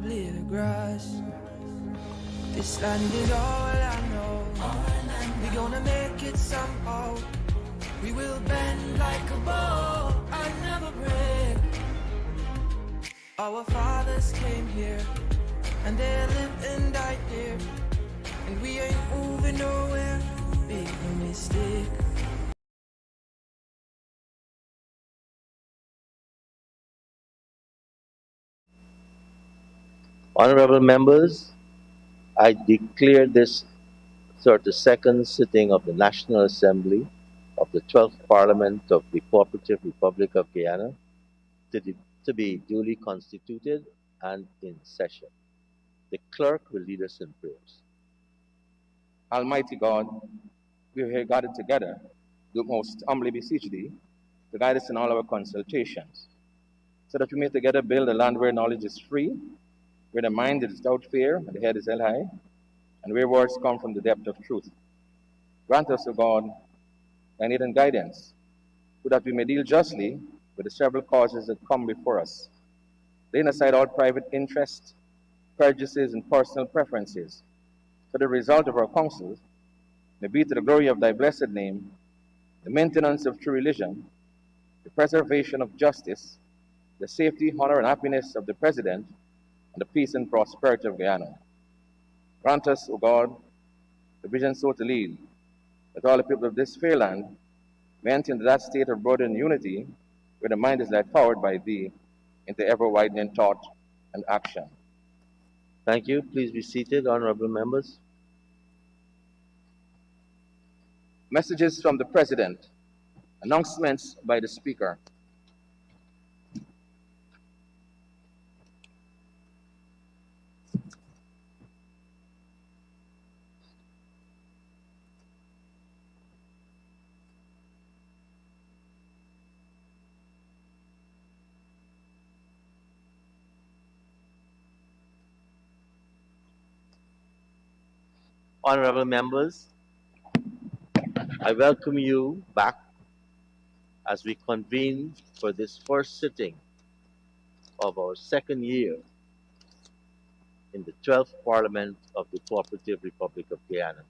blade of grass. This land is all I know. We gonna make it somehow. We will bend like a bow and never break. Our fathers came here, and they lived and died here, and we ain't moving nowhere. Make no mistake. Honorable members, I declare this 32nd sitting of the National Assembly of the 12th Parliament of the Cooperative Republic of Guyana to be duly constituted and in session. The clerk will lead us in prayers. Almighty God, we are here gathered together, do most humbly beseech thee to guide us in all our consultations, so that we may together build a land where knowledge is free, where the mind is without fear, and the head is held high, and where words come from the depth of truth. Grant us, O God, thy aid and guidance, so that we may deal justly with the several causes that come before us, laying aside all private interests, prejudices, and personal preferences, so the result of our counsels may be to the glory of thy blessed name, the maintenance of true religion, the preservation of justice, the safety, honor, and happiness of the President, and the peace and prosperity of Guyana. Grant us, O God, the vision so to lead, that all the people of this fair land may enter into that state of brotherly unity, where the mind is led forward by thee into ever-widening thought and action. Thank you. Please be seated, honorable members. Messages from the President. Announcements by the Speaker. Honorable members, I welcome you back as we convene for this first sitting of our second year in the 12th Parliament of the Cooperative Republic of Guyana.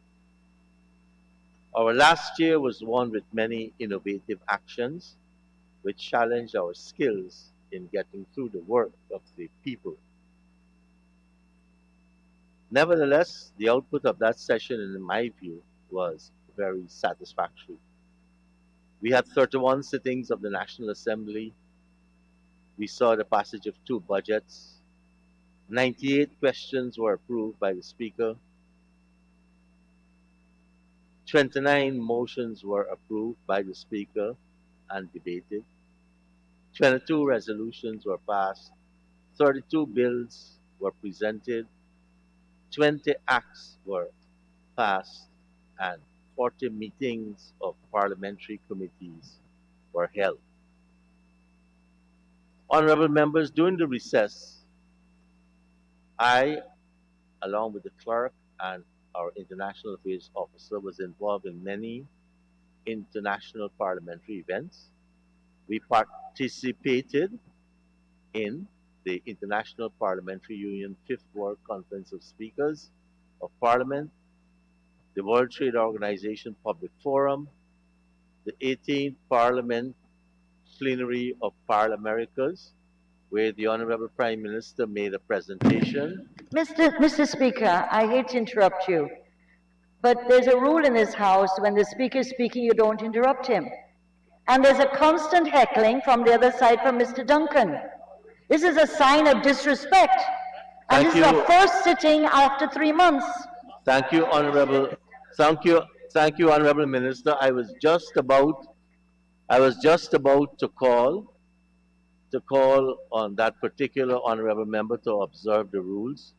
Our last year was one with many innovative actions which challenged our skills in getting through the work of the people. Nevertheless, the output of that session, in my view, was very satisfactory. We had 31 sittings of the National Assembly. We saw the passage of 2 budgets. 98 questions were approved by the Speaker. 29 motions were approved by the Speaker and debated. 22 resolutions were passed. 32 bills were presented. 20 acts were passed, and 40 meetings of parliamentary committees were held. Honorable members, during the recess, I, along with the clerk and our international affairs officer, was involved in many international parliamentary events. We participated in the International Parliamentary Union 5th World Conference of Speakers of Parliament, the World Trade Organization Public Forum, the 18th Parliament Plenary of Parliamericas, where the Honorable Prime Minister made a presentation. Mr. Speaker, I hate to interrupt you, but there's a rule in this House: when the Speaker is speaking, you don't interrupt him. And there's a constant heckling from the other side from Mr. Duncan. This is a sign of disrespect. And this is our first sitting after 3 months. Thank you, Honorable. Thank you, Honorable Minister. I was just about to call on that particular honorable member to observe the rules.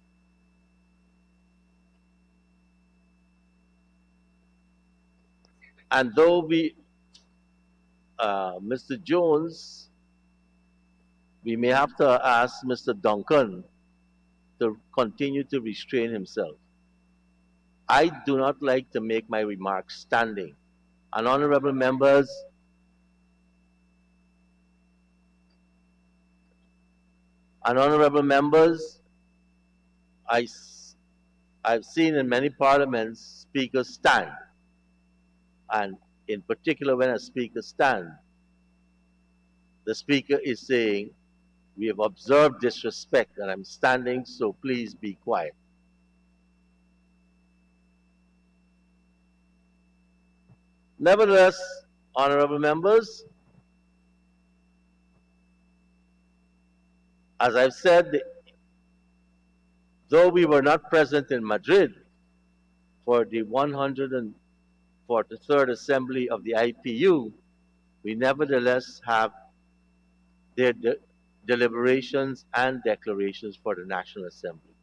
And though Mr. Jones, we may have to ask Mr. Duncan to continue to restrain himself. I do not like to make my remarks standing. And honorable members, I, s- I've seen in many parliaments speakers stand, and in particular, when a speaker stands, the speaker is saying, "We have observed disrespect, and I'm standing, so please be quiet." Nevertheless, honorable members, as I've said, though we were not present in Madrid for the 143rd Assembly of the IPU, we nevertheless have their deliberations and declarations for the National Assembly.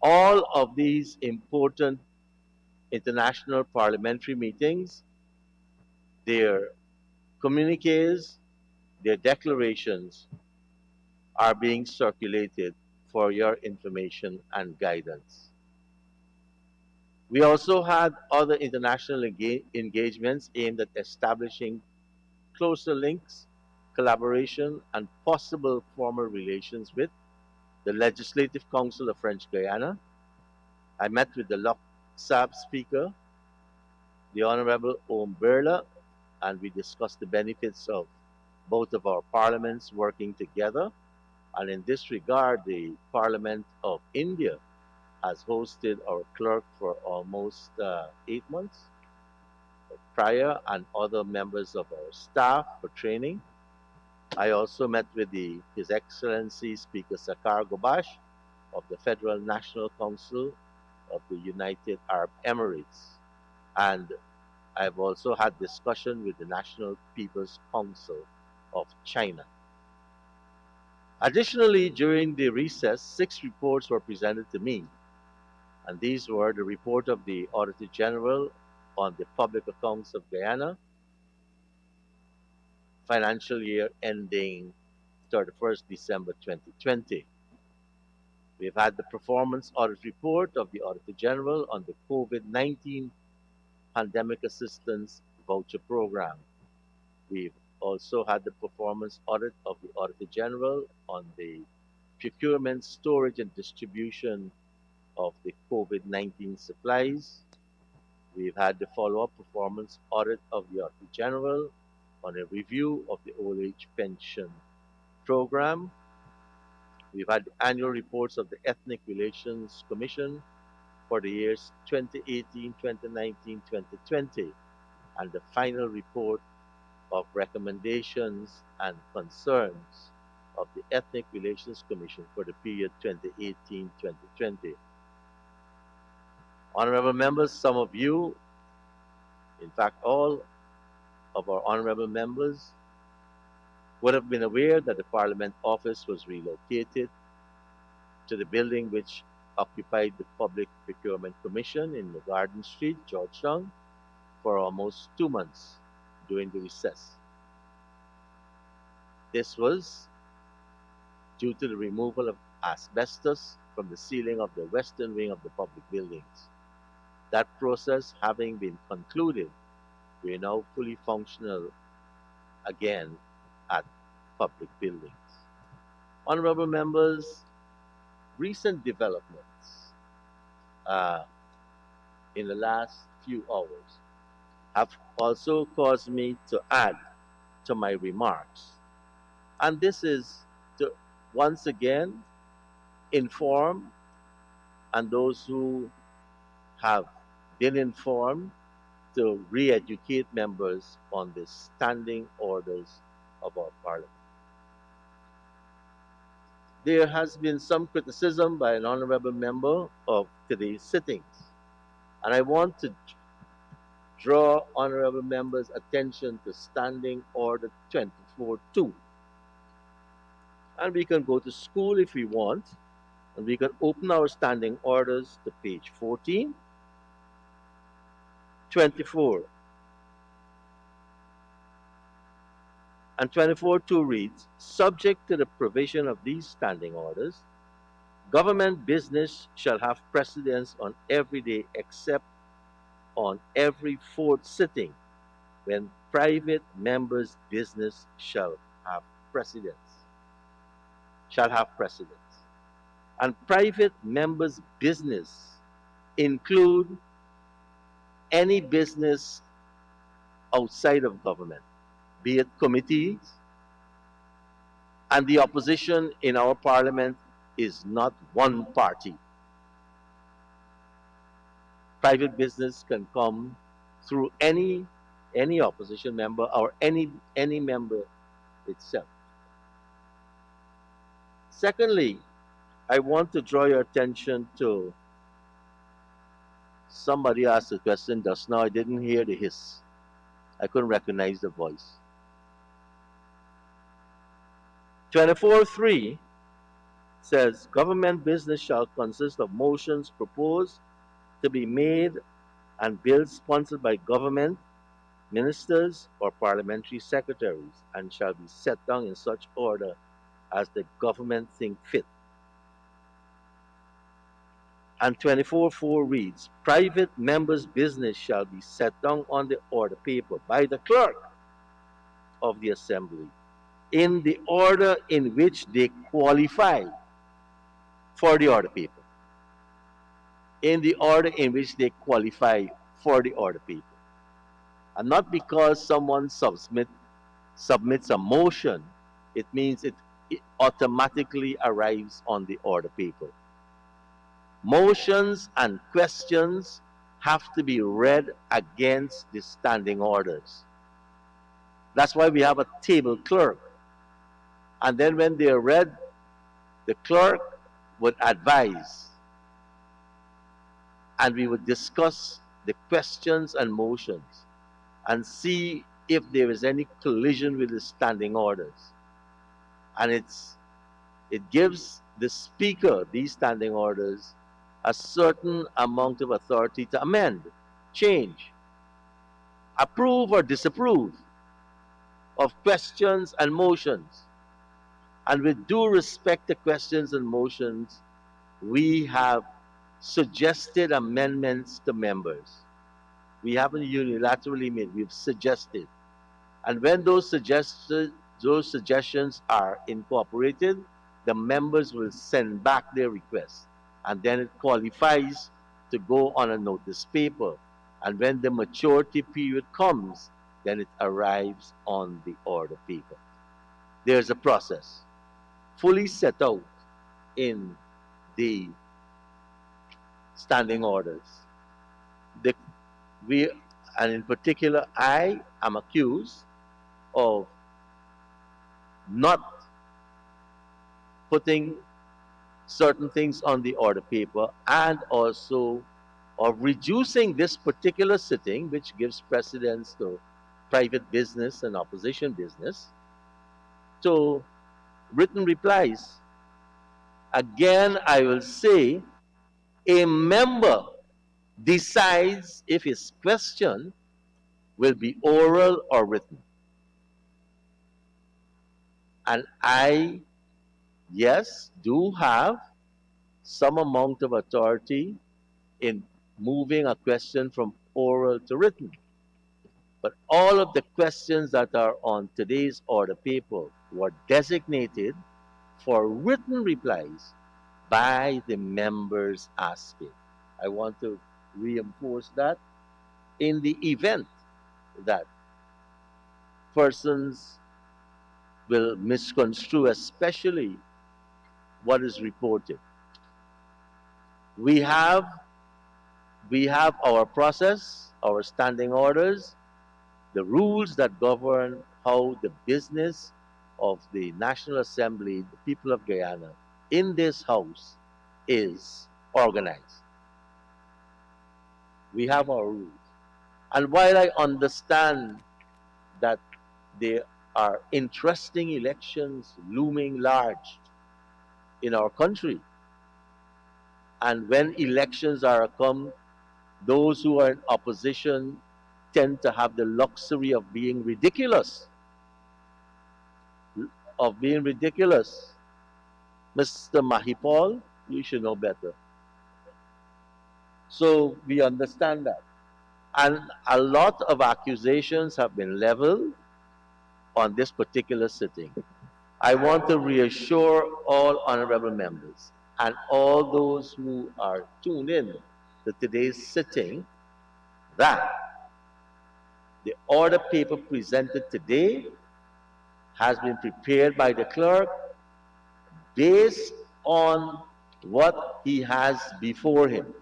All of these important international parliamentary meetings, their communiques, their declarations are being circulated for your information and guidance. We also had other international engagements aimed at establishing closer links, collaboration, and possible formal relations with the Legislative Council of French Guyana. I met with the LOCSAB Speaker, the Honorable Om Birla, and we discussed the benefits of both of our parliaments working together. And in this regard, the Parliament of India has hosted our clerk for almost 8 months prior, and other members of our staff for training. I also met with His Excellency Speaker Sakar Gobash of the Federal National Council of the United Arab Emirates. And I've also had discussion with the National People's Council of China. Additionally, during the recess, 6 reports were presented to me, and these were the report of the Auditor General on the public accounts of Guyana, financial year ending 31st December 2020. We've had the performance audit report of the Auditor General on the COVID-19 Pandemic Assistance Voucher Program. We've also had the performance audit of the Auditor General on the procurement, storage, and distribution of the COVID-19 supplies. We've had the follow-up performance audit of the Auditor General on a review of the old age pension program. We've had the annual reports of the Ethnic Relations Commission for the years 2018, 2019, 2020, and the final report of recommendations and concerns of the Ethnic Relations Commission for the period 2018-2020. Honorable members, some of you, in fact all of our honorable members, would have been aware that the Parliament office was relocated to the building which occupied the Public Procurement Commission in the Garden Street, Georgetown, for almost 2 months during the recess. This was due to the removal of asbestos from the ceiling of the western wing of the public buildings. That process having been concluded, we are now fully functional again at public buildings. Honorable members, recent developments in the last few hours have also caused me to add to my remarks. And this is to once again inform, and those who have been informed, to re-educate members on the standing orders of our Parliament. There has been some criticism by an honorable member of today's sittings, and I want to draw honorable members' attention to Standing Order 24.2. And we can go to school if we want, and we can open our standing orders to page 14, 24. And 24.2 reads, subject to the provision of these standing orders, government business shall have precedence on every day except on every 4th sitting, when private members' business shall have precedence. Shall have precedence. And private members' business include any business outside of government, be it committees, and the opposition in our parliament is not one party. Private business can come through any opposition member or any member itself. Secondly, I want to draw your attention to somebody asked a question just now. I didn't hear the hiss. I couldn't recognize the voice. 24.3 says government business shall consist of motions proposed to be made and bills sponsored by government, ministers, or parliamentary secretaries, and shall be set down in such order as the government think fit. And 24.4 reads, private members' business shall be set down on the order paper by the clerk of the assembly in the order in which they qualify for the order paper. In the order in which they qualify for the order paper. And not because someone submits a motion, it means it automatically arrives on the order paper. Motions and questions have to be read against the standing orders. That's why we have a table clerk. And then when they are read, the clerk would advise, and we would discuss the questions and motions and see if there is any collision with the standing orders. And it gives the speaker these standing orders a certain amount of authority to amend, change, approve or disapprove of questions and motions. And with due respect to questions and motions, we have suggested amendments to members. We haven't unilaterally made, we've suggested. And when those suggestions are incorporated, the members will send back their request. And then it qualifies to go on a notice paper. And when the maturity period comes, then it arrives on the order paper. There's a process fully set out in the standing orders. And in particular, I am accused of not putting certain things on the order paper and also of reducing this particular sitting, which gives precedence to private business and opposition business, to written replies. Again, I will say, a member decides if his question will be oral or written. And I, yes, do have some amount of authority in moving a question from oral to written. But all of the questions that are on today's order paper were designated for written replies by the members asking. I want to reinforce that in the event that persons will misconstrue, especially what is reported. We have our process, our standing orders, the rules that govern how the business of the National Assembly, the people of Guyana, in this house is organized. We have our rules. And while I understand that there are interesting elections looming large in our country, and when elections are come, those who are in opposition tend to have the luxury of being ridiculous. Mr. Mahipal, you should know better. So we understand that. And a lot of accusations have been leveled on this particular sitting. I want to reassure all honorable members and all those who are tuned in to today's sitting that the order paper presented today has been prepared by the clerk based on what he has before him.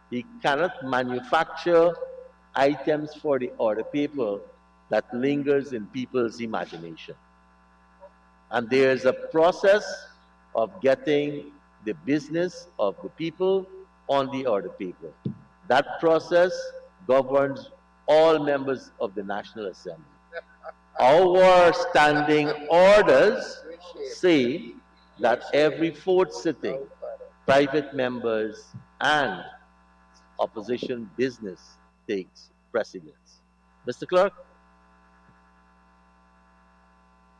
He cannot manufacture items for the order paper that lingers in people's imagination. And there's a process of getting the business of the people on the order paper. That process governs all members of the National Assembly. Our standing orders say that every fourth sitting, private members and opposition business takes precedence. Mr. Clerk?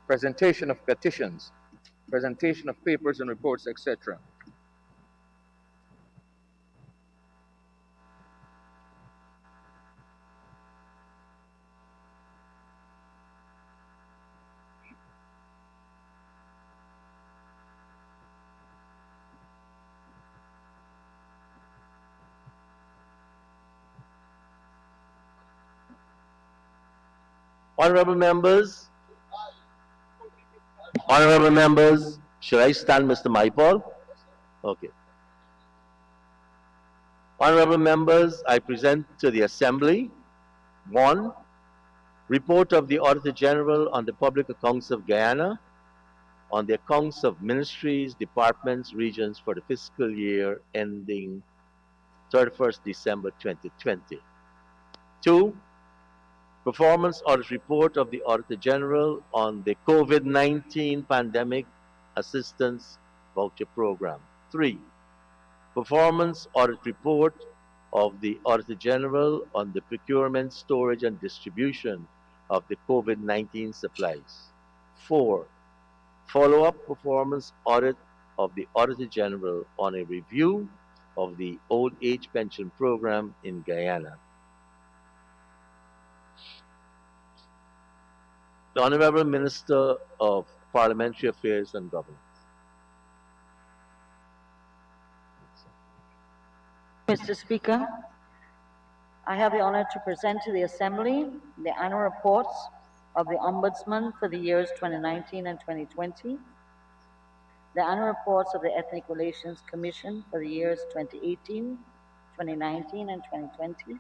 Presentation of petitions, presentation of papers and reports, etc. Honorable members, should I stand, Mr. Maipol? Okay. Honorable members, I present to the Assembly, 1, report of the Auditor General on the public accounts of Guyana, on the accounts of ministries, departments, regions for the fiscal year ending 31st December 2020. 2, performance audit report of the Auditor General on the COVID-19 pandemic assistance voucher program. 3, performance audit report of the Auditor General on the procurement, storage, and distribution of the COVID-19 supplies. 4, follow-up performance audit of the Auditor General on a review of the old age pension program in Guyana. The Honorable Minister of Parliamentary Affairs and Governance. Mr. Speaker, I have the honor to present to the Assembly the annual reports of the Ombudsman for the years 2019 and 2020, the annual reports of the Ethnic Relations Commission for the years 2018, 2019, and 2020,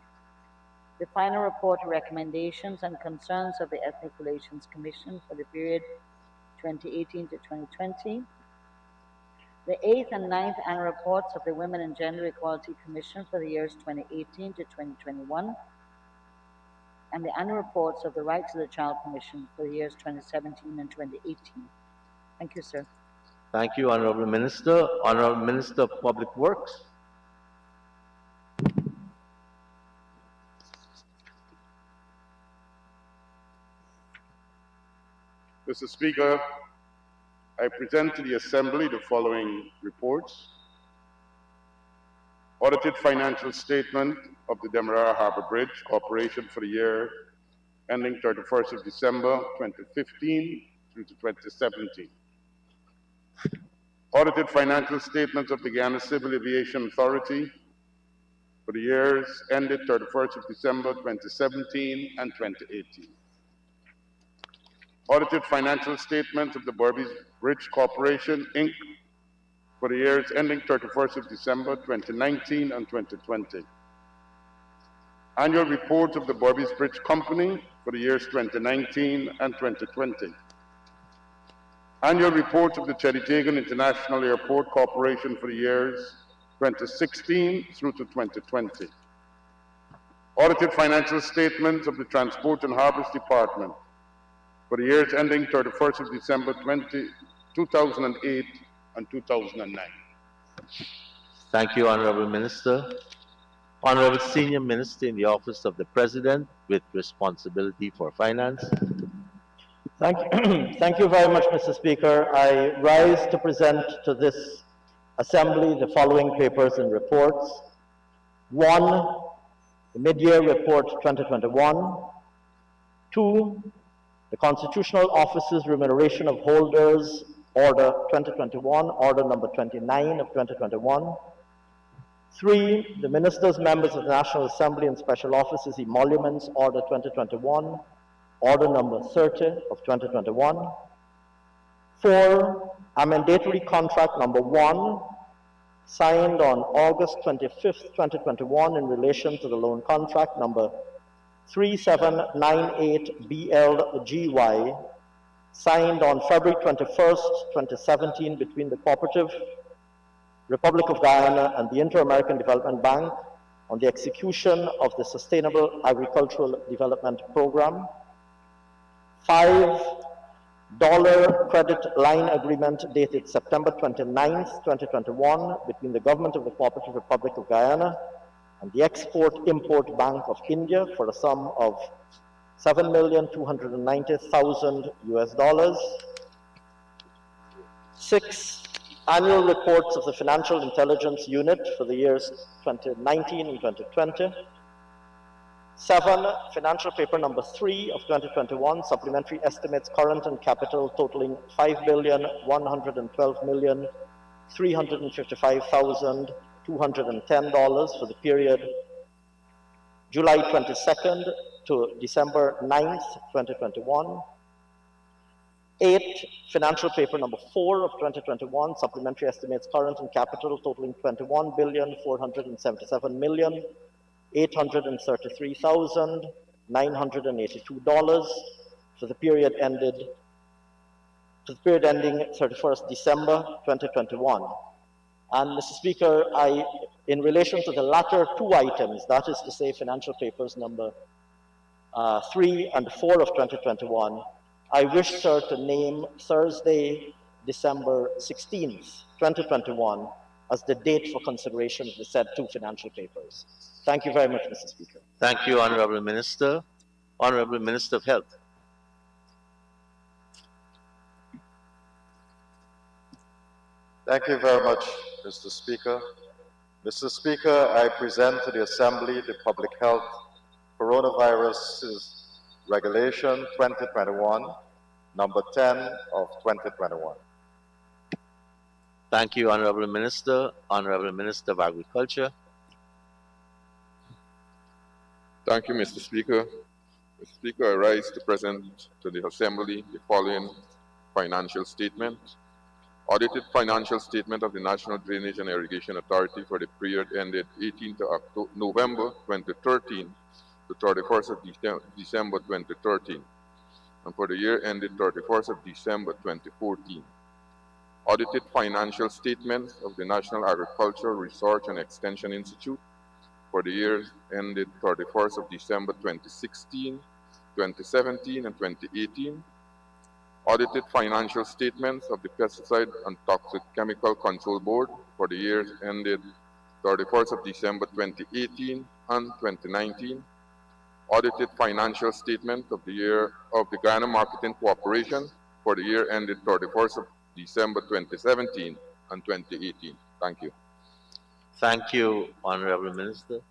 the final report of recommendations and concerns of the Ethnic Relations Commission for the period 2018 to 2020, the 8th and 9th annual reports of the Women and Gender Equality Commission for the years 2018 to 2021, and the annual reports of the Rights of the Child Commission for the years 2017 and 2018. Thank you, sir. Thank you, Honorable Minister. Honorable Minister of Public Works. Mr. Speaker, I present to the Assembly the following reports. Audited financial statement of the Demerara Harbour Bridge Corporation for the year ending 31st of December 2015 through to 2017. Audited financial statements of the Guyana Civil Aviation Authority for the years ended 31st of December 2017 and 2018. Audited financial statements of the Berbice Bridge Corporation, Inc. for the years ending 31st of December 2019 and 2020. Annual reports of the Berbice Bridge Company for the years 2019 and 2020. Annual reports of the Chedijagan International Airport Corporation for the years 2016 through to 2020. Audited financial statements of the Transport and Harbours Department for the years ending 31st of December 2008 and 2009. Thank you, Honorable Minister. Honorable Senior Minister in the Office of the President with responsibility for finance. Thank you very much, Mr. Speaker. I rise to present to this Assembly the following papers and reports. 1, the Mid-Year Report 2021. 2, the Constitutional Office's remuneration of holders Order 2021, Order number 29 of 2021. 3, the Ministers, Members of the National Assembly and Special Officers, Emoluments, Order 2021, Order number 30 of 2021. 4, a mandatory contract number 1, signed on August 25th, 2021 in relation to the loan contract number 3798BLGY, signed on February 21st, 2017 between the Cooperative Republic of Guyana and the Inter-American Development Bank on the execution of the Sustainable Agricultural Development Program. 5, dollar credit line agreement dated September 29th, 2021 between the Government of the Cooperative Republic of Guyana and the Export-Import Bank of India for a sum of $7,290,000 US. 6, annual reports of the Financial Intelligence Unit for the years 2019 and 2020. 7, financial paper number 3 of 2021, supplementary estimates current and capital totaling $5,112,355,210 for the period July 22nd to December 9th, 2021. 8, financial paper number 4 of 2021, supplementary estimates current and capital totaling $21,477,833,982 for the period ending 31st December 2021. And Mr. Speaker, in relation to the latter two items, that is to say financial papers number 3 and 4 of 2021, I wish, sir, to name Thursday, December 16th, 2021, as the date for consideration of the said two financial papers. Thank you very much, Mr. Speaker. Thank you, Honorable Minister. Honorable Minister of Health. Thank you very much, Mr. Speaker. Mr. Speaker, I present to the Assembly the Public Health Coronavirus Regulation 2021, number 10 of 2021. Thank you, Honorable Minister. Honorable Minister of Agriculture. Thank you, Mr. Speaker. Mr. Speaker, I rise to present to the Assembly the following financial statement. Audited financial statement of the National Drainage and Irrigation Authority for the period ended 18th of November 2013 to 31st of December 2013, and for the year ended 31st of December 2014. Audited financial statements of the National Agricultural Research and Extension Institute for the years ended 31st of December 2016, 2017, and 2018. Audited financial statements of the Pesticide and Toxic Chemical Control Board for the years ended 31st of December 2018 and 2019. Audited financial statement of the year of the Guyana Marketing Corporation for the year ended 31st of December 2017 and 2018. Thank you. Thank you, Honorable Minister.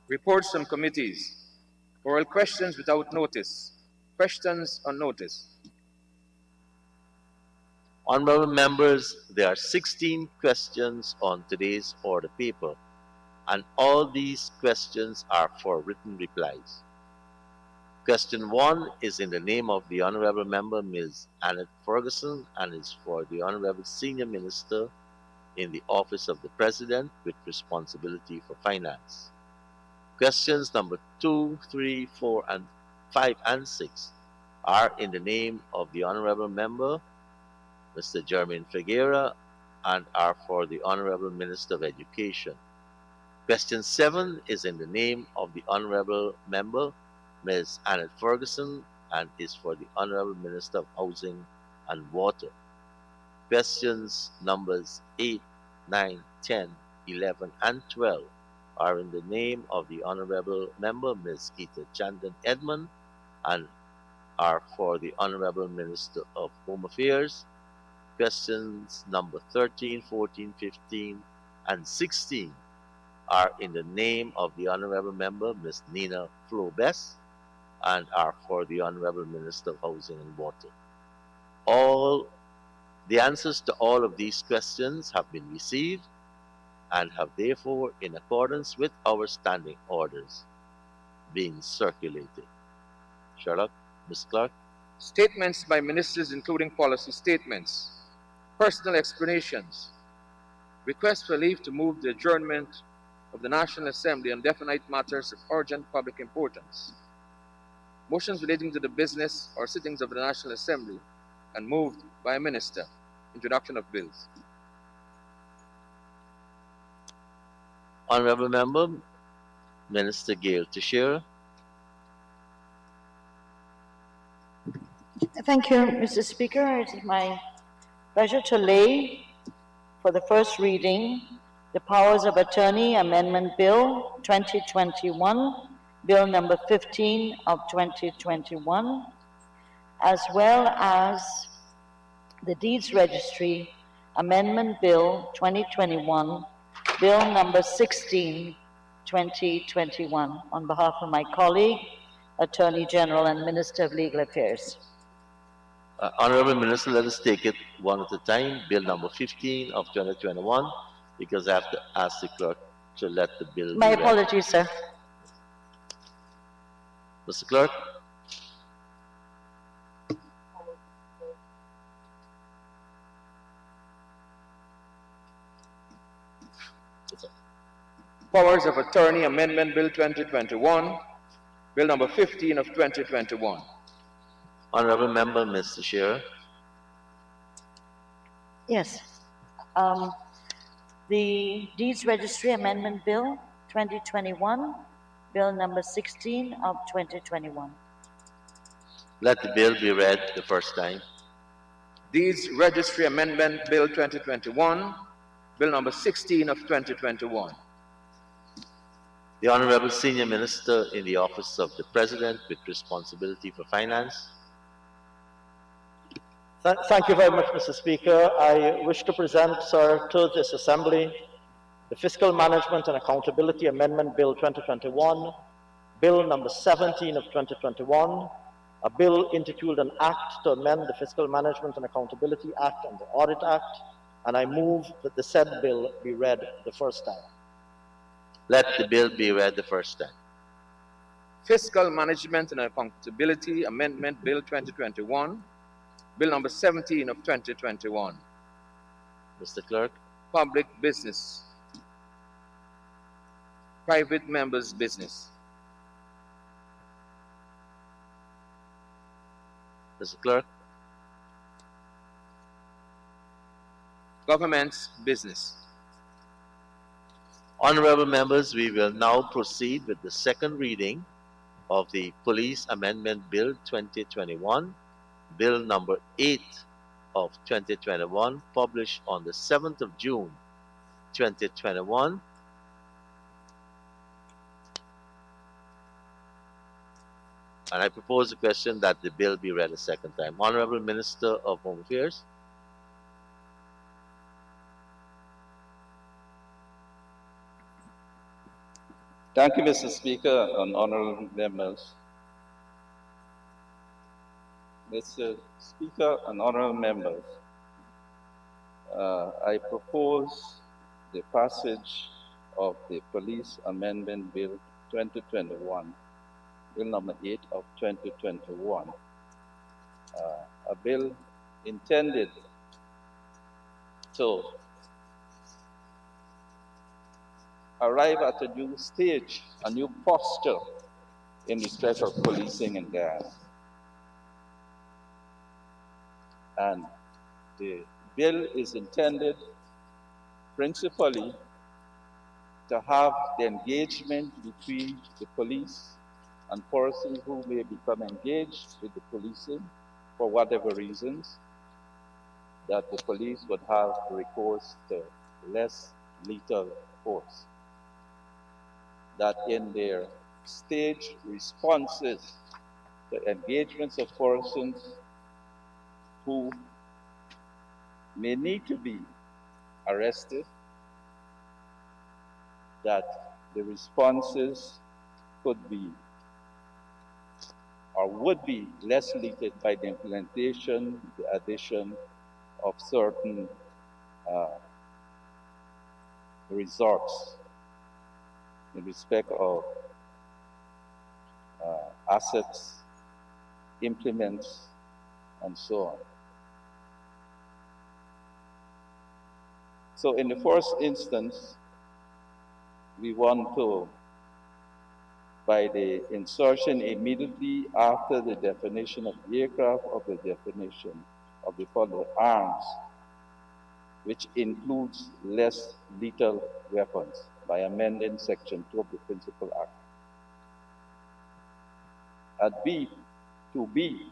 Reports from committees. Oral questions without notice. Questions on notice. Honorable members, there are 16 questions on today's order paper, and all these questions are for written replies. Question 1 is in the name of the Honorable Member, Ms. Annette Ferguson, and is for the Honorable Senior Minister in the Office of the President with responsibility for finance. Questions number 2, 3, 4, and 5, and 6 are in the name of the Honorable Member, Mr. Jermaine Figueira, and are for the Honorable Minister of Education. Question 7 is in the name of the Honorable Member, Ms. Annette Ferguson, and is for the Honorable Minister of Housing and Water. Questions numbers 8, 9, 10, 11, and 12 are in the name of the Honorable Member, Ms. Gita Chandan Edmond, and are for the Honorable Minister of Home Affairs. Questions number 13, 14, 15, and 16 are in the name of the Honorable Member, Ms. Nina Flo-Bess, and are for the Honorable Minister of Housing and Water. All The answers to all of these questions have been received and have therefore, in accordance with our standing orders, been circulated. Sherlock, Ms. Clark. Statements by ministers including policy statements, personal explanations, requests for leave to move the adjournment of the National Assembly on definite matters of urgent public importance, motions relating to the business or sittings of the National Assembly and moved by a minister, introduction of bills. Honorable Member, Minister Gail Teixeira. Thank you, Mr. Speaker. It is my pleasure to lay for the first reading the Powers of Attorney Amendment Bill 2021, Bill number 15 of 2021, as well as the Deeds Registry Amendment Bill 2021, Bill number 16, 2021, on behalf of my colleague, Attorney General and Minister of Legal Affairs. Honorable Minister, let us take it one at a time. Bill number 15 of 2021, because I have to ask the clerk to let the bill My be read. apologies, sir. Mr. Clerk. Powers of Attorney Amendment Bill 2021, Bill number 15 of 2021. Honorable Member, Mr. Shearer. Yes. The Deeds Registry Amendment Bill 2021, Bill number 16 of 2021. Let the bill be read the first time. Deeds Registry Amendment Bill 2021, Bill number 16 of 2021. The Honorable Senior Minister in the Office of the President with responsibility for finance. Thank you very much, Mr. Speaker. I wish to present, sir, to this Assembly the Fiscal Management and Accountability Amendment Bill 2021, Bill number 17 of 2021, a bill intituled an Act to amend the Fiscal Management and Accountability Act and the Audit Act, and I move that the said bill be read the first time. Let the bill be read the first time. Fiscal Management and Accountability Amendment Bill 2021, Bill number 17 of 2021. Mr. Clerk. Public business. Private members' business. Mr. Clerk. Government's business. Honorable members, we will now proceed with the second reading of the Police Amendment Bill 2021, Bill number 8 of 2021, published on the 7th of June, 2021. And I propose the question that the bill be read a second time. Honorable Minister of Home Affairs. Thank you, Mr. Speaker and honorable members. Mr. Speaker and honorable members, I propose the passage of the Police Amendment Bill 2021, Bill number 8 of 2021, a bill intended to arrive at a new stage, a new posture in respect of policing in Guyana. And the bill is intended principally to have the engagement between the police and persons who may become engaged with the policing for whatever reasons, that the police would have recourse to less lethal force. That in their staged responses to engagements of persons who may need to be arrested, that the responses could be or would be less lethal by the implementation, the addition of certain resorts in respect of assets, implements, and so on. So in the first instance, we want to, by the insertion immediately after the definition of aircraft, of the definition of the following arms, which includes less lethal weapons, by amending Section 2 of the Principal Act. At B, to B,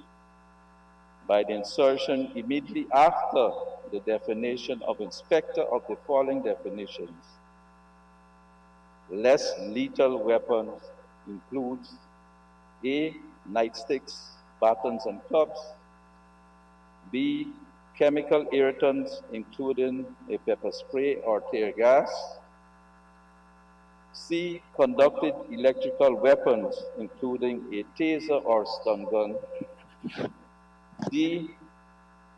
by the insertion immediately after the definition of inspector of the following definitions. Less lethal weapons includes A, nightsticks, batons, and clubs. B, chemical irritants, including a pepper spray or tear gas. C, conducted electrical weapons, including a taser or stun gun. D,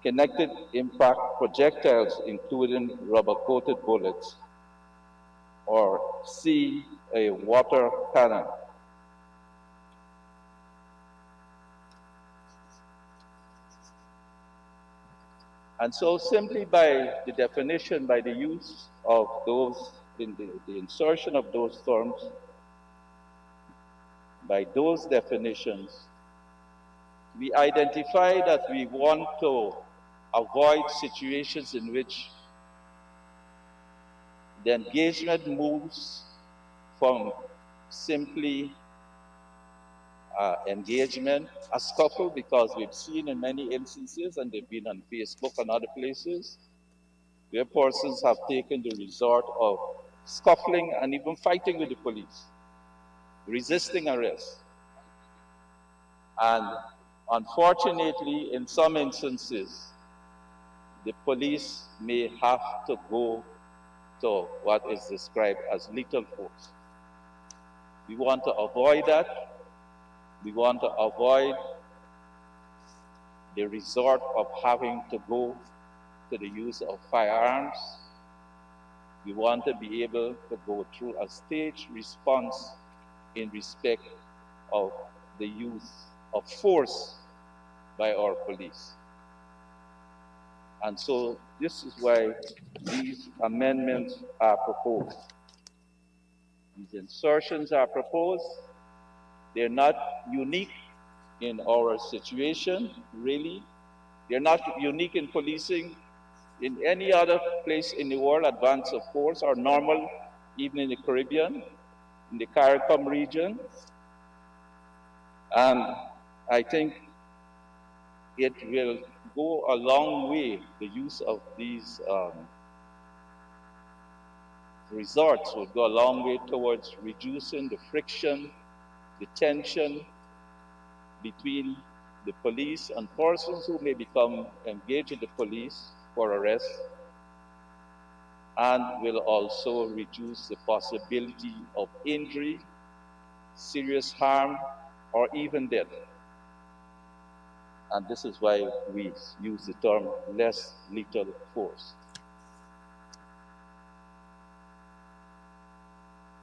connected impact projectiles, including rubber-coated bullets. Or C, a water cannon. And so simply by the definition, by the use of those, in the insertion of those terms, by those definitions, we identify that we want to avoid situations in which the engagement moves from simply engagement, a scuffle, because we've seen in many instances, and they've been on Facebook and other places, where persons have taken the resort of scuffling and even fighting with the police, resisting arrest. And unfortunately, in some instances, the police may have to go to what is described as lethal force. We want to avoid that. We want to avoid the resort of having to go to the use of firearms. We want to be able to go through a staged response in respect of the use of force by our police. And so this is why these amendments are proposed. These insertions are proposed. They're not unique in our situation, really. They're not unique in policing in any other place in the world, advance of force, or normal, even in the Caribbean, in the CARICOM region. And I think it will go a long way, the use of these resorts will go a long way towards reducing the friction, the tension between the police and persons who may become engaged with the police for arrest, and will also reduce the possibility of injury, serious harm, or even death. And this is why we use the term less lethal force.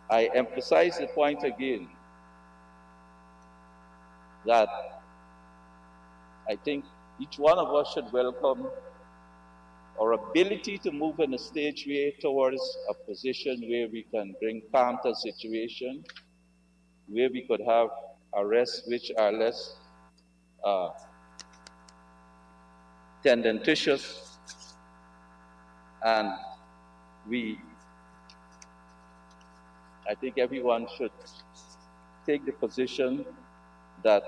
I emphasize the point again that I think each one of us should welcome our ability to move in a staged way towards a position where we can bring calm to the situation, where we could have arrests which are less tendentious, and I think everyone should take the position that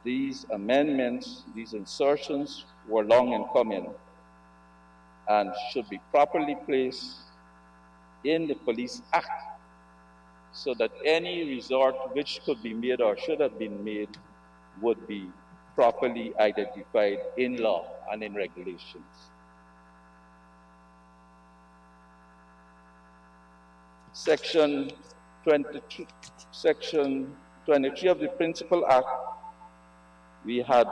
these amendments, these insertions were long in coming and should be properly placed in the Police Act so that any resort which could be made or should have been made would be properly identified in law and in regulations. Section 23 of the Principal Act, we had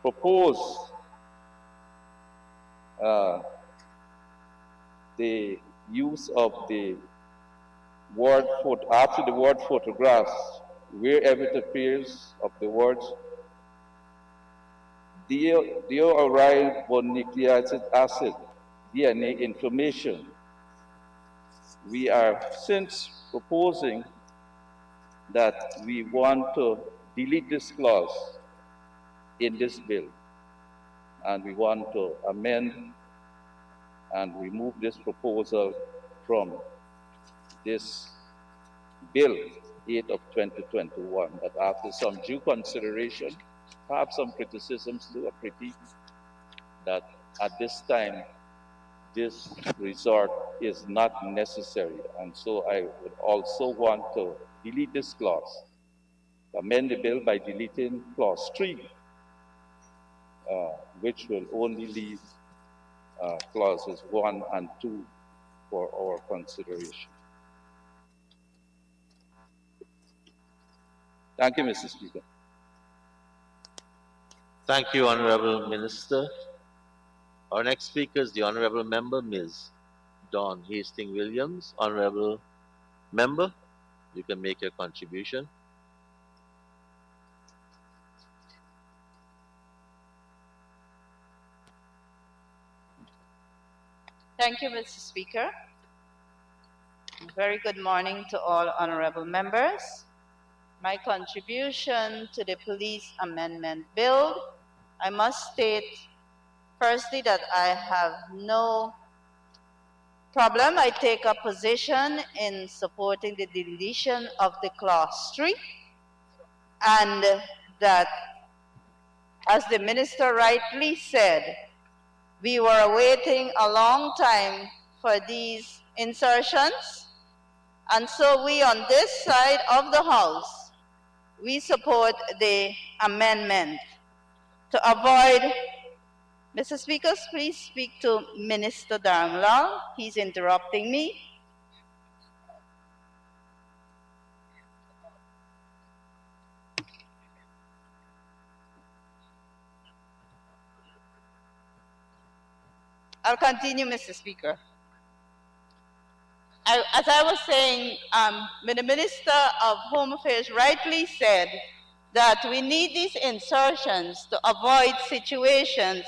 proposed the use of the word after the word photographs, wherever it appears of the words deoxyribonucleic acid, DNA information, we are since proposing that we want to delete this clause in this bill, and we want to amend and remove this proposal from this bill 8 of 2021, but after some due consideration, perhaps some criticisms to a critique, that at this time this resort is not necessary. And so I would also want to delete this clause, amend the bill by deleting clause 3, which will only leave clauses 1 and 2 for our consideration. Thank you, Mr. Speaker. Thank you, Honorable Minister. Our next speaker is the Honorable Member, Ms. Dawn Hastings-Williams. Honorable Member, you can make your contribution. Thank you, Mr. Speaker. Very good morning to all honorable members. My contribution to the Police Amendment Bill, I must state firstly that I have no problem. I take a position in supporting the deletion of the clause 3, and that, as the minister rightly said, we were waiting a long time for these insertions, and so we on this side of the House, we support the amendment to avoid. Mr. Speaker, please speak to Minister Darmlal. He's interrupting me. I'll continue, Mr. Speaker. As I was saying, the Minister of Home Affairs rightly said that we need these insertions to avoid situations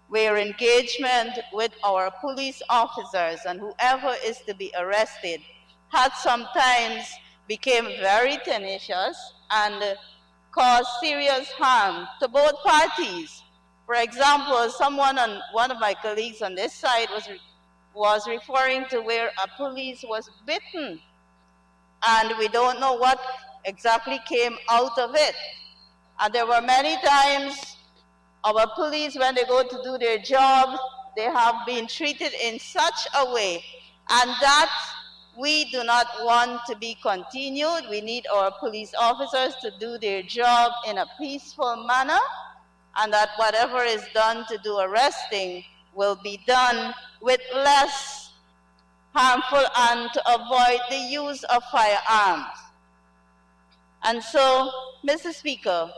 where engagement with our police officers and whoever is to be arrested had sometimes became very tenacious and caused serious harm to both parties. For example, one of my colleagues on this side was referring to where a police was bitten, and we don't know what exactly came out of it. And there were many times our police, when they go to do their job, they have been treated in such a way, and that we do not want to be continued. We need our police officers to do their job in a peaceful manner, and that whatever is done to do arresting will be done with less harmful and to avoid the use of firearms. And so, Mr. Speaker,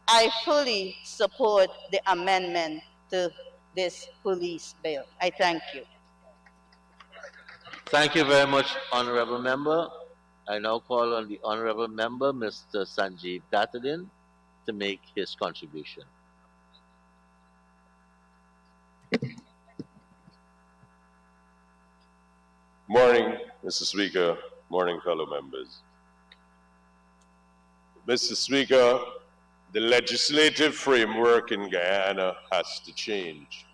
I fully support the amendment to this police bill. I thank you. Thank you very much, Honorable Member. I now call on the Honorable Member, Mr. Sanjeev Dattadin, to make his contribution. Morning, Mr. Speaker. Morning, fellow members. Mr. Speaker, the legislative framework in Guyana has to change.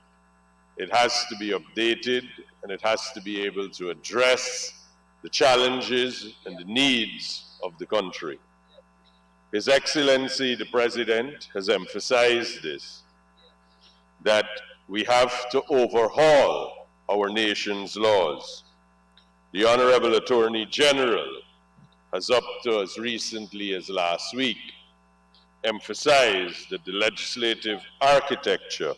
It has to be updated, and it has to be able to address the challenges and the needs of the country. His Excellency, the President, has emphasized this, that we have to overhaul our nation's laws. The Honorable Attorney General has, up to as recently as last week, emphasized that the legislative architecture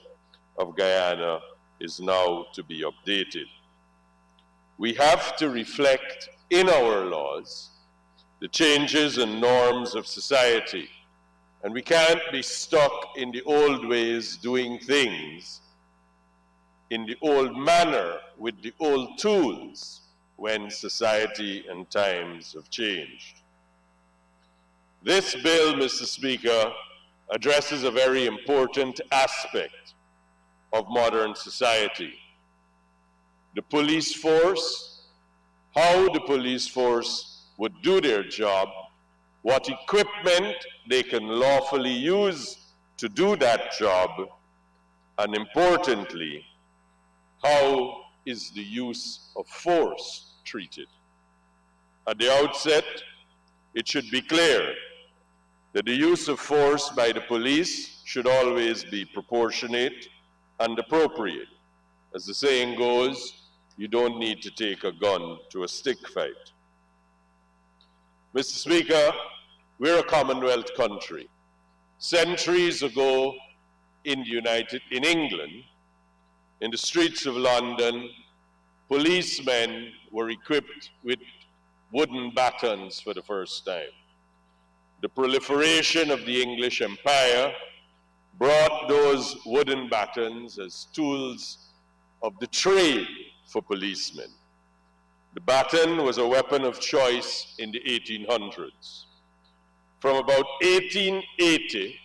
of Guyana is now to be updated. We have to reflect in our laws the changes and norms of society, and we can't be stuck in the old ways doing things in the old manner with the old tools when society and times have changed. This bill, Mr. Speaker, addresses a very important aspect of modern society. The police force, how the police force would do their job, what equipment they can lawfully use to do that job, and importantly, how is the use of force treated? At the outset, it should be clear that the use of force by the police should always be proportionate and appropriate. As the saying goes, you don't need to take a gun to a stick fight. Mr. Speaker, we're a Commonwealth country. Centuries ago in England, in the streets of London, policemen were equipped with wooden batons for the first time. The proliferation of the English Empire brought those wooden batons as tools of the trade for policemen. The baton was a weapon of choice in the 1800s. From about 1880,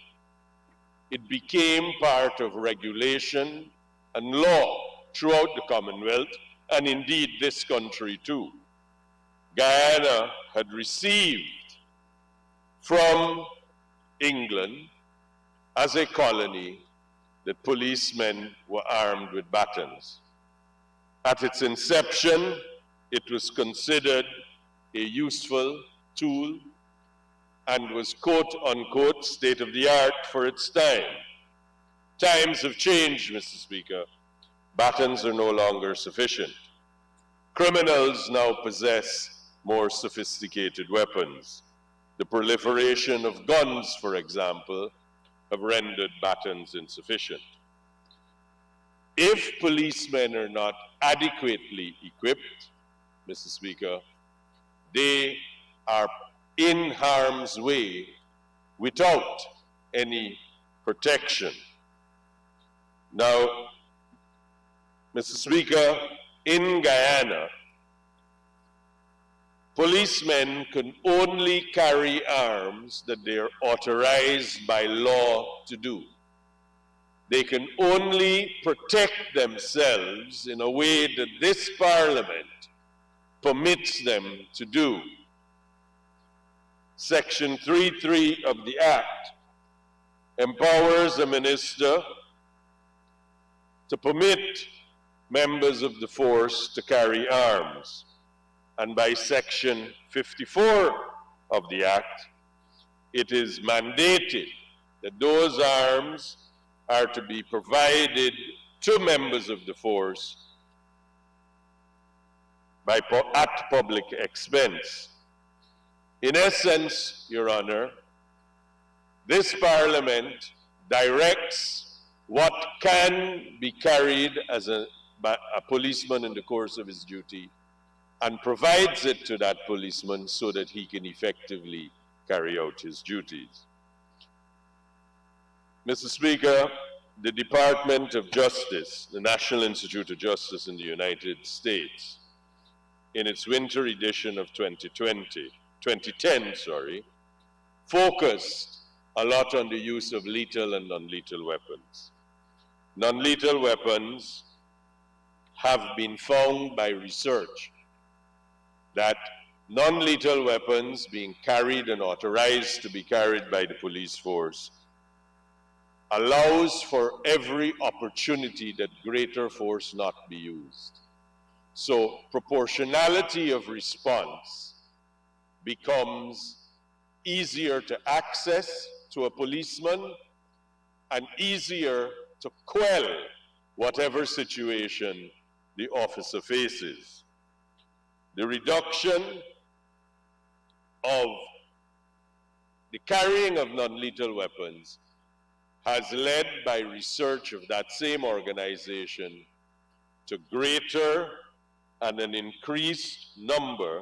it became part of regulation and law throughout the Commonwealth, and indeed this country too. Guyana had received from England as a colony that policemen were armed with batons. At its inception, it was considered a useful tool and was quote unquote state of the art for its time. Times have changed, Mr. Speaker. Batons are no longer sufficient. Criminals now possess more sophisticated weapons. The proliferation of guns, for example, have rendered batons insufficient. If policemen are not adequately equipped, Mr. Speaker, they are in harm's way without any protection. Now, Mr. Speaker, in Guyana, policemen can only carry arms that they are authorized by law to do. They can only protect themselves in a way that this Parliament permits them to do. Section 3.3 of the Act empowers a minister to permit members of the force to carry arms. And by Section 54 of the Act, it is mandated that those arms are to be provided to members of the force at public expense. In essence, Your Honor, this Parliament directs what can be carried by a policeman in the course of his duty and provides it to that policeman so that he can effectively carry out his duties. Mr. Speaker, the Department of Justice, the National Institute of Justice in the United States, in its winter edition of 2010, focused a lot on the use of lethal and non-lethal weapons. Non-lethal weapons have been found by research that non-lethal weapons being carried and authorized to be carried by the police force allows for every opportunity that greater force not be used. So proportionality of response becomes easier to access to a policeman and easier to quell whatever situation the officer faces. The reduction of the carrying of non-lethal weapons has led by research of that same organization to greater and a decreased number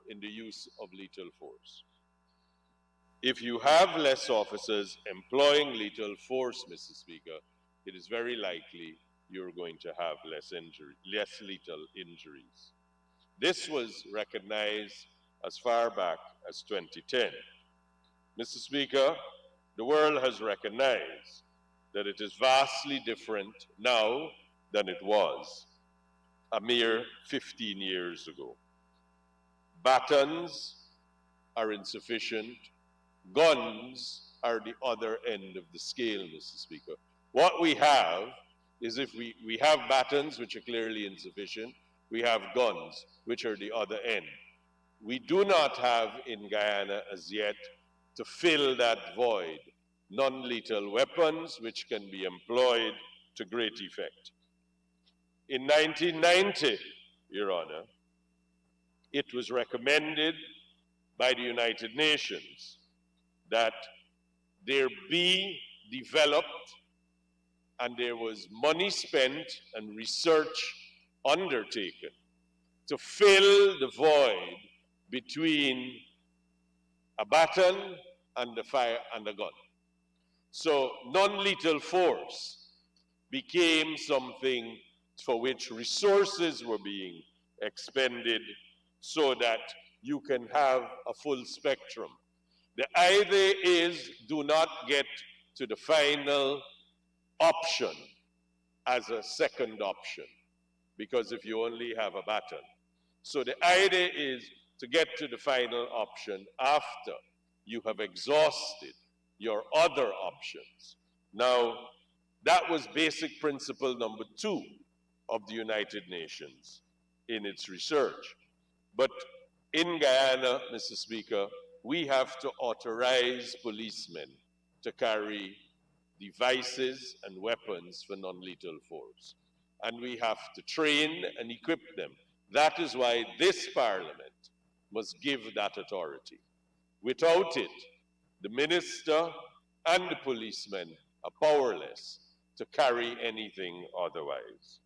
in the use of lethal force. If you have less officers employing lethal force, Mr. Speaker, it is very likely you're going to have less lethal injuries. This was recognized as far back as 2010. Mr. Speaker, the world has recognized that it is vastly different now than it was a mere 15 years ago. Batons are insufficient. Guns are the other end of the scale, Mr. Speaker. What we have is if we have batons, which are clearly insufficient, we have guns, which are the other end. We do not have in Guyana as yet to fill that void non-lethal weapons which can be employed to great effect. In 1990, Your Honor, it was recommended by the United Nations that there be developed, and there was money spent and research undertaken to fill the void between a baton and the fire and a gun. So non-lethal force became something for which resources were being expended so that you can have a full spectrum. The idea is do not get to the final option as a second option, because if you only have a baton. So the idea is to get to the final option after you have exhausted your other options. Now, that was basic principle number 2 of the United Nations in its research. But in Guyana, Mr. Speaker, we have to authorize policemen to carry devices and weapons for non-lethal force. And we have to train and equip them. That is why this Parliament must give that authority. Without it, the minister and the policemen are powerless to carry anything otherwise.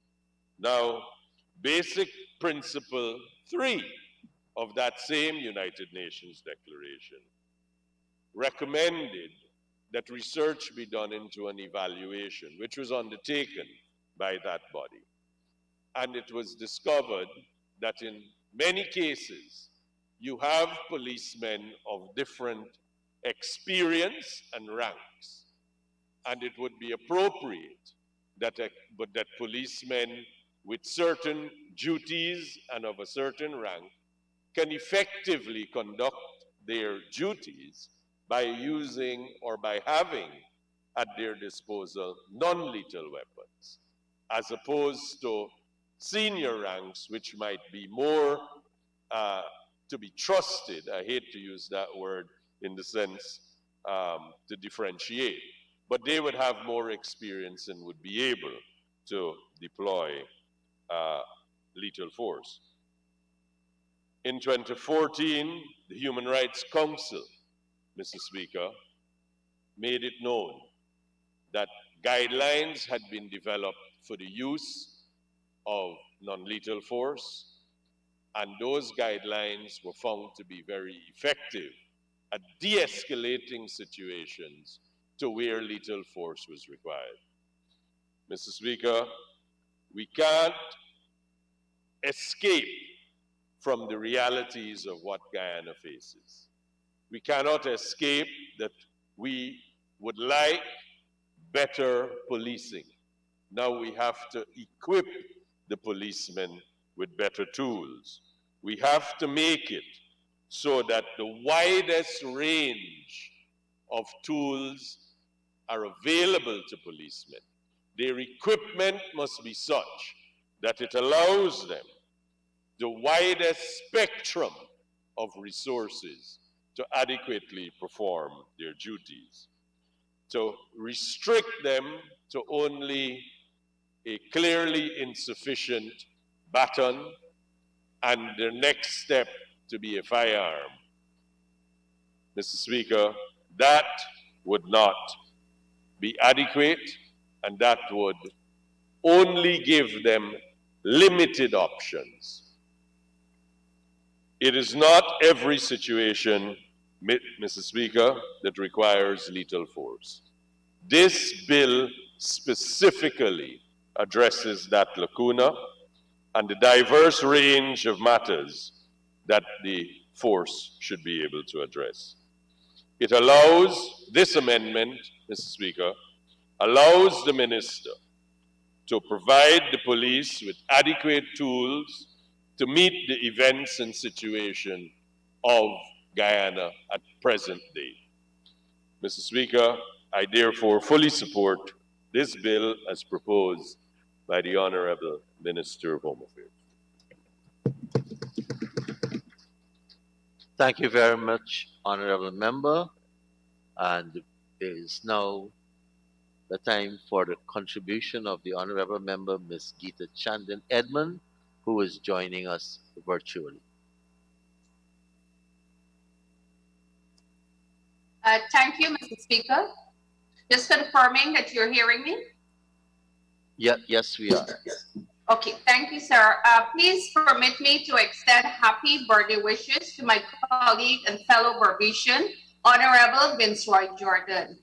Now, basic principle 3 of that same United Nations Declaration recommended that research be done into an evaluation, which was undertaken by that body. And it was discovered that in many cases, you have policemen of different experience and ranks. And it would be appropriate that policemen with certain duties and of a certain rank can effectively conduct their duties by using or by having at their disposal non-lethal weapons, as opposed to senior ranks, which might be more to be trusted. I hate to use that word in the sense to differentiate, but they would have more experience and would be able to deploy lethal force. In 2014, the Human Rights Council, Mr. Speaker, made it known that guidelines had been developed for the use of non-lethal force, and those guidelines were found to be very effective at de-escalating situations to where lethal force was required. Mr. Speaker, we can't escape from the realities of what Guyana faces. We cannot escape that we would like better policing. Now we have to equip the policemen with better tools. We have to make it so that the widest range of tools are available to policemen. Their equipment must be such that it allows them the widest spectrum of resources to adequately perform their duties. To restrict them to only a clearly insufficient baton and the next step to be a firearm, Mr. Speaker, that would not be adequate, and that would only give them limited options. It is not every situation, Mr. Speaker, that requires lethal force. This bill specifically addresses that lacuna and the diverse range of matters that the force should be able to address. It allows, this amendment, Mr. Speaker, allows the minister to provide the police with adequate tools to meet the events and situation of Guyana at present day. Mr. Speaker, I therefore fully support this bill as proposed by the Honorable Minister of Home Affairs. Thank you very much, Honorable Member. And it is now the time for the contribution of the Honorable Member, Ms. Geeta Chandin Edmond, who is joining us virtually. Thank you, Mr. Speaker. Just confirming that you're hearing me? Yes, we are. Okay, thank you, sir. Please permit me to extend happy birthday wishes to my colleague and fellow Barbadian, Honorable Vince Roy Jordan.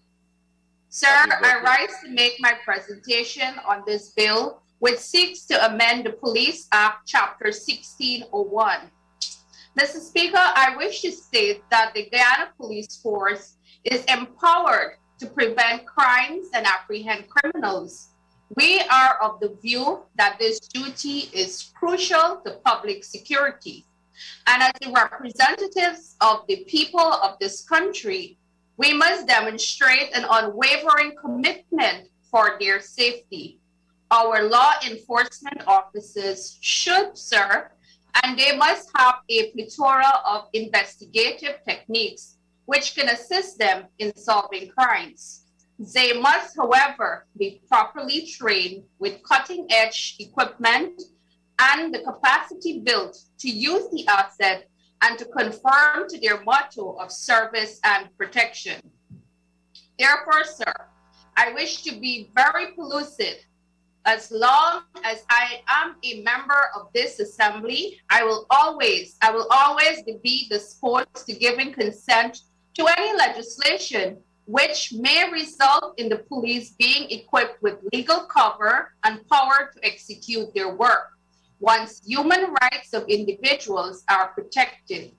Sir, I rise to make my presentation on this bill, which seeks to amend the Police Act, Chapter 1601. Mr. Speaker, I wish to state that the Guyana Police Force is empowered to prevent crimes and apprehend criminals. We are of the view that this duty is crucial to public security. And as the representatives of the people of this country, we must demonstrate an unwavering commitment for their safety. Our law enforcement officers should, sir, and they must have a plethora of investigative techniques which can assist them in solving crimes. They must, however, be properly trained with cutting-edge equipment and the capacity built to use the asset and to conform to their motto of service and protection. Therefore, sir, I wish to be very pellucid. As long as I am a member of this assembly, I will always be disposed to giving consent to any legislation which may result in the police being equipped with legal cover and power to execute their work, once human rights of individuals are protected.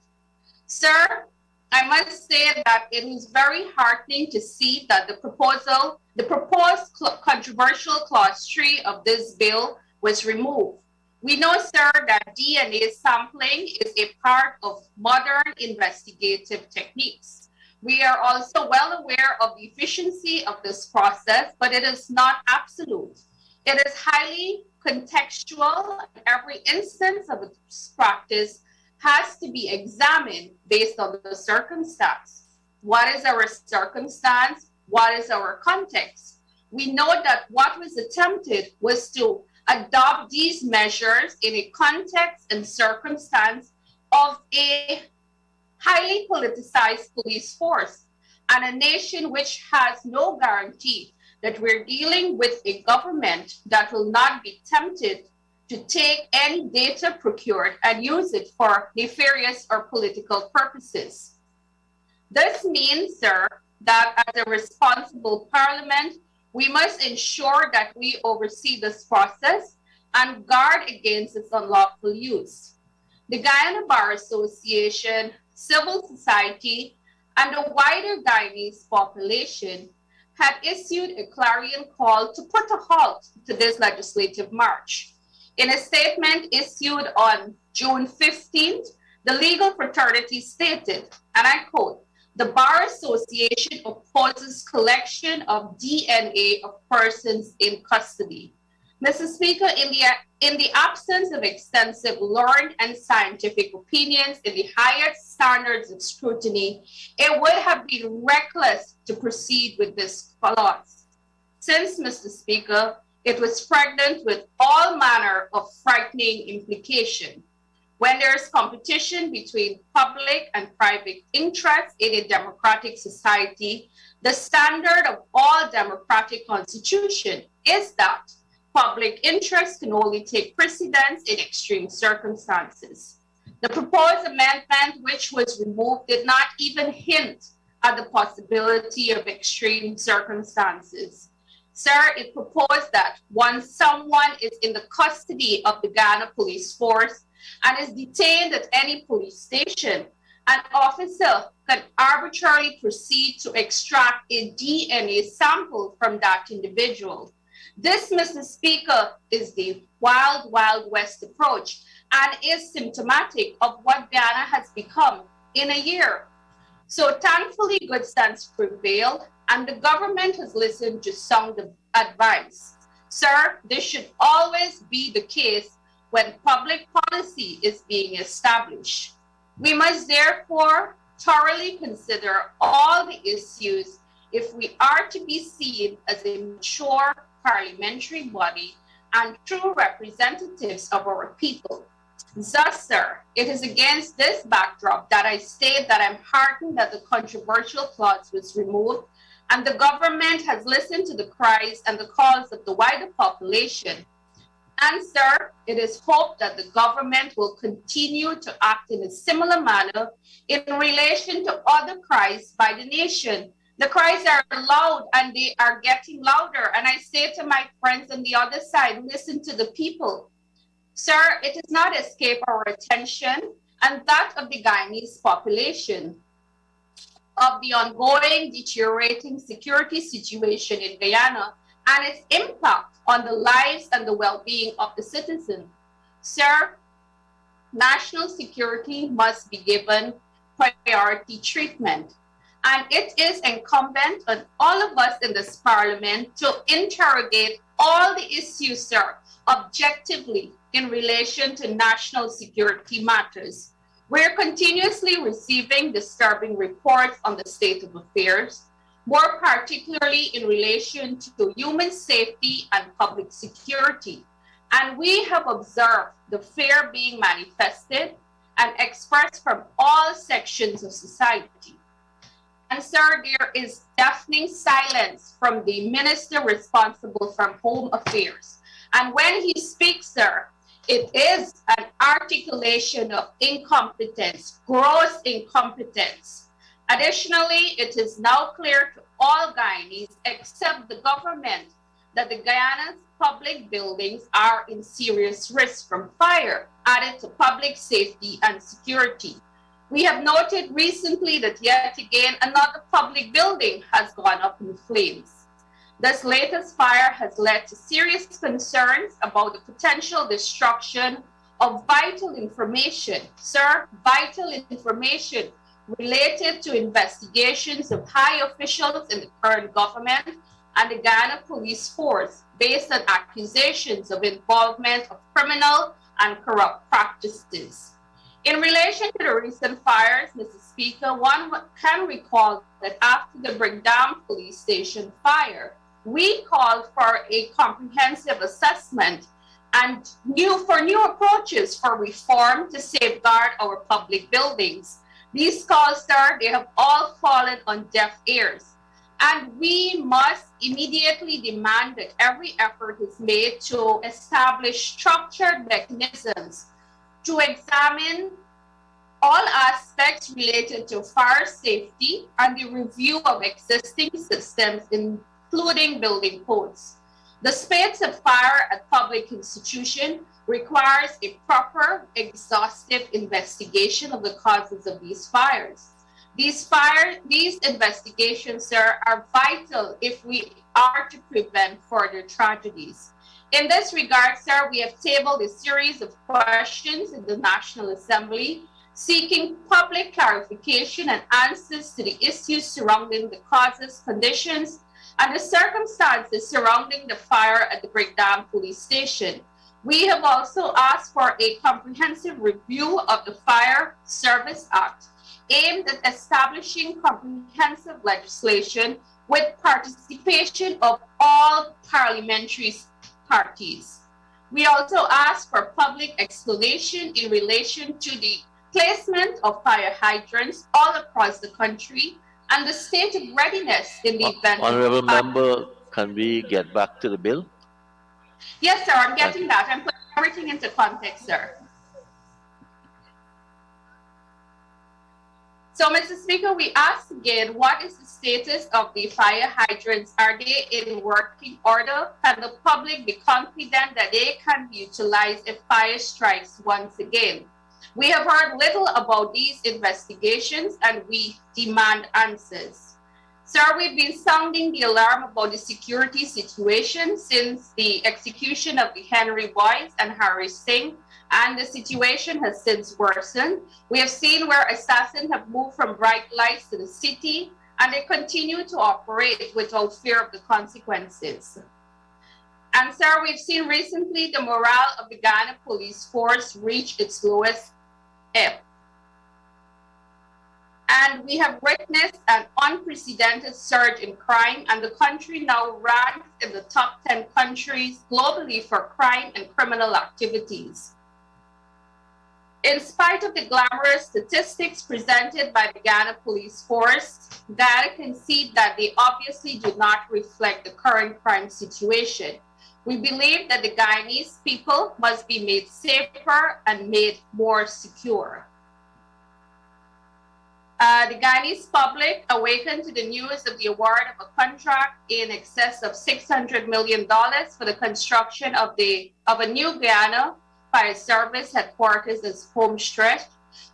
Sir, I must say that it is very heartening to see that the proposed controversial clause 3 of this bill was removed. We know, sir, that DNA sampling is a part of modern investigative techniques. We are also well aware of the efficiency of this process, but it is not absolute. It is highly contextual, and every instance of its practice has to be examined based on the circumstance. What is our circumstance? What is our context? We know that what was attempted was to adopt these measures in a context and circumstance of a highly politicized police force and a nation which has no guarantee that we're dealing with a government that will not be tempted to take any data procured and use it for nefarious or political purposes. This means, sir, that as a responsible parliament, we must ensure that we oversee this process and guard against its unlawful use. The Guyana Bar Association, civil society, and the wider Guyanese population had issued a clarion call to put a halt to this legislative march. In a statement issued on June 15th, the legal fraternity stated, and I quote, "The Bar Association opposes collection of DNA of persons in custody." Mr. Speaker, in the absence of extensive learned and scientific opinions in the highest standards of scrutiny, it would have been reckless to proceed with this clause. Since, Mr. Speaker, it was pregnant with all manner of frightening implication. When there is competition between public and private interests in a democratic society, the standard of all democratic constitution is that public interest can only take precedence in extreme circumstances. The proposed amendment, which was removed, did not even hint at the possibility of extreme circumstances. Sir, it proposed that once someone is in the custody of the Guyana police force and is detained at any police station, an officer can arbitrarily proceed to extract a DNA sample from that individual. This, Mr. Speaker, is the wild, wild west approach and is symptomatic of what Guyana has become in a year. So thankfully, good sense prevailed, and the government has listened to sound advice. Sir, this should always be the case when public policy is being established. We must therefore thoroughly consider all the issues if we are to be seen as a mature parliamentary body and true representatives of our people. Thus, sir, it is against this backdrop that I state that I'm heartened that the controversial clause was removed and the government has listened to the cries and the calls of the wider population. And, sir, it is hoped that the government will continue to act in a similar manner in relation to other cries by the nation. The cries are loud and they are getting louder. And I say to my friends on the other side, listen to the people. Sir, it has not escaped our attention and that of the Guyanese population of the ongoing deteriorating security situation in Guyana and its impact on the lives and the well-being of the citizens. Sir, national security must be given priority treatment. And it is incumbent on all of us in this parliament to interrogate all the issues, sir, objectively in relation to national security matters. We're continuously receiving disturbing reports on the state of affairs, more particularly in relation to human safety and public security. And we have observed the fear being manifested and expressed from all sections of society. And sir, there is deafening silence from the minister responsible for Home Affairs. And when he speaks, sir, it is an articulation of incompetence, gross incompetence. Additionally, it is now clear to all Guyanese except the government that the Guyana's public buildings are in serious risk from fire, added to public safety and security. We have noted recently that yet again another public building has gone up in flames. This latest fire has led to serious concerns about the potential destruction of vital information. Sir, vital information related to investigations of high officials in the current government and the Guyana police force based on accusations of involvement of criminal and corrupt practices. In relation to the recent fires, Mr. Speaker, one can recall that after the Brickdam police station fire, we called for a comprehensive assessment and new approaches for reform to safeguard our public buildings. These calls, sir, they have all fallen on deaf ears. And we must immediately demand that every effort is made to establish structured mechanisms to examine all aspects related to fire safety and the review of existing systems, including building codes. The spate of fire at public institutions requires a proper, exhaustive investigation of the causes of these fires. These investigations, sir, are vital if we are to prevent further tragedies. In this regard, sir, we have tabled a series of questions in the National Assembly seeking public clarification and answers to the issues surrounding the causes, conditions, and the circumstances surrounding the fire at the Brickdam police station. We have also asked for a comprehensive review of the Fire Service Act, aimed at establishing comprehensive legislation with participation of all parliamentary parties. We also ask for public explanation in relation to the placement of fire hydrants all across the country and the state of readiness in the event Honorable of Member, can we get back to the bill? Yes, sir, I'm getting that. I'm putting everything into context, sir. So, Mr. Speaker, we ask again, what is the status of the fire hydrants? Are they in working order? Can the public be confident that they can be utilized if fire strikes once again? We have heard little about these investigations and we demand answers. Sir, we've been sounding the alarm about the security situation since the execution of the Henry Boyce and Harry Singh, and the situation has since worsened. We have seen where assassins have moved from bright lights to the city, and they continue to operate without fear of the consequences. And sir, we've seen recently the morale of the Guyana police force reach its lowest ebb. And we have witnessed an unprecedented surge in crime, and the country now ranks in the top 10 countries globally for crime and criminal activities. In spite of the glamorous statistics presented by the Guyana police force, Guyana concede that they obviously do not reflect the current crime situation. We believe that the Guyanese people must be made safer and made more secure. The Guyanese public awakened to the news of the award of a contract in excess of $600 million for the construction of a new Guyana Fire Service headquarters as home stretch.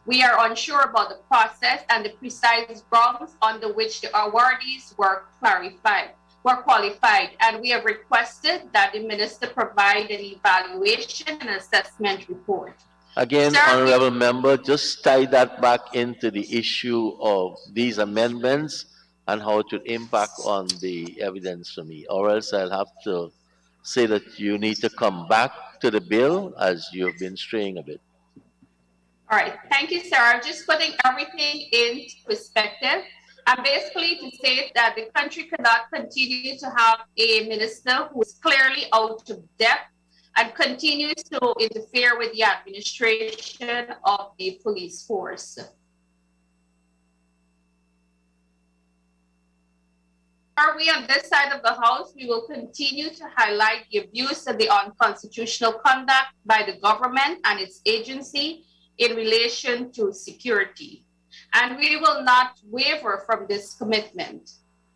We are unsure about the process and the precise grounds under which the awardees were qualified, and we have requested that the minister provide an evaluation and assessment report. Again, Sir, honorable member, just tie that back into the issue of these amendments and how it would impact on the evidence for me, or else I'll have to say that you need to come back to the bill as you've been straying a bit. All right, thank you, sir. I'm just putting everything into perspective. And basically to say that the country cannot continue to have a minister who is clearly out of depth and continues to interfere with the administration of the police force. Are we on this side of the House? We will continue to highlight the abuse of the unconstitutional conduct by the government and its agency in relation to security. And we will not waver from this commitment.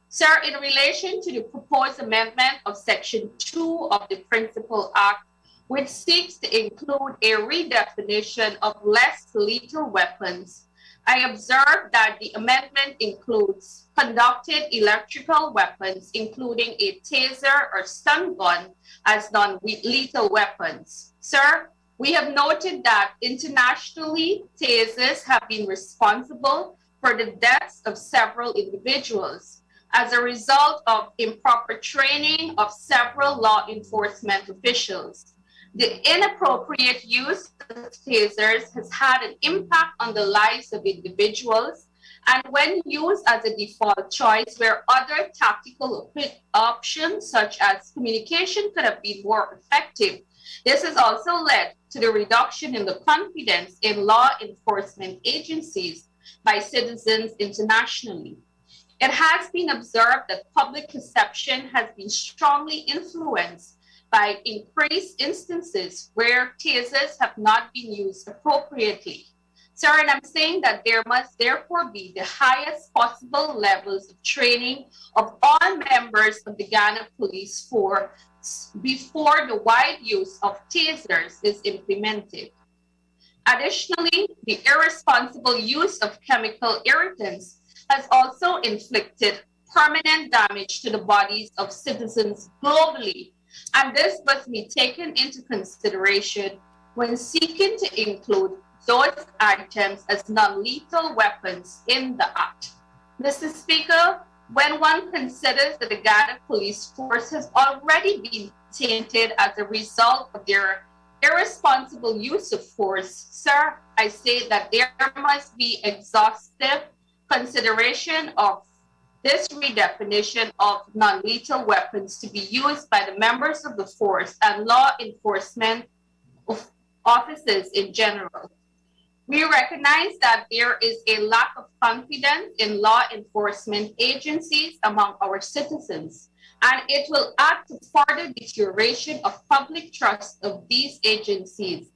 Sir, in relation to the proposed amendment of Section 2 of the Principal Act, which seeks to include a redefinition of less lethal weapons, I observed that the amendment includes conducted electrical weapons, including a taser or stun gun, as non-lethal weapons. Sir, we have noted that internationally, tasers have been responsible for the deaths of several individuals as a result of improper training of several law enforcement officials. The inappropriate use of tasers has had an impact on the lives of individuals, and when used as a default choice where other tactical options such as communication could have been more effective, this has also led to the reduction in the confidence in law enforcement agencies by citizens internationally. It has been observed that public perception has been strongly influenced by increased instances where tasers have not been used appropriately. Sir, and I'm saying that there must therefore be the highest possible levels of training of all members of the Guyana Police Force before the wide use of tasers is implemented. Additionally, the irresponsible use of chemical irritants has also inflicted permanent damage to the bodies of citizens globally, and this must be taken into consideration when seeking to include those items as non-lethal weapons in the Act. Mr. Speaker, when one considers that the Guyana Police Force has already been tainted as a result of their irresponsible use of force, sir, I say that there must be exhaustive consideration of this redefinition of non-lethal weapons to be used by the members of the force and law enforcement officers in general. We recognize that there is a lack of confidence in law enforcement agencies among our citizens, and it will add to further deterioration of public trust of these agencies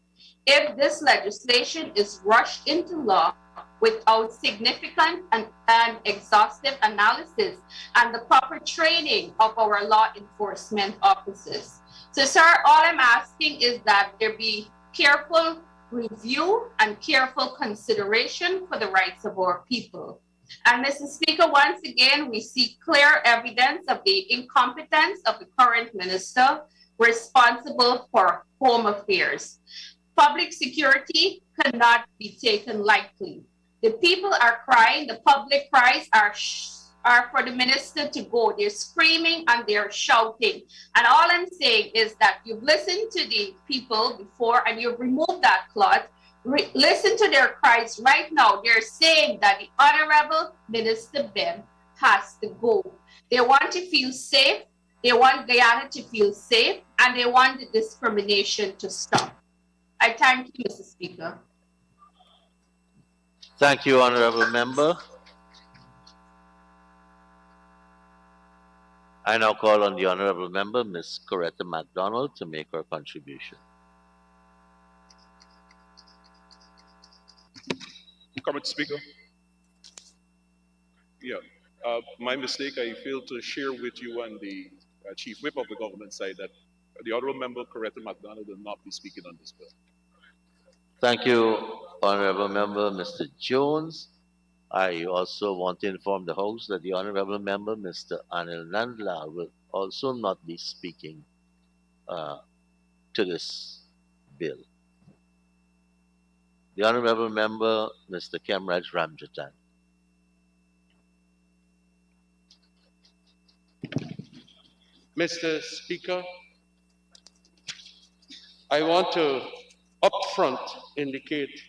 if this legislation is rushed into law without significant and exhaustive analysis and the proper training of our law enforcement officers. So, sir, all I'm asking is that there be careful review and careful consideration for the rights of our people. And Mr. Speaker, once again, we see clear evidence of the incompetence of the current minister responsible for home affairs. Public security cannot be taken lightly. The people are crying, the public cries are for the minister to go. They're screaming and they're shouting. And all I'm saying is that you've listened to the people before and you've removed that cloth. Listen to their cries right now. They're saying that the Honorable Minister Ben has to go. They want to feel safe. They want Guyana to feel safe, and they want the discrimination to stop. I thank you, Mr. Speaker. Thank you, Honorable Member. I now call on the Honorable Member, Ms. Coretta MacDonald, to make her contribution. Comment, Speaker. Yeah, my mistake. I failed to share with you and the Chief Whip of the government side that the Honorable Member Coretta MacDonald will not be speaking on this bill. Thank you, Honorable Member Mr. Jones. I also want to inform the House that the Honorable Member Mr. Anil Nandla will also not be speaking to this bill. The Honorable Member Mr. Kemraj Ramjatan. Mr. Speaker, I want to upfront indicate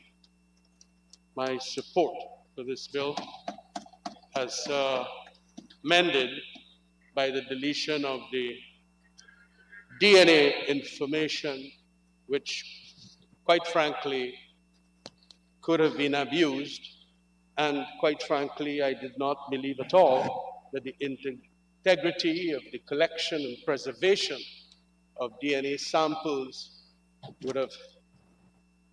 my support for this bill as amended by the deletion of the DNA information, which, quite frankly, could have been abused. And quite frankly, I did not believe at all that the integrity of the collection and preservation of DNA samples would have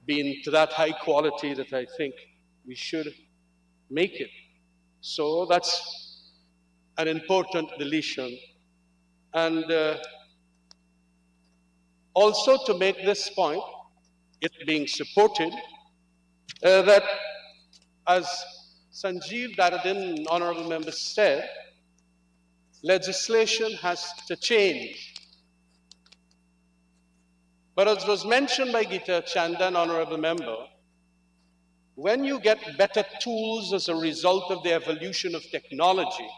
been to that high quality that I think we should make it. So that's an important deletion. And also to make this point, it being supported, that as Sanjeev Daradin, honorable member, said, legislation has to change. But as was mentioned by Gita Chandan, honorable member, when you get better tools as a result of the evolution of technology,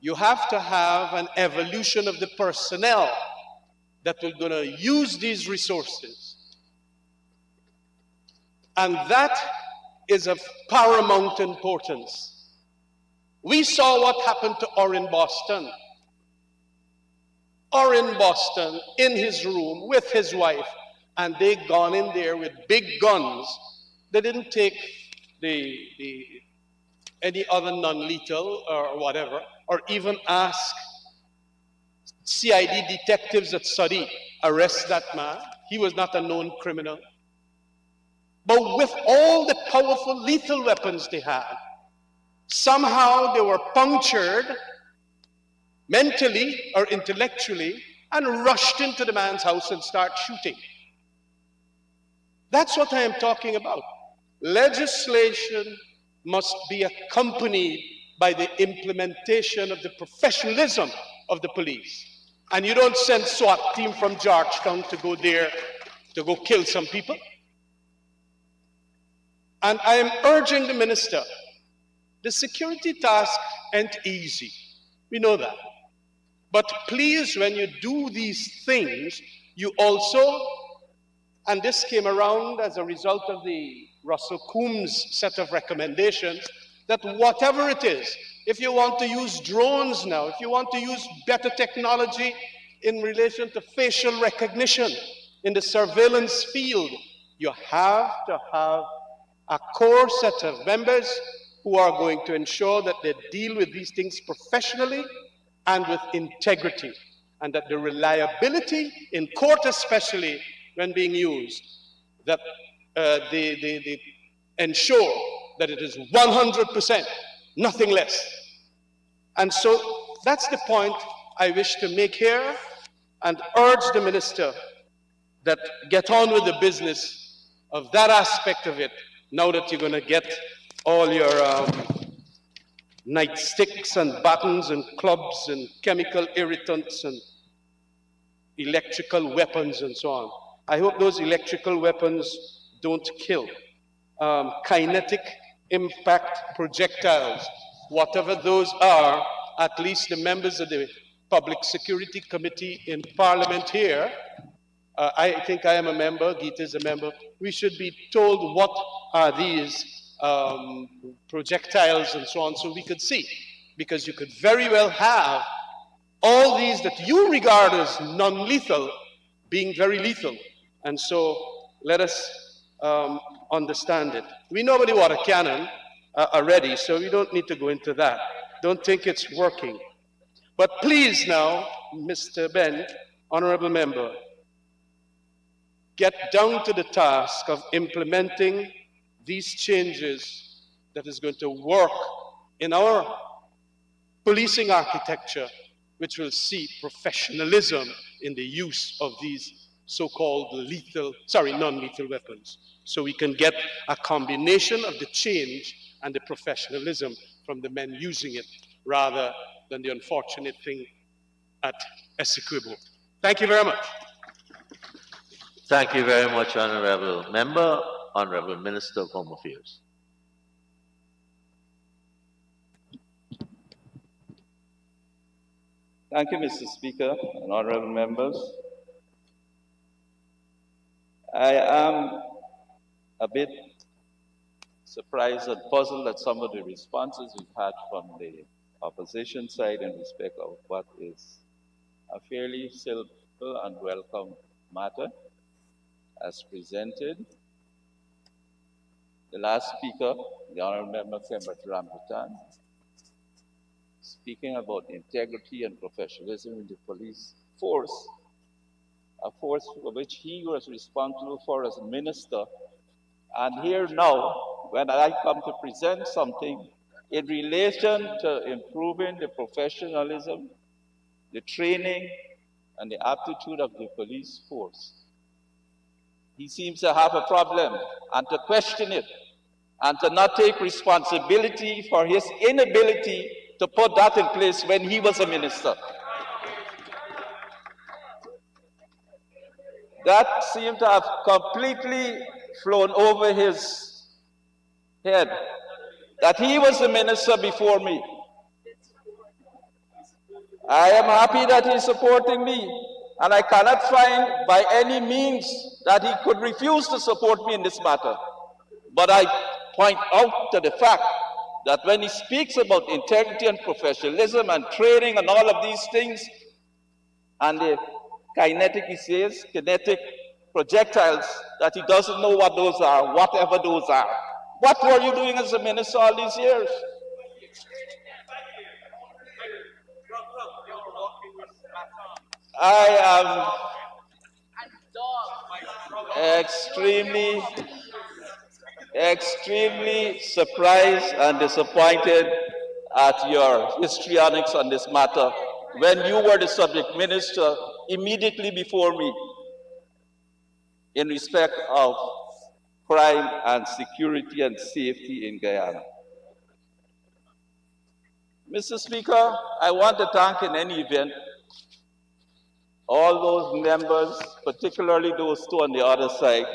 you have to have an evolution of the personnel that are going to use these resources. And that is of paramount importance. We saw what happened to Orrin Boston. Orrin Boston in his room with his wife, and they gone in there with big guns. They didn't take any other non-lethal or whatever, or even ask CID detectives at Saudi, arrest that man. He was not a known criminal. But with all the powerful lethal weapons they had, somehow they were punctured mentally or intellectually and rushed into the man's house and start shooting. That's what I am talking about. Legislation must be accompanied by the implementation of the professionalism of the police. And you don't send SWAT team from Georgetown to go there to go kill some people. And I am urging the minister, the security task ain't easy. We know that. But please, when you do these things, you also, and this came around as a result of the Russell Coombs set of recommendations, that whatever it is, if you want to use drones now, if you want to use better technology in relation to facial recognition in the surveillance field, you have to have a core set of members who are going to ensure that they deal with these things professionally and with integrity, and that the reliability in court, especially when being used, that they ensure that it is 100%, nothing less. And so that's the point I wish to make here and urge the minister that get on with the business of that aspect of it now that you're going to get all your nightsticks and buttons and clubs and chemical irritants and electrical weapons and so on. I hope those electrical weapons don't kill. Kinetic impact projectiles, whatever those are, at least the members of the Public Security Committee in Parliament here, I think I am a member, Geeta is a member, we should be told what are these projectiles and so on so we could see. Because you could very well have all these that you regard as non-lethal being very lethal. And so let us understand it. We know about the water cannon already, so we don't need to go into that. Don't think it's working. But please now, Mr. Ben, honorable member, get down to the task of implementing these changes that is going to work in our policing architecture, which will see professionalism in the use of these so-called non-lethal weapons. So we can get a combination of the change and the professionalism from the men using it, rather than the unfortunate thing at Essequibo. Thank you very much. Thank you very much, Honorable Member, Honorable Minister of Home Affairs. Thank you, Mr. Speaker and honorable members. I am a bit surprised and puzzled at some of the responses we've had from the opposition side in respect of what is a fairly simple and welcome matter as presented. The last speaker, the honorable member Rambutan, speaking about integrity and professionalism in the police force, a force for which he was responsible for as a minister. And here now, when I come to present something in relation to improving the professionalism, the training, and the aptitude of the police force, he seems to have a problem and to question it and to not take responsibility for his inability to put that in place when he was a minister. That seemed to have completely flown over his head, that he was the minister before me. I am happy that he's supporting me, and I cannot find by any means that he could refuse to support me in this matter. But I point out to the fact that when he speaks about integrity and professionalism and training and all of these things, and the kinetic, he says, kinetic projectiles, that he doesn't know what those are, whatever those are. What were you doing as a minister all these years? I am extremely surprised and disappointed at your histrionics on this matter when you were the subject minister immediately before me in respect of crime and security and safety in Guyana. Mr. Speaker, I want to thank in any event all those members, particularly those two on the other side,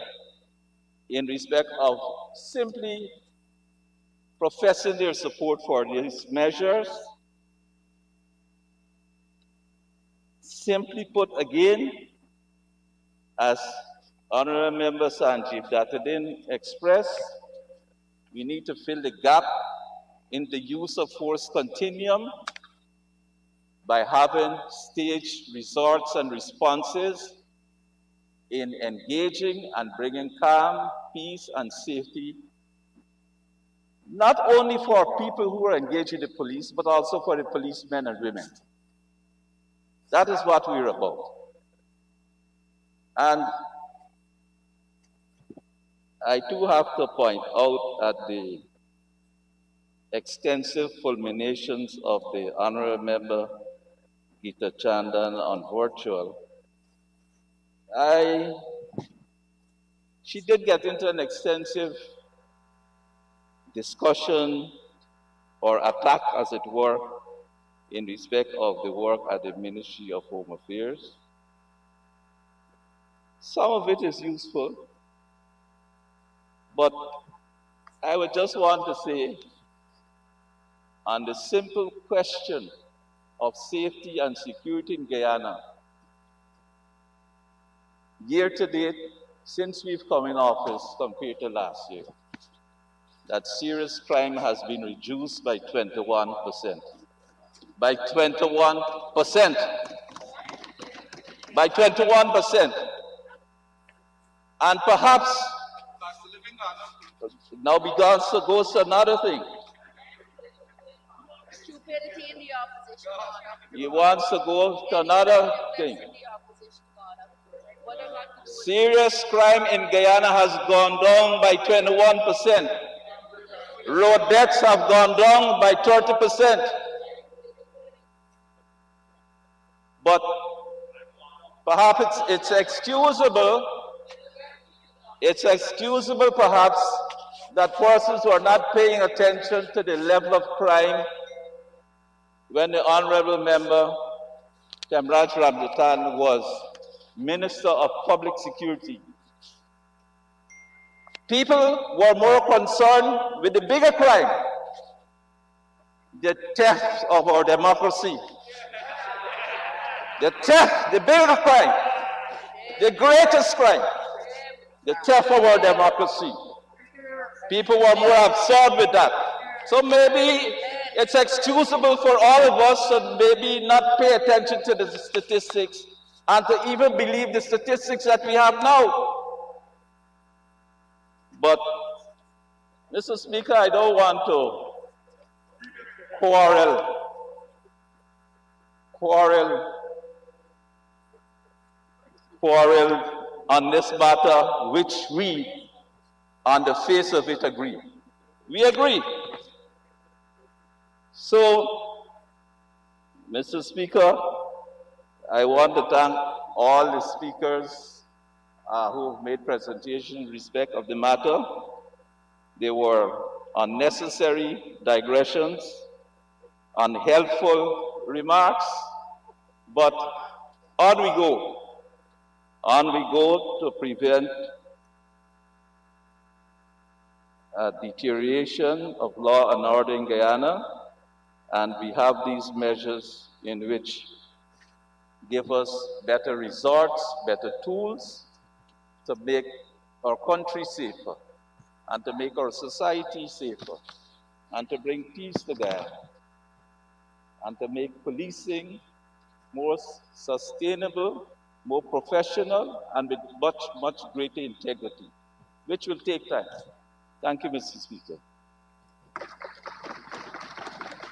in respect of simply professing their support for these measures. Simply put again, as Honorable Member Sanjeev Dattadin expressed, we need to fill the gap in the use of force continuum by having staged resorts and responses in engaging and bringing calm, peace, and safety, not only for people who are engaged in the police, but also for the policemen and women. That is what we're about. And I do have to point out at the extensive fulminations of the Honorable Member Gita Chandan on virtual, she did get into an extensive discussion or attack, as it were, in respect of the work at the Ministry of Home Affairs. Some of it is useful, but I would just want to say, on the simple question of safety and security in Guyana, year to date, since we've come in office compared to last year, that serious crime has been reduced by 21%. By 21%. By 21%. And perhaps, now goes to another thing. Stupidity in the opposition. He wants to go to another thing. Serious crime in Guyana has gone down by 21%. Road deaths have gone down by 30%. But perhaps it's excusable. It's excusable perhaps that persons who are not paying attention to the level of crime when the Honorable Member Kamraj Ramdatan was Minister of Public Security. People were more concerned with the bigger crime, the theft of our democracy. The theft, the bigger crime, the greatest crime, the theft of our democracy. People were more absorbed with that. So maybe it's excusable for all of us to maybe not pay attention to the statistics and to even believe the statistics that we have now. But, Mr. Speaker, I don't want to quarrel on this matter, which we, on the face of it, agree. We agree. So, Mr. Speaker, I want to thank all the speakers who have made presentations in respect of the matter. They were unnecessary digressions, unhelpful remarks, but on we go. On we go to prevent deterioration of law and order in Guyana, and we have these measures in which give us better resorts, better tools to make our country safer, and to make our society safer, and to bring peace to Guyana, and to make policing more sustainable, more professional, and with much, much greater integrity, which will take time. Thank you, Mr. Speaker.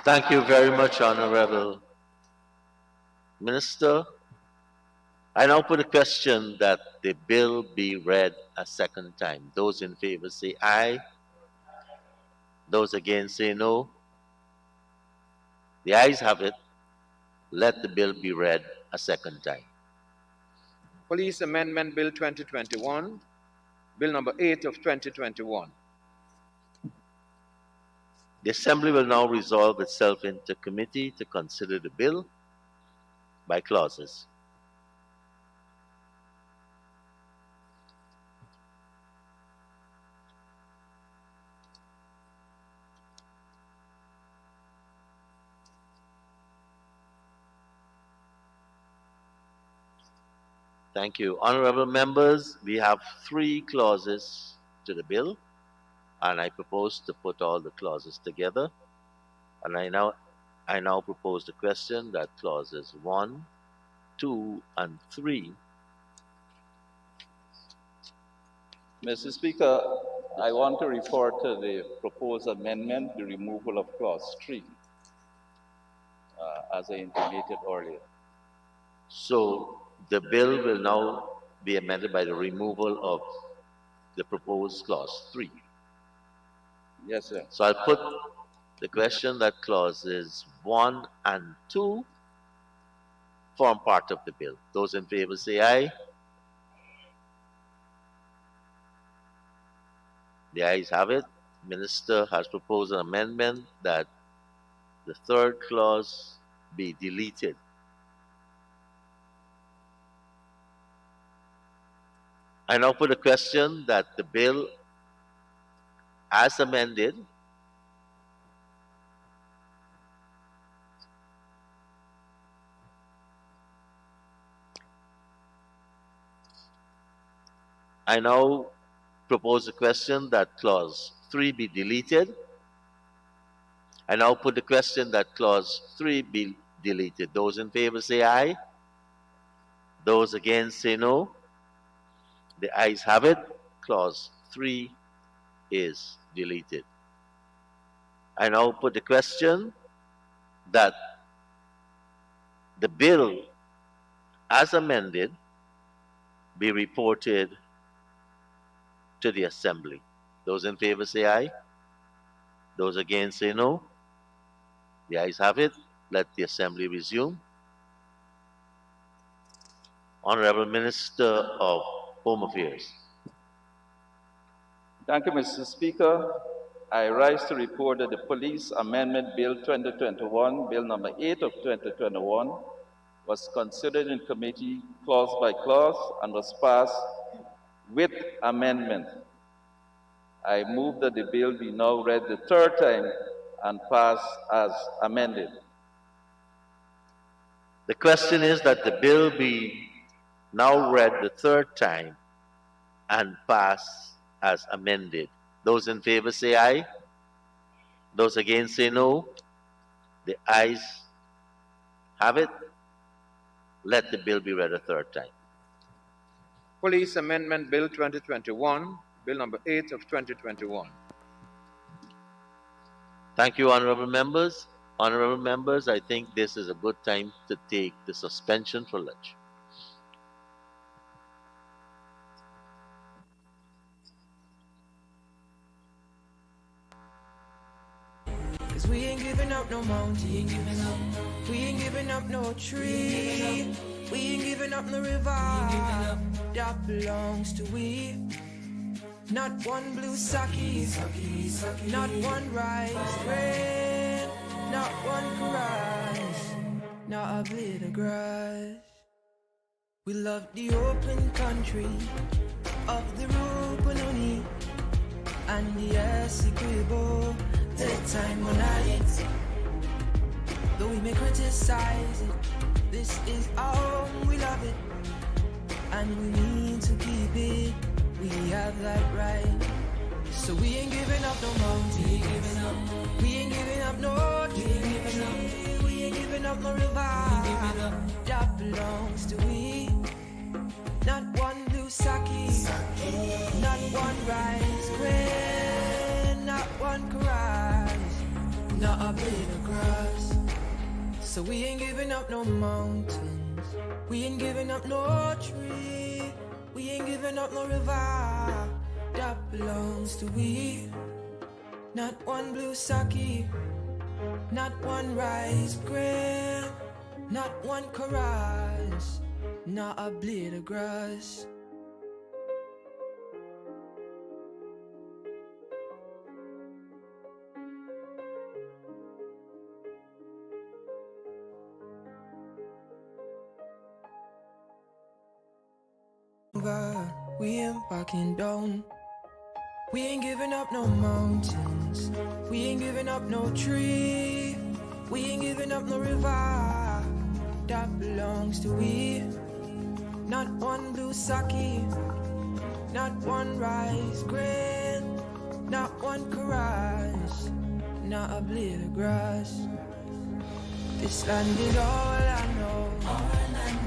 Thank you very much, Honorable Minister. I now put a question that the bill be read a second time. Those in favor say aye. Those against say no. The ayes have it. Let the bill be read a second time. Police Amendment Bill 2021, Bill number 8 of 2021. The Assembly will now resolve itself into committee to consider the bill by clauses. Thank you. Honorable members, we have 3 clauses to the bill, and I propose to put all the clauses together. And I now propose the question that clauses 1, 2, and 3. Mr. Speaker, I want to refer to the proposed amendment, the removal of clause 3, as I intimated earlier. So the bill will now be amended by the removal of the proposed clause 3. Yes, sir. So I'll put the question that clauses 1 and 2 form part of the bill. Those in favor say aye. The ayes have it. Minister has proposed an amendment that the third clause be deleted. I now put a question that the bill as amended I now propose a question that clause 3 be deleted. I now put the question that clause 3 be deleted. Those in favor say aye. Those against say no. The ayes have it. Clause 3 is deleted. I now put the question that the bill as amended be reported to the Assembly. Those in favor say aye. Those against say no. The ayes have it. Let the Assembly resume. Honorable Minister of Home Affairs. Thank you, Mr. Speaker. I rise to report that the Police Amendment Bill 2021, Bill number 8 of 2021, was considered in committee clause by clause and was passed with amendment. I move that the bill be now read the third time and passed as amended. The question is that the bill be now read the third time and passed as amended. Those in favor say aye. Those against say no. The ayes have it. Let the bill be read a third time. Police Amendment Bill 2021, Bill number 8 of 2021. Thank you, honorable members. Honorable members, I think this is a good time to take the suspension for lunch. Cause we ain't giving up no mountain, we ain't giving up no tree, we ain't giving up no river that belongs to we. Not one blue sake, not one rice grain, not one rice, not a blade of grass. We love the open country of the Rupununi and the Essequibo, the time when night. Though we may criticize it, this is our home, we love it, and we need to keep it. We have that right. So we ain't giving up no mountain, we ain't giving up no tree, we ain't giving up no river that belongs to we. Not one blue sake, not one rice grain, not one rice, not a blade of grass. So we ain't giving up no mountains, we ain't giving up no tree, we ain't giving up no river that belongs to we. Not one blue sake, not one rice grain, not one chorus, not a blade of grass. We ain't backing down. We ain't giving up no mountains, we ain't giving up no tree, we ain't giving up no river that belongs to we. Not one blue sake, not one rice grain, not one chorus, not a blade of grass. This land is all I know,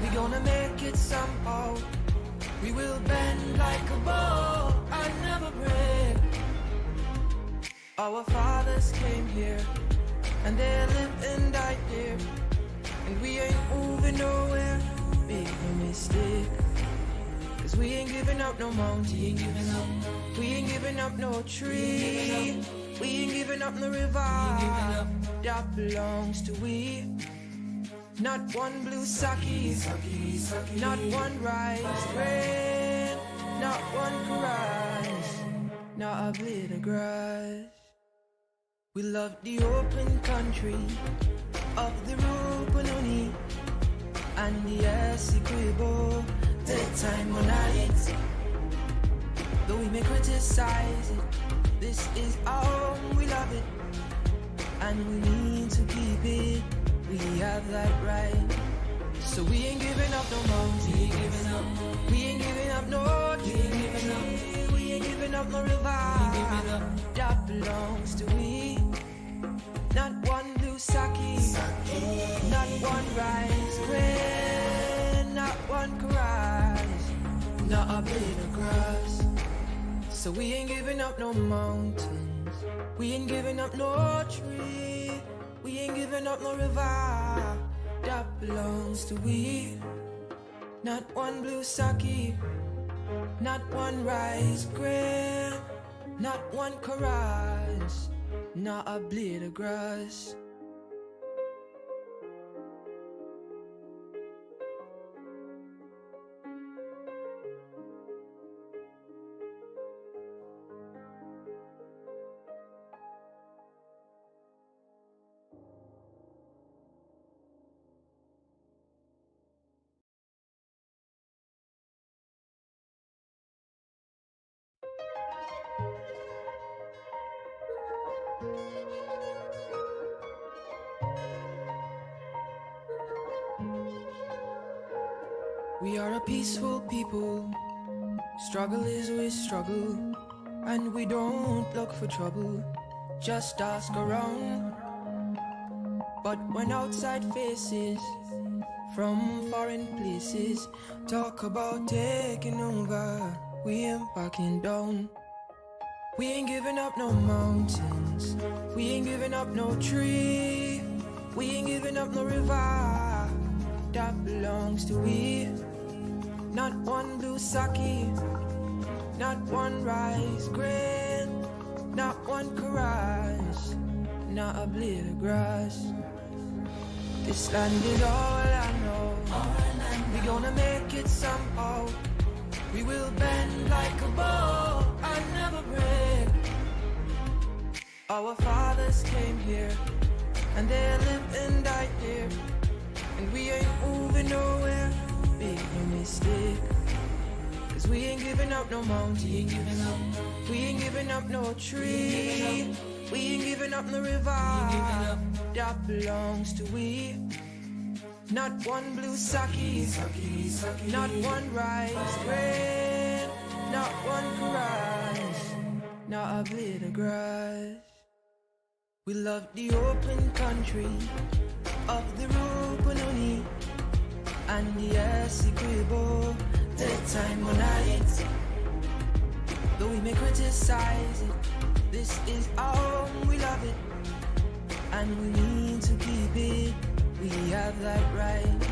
we gonna make it somehow. We will bend like a bow and never break. Our fathers came here and they lived and died here, and we ain't moving nowhere, make no mistake. Cause we ain't giving up no mountain, we ain't giving up no tree, We ain't giving up no river that belongs to we. Not one blue sake, not one rice grain, not one rice, not a blade of grass. We love the open country of the Rupununi and the Essequibo, daytime or night. Though we may criticize it, this is our home, we love it, and we need to keep it. We have that right. So we ain't giving up no mountain. We ain't giving up no tree. We ain't giving up no river that belongs to we. Not one blue sake, not one rice grain, not one rice, not a blade of grass. So we ain't giving up no mountains. We ain't giving up no tree. We ain't giving up no river that belongs to we. Not one blue sake, not one rice grain, not one rice, not a blade of grass. We are a peaceful people. Struggle is we struggle, and we don't look for trouble. Just ask around. But when outside faces from foreign places talk about taking over, we ain't backing down. We ain't giving up no mountains. We ain't giving up no tree. We ain't giving up no river that belongs to we. Not one blue sake, not one rice grain, not one rice, not a blade of grass. This land is all I know. We gonna make it somehow. We will bend like a bow and never break. Our fathers came here and they lived and died here, and we ain't moving nowhere. Big no mistake. Cause we ain't giving up no mountain. We ain't giving up no tree. We ain't giving up no river that belongs to we. Not one blue sake, not one rice grain, not one rice, not a blade of grass. We love the open country of the Rupununi and the Essequibo, daytime or night. Though we may criticize it, this is our home, we love it, and we need to keep it. We have that right.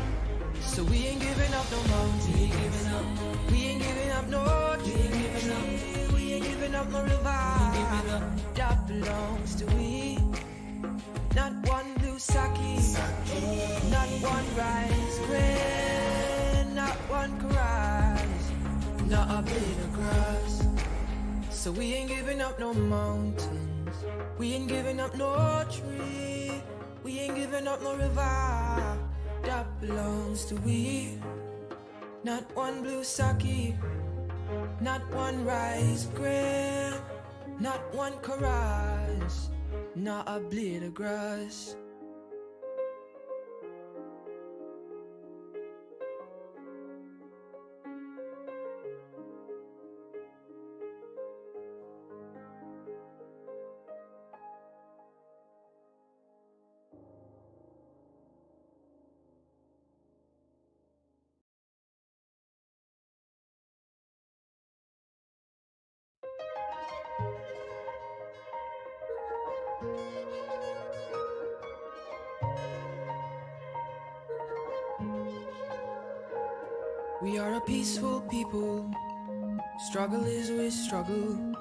So we ain't giving up no mountain. We ain't giving up no tree. We ain't giving up no river that belongs to we. Not one blue sake, not one rice grain, not one rice, not a blade of grass. So we ain't giving up no mountains. We ain't giving up no tree. We ain't giving up no river that belongs to we. Not one blue sake, not one rice grain, not one rice, not a blade of grass. We are a peaceful people. Struggle is we struggle,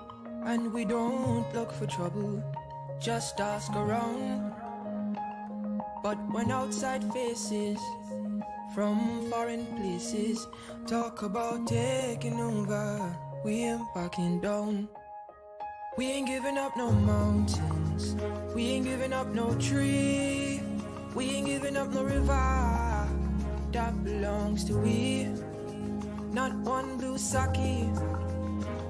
and we don't look for trouble, just ask around. But when outside faces from foreign places talk about taking over, we ain't backing down. We ain't giving up no mountains, we ain't giving up no tree, we ain't giving up no river that belongs to we. Not one blue sake,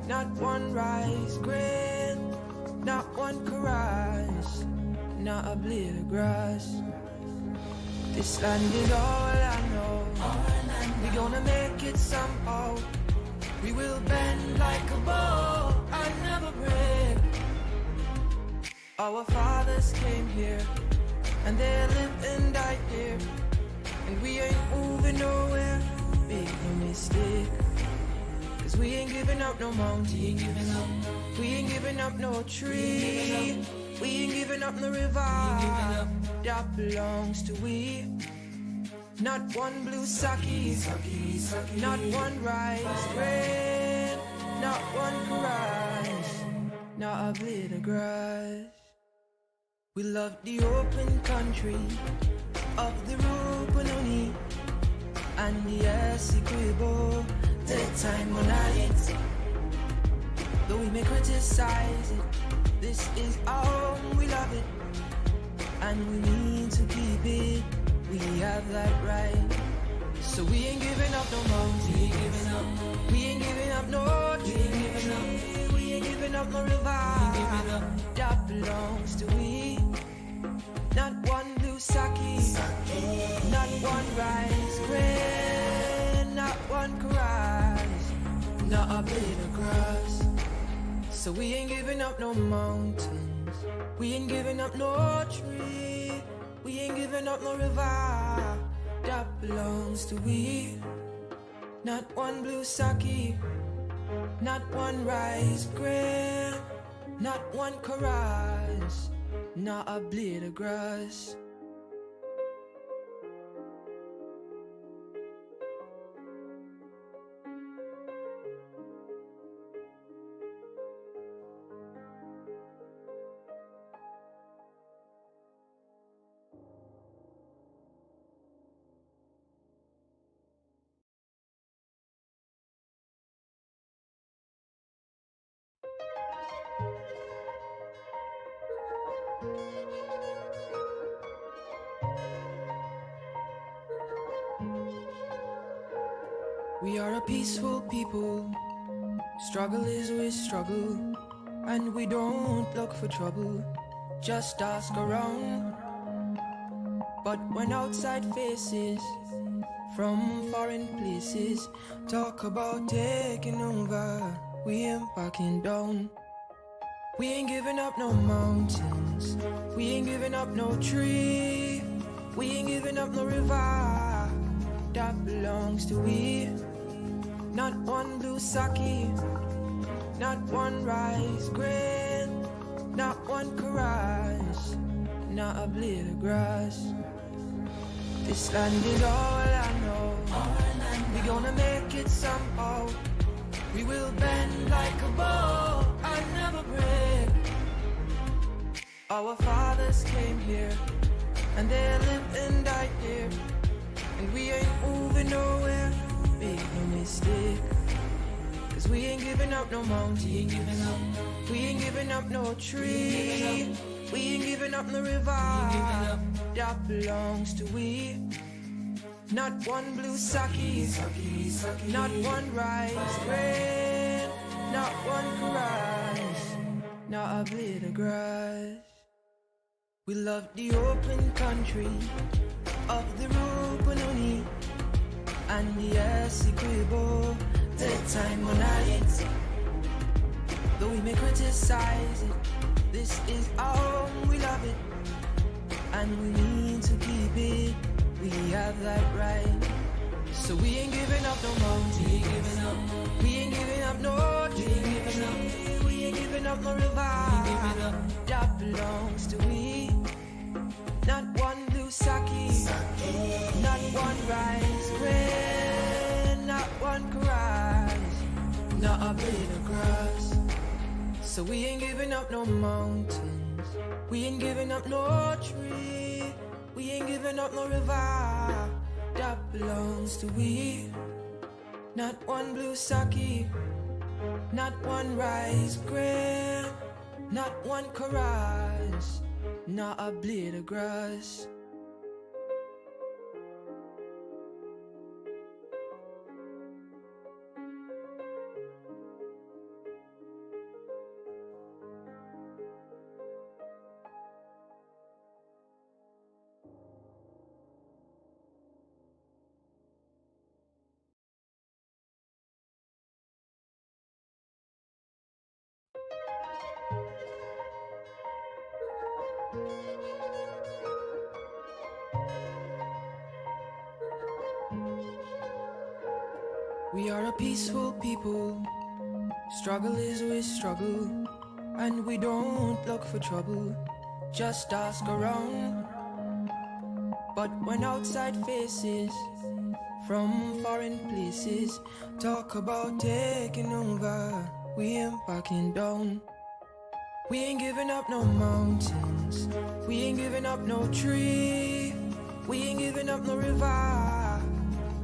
not one rice grain, not one karage, not a blade of grass. This land is all I know. We gonna make it somehow. We will bend like a bow and never break. Our fathers came here and they lived and died here, and we ain't moving nowhere. Make no mistake, 'cause we ain't giving up no mountain, we ain't giving up no tree, we ain't giving up no river that belongs to we. Not one blue sake, not one rice grain, not one karage, not a blade of grass. We love the open country of the Rupununi and the Essequibo, the time when though we may criticize it, this is our home, we love it, and we need to keep it. We have that right, so we ain't giving up no mountain, we ain't giving up no tree, we ain't giving up no river that belongs to we. Not one blue sake, not one rice grain, not one karage, not a blade of grass. So we ain't giving up no mountains, we ain't giving up no tree, we ain't giving up no river that belongs to we. Not one blue sake, not one rice grain, not one karage, not a blade of grass. We are a peaceful people, struggle is we struggle, and we don't look for trouble, just ask around. But when outside faces from foreign places talk about taking over, we ain't backing down. We ain't giving up no mountains, we ain't giving up no tree, we ain't giving up no river that belongs to we. Not one blue sake, not one rice grain, not one karage, not a blade of grass. This land is all I know. We gonna make it somehow. We will bend like a bow and never break. Our fathers came here and they lived and died here, and we ain't moving nowhere. Make no mistake, 'cause we ain't giving up no mountain, we ain't giving up no tree, we ain't giving up no river that belongs to we. Not one blue sake, not one rice grain, not one karage, not a blade of grass. We love the open country of the Rupununi and the Essequibo, the time when though we may criticize it, this is our home, we love it, and we need to keep it. We have that right, so we ain't giving up no mountain, we ain't giving up no tree, we ain't giving up no river that belongs to we. Not one blue sake, not one rice grain, not one karage, not a blade of grass. So we ain't giving up no mountains, we ain't giving up no tree, we ain't giving up no river that belongs to we. Not one blue sake, not one rice grain, not one chorus, not a blade of grass. We are a peaceful people, struggle is always struggle, and we don't look for trouble, just ask around. But when outside faces from foreign places talk about taking over, we ain't backing down. We ain't giving up no mountains, we ain't giving up no tree, we ain't giving up no river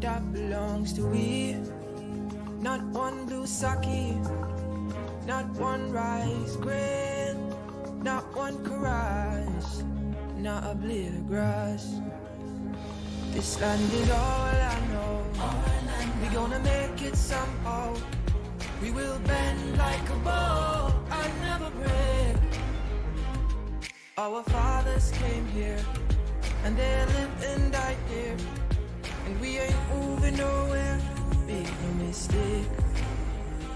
that belongs to we. Not one blue sake, not one rice grain, not one chorus, not a blade of grass. This land is all I know, we gonna make it somehow. We will bend like a bow and never break. Our fathers came here, and they lived and died here, and we ain't moving nowhere. Make no mistake,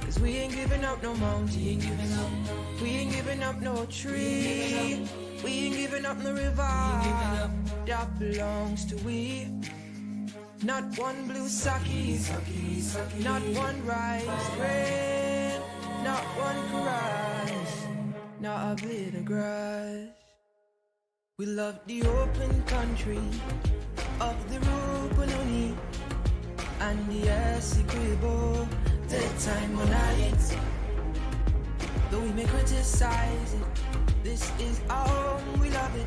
'cause we ain't giving up no mountain, we ain't giving up no tree, we ain't giving up no river that belongs to we. Not one blue sake, not one rice grain, not one chorus, not a blade of grass. We love the open country of the Rupununi and the Essequibo, the time when though we may criticize it, this is our home, we love it,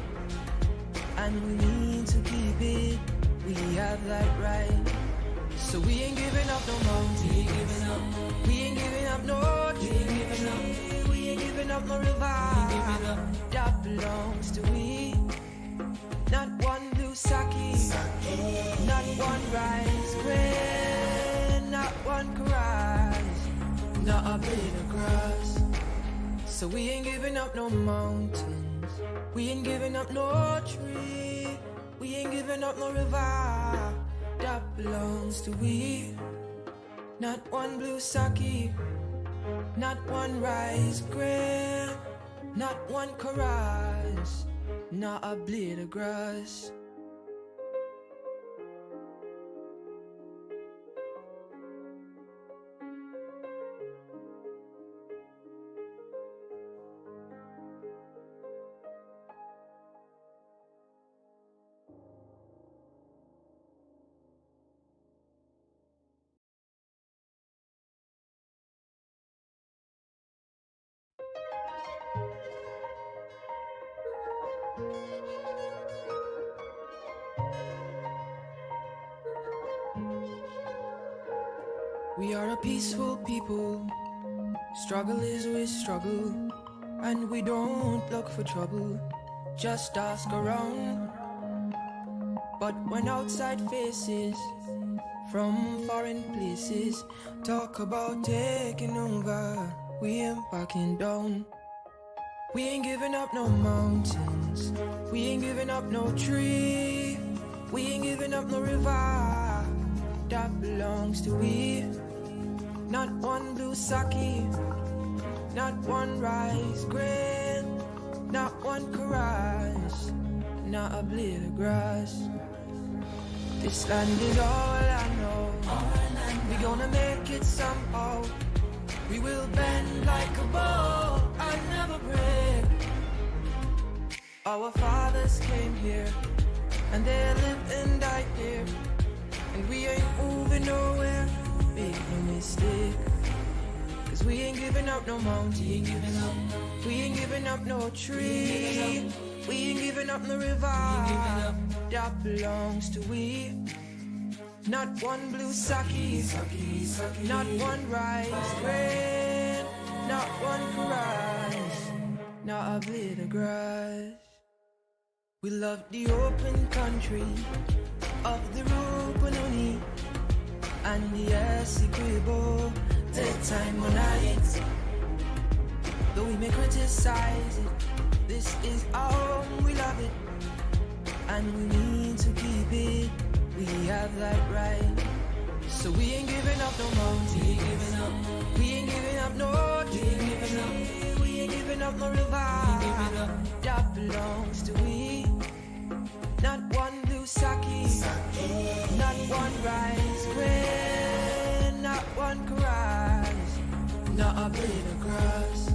and we need to keep it, we have that right. So we ain't giving up no mountain, we ain't giving up no tree, we ain't giving up no river that belongs to we. Not one blue sake, not one rice grain, not one chorus, not a blade of grass. So we ain't giving up no mountains, we ain't giving up no tree, we ain't giving up no river that belongs to we. Not one blue sake, not one rice grain, not one chorus, not a blade of grass. We are a peaceful people, struggle is always struggle, and we don't look for trouble, just ask around. But when outside faces from foreign places talk about taking over, we ain't backing down. We ain't giving up no mountains, we ain't giving up no tree, we ain't giving up no river that belongs to we. Not one blue sake, not one rice grain, not one chorus, not a blade of grass. This land is all I know, we gonna make it somehow. We will bend like a bow and never break. Our fathers came here, and they lived and died here, and we ain't moving nowhere. Make no mistake, Cause we ain't giving up no mountain. We ain't giving up no tree. We ain't giving up no river. That belongs to we. Not one blue sake, not one rice grain, not one rice, not a blade of grass. We love the open country of the Rupununi and the Essequibo, daytime or night. Though we may criticize it, this is our home, we love it, and we need to keep it. We have that right. So we ain't giving up no mountain. We ain't giving up. We ain't giving up no tree. We ain't giving up no river. That belongs to we. Not one blue sake. Not one rice grain. Not one rice. Not a blade of grass.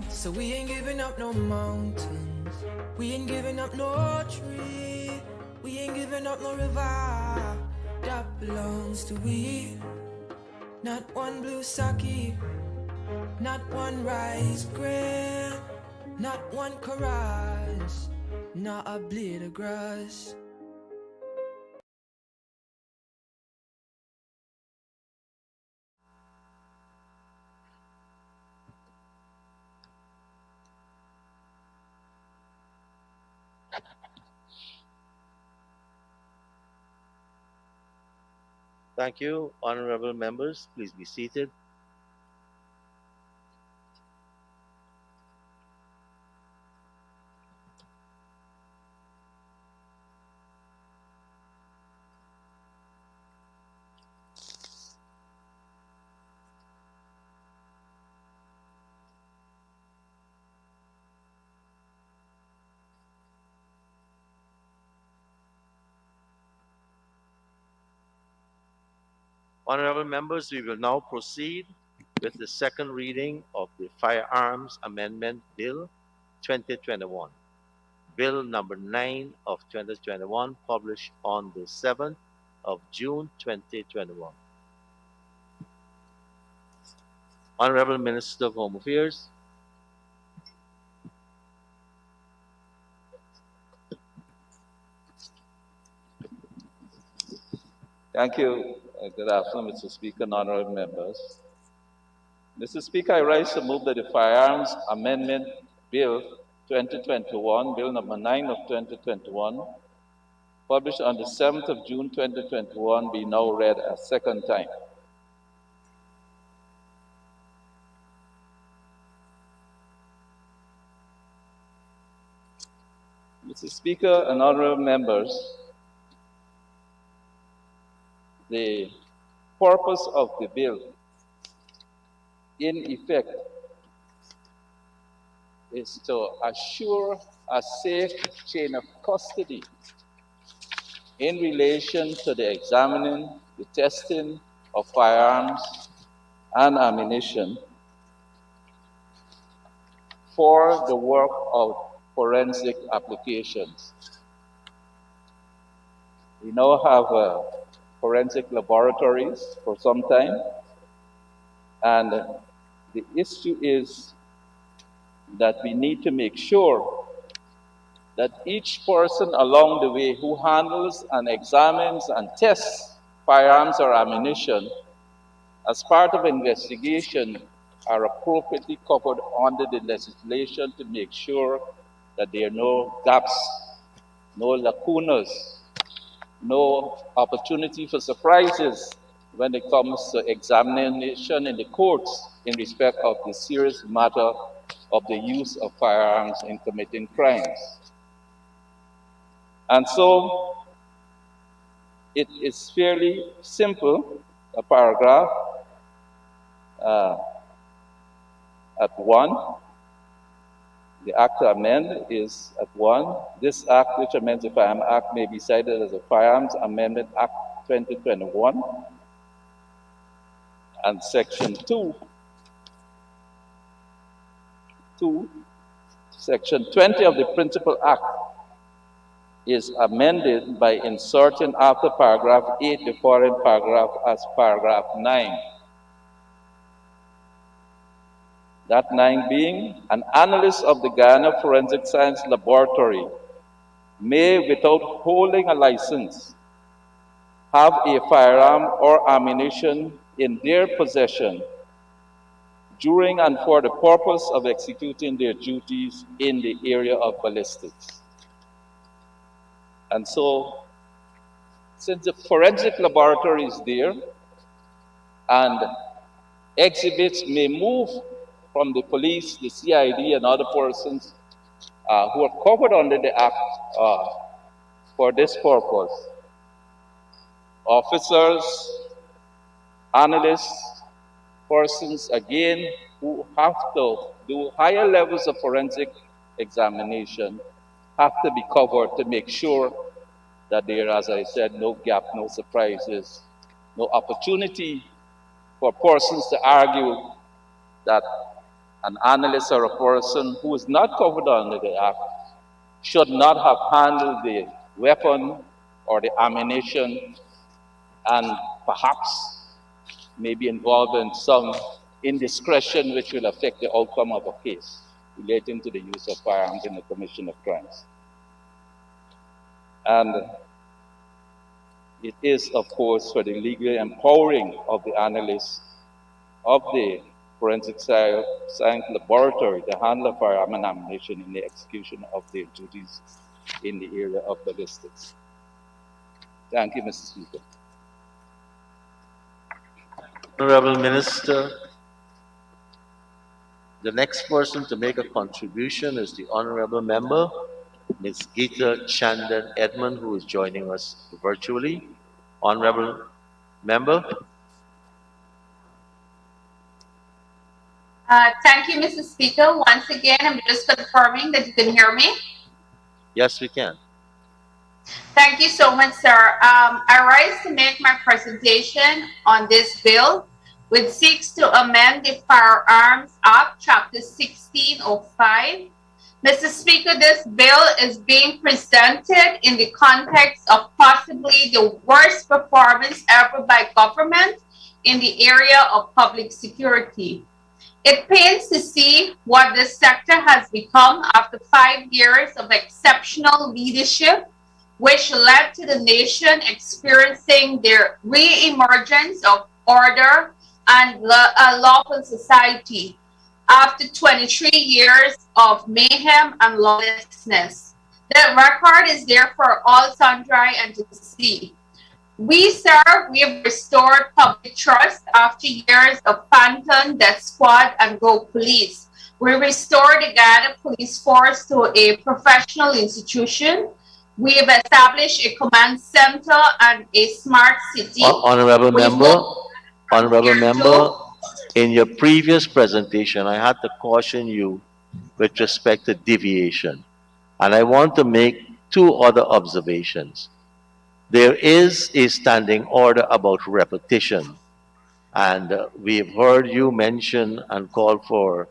So we ain't giving up no mountains. We ain't giving up no tree. We ain't giving up no river. That belongs to we. Not one blue sake. Not one rice grain. Not one chorus. Not a blade of grass. Thank you, honorable members. Please be seated. Honorable members, we will now proceed with the second reading of the Firearms Amendment Bill 2021. Bill number 9 of 2021, published on the 7th of June 2021. Honorable Minister of Home Affairs. Thank you. Good afternoon, Mr. Speaker and honorable members. Mr. Speaker, I rise to move that the Firearms Amendment Bill 2021, Bill number 9 of 2021, published on the 7th of June 2021, be now read a second time. Mr. Speaker and honorable members, the purpose of the bill, in effect, is to assure a safe chain of custody in relation to the examining, the testing of firearms and ammunition for the work of forensic applications. We now have forensic laboratories for some time, and the issue is that we need to make sure that each person along the way who handles and examines and tests firearms or ammunition as part of investigation are appropriately covered under the legislation to make sure that there are no gaps, no lacunas, no opportunity for surprises when it comes to examination in the courts in respect of the serious matter of the use of firearms in committing crimes. And so it is fairly simple, a paragraph at 1. The act to amend is at 1. This act, which amends the Firearms Act, may be cited as a Firearms Amendment Act 2021. And Section 2, Section 20 of the Principal Act is amended by inserting after paragraph 8 the following paragraph as paragraph 9. That 9 being, an analyst of the Guyana Forensic Science Laboratory may, without holding a license, have a firearm or ammunition in their possession during and for the purpose of executing their duties in the area of ballistics. And so, since the forensic laboratory is there, and exhibits may move from the police, the CID, and other persons who are covered under the Act for this purpose, officers, analysts, persons, again, who have to do higher levels of forensic examination have to be covered to make sure that there, as I said, no gap, no surprises, no opportunity for persons to argue that an analyst or a person who is not covered under the Act should not have handled the weapon or the ammunition and perhaps may be involved in some indiscretion which will affect the outcome of a case relating to the use of firearms in the commission of crimes. And it is, of course, for the legal empowering of the analysts of the Forensic Science Laboratory to handle firearm and ammunition in the execution of their duties in the area of ballistics. Thank you, Mr. Speaker. Honorable Minister, the next person to make a contribution is the Honorable Member, Ms. Geeta Chandan Edmond, who is joining us virtually. Honorable Member. Thank you, Mr. Speaker. Once again, I'm just confirming that you can hear me. Yes, we can. Thank you so much, sir. I rise to make my presentation on this bill, which seeks to amend the Firearms Act, Chapter 1605. Mr. Speaker, this bill is being presented in the context of possibly the worst performance ever by government in the area of public security. It pains to see what this sector has become after 5 years of exceptional leadership, which led to the nation experiencing their re-emergence of order and a lawful society after 23 years of mayhem and lawlessness. The record is there for all sundry and to see. We have restored public trust after years of phantom, death squad, and go police. We restored the Guyana police force to a professional institution. We have established a command center and a smart city. Honorable Member, in your previous presentation, I had to caution you with respect to deviation. And I want to make two other observations. There is a standing order about repetition. And we've heard you mention and call for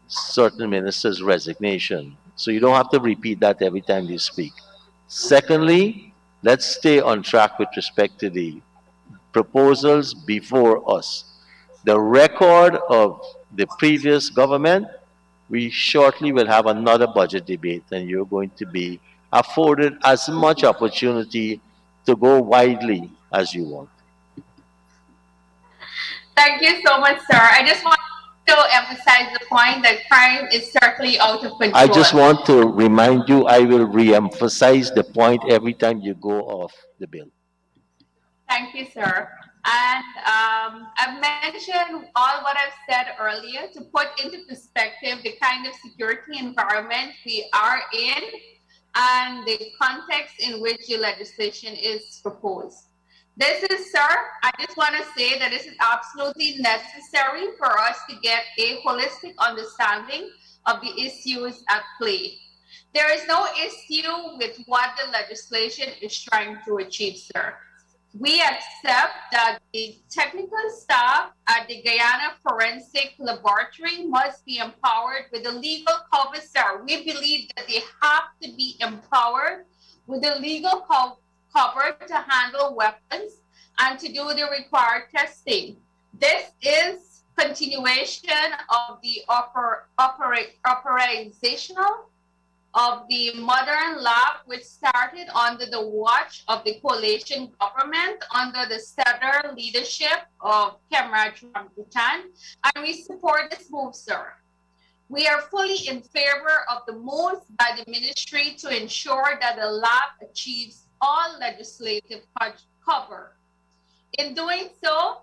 certain ministers' resignation. So you don't have to repeat that every time you speak. Secondly, let's stay on track with respect to the proposals before us. The record of the previous government, we shortly will have another budget debate, and you're going to be afforded as much opportunity to go widely as you want. Thank you so much, sir. I just want to emphasize the point that crime is certainly out of control. I just want to remind you, I will re-emphasize the point every time you go off the bill. Thank you, sir. And I've mentioned all what I've said earlier to put into perspective the kind of security environment we are in and the context in which the legislation is proposed. This is, sir, I just want to say that this is absolutely necessary for us to get a holistic understanding of the issues at play. There is no issue with what the legislation is trying to achieve, sir. We accept that the technical staff at the Guyana Forensic Laboratory must be empowered with the legal cover, sir. We believe that they have to be empowered with the legal cover to handle weapons and to do the required testing. This is continuation of the operational of the modern lab, which started under the watch of the coalition government under the stellar leadership of Comrade Rambutan, and we support this move, sir. We are fully in favor of the moves by the ministry to ensure that the lab achieves all legislative cover. In doing so,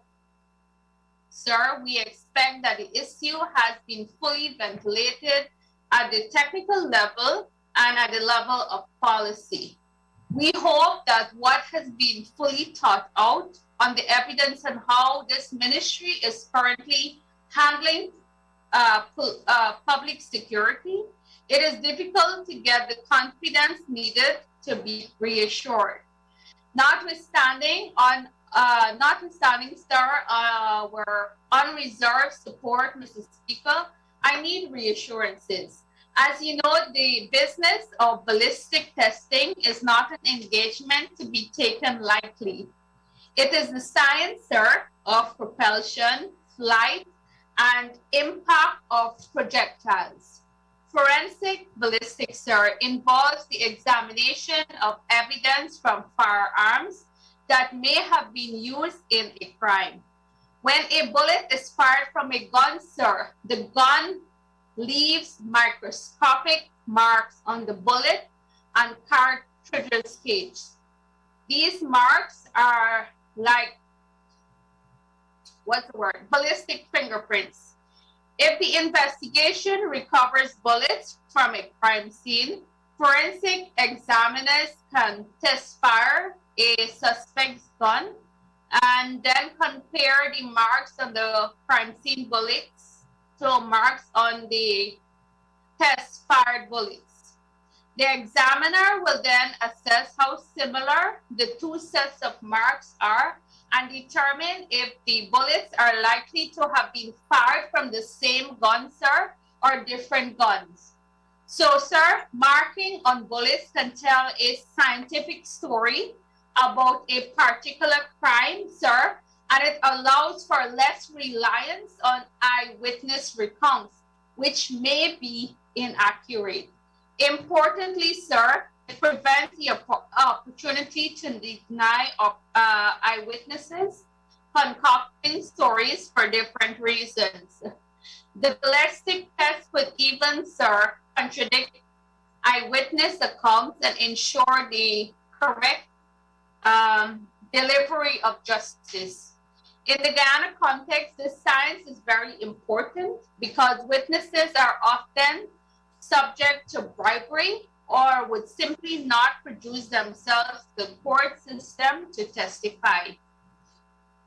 sir, we expect that the issue has been fully ventilated at the technical level and at the level of policy. We hope that what has been fully thought out on the evidence on how this ministry is currently handling public security, it is difficult to get the confidence needed to be reassured. Notwithstanding, sir, our unreserved support, Mr. Speaker, I need reassurances. As you know, the business of ballistic testing is not an engagement to be taken lightly. It is the science, sir, of propulsion, flight, and impact of projectiles. Forensic ballistics, sir, involves the examination of evidence from firearms that may have been used in a crime. When a bullet is fired from a gun, sir, the gun leaves microscopic marks on the bullet and cartridge cage. These marks are like, ballistic fingerprints. If the investigation recovers bullets from a crime scene, forensic examiners can test fire a suspect's gun and then compare the marks on the crime scene bullets to marks on the test fired bullets. The examiner will then assess how similar the two sets of marks are and determine if the bullets are likely to have been fired from the same gun, sir, or different guns. So, sir, marking on bullets can tell a scientific story about a particular crime, sir, and it allows for less reliance on eyewitness recounts, which may be inaccurate. Importantly, sir, it prevents the opportunity to deny eyewitnesses concocting stories for different reasons. The ballistic test could even, sir, contradict eyewitness accounts and ensure the correct delivery of justice. In the Guyana context, this science is very important because witnesses are often subject to bribery or would simply not produce themselves to the court system to testify.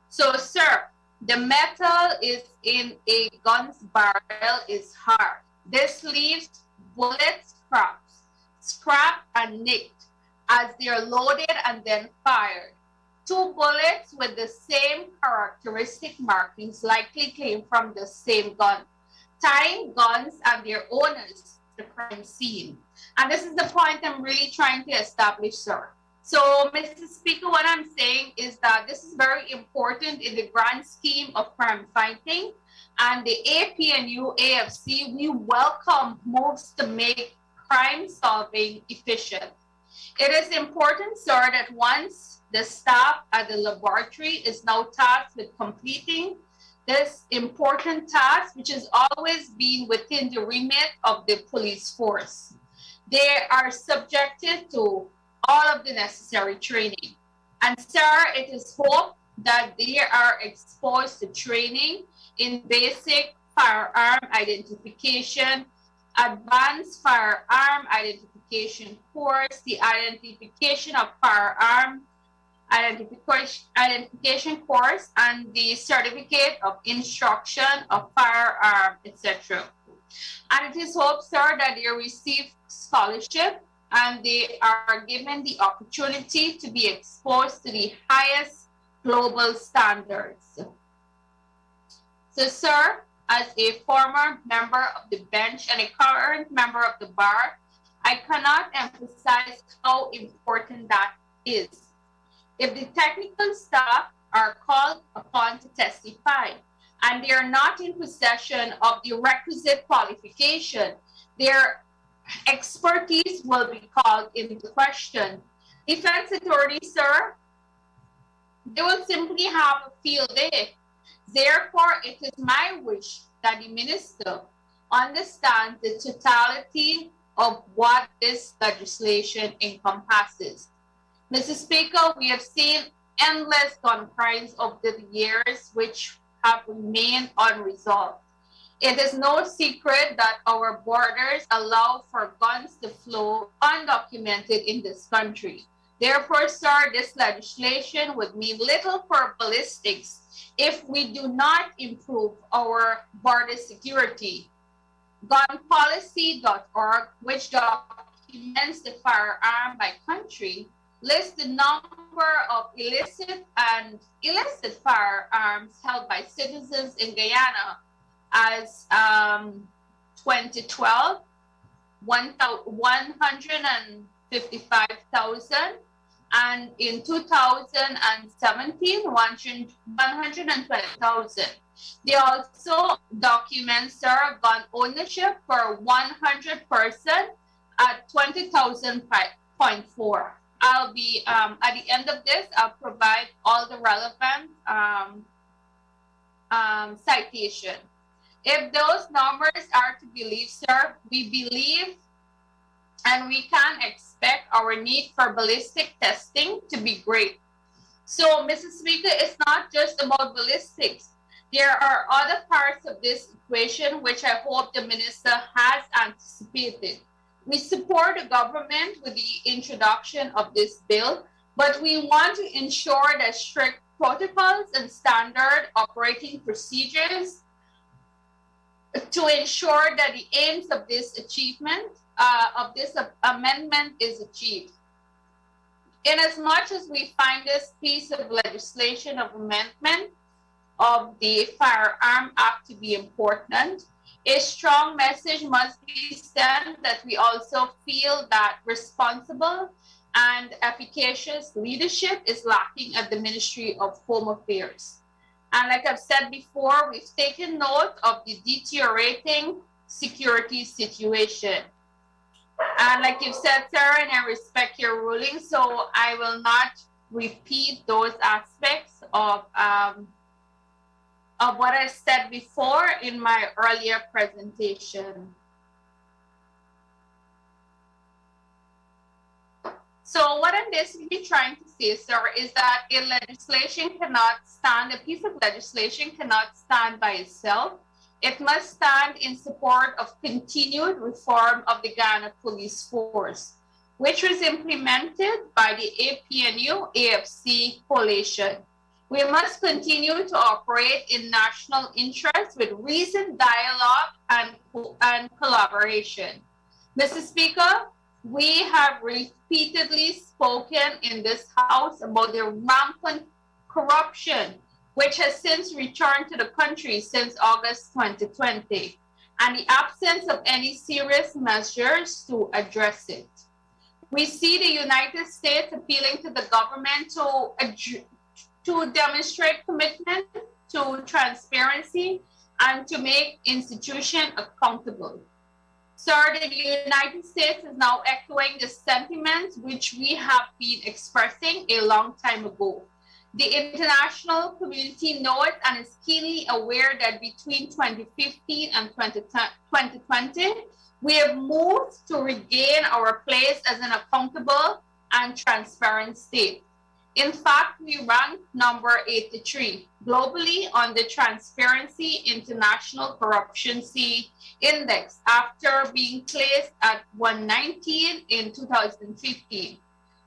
So, sir, the metal is in a gun's barrel is hard. This leaves bullet scrapped and nicked as they are loaded and then fired. Two bullets with the same characteristic markings likely came from the same gun, tying guns and their owners to the crime scene. And this is the point I'm really trying to establish, sir. So, Mr. Speaker, what I'm saying is that this is very important in the grand scheme of crime fighting. And the APNU, AFC, we welcome moves to make crime solving efficient. It is important, sir, that once the staff at the laboratory is now tasked with completing this important task, which has always been within the remit of the police force, they are subjected to all of the necessary training. And sir, it is hoped that they are exposed to training in basic firearm identification, advanced firearm identification course, the identification of firearm identification course, and the certificate of instruction of firearm, etc. And it is hoped, sir, that they receive scholarship and they are given the opportunity to be exposed to the highest global standards. So, sir, as a former member of the bench and a current member of the bar, I cannot emphasize how important that is. If the technical staff are called upon to testify, and they are not in possession of the requisite qualification, their expertise will be called into question. Defense attorneys, sir, they will simply have a field day. Therefore, it is my wish that the minister understands the totality of what this legislation encompasses. Mr. Speaker, we have seen endless gun crimes over the years which have remained unresolved. It is no secret that our borders allow for guns to flow undocumented in this country. Therefore, sir, this legislation would mean little for ballistics if we do not improve our border security. Gunpolicy.org, which documents the firearm by country, lists the number of illicit firearms held by citizens in Guyana as 2012, 155,000, and in 2017, 120,000. They also document gun ownership for 100% at 20,000.4. I'll be, at the end of this, I'll provide all the relevant citation. If those numbers are to believe, sir, we believe and we can expect our need for ballistic testing to be great. So, Mr. Speaker, it's not just about ballistics. There are other parts of this equation which I hope the minister has anticipated. We support the government with the introduction of this bill, but we want to ensure that strict protocols and standard operating procedures to ensure that the aims of this achievement, of this amendment is achieved. In as much as we find this piece of legislation of amendment of the Firearm Act to be important, a strong message must be sent that we also feel that responsible and efficacious leadership is lacking at the Ministry of Home Affairs. And like I've said before, we've taken note of the deteriorating security situation. And like you've said, Sarah, and I respect your ruling, so I will not repeat those aspects of what I said before in my earlier presentation. So what I'm basically trying to say, sir, is that a piece of legislation cannot stand by itself. It must stand in support of continued reform of the Guyana Police Force, which was implemented by the APNU-AFC coalition. We must continue to operate in national interest with reasoned dialogue and collaboration. Mr. Speaker, we have repeatedly spoken in this House about the rampant corruption which has since returned to the country since August 2020, and the absence of any serious measures to address it. We see the United States appealing to the government to demonstrate commitment to transparency and to make institutions accountable. Sir, the United States is now echoing the sentiments which we have been expressing a long time ago. The international community knows and is keenly aware that between 2015 and 2020, we have moved to regain our place as an accountable and transparent state. In fact, we ranked number 83 globally on the Transparency International Corruption C Index after being placed at 119 in 2015.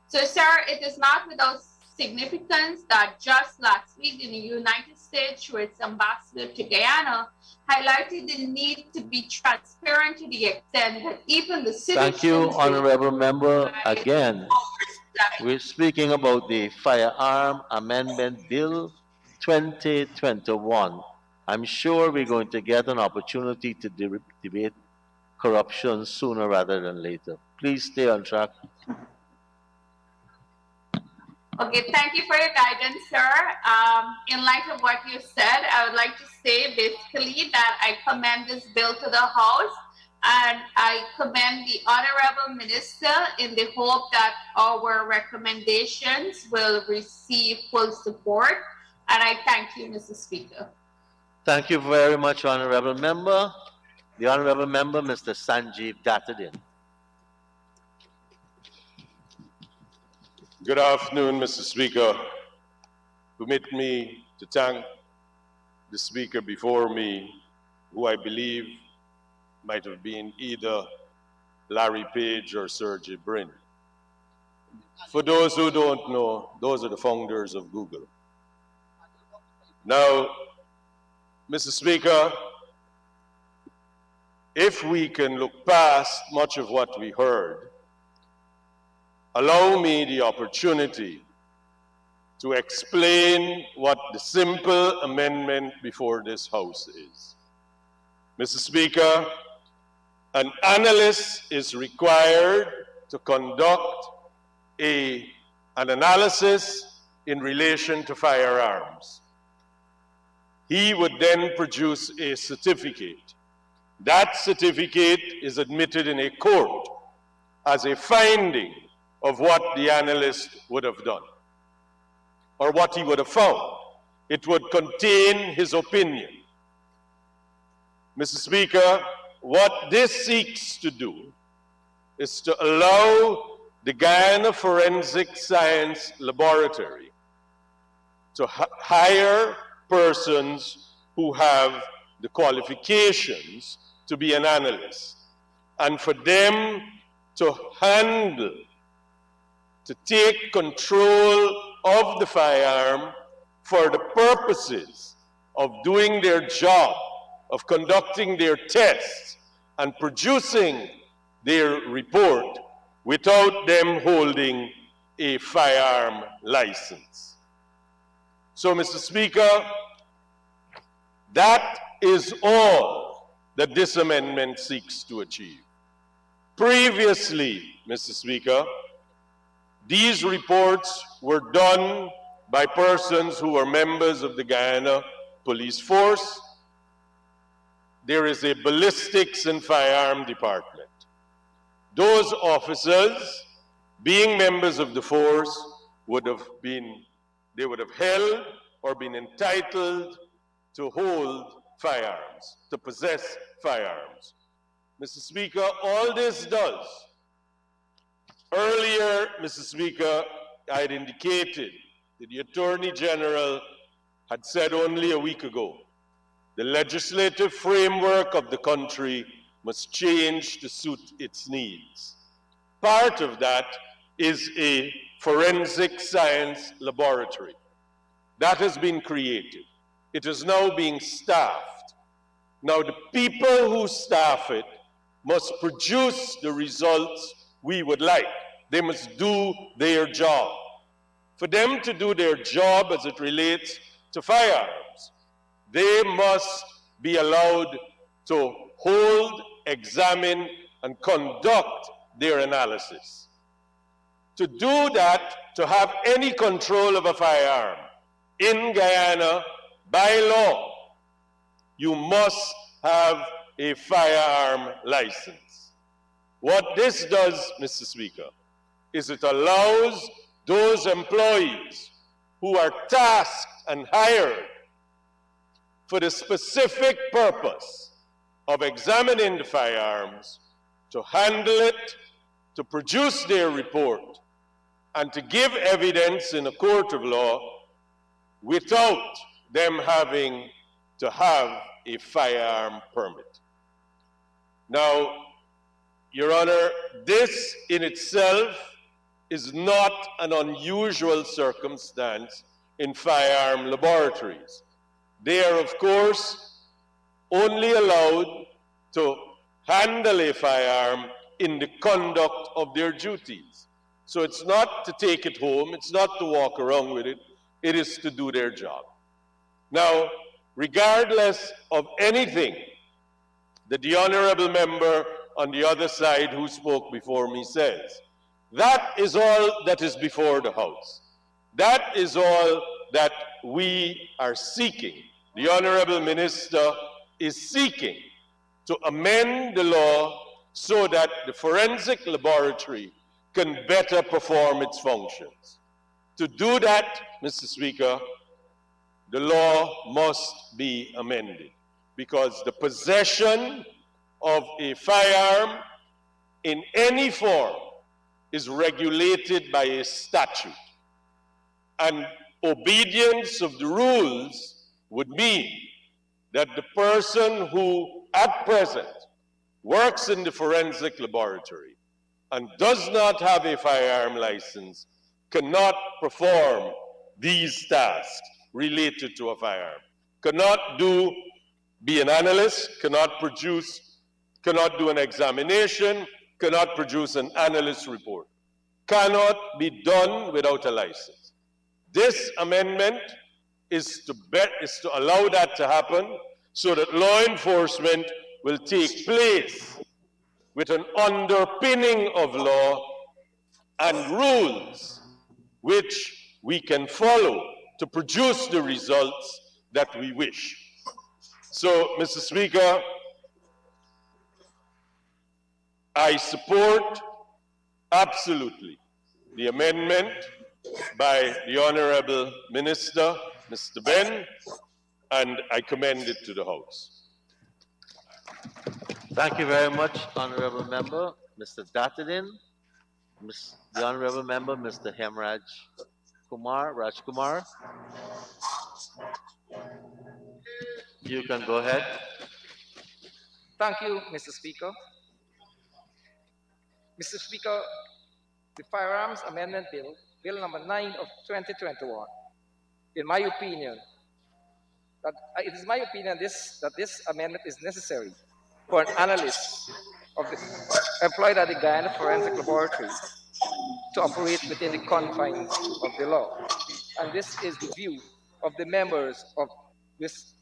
So, sir, it is not without significance that just last week the United States, through its ambassador to Guyana, highlighted the need to be transparent to the extent that even the citizens... Thank you, Honorable Member. Again, we're speaking about the Firearm Amendment Bill 2021. I'm sure we're going to get an opportunity to debate corruption sooner rather than later. Please stay on track. Okay, thank you for your guidance, sir. In light of what you said, I would like to say basically that I commend this bill to the House, and I commend the Honorable Minister in the hope that our recommendations will receive full support. And I thank you, Mr. Speaker. Thank you very much, Honorable Member. The Honorable Member, Mr. Sanjeev Dattadin. Good afternoon, Mr. Speaker. Permit me to thank the Speaker before me, who I believe might have been either Larry Page or Sergey Brin. For those who don't know, those are the founders of Google. Now, Mr. Speaker, if we can look past much of what we heard, allow me the opportunity to explain what the simple amendment before this House is. Mr. Speaker, an analyst is required to conduct an analysis in relation to firearms. He would then produce a certificate. That certificate is admitted in a court as a finding of what the analyst would have done, or what he would have found. It would contain his opinion. Mr. Speaker, what this seeks to do is to allow the Guyana Forensic Science Laboratory to hire persons who have the qualifications to be an analyst, and for them to handle, to take control of the firearm for the purposes of doing their job, of conducting their tests and producing their report without them holding a firearm license. So, Mr. Speaker, that is all that this amendment seeks to achieve. Previously, Mr. Speaker, these reports were done by persons who were members of the Guyana Police Force. There is a ballistics and firearm department. Those officers, being members of the force, would have held or been entitled to hold firearms, to possess firearms. Mr. Speaker, all this does. Earlier, Mr. Speaker, I had indicated that the Attorney General had said only a week ago, the legislative framework of the country must change to suit its needs. Part of that is a forensic science laboratory. That has been created. It is now being staffed. Now, the people who staff it must produce the results we would like. They must do their job. For them to do their job as it relates to firearms, they must be allowed to hold, examine, and conduct their analysis. To do that, to have any control of a firearm in Guyana, by law, you must have a firearm license. What this does, Mr. Speaker, is it allows those employees who are tasked and hired for the specific purpose of examining the firearms to handle it, to produce their report, and to give evidence in a court of law without them having to have a firearm permit. Now, Your Honor, this in itself is not an unusual circumstance in firearm laboratories. They are, of course, only allowed to handle a firearm in the conduct of their duties. So it's not to take it home, it's not to walk around with it, it is to do their job. Now, regardless of anything that the honorable member on the other side who spoke before me says, that is all that is before the House. That is all that we are seeking. The Honorable Minister is seeking to amend the law so that the forensic laboratory can better perform its functions. To do that, Mr. Speaker, the law must be amended because the possession of a firearm in any form is regulated by a statute. And obedience of the rules would mean that the person who at present works in the forensic laboratory and does not have a firearm license cannot perform these tasks related to a firearm, cannot be an analyst, cannot do an examination, cannot produce an analyst report, cannot be done without a license. This amendment is to allow that to happen so that law enforcement will take place with an underpinning of law and rules which we can follow to produce the results that we wish. So, Mr. Speaker, I support absolutely the amendment by the Honorable Minister, Mr. Ben, and I commend it to the House. Thank you very much, Honorable Member. Mr. Datadin, the Honorable Member, Mr. Rajkumar. You can go ahead. Thank you, Mr. Speaker. Mr. Speaker, the Firearms Amendment Bill, Bill number 9 of 2021, in my opinion, it is my opinion that this amendment is necessary for an analyst employed at the Guyana Forensic Laboratory to operate within the confines of the law. And this is the view of the members of this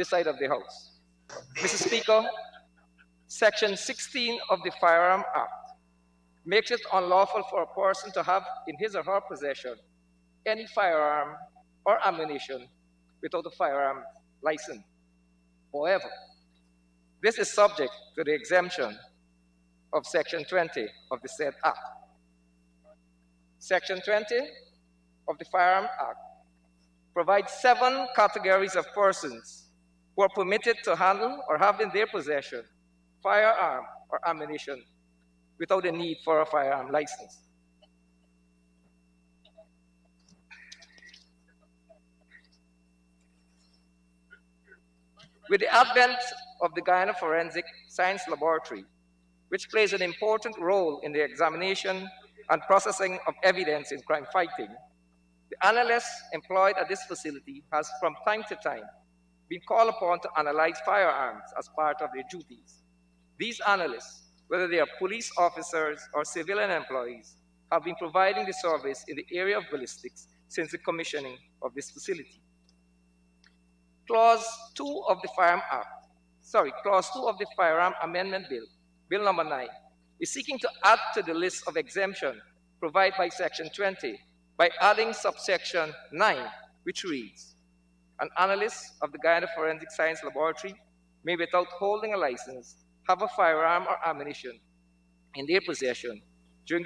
side of the House. Mr. Speaker, Section 16 of the Firearm Act makes it unlawful for a person to have in his or her possession any firearm or ammunition without a firearm license. However, this is subject to the exemption of Section 20 of the said Act. Section 20 of the Firearm Act provides 7 categories of persons who are permitted to handle or have in their possession firearm or ammunition without the need for a firearm license. With the advent of the Guyana Forensic Science Laboratory, which plays an important role in the examination and processing of evidence in crime fighting, the analyst employed at this facility has from time to time been called upon to analyze firearms as part of their duties. These analysts, whether they are police officers or civilian employees, have been providing the service in the area of ballistics since the commissioning of this facility. Clause 2 of the Firearm Amendment Bill, Bill number 9, is seeking to add to the list of exemption provided by Section 20 by adding subsection 9, which reads, an analyst of the Guyana Forensic Science Laboratory may, without holding a license, have a firearm or ammunition in their possession for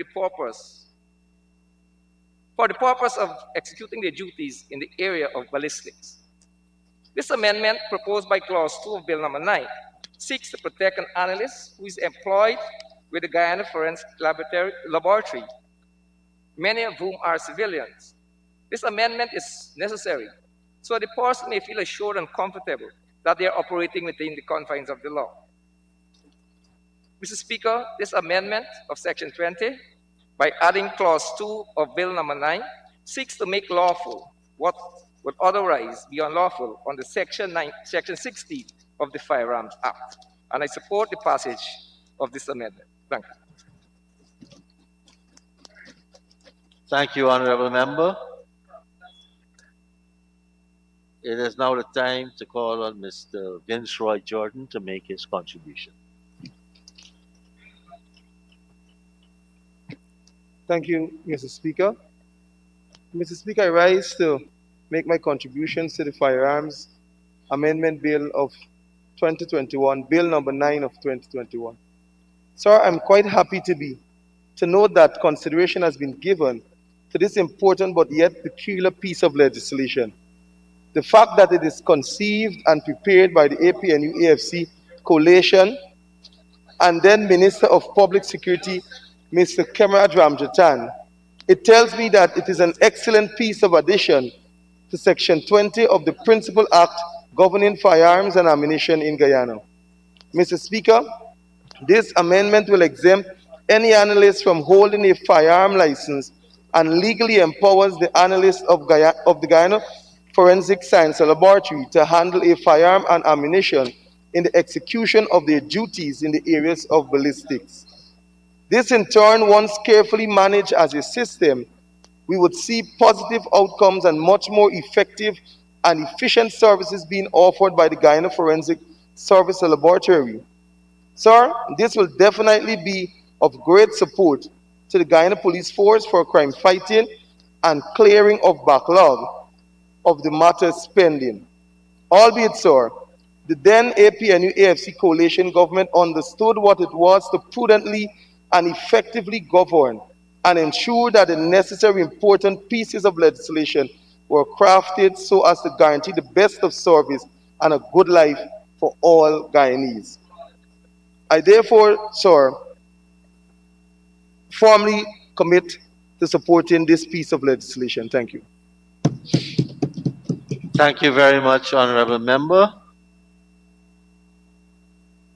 the purpose of executing their duties in the area of ballistics. This amendment, proposed by Clause 2 of Bill number 9, seeks to protect an analyst who is employed with the Guyana Forensic Laboratory, many of whom are civilians. This amendment is necessary so the person may feel assured and comfortable that they are operating within the confines of the law. Mr. Speaker, this amendment of Section 20, by adding Clause 2 of Bill number 9, seeks to make lawful what would otherwise be unlawful under Section 60 of the Firearms Act. And I support the passage of this amendment. Thank you. Thank you, Honorable Member. It is now the time to call on Mr. Vince Roy Jordan to make his contribution. Thank you, Mr. Speaker. Mr. Speaker, I rise to make my contributions to the Firearms Amendment Bill of 2021, Bill number 9 of 2021. Sir, I'm quite happy to note that consideration has been given to this important but yet peculiar piece of legislation. The fact that it is conceived and prepared by the APNU-AFC coalition and then Minister of Public Security, Mr. Kemaraj Ramjatan, it tells me that it is an excellent piece of addition to Section 20 of the Principal Act governing firearms and ammunition in Guyana. Mr. Speaker, this amendment will exempt any analyst from holding a firearm license and legally empowers the analyst of the Guyana Forensic Science Laboratory to handle a firearm and ammunition in the execution of their duties in the areas of ballistics. This in turn, once carefully managed as a system, we would see positive outcomes and much more effective and efficient services being offered by the Guyana Forensic Service Laboratory. Sir, this will definitely be of great support to the Guyana Police Force for crime fighting and clearing of backlog of the matters pending. Albeit, sir, the then APNU-AFC coalition government understood what it was to prudently and effectively govern and ensure that the necessary important pieces of legislation were crafted so as to guarantee the best of service and a good life for all Guyanese. I therefore, sir, formally commit to supporting this piece of legislation. Thank you. Thank you very much, Honorable Member.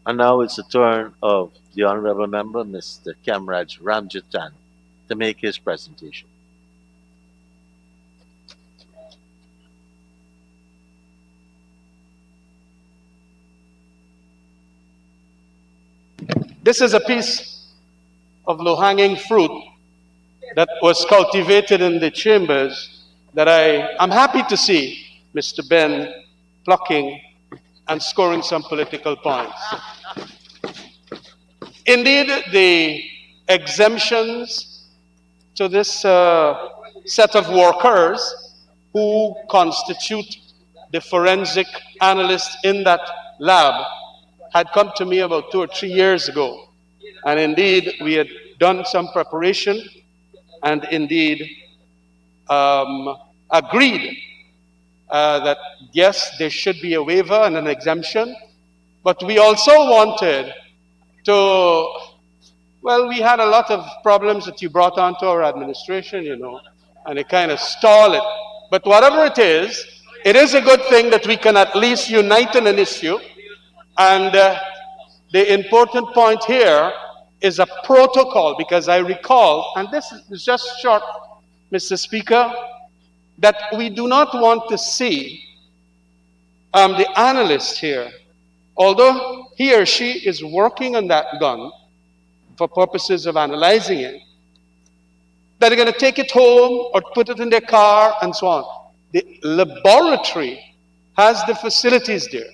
And now it's the turn of the Honorable Member, Mr. Kemaraj Ramjatan, to make his presentation. This is a piece of low-hanging fruit that was cultivated in the chambers that I'm happy to see Mr. Ben plucking and scoring some political points. Indeed, the exemptions to this set of workers who constitute the forensic analysts in that lab had come to me about 2 or 3 years ago. And indeed, we had done some preparation and indeed agreed that yes, there should be a waiver and an exemption, but we also wanted to, well, we had a lot of problems that you brought onto our administration, you know, and it kind of stalled it. But whatever it is a good thing that we can at least unite on an issue. And the important point here is a protocol, because I recall, and this is just short, Mr. Speaker, that we do not want to see the analyst here, although he or she is working on that gun for purposes of analyzing it, that they're going to take it home or put it in their car and so on. The laboratory has the facilities there.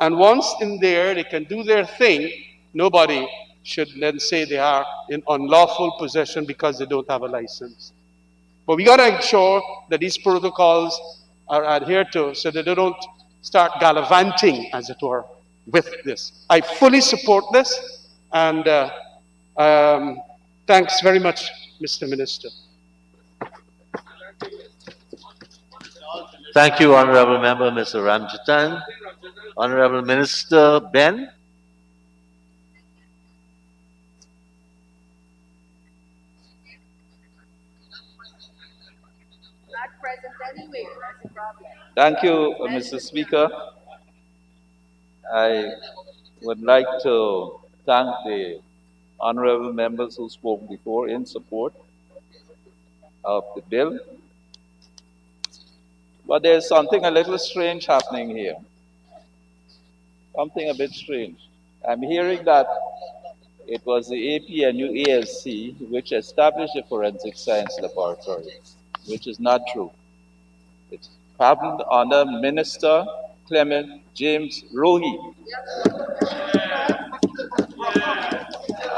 And once in there, they can do their thing. Nobody should then say they are in unlawful possession because they don't have a license. But we got to ensure that these protocols are adhered to so that they don't start gallivanting, as it were, with this. I fully support this, and thanks very much, Mr. Minister. Thank you, Honorable Member, Mr. Ramjatan. Honorable Minister Ben. Not present anywhere, that's the problem. Thank you, Mr. Speaker. I would like to thank the honorable members who spoke before in support of the bill. But there's something a little strange happening here. Something a bit strange. I'm hearing that it was the APNU-AFC which established the Forensic Science Laboratory, which is not true. It happened under Minister Clement James Rohi.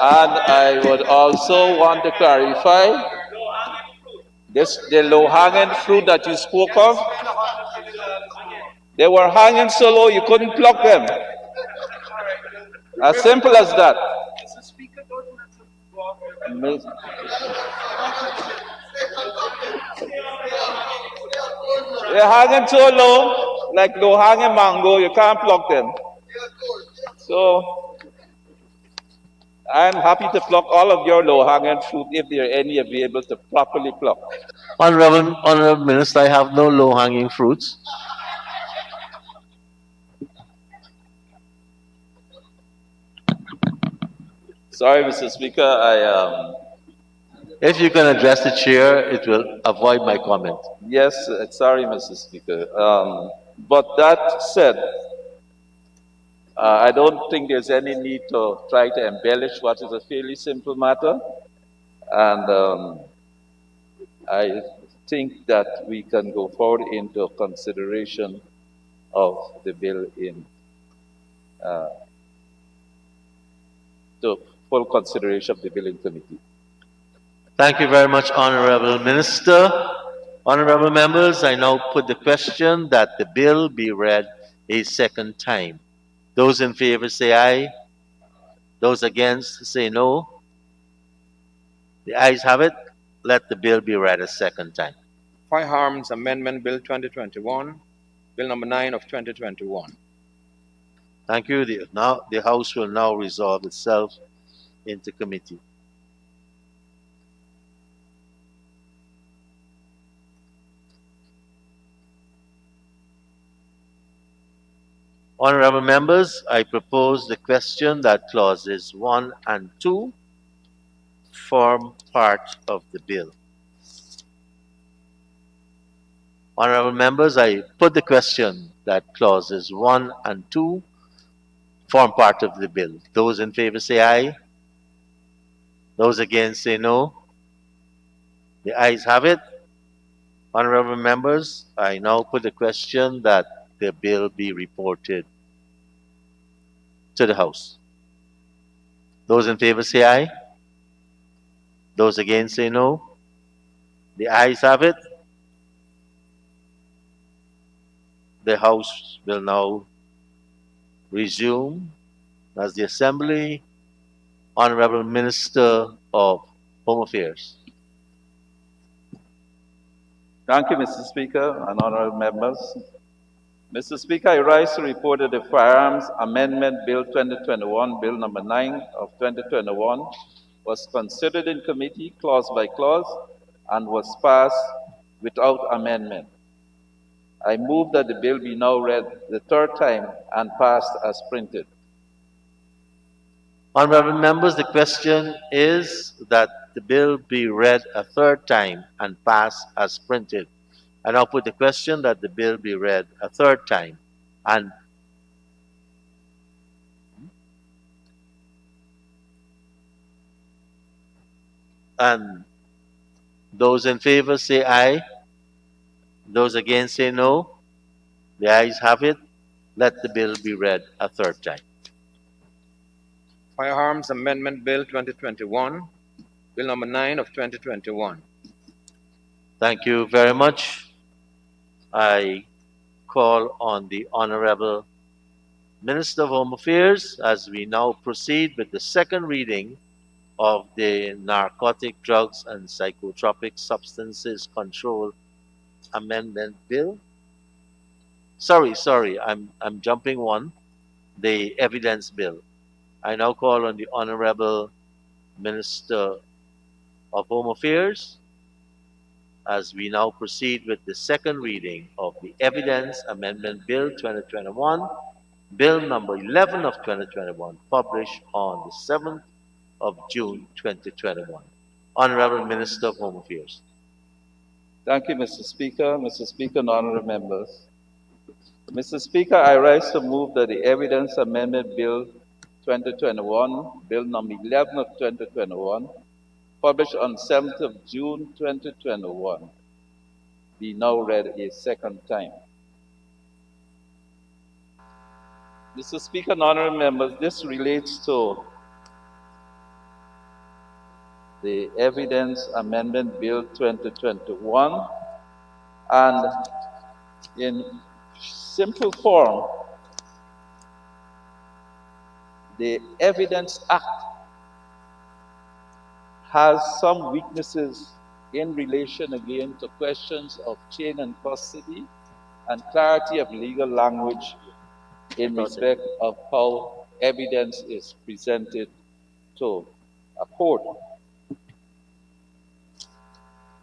And I would also want to clarify The low-hanging fruit that you spoke of, they were hanging so low you couldn't pluck them. As simple as that. They're hanging so low, like low-hanging mango, you can't pluck them. So I'm happy to pluck all of your low-hanging fruit if there are any available to properly pluck. Honorable Minister, I have no low-hanging fruits. Sorry, Mr. Speaker, If you can address the chair, it will avoid my comment. Yes, sorry, Mr. Speaker. But that said, I don't think there's any need to try to embellish what is a fairly simple matter. And I think that we can go forward into consideration of the bill in to full consideration of the bill in committee. Thank you very much, Honorable Minister. Honorable members, I now put the question that the bill be read a second time. Those in favor say aye. Those against say no. The ayes have it. Let the bill be read a second time. Firearms Amendment Bill 2021, Bill number 9 of 2021. Thank you. The House will now resolve itself into committee. Honorable members, I propose the question that clauses 1 and 2 form part of the bill. Honorable members, I put the question that clauses 1 and 2 form part of the bill. Those in favor say aye. Those against say no. The ayes have it. Honorable members, I now put the question that the bill be reported to the House. Those in favor say aye. Those against say no. The ayes have it. The House will now resume as the Assembly. Honorable Minister of Home Affairs. Thank you, Mr. Speaker and honorable members. Mr. Speaker, I rise to report that the Firearms Amendment Bill 2021, Bill number 9 of 2021, was considered in committee clause by clause and was passed without amendment. I move that the bill be now read the third time and passed as printed. Honorable members, the question is that the bill be read a third time and passed as printed. I now put the question that the bill be read a third time and those in favor say aye. Those against say no. The ayes have it. Let the bill be read a third time. Firearms Amendment Bill 2021, Bill number 9 of 2021. Thank you very much. I call on the Honorable Minister of Home Affairs as we now proceed with the second reading of the Narcotic Drugs and Psychotropic Substances Control Amendment Bill. Sorry, I'm jumping one. The Evidence Bill. I now call on the Honorable Minister of Home Affairs as we now proceed with the second reading of the Evidence Amendment Bill 2021, Bill number 11 of 2021, published on the 7th of June 2021. Honorable Minister of Home Affairs. Thank you, Mr. Speaker. Mr. Speaker and honorable members. Mr. Speaker, I rise to move that the Evidence Amendment Bill 2021, Bill number 11 of 2021, published on 7th of June 2021, be now read a second time. Mr. Speaker and honorable members, this relates to the Evidence Amendment Bill 2021, and in simple form, the Evidence Act has some weaknesses in relation again to questions of chain and custody and clarity of legal language in respect of how evidence is presented to a court.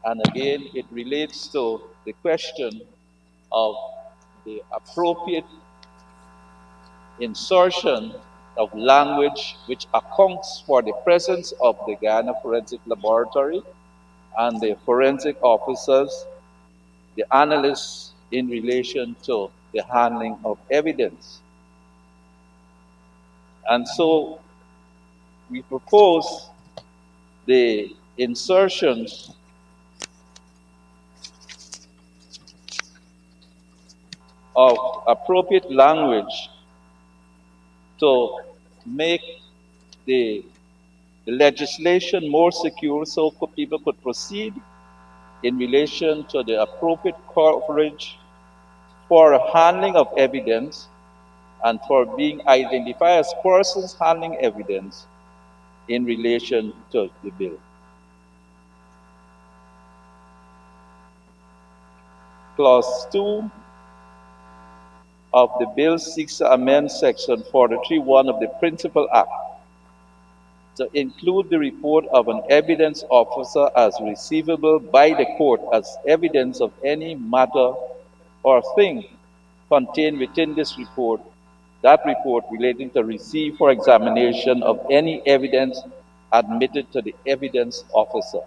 And again, it relates to the question of the appropriate insertion of language which accounts for the presence of the Guyana Forensic Laboratory and the forensic officers, the analysts in relation to the handling of evidence. And so we propose the insertions of appropriate language to make the legislation more secure so people could proceed in relation to the appropriate coverage for handling of evidence and for being identified as persons handling evidence in relation to the bill. Clause 2 of the bill seeks to amend Section 43(1) of the Principal Act to include the report of an evidence officer as receivable by the court as evidence of any matter or thing contained within this report, that report relating to receive for examination of any evidence admitted to the evidence officer.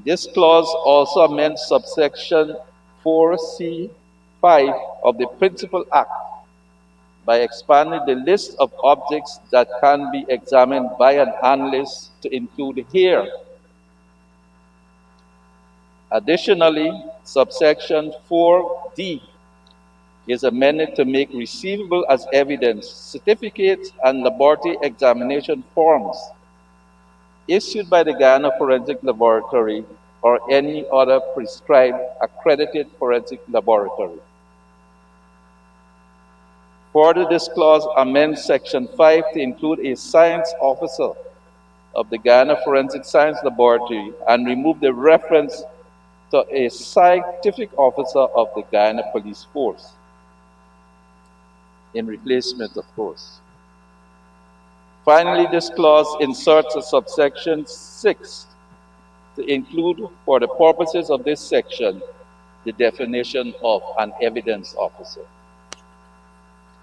This clause also amends subsection 4C(5) of the Principal Act by expanding the list of objects that can be examined by an analyst to include here. Additionally, subsection 4D is amended to make receivable as evidence certificates and laboratory examination forms issued by the Guyana Forensic Laboratory or any other prescribed accredited forensic laboratory. Further, this clause amends Section 5 to include a science officer of the Guyana Forensic Science Laboratory and remove the reference to a scientific officer of the Guyana Police Force, in replacement, of course. Finally, this clause inserts a subsection 6 to include, for the purposes of this section, the definition of an evidence officer.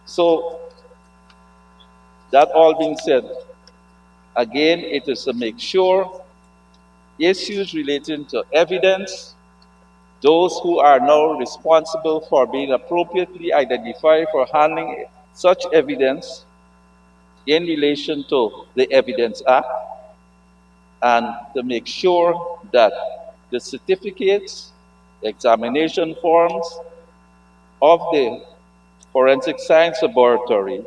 So, that all being said, again, it is to make sure issues relating to evidence, those who are now responsible for being appropriately identified for handling such evidence in relation to the Evidence Act, and to make sure that the certificates, examination forms of the Forensic Science Laboratory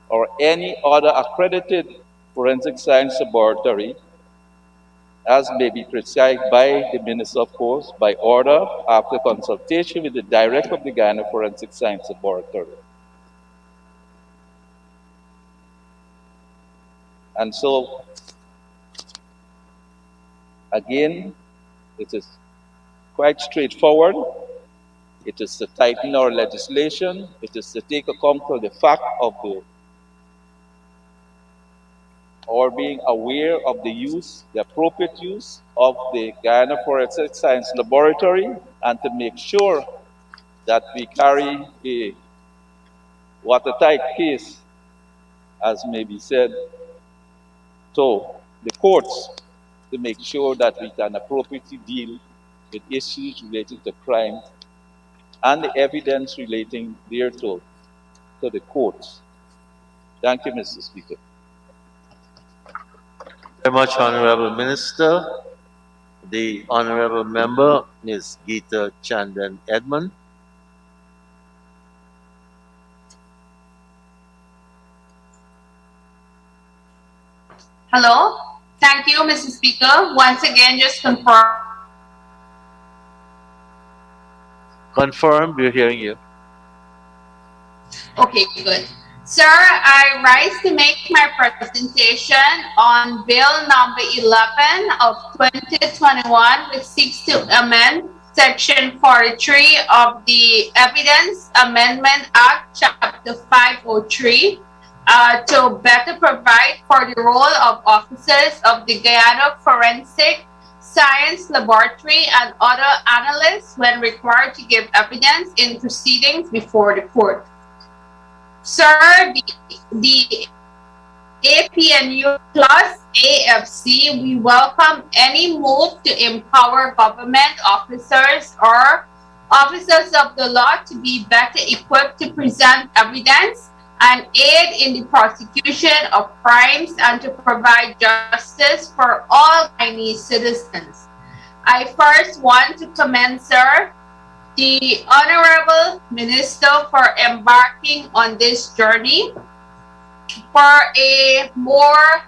or any other accredited forensic science laboratory, as may be prescribed by the Minister, of course, by order after consultation with the Director of the Guyana Forensic Science Laboratory. And so, again, it is quite straightforward. It is to tighten our legislation. It is to take account of the fact of our being aware of the use, the appropriate use of the Guyana Forensic Science Laboratory, and to make sure that we carry a watertight case, as may be said, to the courts to make sure that we can appropriately deal with issues relating to crime and the evidence relating thereto to the courts. Thank you, Mr. Speaker. Very much, Honorable Minister. The Honorable Member, Ms. Geeta Chandan Edmond. Hello, Thank you, Mr. Speaker. Once again, just confirm. Confirm, we're hearing you. Okay, good. Sir, I rise to make my presentation on Bill number 11 of 2021, which seeks to amend Section 43 of the Evidence Amendment Act, Chapter 503, to better provide for the role of officers of the Guyana Forensic Science Laboratory and other analysts when required to give evidence in proceedings before the court. Sir, the APNU plus AFC, we welcome any move to empower government officers or officers of the law to be better equipped to present evidence and aid in the prosecution of crimes and to provide justice for all Guyanese citizens. I first want to commend, sir, the Honorable Minister for embarking on this journey for a more,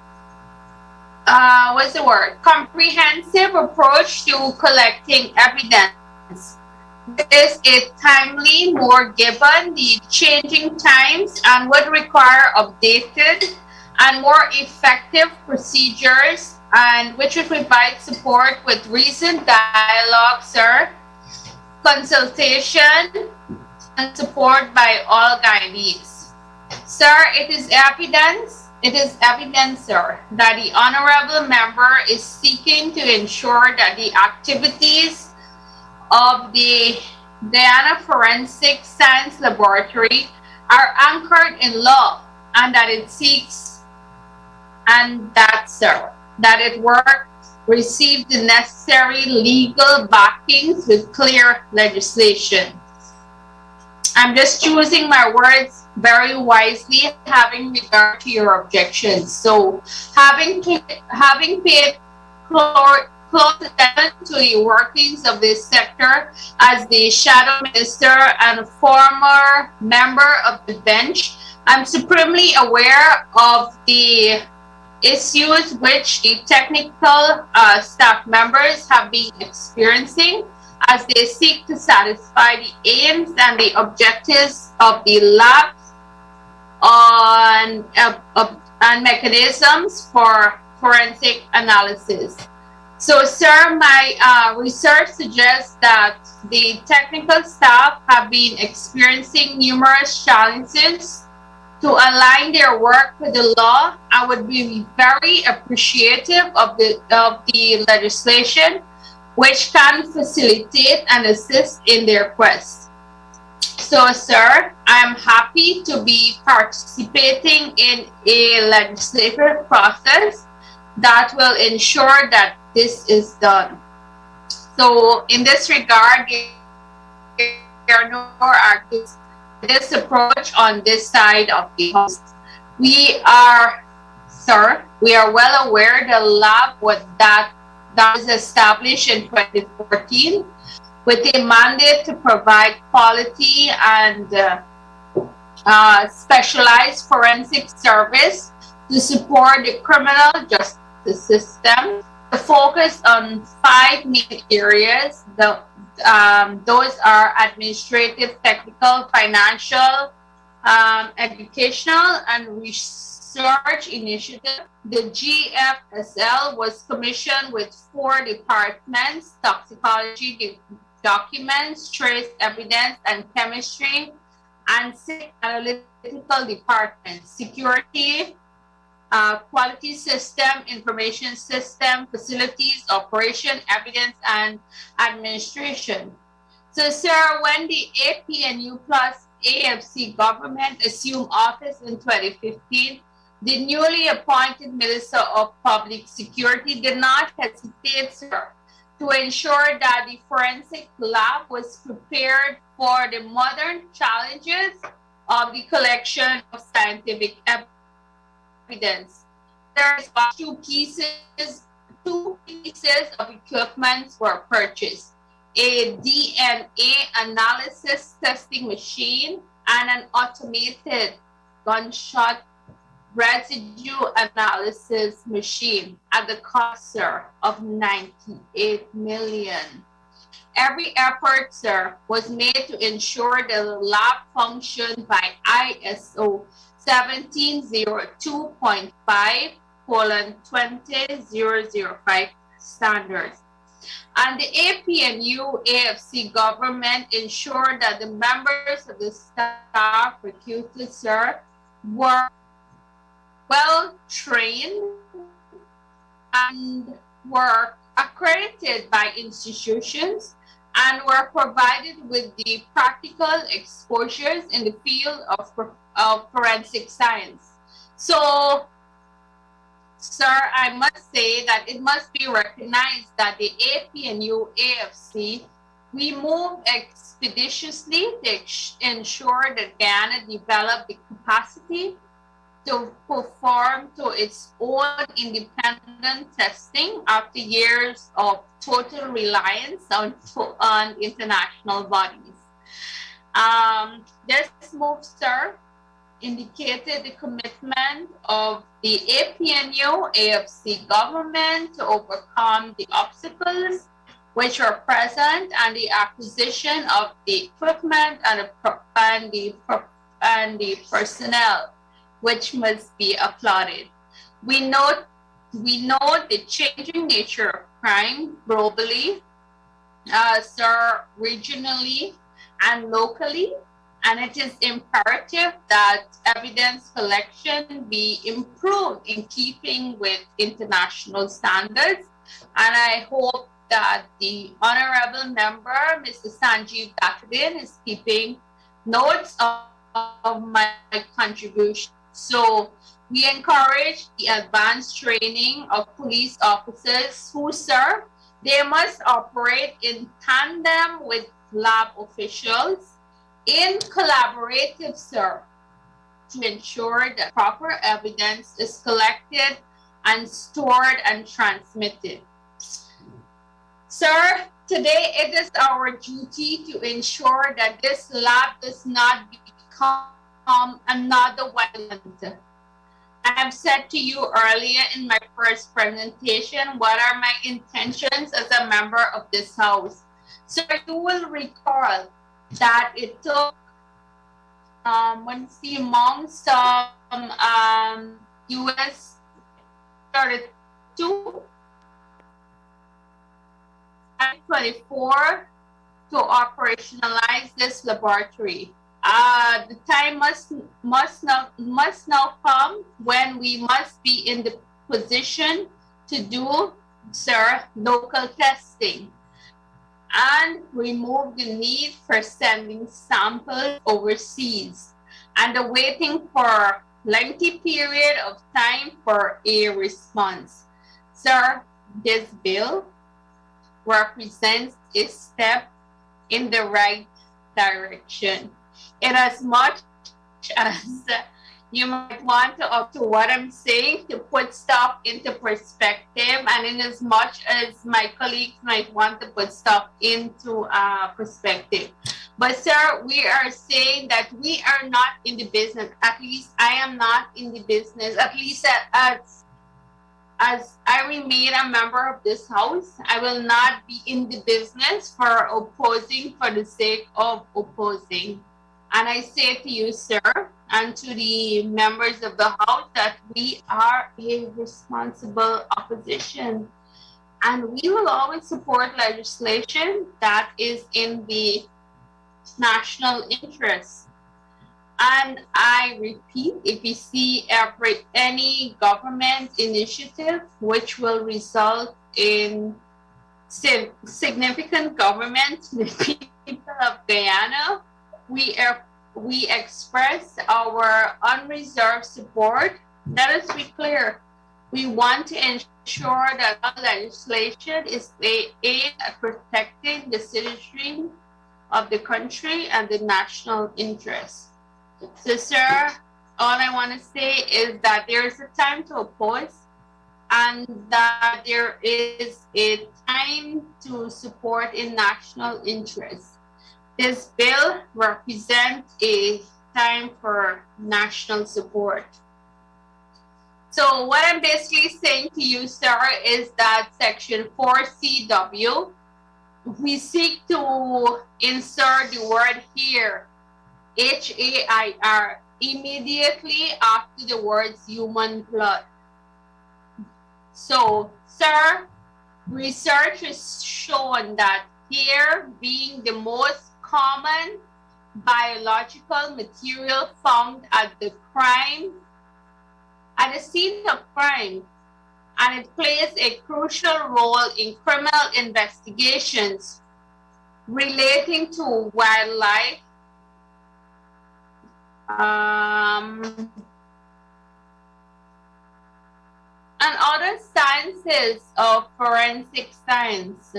comprehensive approach to collecting evidence. This is timely, more given the changing times, and would require updated and more effective procedures, and which would provide support with recent dialogue, sir, consultation, and support by all Guyanese. Sir, it is evidence, sir, that the honorable member is seeking to ensure that the activities of the Guyana Forensic Science Laboratory are anchored in law, and that it seeks, and that, sir, that it works, receive the necessary legal backings with clear legislation. I'm just choosing my words very wisely, having regard to your objections. So, having paid close attention to the workings of this sector as the shadow minister and a former member of the bench, I'm supremely aware of the issues which the technical staff members have been experiencing as they seek to satisfy the aims and the objectives of the labs on and mechanisms for forensic analysis. So, sir, my research suggests that the technical staff have been experiencing numerous challenges to align their work with the law. I would be very appreciative of the legislation which can facilitate and assist in their quest. So, sir, I'm happy to be participating in a legislative process that will ensure that this is done. So, in this regard, there are no more arguments. This approach on this side of the house. We are, sir, we are well aware the lab that was established in 2014 with a mandate to provide quality and specialized forensic service to support the criminal justice system. The focus on 5 main areas. Those are administrative, technical, financial, educational, and research initiative. The GFSL was commissioned with 4 departments: toxicology, documents, trace evidence, and chemistry, and 6 analytical departments: security, quality system, information system, facilities, operation, evidence, and administration. So, sir, when the APNU plus AFC government assumed office in 2015, the newly appointed Minister of Public Security did not hesitate, sir, to ensure that the forensic lab was prepared for the modern challenges of the collection of scientific evidence. There is 2 pieces of equipment were purchased: a DNA analysis testing machine and an automated gunshot residue analysis machine at the cost, sir, of $98 million. Every effort, sir, was made to ensure the lab functioned by ISO 1702.5:20005 standards. And the APNU AFC government ensured that the members of the staff recruited, sir, were well trained and were accredited by institutions and were provided with the practical exposures in the field of forensic science. So, sir, I must say that it must be recognized that the APNU AFC, we moved expeditiously to ensure that Guyana developed the capacity to perform to its own independent testing after years of total reliance on international bodies. This move, sir, indicated the commitment of the APNU AFC government to overcome the obstacles which were present and the acquisition of the equipment and the personnel, which must be applauded. We know the changing nature of crime globally, sir, regionally and locally, and it is imperative that evidence collection be improved in keeping with international standards. And I hope that the honorable member, Mr. Sanjeev Dakadin, is keeping notes of my contribution. So we encourage the advanced training of police officers who serve. They must operate in tandem with lab officials in collaborative service to ensure that proper evidence is collected and stored and transmitted. Sir, today it is our duty to ensure that this lab does not become another wetland. I have said to you earlier in my first presentation what are my intentions as a member of this house. So you will recall that it took, among some US 32 and 24 to operationalize this laboratory. The time must now come when we must be in the position to do, sir, local testing and remove the need for sending samples overseas and the waiting for lengthy period of time for a response. Sir, this bill represents a step in the right direction. In as much as you might want to, up to what I'm saying, to put stuff into perspective, and in as much as my colleagues might want to put stuff into perspective. But sir, we are saying that we are not in the business, at least I am not in the business, at least as I remain a member of this house, I will not be in the business for opposing for the sake of opposing. And I say to you, sir, and to the members of the House that we are a responsible opposition. And we will always support legislation that is in the national interest. And I repeat, if you see any government initiative which will result in significant government to the people of Guyana, we express our unreserved support. Let us be clear. We want to ensure that our legislation is aimed at protecting the citizenry of the country and the national interest. So, sir, all I want to say is that there is a time to oppose and that there is a time to support in national interest. This bill represents a time for national support. So what I'm basically saying to you, sir, is that section 4CW, we seek to insert the word here, HAIR, immediately after the words human blood. So, sir, research has shown that hair being the most common biological material found at the scene of crime, and it plays a crucial role in criminal investigations relating to wildlife, and other sciences of forensic science.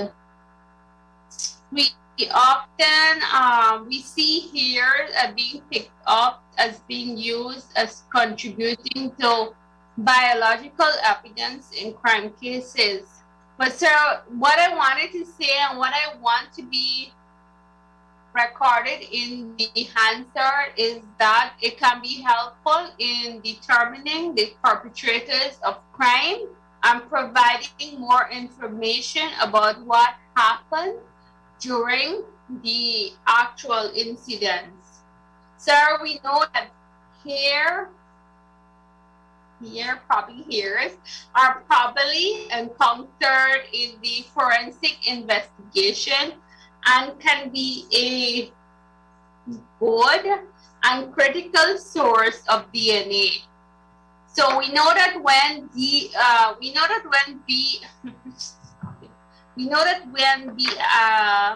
We often we see here being picked up as being used as contributing to biological evidence in crime cases. But sir, what I wanted to say and what I want to be recorded in the answer is that it can be helpful in determining the perpetrators of crime and providing more information about what happened during the actual incidents. Sir, we know that hairs are probably encountered in the forensic investigation and can be a good and critical source of DNA. So we know that when the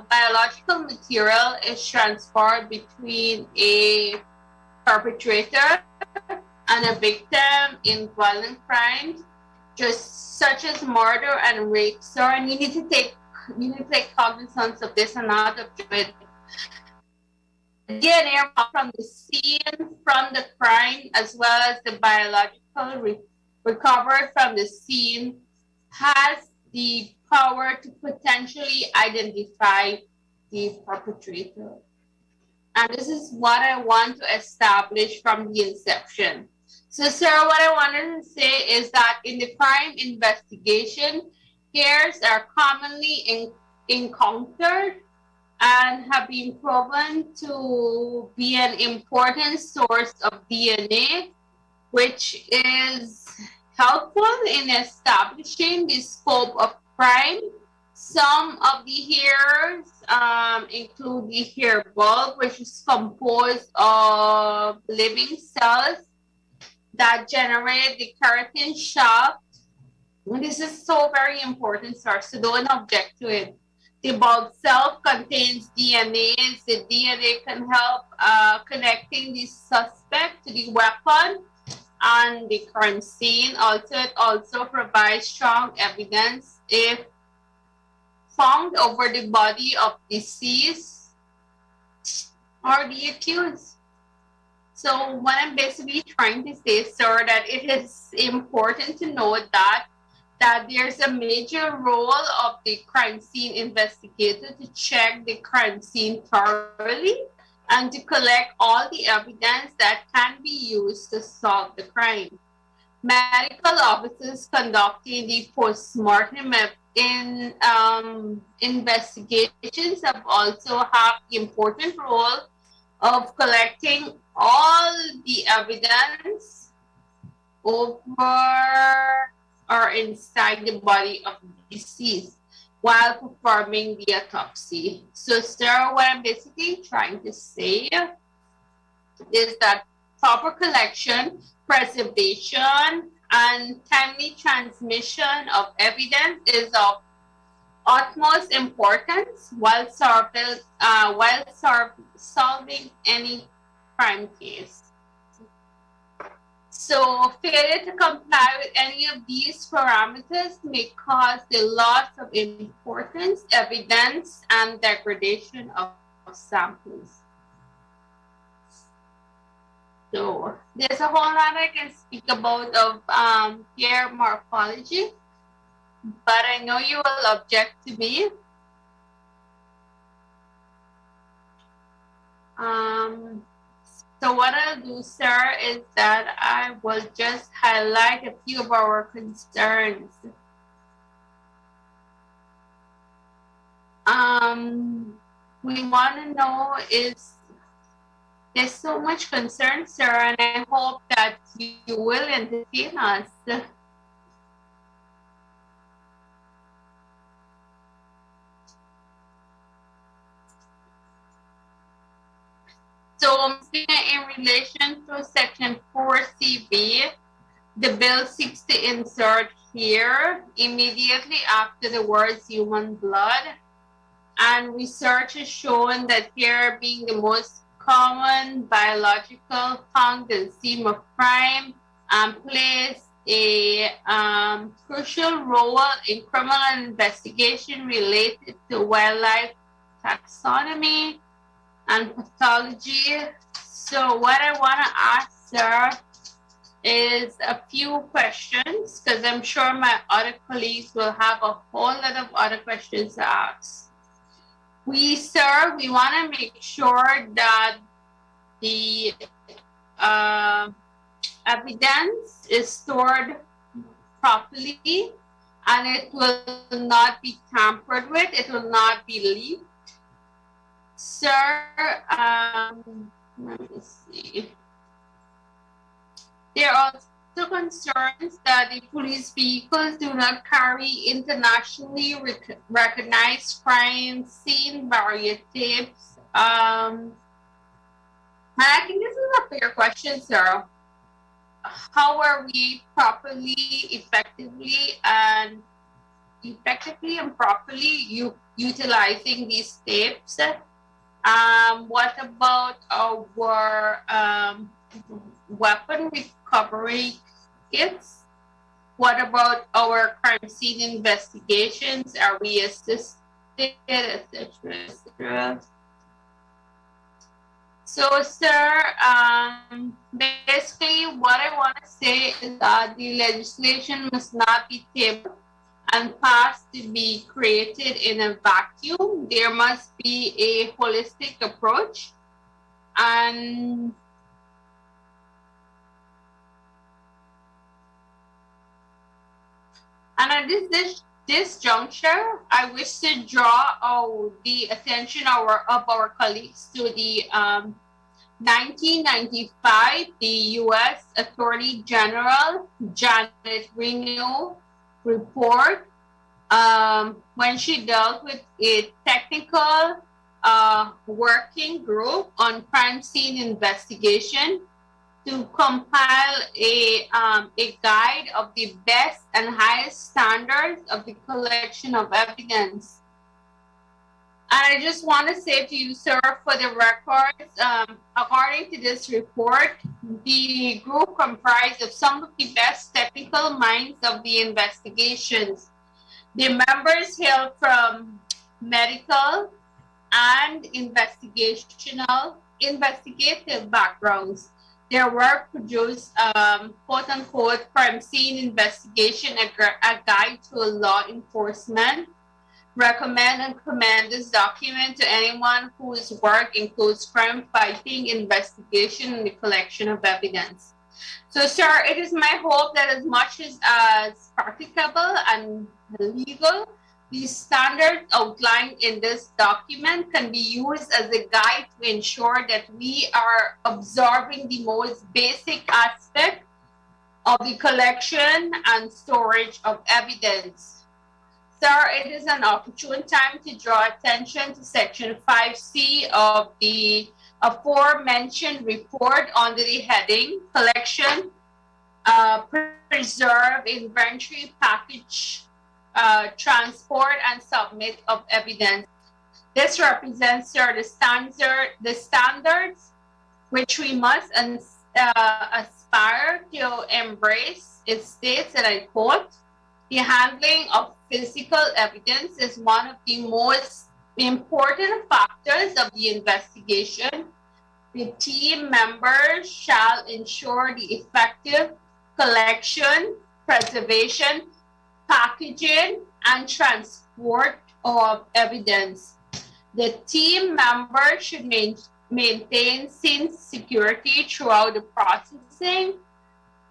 biological material is transferred between a perpetrator and a victim in violent crimes, just such as murder and rape, sir, and you need to take cognizance of this and not of it. DNA from the scene, from the crime, as well as the biological recovered from the scene, has the power to potentially identify the perpetrator. And this is what I want to establish from the inception. So, sir, what I wanted to say is that in the crime investigation, hairs are commonly encountered and have been proven to be an important source of DNA, which is helpful in establishing the scope of crime. Some of the hairs include the hair bulb, which is composed of living cells that generate the keratin shaft. And this is so very important, sir, so don't object to it. The bulb cell contains DNA. The DNA can help connecting the suspect to the weapon and the crime scene. It also provides strong evidence if found over the body of deceased or the accused. So what I'm basically trying to say, sir, that it is important to note that there's a major role of the crime scene investigator to check the crime scene thoroughly and to collect all the evidence that can be used to solve the crime. Medical officers conducting the post-mortem investigations have also had the important role of collecting all the evidence over or inside the body of the deceased while performing the autopsy. So, sir, what I'm basically trying to say is that proper collection, preservation, and timely transmission of evidence is of utmost importance while solving any crime case. So failure to comply with any of these parameters may cause the loss of importance, evidence, and degradation of samples. So there's a whole lot I can speak about of hair morphology, but I know you will object to me. So what I'll do, sir, is that I will just highlight a few of our concerns. We want to know is, there's so much concern, sir, and I hope that you will entertain us. So in relation to section 4CB, the bill seeks to insert here immediately after the words human blood. And research has shown that hair being the most common biological found in scene of crime plays a crucial role in criminal investigation related to wildlife taxonomy and pathology. So what I want to ask, sir, is a few questions, because I'm sure my other colleagues will have a whole lot of other questions to ask. Sir, we want to make sure that the evidence is stored properly and it will not be tampered with, it will not be leaked. Sir, let me see. There are also concerns that the police vehicles do not carry internationally recognized crime scene barrier tapes. And I think this is a fair question, sir. How are we properly, effectively, and properly utilizing these tapes? What about our weapon recovery kits? What about our crime scene investigations? Are we assisted, etc., etc.? So, sir, basically what I want to say is that the legislation must not be tabled and passed to be created in a vacuum. There must be a holistic approach. And at this juncture, I wish to draw the attention of our colleagues to the 1995, the U.S. Attorney General Janet Reno report, when she dealt with a technical working group on crime scene investigation to compile a guide of the best and highest standards of the collection of evidence. And I just want to say to you, sir, for the records, according to this report, the group comprised of some of the best technical minds of the investigations. The members hail from medical and investigative backgrounds. Their work produced, quote unquote, crime scene investigation, a guide to law enforcement. Recommend and commend this document to anyone whose work includes crime fighting, investigation, and the collection of evidence. So, sir, it is my hope that as much as practicable and legal, these standards outlined in this document can be used as a guide to ensure that we are absorbing the most basic aspect of the collection and storage of evidence. Sir, it is an opportune time to draw attention to Section 5C of the aforementioned report under the heading Collection, Preserve, Inventory, Package, Transport, and Submit of Evidence. This represents, sir, the standards which we must aspire to embrace. It states, and I quote, "The handling of physical evidence is one of the most important factors of the investigation. The team members shall ensure the effective collection, preservation, packaging, and transport of evidence. The team members should maintain scene security throughout the processing,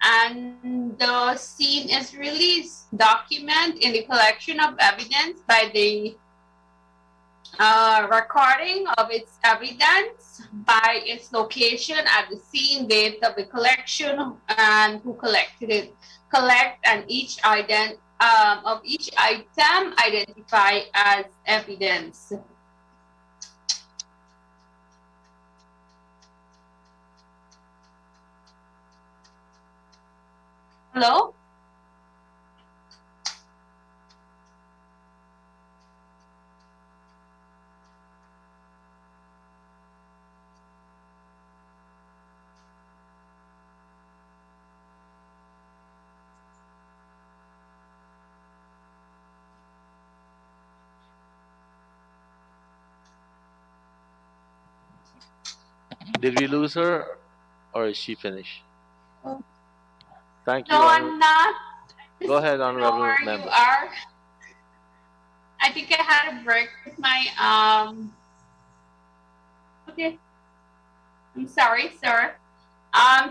and the scene is released. Document in the collection of evidence by the recording of its evidence by its location at the scene, date of the collection, and who collected it. Collect and each of each item identify as evidence. Hello? Did we lose her, or is she finished? Thank you. No, I'm not. Go ahead, honorable Where member. you are. I think I had a break with my Okay. I'm sorry, sir.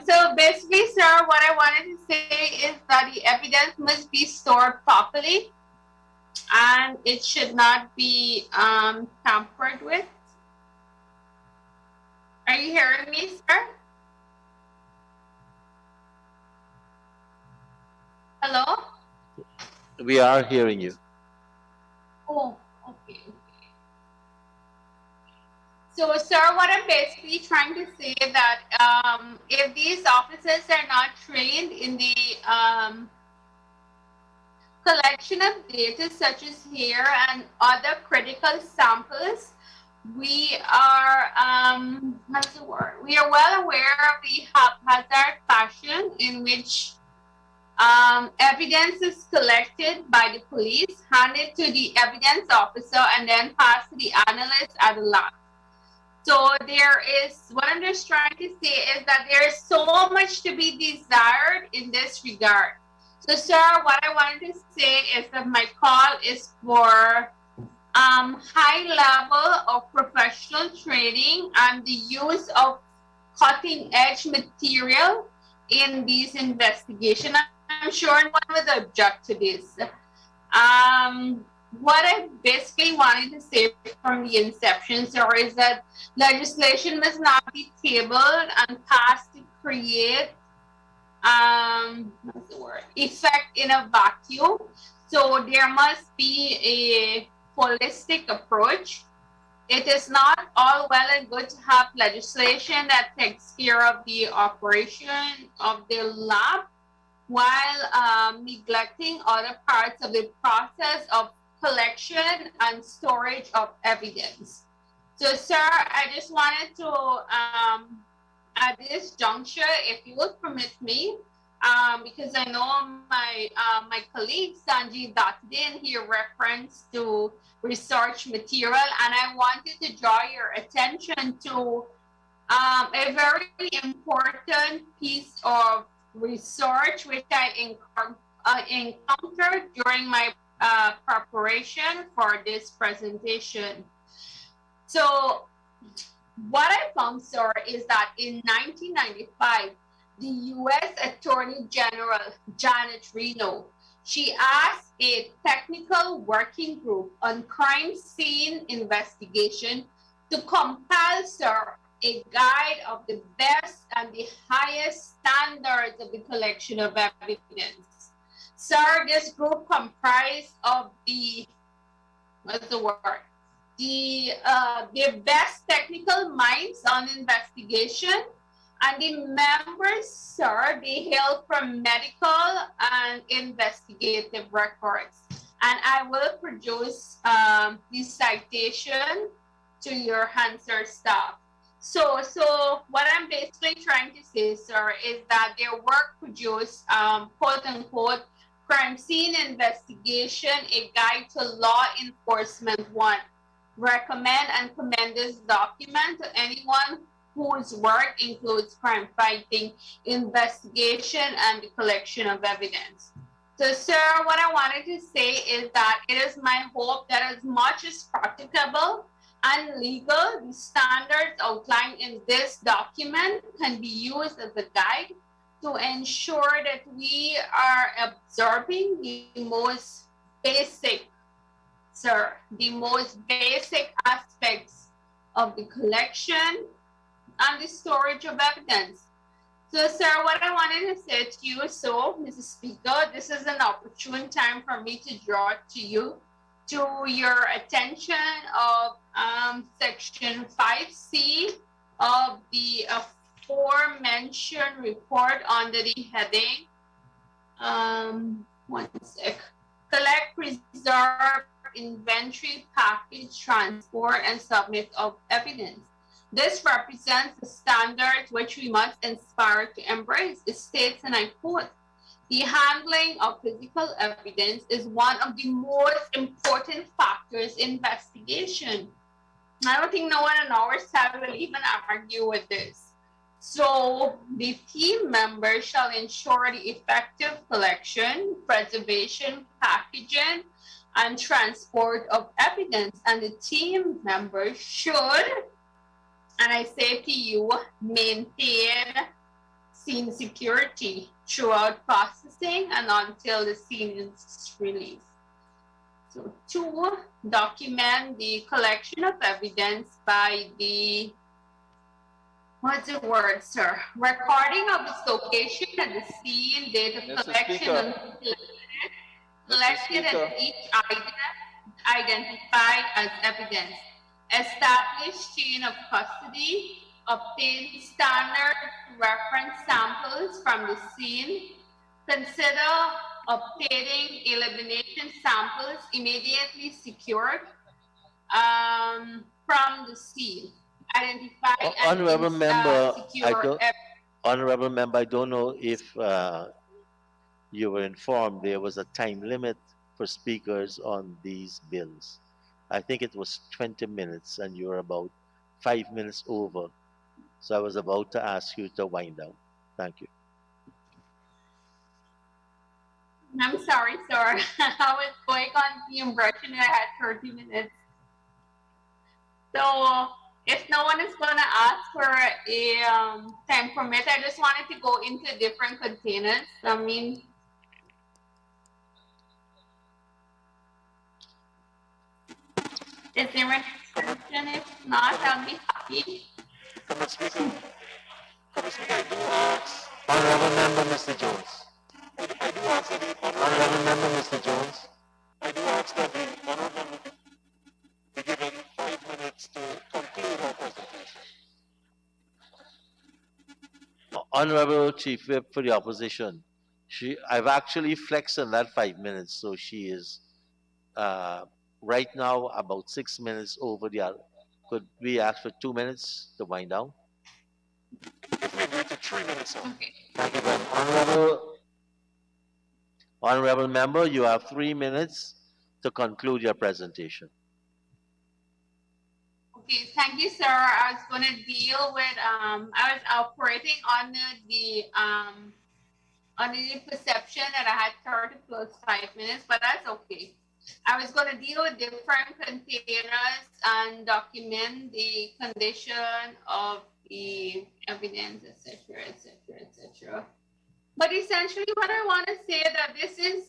So basically, sir, what I wanted to say is that the evidence must be stored properly, and it should not be tampered with. Are you hearing me, sir? Hello? We are hearing you. Oh, okay. So, sir, what I'm basically trying to say is that if these officers are not trained in the collection of data such as hair and other critical samples, we are, what's the word? We are well aware of the haphazard fashion in which evidence is collected by the police, handed to the evidence officer, and then passed to the analyst at the lab. So there is, what I'm just trying to say is that there is so much to be desired in this regard. So, sir, what I wanted to say is that my call is for high level of professional training and the use of cutting edge material in these investigations. I'm sure no one would object to this. What I basically wanted to say from the inception, sir, is that legislation must not be tabled and passed to create what's the word? Effect in a vacuum. So there must be a holistic approach. It is not all well and good to have legislation that takes care of the operation of the lab while neglecting other parts of the process of collection and storage of evidence. So, sir, I just wanted to, at this juncture, if you would permit me, because I know my colleague Sanjeev Datadin here referenced to research material, and I wanted to draw your attention to a very important piece of research which I encountered during my preparation for this presentation. So what I found, sir, is that in 1995, the U.S. Attorney General Janet Reno, she asked a technical working group on crime scene investigation to compile, sir, a guide of the best and the highest standards of the collection of evidence. Sir, this group comprised of the, what's the word? The best technical minds on investigation, and the members, sir, they hail from medical and investigative records. And I will produce the citation to your Hansard staff. So what I'm basically trying to say, sir, is that their work produced, quote unquote, crime scene investigation, a guide to law enforcement 1. Recommend and commend this document to anyone whose work includes crime fighting, investigation, and the collection of evidence. So, sir, what I wanted to say is that it is my hope that as much as practicable and legal. The standards outlined in this document can be used as a guide to ensure that we are observing the most basic, the most basic aspects of the collection and the storage of evidence. So, sir, what I wanted to say to you, Mrs. Speaker, this is an opportune time for me to draw to your attention of Section 5C of the aforementioned report under the heading, one sec, collect, preserve, inventory, package, transport, and submit of evidence. This represents the standards which we must aspire to embrace. It states, and I quote, the handling of physical evidence is one of the most important factors in investigation. I don't think no one on our side will even argue with this. So the team members shall ensure the effective collection, preservation, packaging, and transport of evidence. And the team members should, and I say to you, maintain scene security throughout processing and until the scene is released. So 2, document the collection of evidence by the, what's the word, sir? Recording of its location at the scene, date of collection, and collected and each item identified as evidence. Establish chain of custody, obtain standard reference samples from the scene, consider obtaining elimination samples immediately secured from the scene. Identify Honorable and member, secure Honorable member, I don't know if you were informed there was a time limit for speakers on these bills. I think it was 20 minutes and you were about 5 minutes over. So I was about to ask you to wind down. Thank you. I'm sorry, sir. I was going on the impression I had 30 minutes. So if no one is going to ask for a time permit, I just wanted to go into different containers. I mean, is there an exception? If not, I'll be happy. Honorable member, Mr. Jones. Honorable member, Mr. Jones. I do ask that the honorable member be given 5 minutes to conclude her presentation. Honorable Chief Whip for the opposition. I've actually flexed on that 5 minutes, so she is right now about 6 minutes over the other. Could we ask for 2 minutes to wind down? If we agree to 3 minutes, sir. Okay. Thank you very much. Honorable member, you have 3 minutes to conclude your presentation. Okay, thank you, sir. I was going to deal with, I was operating under the perception that I had 30 plus 5 minutes, but that's okay. I was going to deal with different containers and document the condition of the evidence, etc., etc., etc. But essentially, what I want to say that this is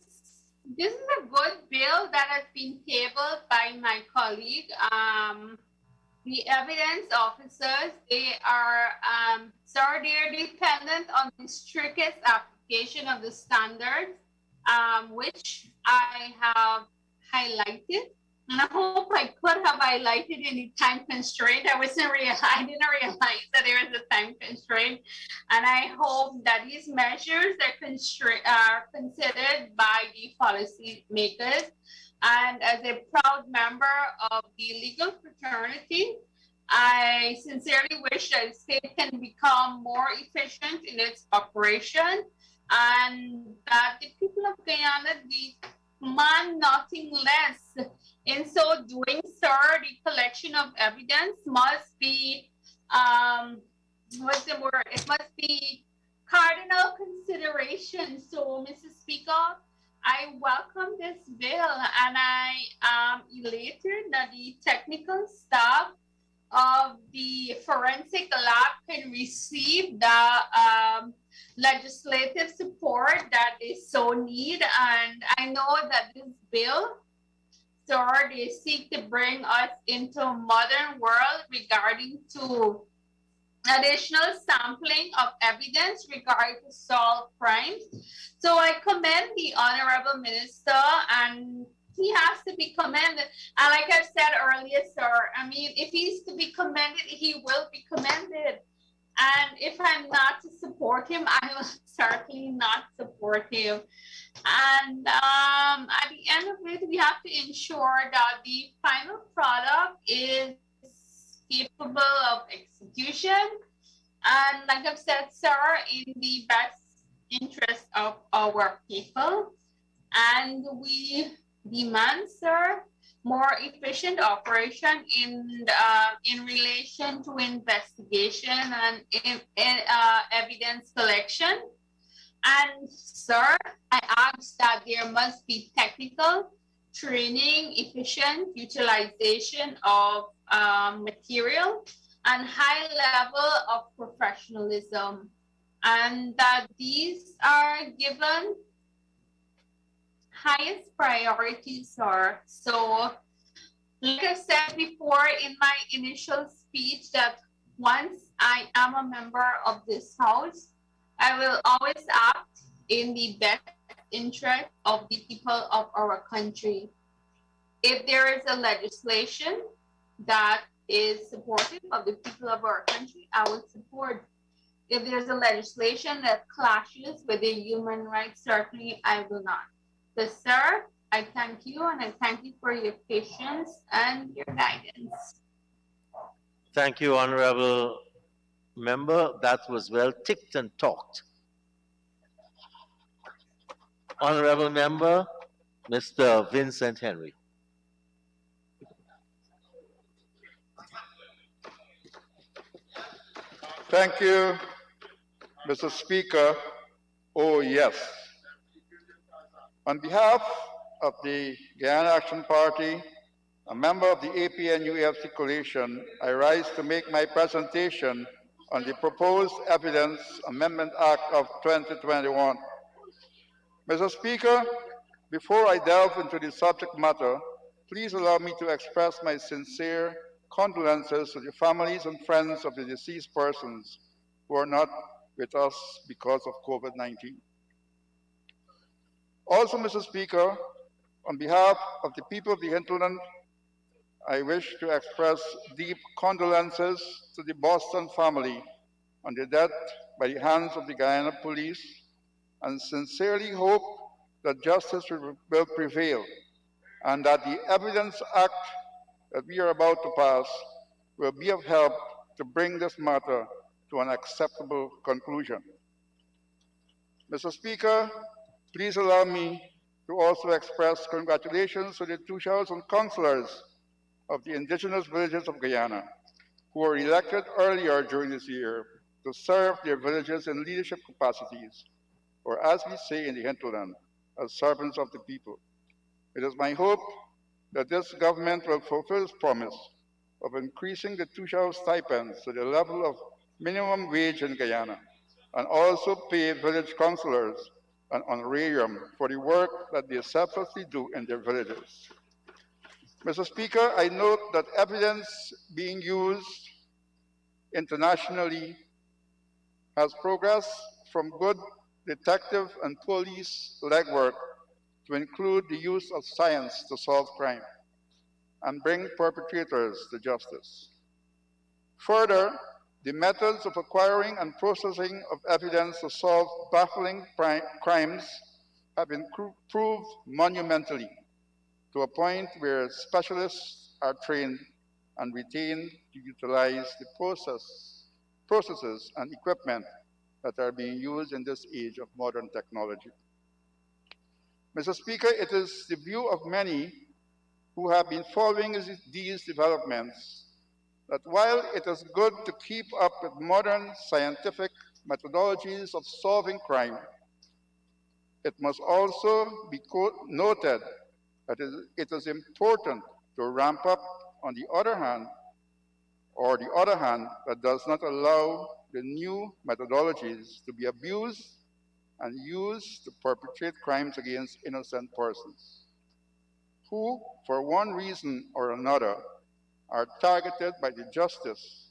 a good bill that has been tabled by my colleague. The evidence officers, they are, they're dependent on the strictest application of the standards, which I have highlighted. And I hope I could have highlighted any time constraint. I didn't realize that there is a time constraint. And I hope that these measures are considered by the policy makers. And as a proud member of the legal fraternity, I sincerely wish that the state can become more efficient in its operation and that the people of Guyana demand nothing less. In so doing, sir, the collection of evidence must be, what's the word? It must be cardinal consideration. So, Mrs. Speaker, I welcome this bill, and I am elated that the technical staff of the forensic lab can receive the legislative support that they so need. And I know that this bill, sir, they seek to bring us into a modern world regarding to additional sampling of evidence regarding to solved crimes. So I commend the Honorable Minister, and he has to be commended. And like I've said earlier, sir, I mean, if he's to be commended, he will be commended. And if I'm not to support him, I will certainly not support him. And at the end of it, we have to ensure that the final product is capable of execution. And like I've said, sir, in the best interest of our people. And we demand, sir, more efficient operation in relation to investigation and evidence collection. And sir, I ask that there must be technical training, efficient utilization of material, and high level of professionalism, and that these are given highest priorities, sir. So like I said before in my initial speech, that once I am a member of this house, I will always act in the best interest of the people of our country. If there is a legislation that is supportive of the people of our country, I will support. If there's a legislation that clashes with the human rights, certainly I will not. So, sir, I thank you, and I thank you for your patience and your guidance. Thank you, Honorable Member. That was well ticked and talked. Honorable Member, Mr. Vincent Henry. Thank you, Mr. Speaker. Oh, yes. On behalf of the Guyana Action Party, a member of the APNUFC coalition, I rise to make my presentation on the proposed Evidence Amendment Act of 2021. Mr. Speaker, before I delve into the subject matter, please allow me to express my sincere condolences to the families and friends of the deceased persons who are not with us because of COVID-19. Also, Mr. Speaker, on behalf of the people of the hinterland, I wish to express deep condolences to the Boston family on the death by the hands of the Guyana police, and sincerely hope that justice will prevail and that the Evidence Act that we are about to pass will be of help to bring this matter to an acceptable conclusion. Mr. Speaker, please allow me to also express congratulations to the 2,000 councillors of the indigenous villages of Guyana who were elected earlier during this year to serve their villages in leadership capacities, or as we say in the hinterland, as servants of the people. It is my hope that this government will fulfill its promise of increasing the 2,000 stipends to the level of minimum wage in Guyana, and also pay village councillors an honorarium for the work that they selflessly do in their villages. Mr. Speaker, I note that evidence being used internationally has progressed from good detective and police legwork to include the use of science to solve crime and bring perpetrators to justice. Further, the methods of acquiring and processing of evidence to solve baffling crimes have improved monumentally to a point where specialists are trained and retained to utilize the processes and equipment that are being used in this age of modern technology. Mr. Speaker, it is the view of many who have been following these developments that while it is good to keep up with modern scientific methodologies of solving crime, It must also be noted that it is important to ramp up on the other hand, that does not allow the new methodologies to be abused and used to perpetrate crimes against innocent persons who, for one reason or another, are targeted by the justice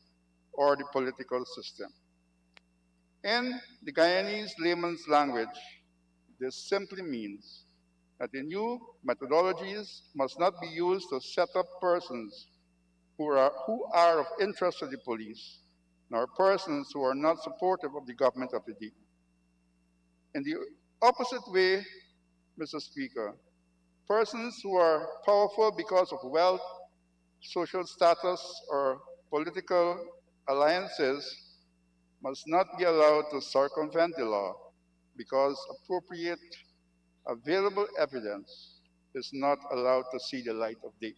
or the political system. In the Guyanese layman's language, this simply means that the new methodologies must not be used to set up persons who are of interest to the police, nor persons who are not supportive of the government of the day. In the opposite way, Mr. Speaker, persons who are powerful because of wealth, social status, or political alliances must not be allowed to circumvent the law because appropriate available evidence is not allowed to see the light of day.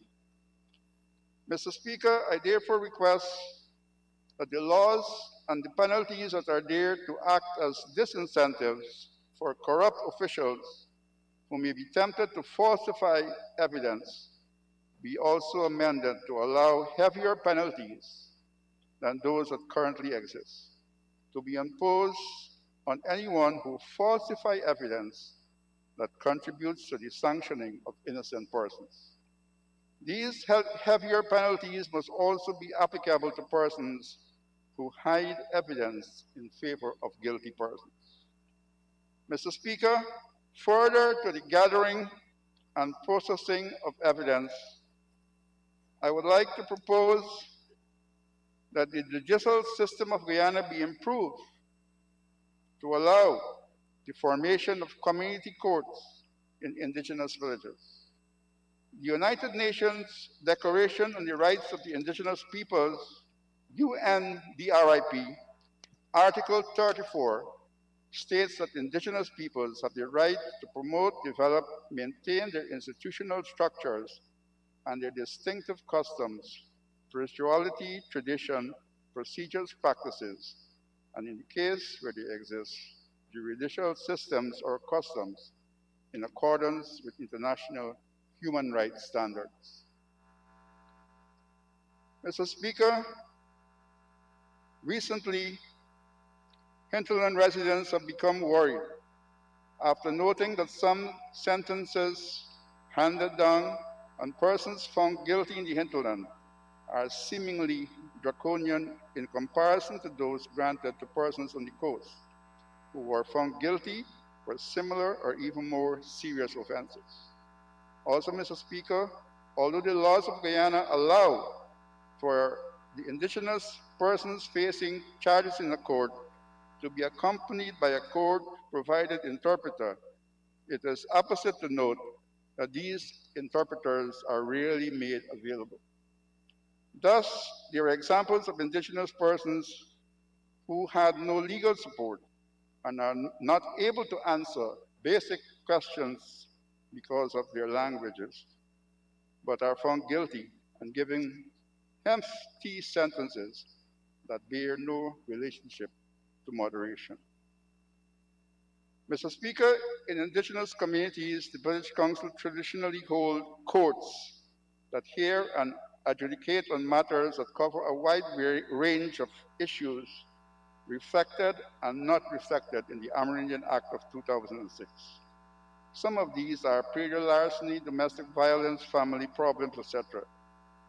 Mr. Speaker, I therefore request that the laws and the penalties that are there to act as disincentives for corrupt officials who may be tempted to falsify evidence be also amended to allow heavier penalties than those that currently exist to be imposed on anyone who falsify evidence that contributes to the sanctioning of innocent persons. These heavier penalties must also be applicable to persons who hide evidence in favor of guilty persons. Mr. Speaker, further to the gathering and processing of evidence, I would like to propose that the judicial system of Guyana be improved to allow the formation of community courts in indigenous villages. The United Nations Declaration on the Rights of the Indigenous Peoples, UNDRIP, Article 34, states that indigenous peoples have the right to promote, develop, maintain their institutional structures and their distinctive customs, spirituality, tradition, procedures, practices, and in the case where they exist, judicial systems or customs in accordance with international human rights standards. Mr. Speaker, recently, hinterland residents have become worried after noting that some sentences handed down on persons found guilty in the hinterland are seemingly draconian in comparison to those granted to persons on the coast who were found guilty for similar or even more serious offenses. Also, Mr. Speaker, although the laws of Guyana allow for the indigenous persons facing charges in a court to be accompanied by a court-provided interpreter, it is opposite to note that these interpreters are rarely made available. Thus, there are examples of indigenous persons who had no legal support and are not able to answer basic questions because of their languages, but are found guilty and given hefty sentences that bear no relationship to moderation. Mr. Speaker, in indigenous communities, the village council traditionally hold courts that hear and adjudicate on matters that cover a wide range of issues reflected and not reflected in the Amerindian Act of 2006. Some of these are predial larceny, domestic violence, family problems, etc.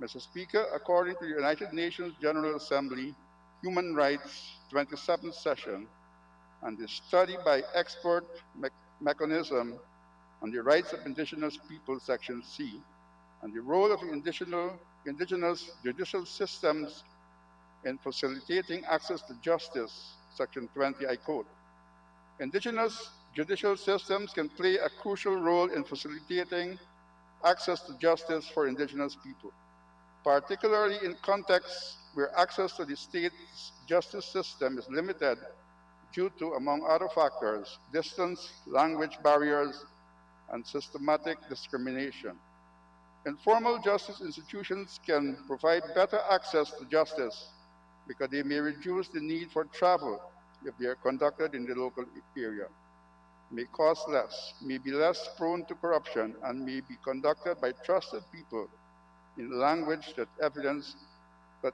Mr. Speaker, according to the United Nations General Assembly Human Rights 27th session and the study by expert mechanism on the rights of indigenous people, section C, and the role of indigenous judicial systems in facilitating access to justice, section 20, I quote, indigenous judicial systems can play a crucial role in facilitating access to justice for indigenous people, particularly in contexts where access to the state's justice system is limited due to, among other factors, distance, language barriers, and systematic discrimination. Informal justice institutions can provide better access to justice because they may reduce the need for travel if they are conducted in the local area. may cost less, may be less prone to corruption, and may be conducted by trusted people in language that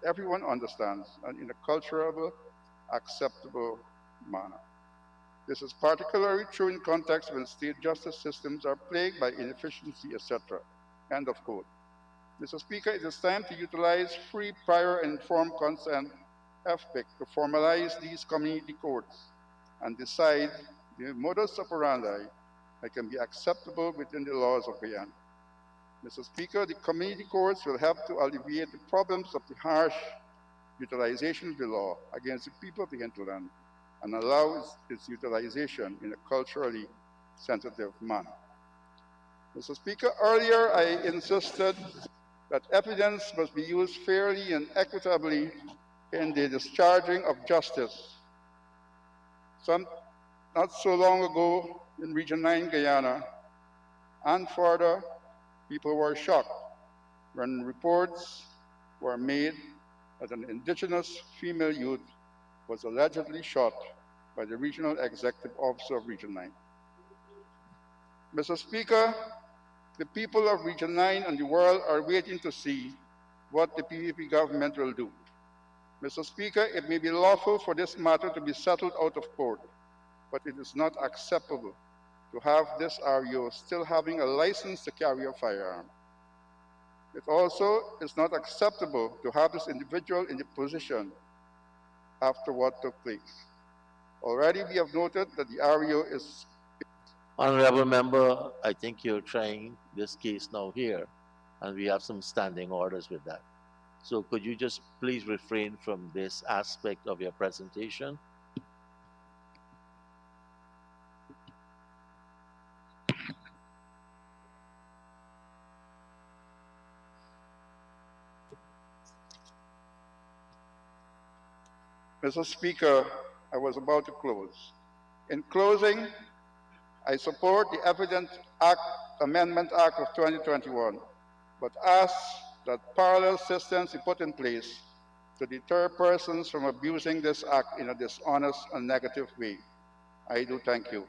everyone understands and in a culturally acceptable manner. This is particularly true in contexts when state justice systems are plagued by inefficiency, etc. End of quote. Mr. Speaker, it is time to utilize free, prior, and informed consent FPIC to formalize these community courts and decide the modus operandi that can be acceptable within the laws of Guyana. Mr. Speaker, the community courts will help to alleviate the problems of the harsh utilization of the law against the people of the hinterland and allow its utilization in a culturally sensitive manner. Mr. Speaker, earlier I insisted that evidence must be used fairly and equitably in the discharging of justice. Not so long ago in Region 9, Guyana, and further, people were shocked when reports were made that an indigenous female youth was allegedly shot by the Regional Executive Officer of Region 9. Mr. Speaker, the people of Region 9 and the world are waiting to see what the PPP government will do. Mr. Speaker, it may be lawful for this matter to be settled out of court, but it is not acceptable to have this REO still having a license to carry a firearm. It also is not acceptable to have this individual in the position after what took place. Already we have noted that the REO is... Honorable member, I think you're trying this case now here, and we have some standing orders with that. So could you just please refrain from this aspect of your presentation? Mr. Speaker, I was about to close. In closing, I support the Evidence Amendment Act of 2021, but ask that parallel systems be put in place to deter persons from abusing this act in a dishonest and negative way. I do thank you.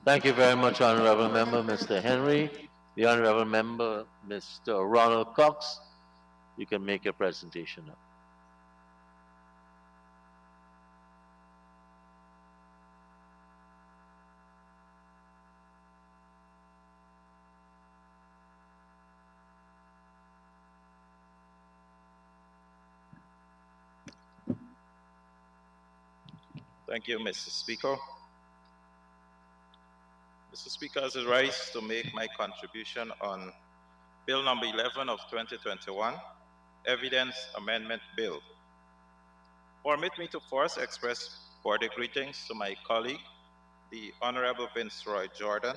Thank you very much, Honorable Member Mr. Henry. The Honorable Member Mr. Ronald Cox, you can make your presentation now. Thank you, Mr. Speaker. Mr. Speaker, as I rise to make my contribution on Bill number 11 of 2021, Evidence Amendment Bill. Permit me to first express birthday greetings to my colleague, the Honorable Vince Roy Jordan,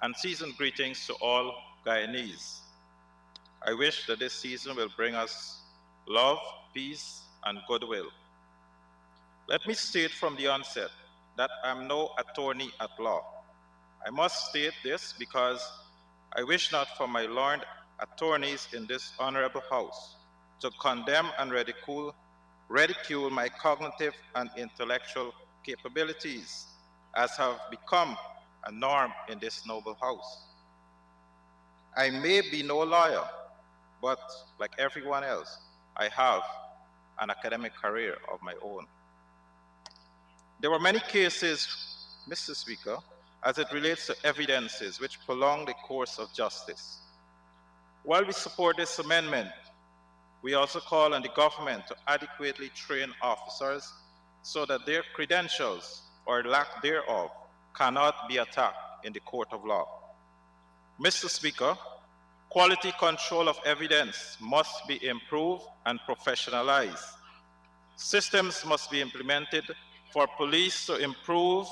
and season greetings to all Guyanese. I wish that this season will bring us love, peace, and goodwill. Let me state from the onset that I'm no attorney at law. I must state this because I wish not for my learned attorneys in this honorable house to condemn and ridicule my cognitive and intellectual capabilities, as have become a norm in this noble house. I may be no lawyer, but like everyone else, I have an academic career of my own. There were many cases, Mr. Speaker, as it relates to evidences which prolong the course of justice. While we support this amendment, we also call on the government to adequately train officers so that their credentials, or lack thereof, cannot be attacked in the court of law. Mr. Speaker, quality control of evidence must be improved and professionalized. Systems must be implemented for police to improve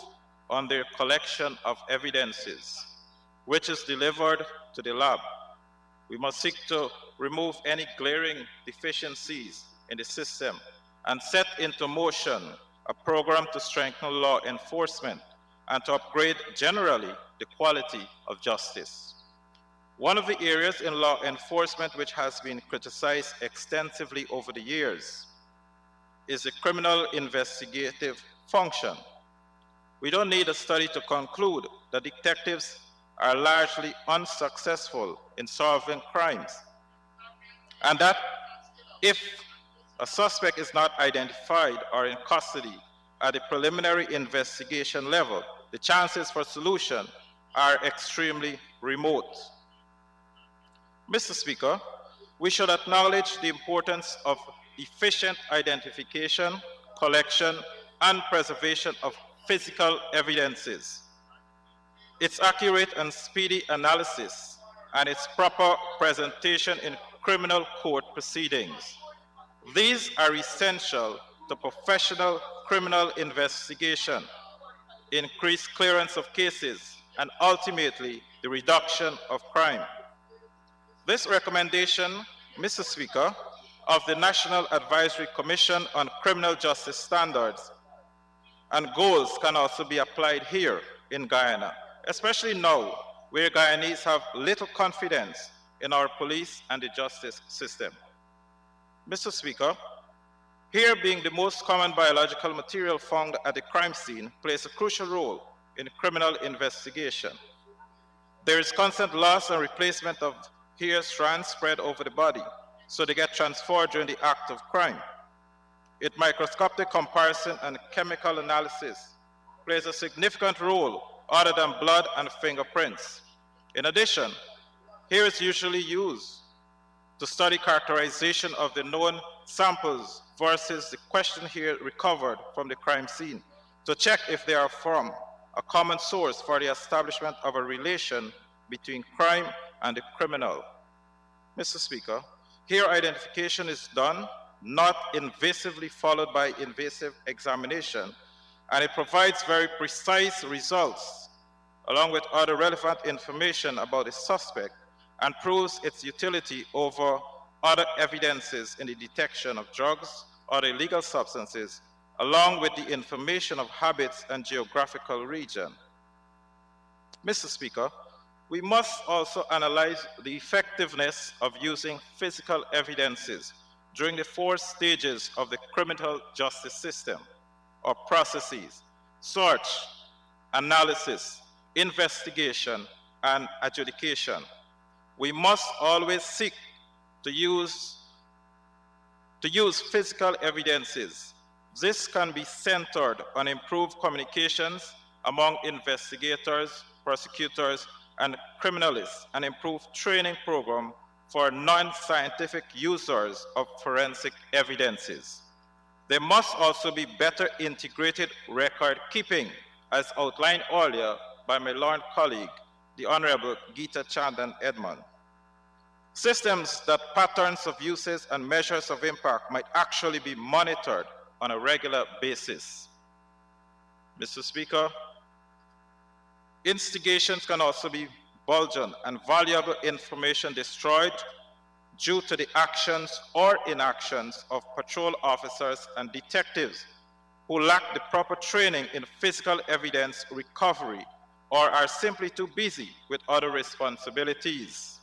on their collection of evidences, which is delivered to the lab. We must seek to remove any glaring deficiencies in the system and set into motion a program to strengthen law enforcement and to upgrade generally the quality of justice. One of the areas in law enforcement which has been criticized extensively over the years is the criminal investigative function. We don't need a study to conclude that detectives are largely unsuccessful in solving crimes, and that if a suspect is not identified or in custody at the preliminary investigation level, the chances for solution are extremely remote. Mr. Speaker, we should acknowledge the importance of efficient identification, collection, and preservation of physical evidences, its accurate and speedy analysis, and its proper presentation in criminal court proceedings. These are essential to professional criminal investigation, increased clearance of cases, and ultimately the reduction of crime. This recommendation, Mr. Speaker, of the National Advisory Commission on Criminal Justice Standards and goals can also be applied here in Guyana, especially now where Guyanese have little confidence in our police and the justice system. Mr. Speaker, hair being the most common biological material found at the crime scene plays a crucial role in criminal investigation. There is constant loss and replacement of hair strands spread over the body, so they get transferred during the act of crime. Its microscopic comparison and chemical analysis plays a significant role other than blood and fingerprints. In addition, hair is usually used to study characterization of the known samples versus the questioned hair recovered from the crime scene to check if they are from a common source for the establishment of a relation between crime and the criminal. Mr. Speaker, hair identification is done not invasively followed by invasive examination, and it provides very precise results along with other relevant information about the suspect and proves its utility over other evidences in the detection of drugs or illegal substances, along with the information of habits and geographical region. Mr. Speaker, we must also analyze the effectiveness of using physical evidences during the 4 stages of the criminal justice system, or processes: search, analysis, investigation, and adjudication. We must always seek to use physical evidences. This can be centered on improved communications among investigators, prosecutors, and criminalists, and improved training program for non-scientific users of forensic evidences. There must also be better integrated record keeping, as outlined earlier by my learned colleague, the Honorable Geeta Chandan Edmond. Systems that patterns of uses and measures of impact might actually be monitored on a regular basis. Mr. Speaker, instigations can also be burgeoned and valuable information destroyed due to the actions or inactions of patrol officers and detectives who lack the proper training in physical evidence recovery or are simply too busy with other responsibilities.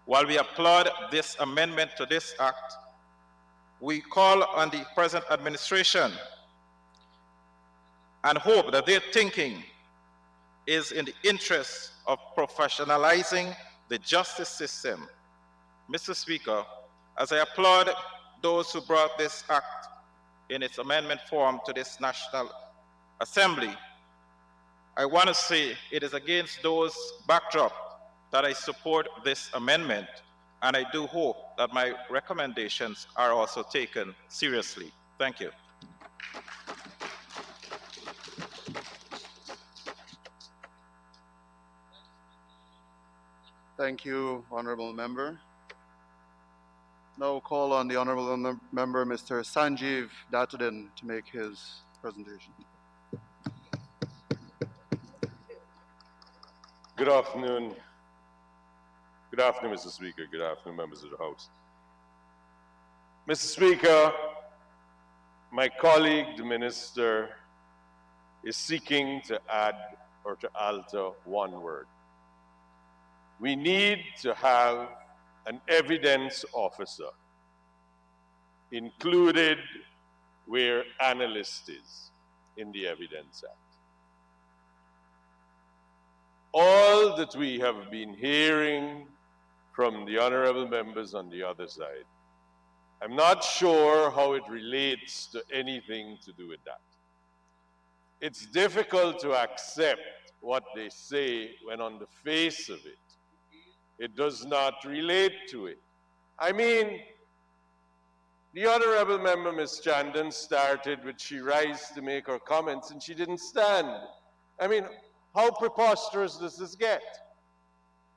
While we applaud this amendment to this act, we call on the present administration and hope that their thinking is in the interest of professionalizing the justice system. Mr. Speaker, as I applaud those who brought this act in its amendment form to this National Assembly, I want to say it is against those backdrop that I support this amendment, and I do hope that my recommendations are also taken seriously. Thank you. Thank you, Honorable Member. Now call on the Honorable Member, Mr. Sanjeev Datudan, to make his presentation. Good afternoon. Good afternoon, Mr. Speaker. Good afternoon, members of the House. Mr. Speaker, my colleague, the Minister, is seeking to add or to alter one word. We need to have an evidence officer included where analyst is in the Evidence Act. all that we have been hearing from the honorable members on the other side, I'm not sure how it relates to anything to do with that. It's difficult to accept what they say when on the face of it does not relate to it. I mean, the honorable member, Ms. Chandon, started with she rise to make her comments and she didn't stand. I mean, how preposterous does this get?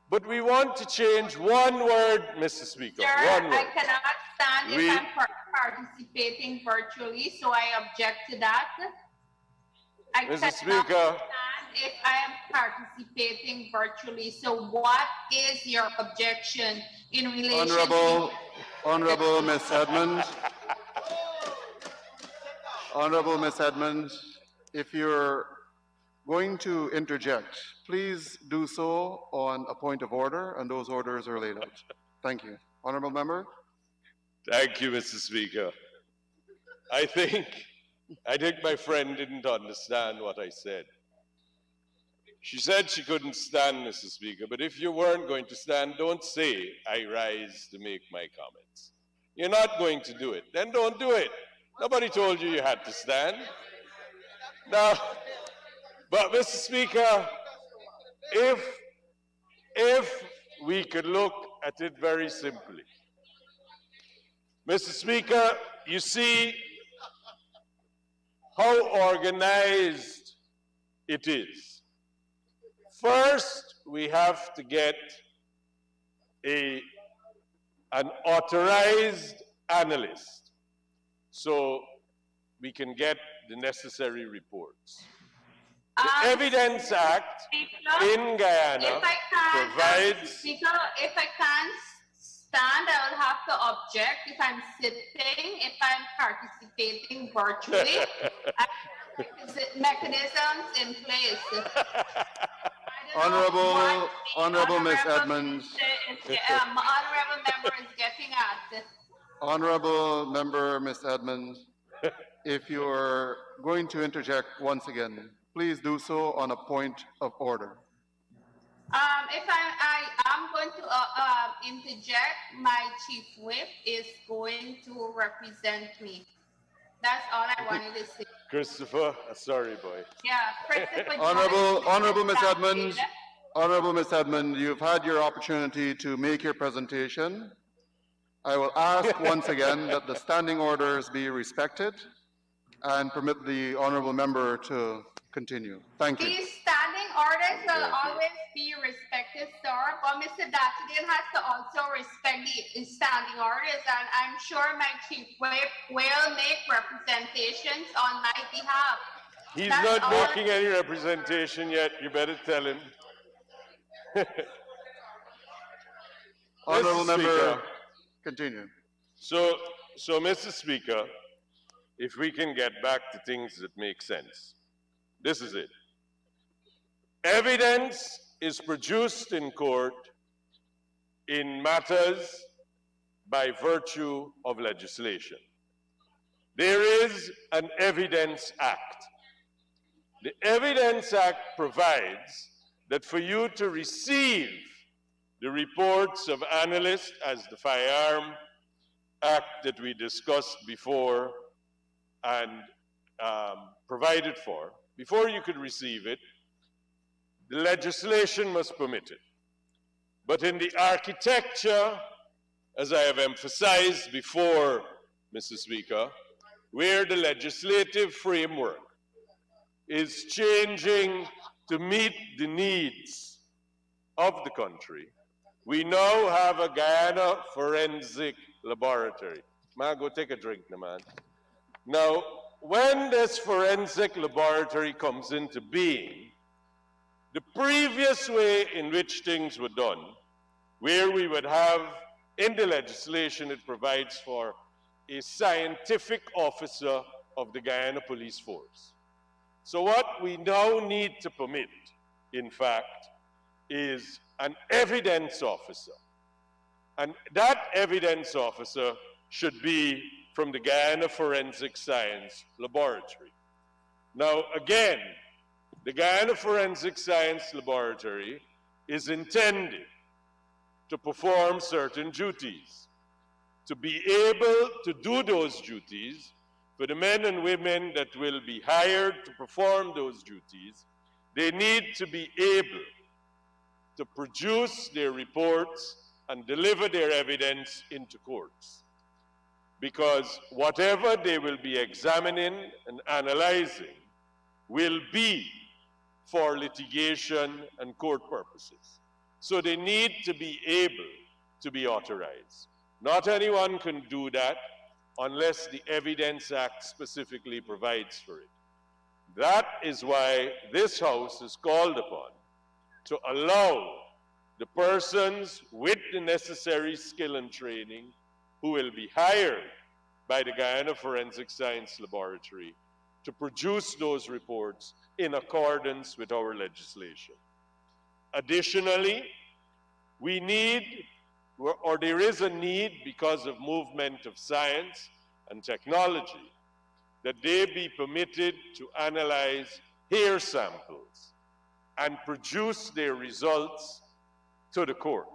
But we want to change one word, Mr. Speaker, Sir, one word. I cannot stand if I'm participating virtually, so I object to that. I Mr. Speaker. stand if I am participating virtually. So what is your objection in relation to... Honorable Ms. Edmonds. Honorable Ms. Edmonds, if you're going to interject, please do so on a point of order, and those orders are laid out. Thank you. Honorable member. Thank you, Mr. Speaker. I think my friend didn't understand what I said. She said she couldn't stand, Mr. Speaker, but if you weren't going to stand, don't say, I rise to make my comments. You're not going to do it. Then don't do it. Nobody told you you had to stand. Now, but Mr. Speaker, if we could look at it very simply. Mr. Speaker, you see how organized it is. First, we have to get an authorized analyst so we can get the necessary reports. The Evidence Act in Guyana provides... Speaker, if I can't stand, I will have to object. If I'm sitting, if I'm participating virtually, mechanisms in place. Honorable Ms. Edmonds. Honorable member is getting at. Honorable member Ms. Edmonds, if you're going to interject once again, please do so on a point of order. If I am going to interject, my chief whip is going to represent me. That's all I wanted to say. Christopher, sorry, boy. Yeah, Christopher. Honorable Ms. Edmonds, Honorable Ms. Edmonds, you've had your opportunity to make your presentation. I will ask once again that the standing orders be respected and permit the honorable member to continue. Thank you. These standing orders will always be respected, sir, but Mr. Dattadin has to also respect the standing orders, and I'm sure my chief whip will make representations on my behalf. He's not making any representation yet. You better tell him. Honorable member, continue. So, Mr. Speaker, if we can get back to things that make sense. This is it. Evidence is produced in court in matters by virtue of legislation. There is an Evidence Act. The Evidence Act provides that for you to receive the reports of analysts, as the Firearm Act that we discussed before and provided for, before you could receive it, the legislation must permit it. But in the architecture, as I have emphasized before, Mr. Speaker, where the legislative framework is changing to meet the needs of the country, we now have a Guyana forensic laboratory. Man, go take a drink, man. Now, when this forensic laboratory comes into being, the previous way in which things were done, where we would have, in the legislation, it provides for a scientific officer of the Guyana Police Force. So what we now need to permit, in fact, is an evidence officer. And that evidence officer should be from the Guyana Forensic Science Laboratory. Now, again, the Guyana Forensic Science Laboratory is intended to perform certain duties. To be able to do those duties, for the men and women that will be hired to perform those duties, they need to be able to produce their reports and deliver their evidence into courts. Because whatever they will be examining and analyzing will be for litigation and court purposes. So they need to be able to be authorized. Not anyone can do that unless the Evidence Act specifically provides for it. That is why this House is called upon to allow the persons with the necessary skill and training who will be hired by the Guyana Forensic Science Laboratory to produce those reports in accordance with our legislation. Additionally, we need, or there is a need because of movement of science and technology, that they be permitted to analyze hair samples and produce their results to the court.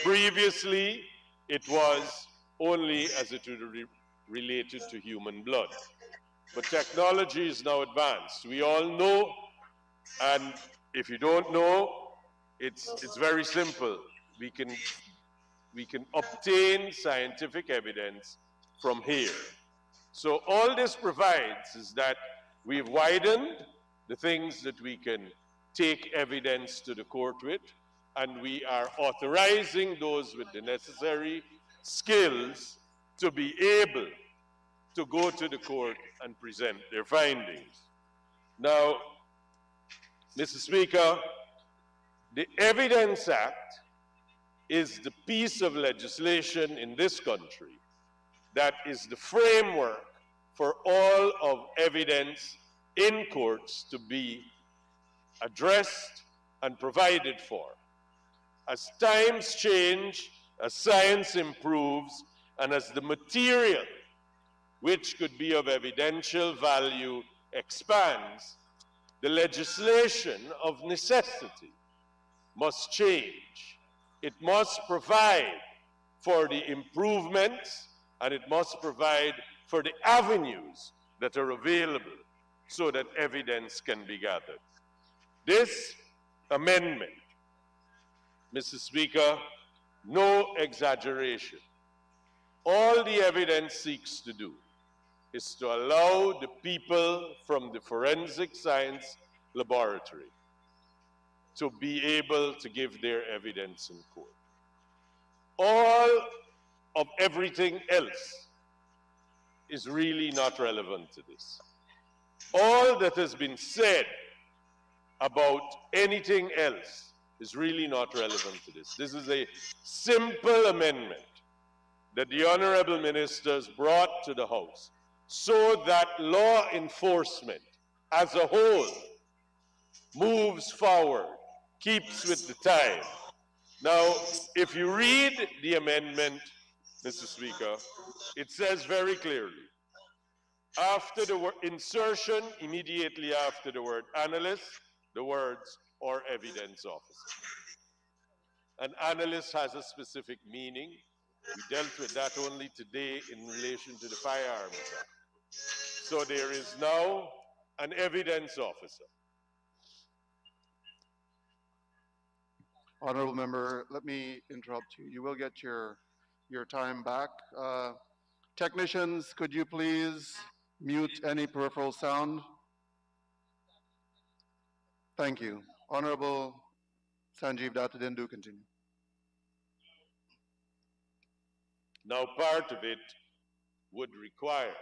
Previously, it was only as it related to human blood. But technology is now advanced. We all know, and if you don't know, it's very simple. We can obtain scientific evidence from hair. So all this provides is that we've widened the things that we can take evidence to the court with, and we are authorizing those with the necessary skills to be able to go to the court and present their findings. Now, Mr. Speaker, the Evidence Act is the piece of legislation in this country that is the framework for all of evidence in courts to be addressed and provided for. As times change, as science improves, and as the material which could be of evidential value expands, the legislation of necessity must change. It must provide for the improvements, and it must provide for the avenues that are available so that evidence can be gathered. This amendment, Mr. Speaker, no exaggeration. All the evidence seeks to do is to allow the people from the Forensic Science Laboratory to be able to give their evidence in court. All of everything else is really not relevant to this. All that has been said about anything else is really not relevant to this. This is a simple amendment that the honorable ministers brought to the House so that law enforcement as a whole moves forward, keeps with the time. Now, if you read the amendment, Mr. Speaker, it says very clearly, after the word insertion, immediately after the word analyst, the words or evidence officer. An analyst has a specific meaning. We dealt with that only today in relation to the Firearms Act. So there is now an evidence officer. Honorable member, let me interrupt you. You will get your time back. Technicians, could you please mute any peripheral sound? Thank you. Honorable Sanjeev Dattadin, do continue. Now, part of it would require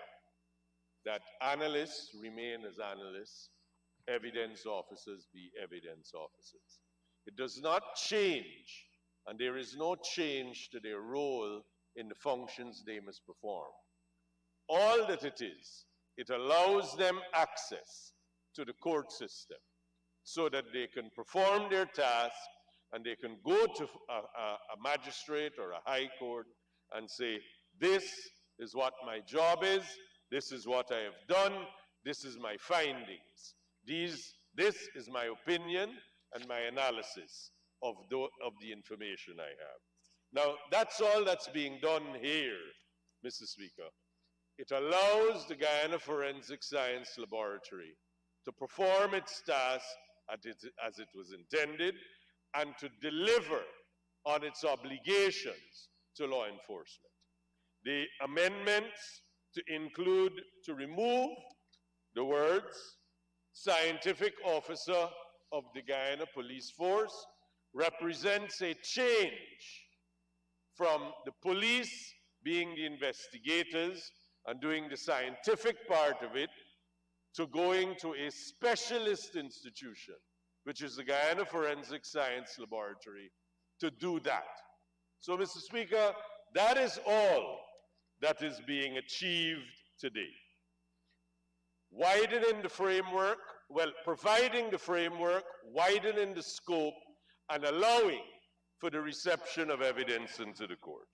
that analysts remain as analysts, evidence officers be evidence officers. It does not change, and there is no change to their role in the functions they must perform. All that it is, it allows them access to the court system so that they can perform their task and they can go to a magistrate or a high court and say, this is what my job is, this is what I have done, this is my findings, this is my opinion, and my analysis of the information I have. Now, that's all that's being done here, Mr. Speaker. It allows the Guyana Forensic Science Laboratory to perform its task as it was intended and to deliver on its obligations to law enforcement. The amendments to remove the words scientific officer of the Guyana Police Force represents a change from the police being the investigators and doing the scientific part of it to going to a specialist institution, which is the Guyana Forensic Science Laboratory, to do that. So, Mr. Speaker, that is all that is being achieved today. Widening the framework, well, providing the framework, widening the scope, and allowing for the reception of evidence into the court.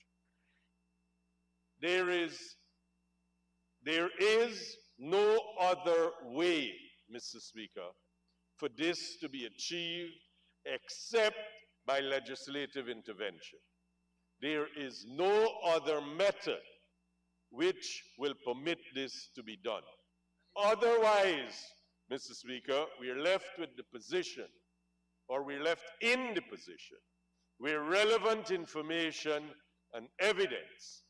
There is no other way, Mr. Speaker, for this to be achieved except by legislative intervention. There is no other method which will permit this to be done. Otherwise, Mr. Speaker, we are left with the position, or we're left in the position, where relevant information and evidence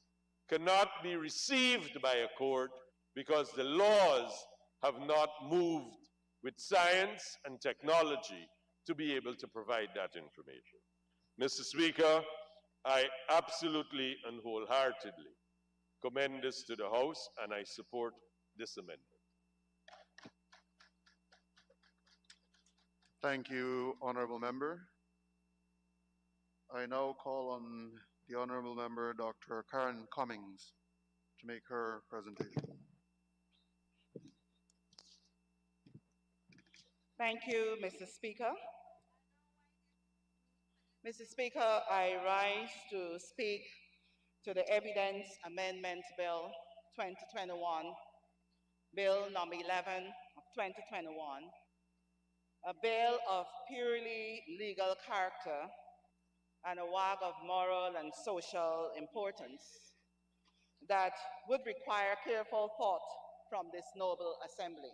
cannot be received by a court because the laws have not moved with science and technology to be able to provide that information. Mr. Speaker, I absolutely and wholeheartedly commend this to the House, and I support this amendment. Thank you, Honourable Member. I now call on the Honourable Member, Dr. Karen Cummings, to make her presentation. Thank you, Mr. Speaker. Mr. Speaker, I rise to speak to the Evidence Amendment Bill 2021, Bill number 11 of 2021, a bill of purely legal character and a wag of moral and social importance that would require careful thought from this noble assembly.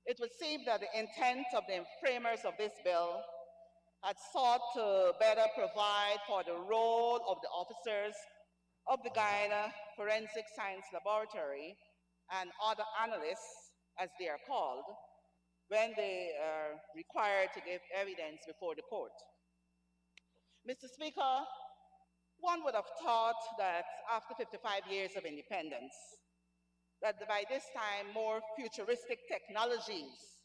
It would seem that the intent of the framers of this bill had sought to better provide for the role of the officers of the Guyana Forensic Science Laboratory and other analysts, as they are called, when they are required to give evidence before the court. Mr. Speaker, one would have thought that after 55 years of independence, that by this time more futuristic technologies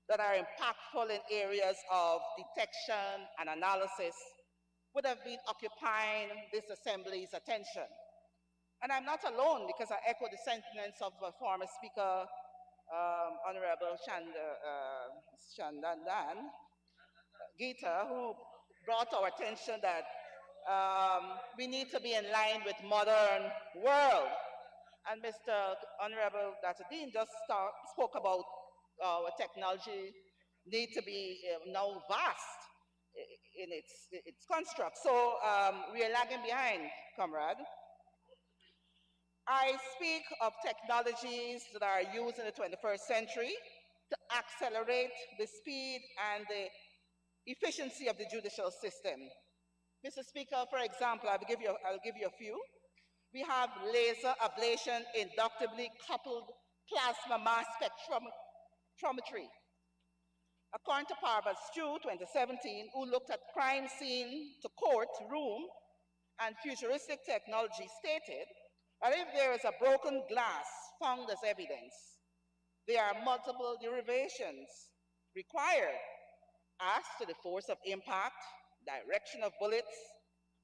that are impactful in areas of detection and analysis would have been occupying this assembly's attention. And I'm not alone, because I echo the sentiments of the former Speaker, Honorable Shandan Gita, who brought to our attention that we need to be in line with modern world. And Mr. Honorable Dr. Dean just spoke about our technology need to be now vast in its construct. So we are lagging behind, comrade. I speak of technologies that are used in the 21st century to accelerate the speed and the efficiency of the judicial system. Mr. Speaker, for example, I'll give you a few. We have laser ablation inductively coupled plasma mass spectrometry. According to Parvaz Stew, 2017, who looked at crime scene to court room and futuristic technology, stated that if there is a broken glass found as evidence, there are multiple derivations required as to the force of impact, direction of bullets,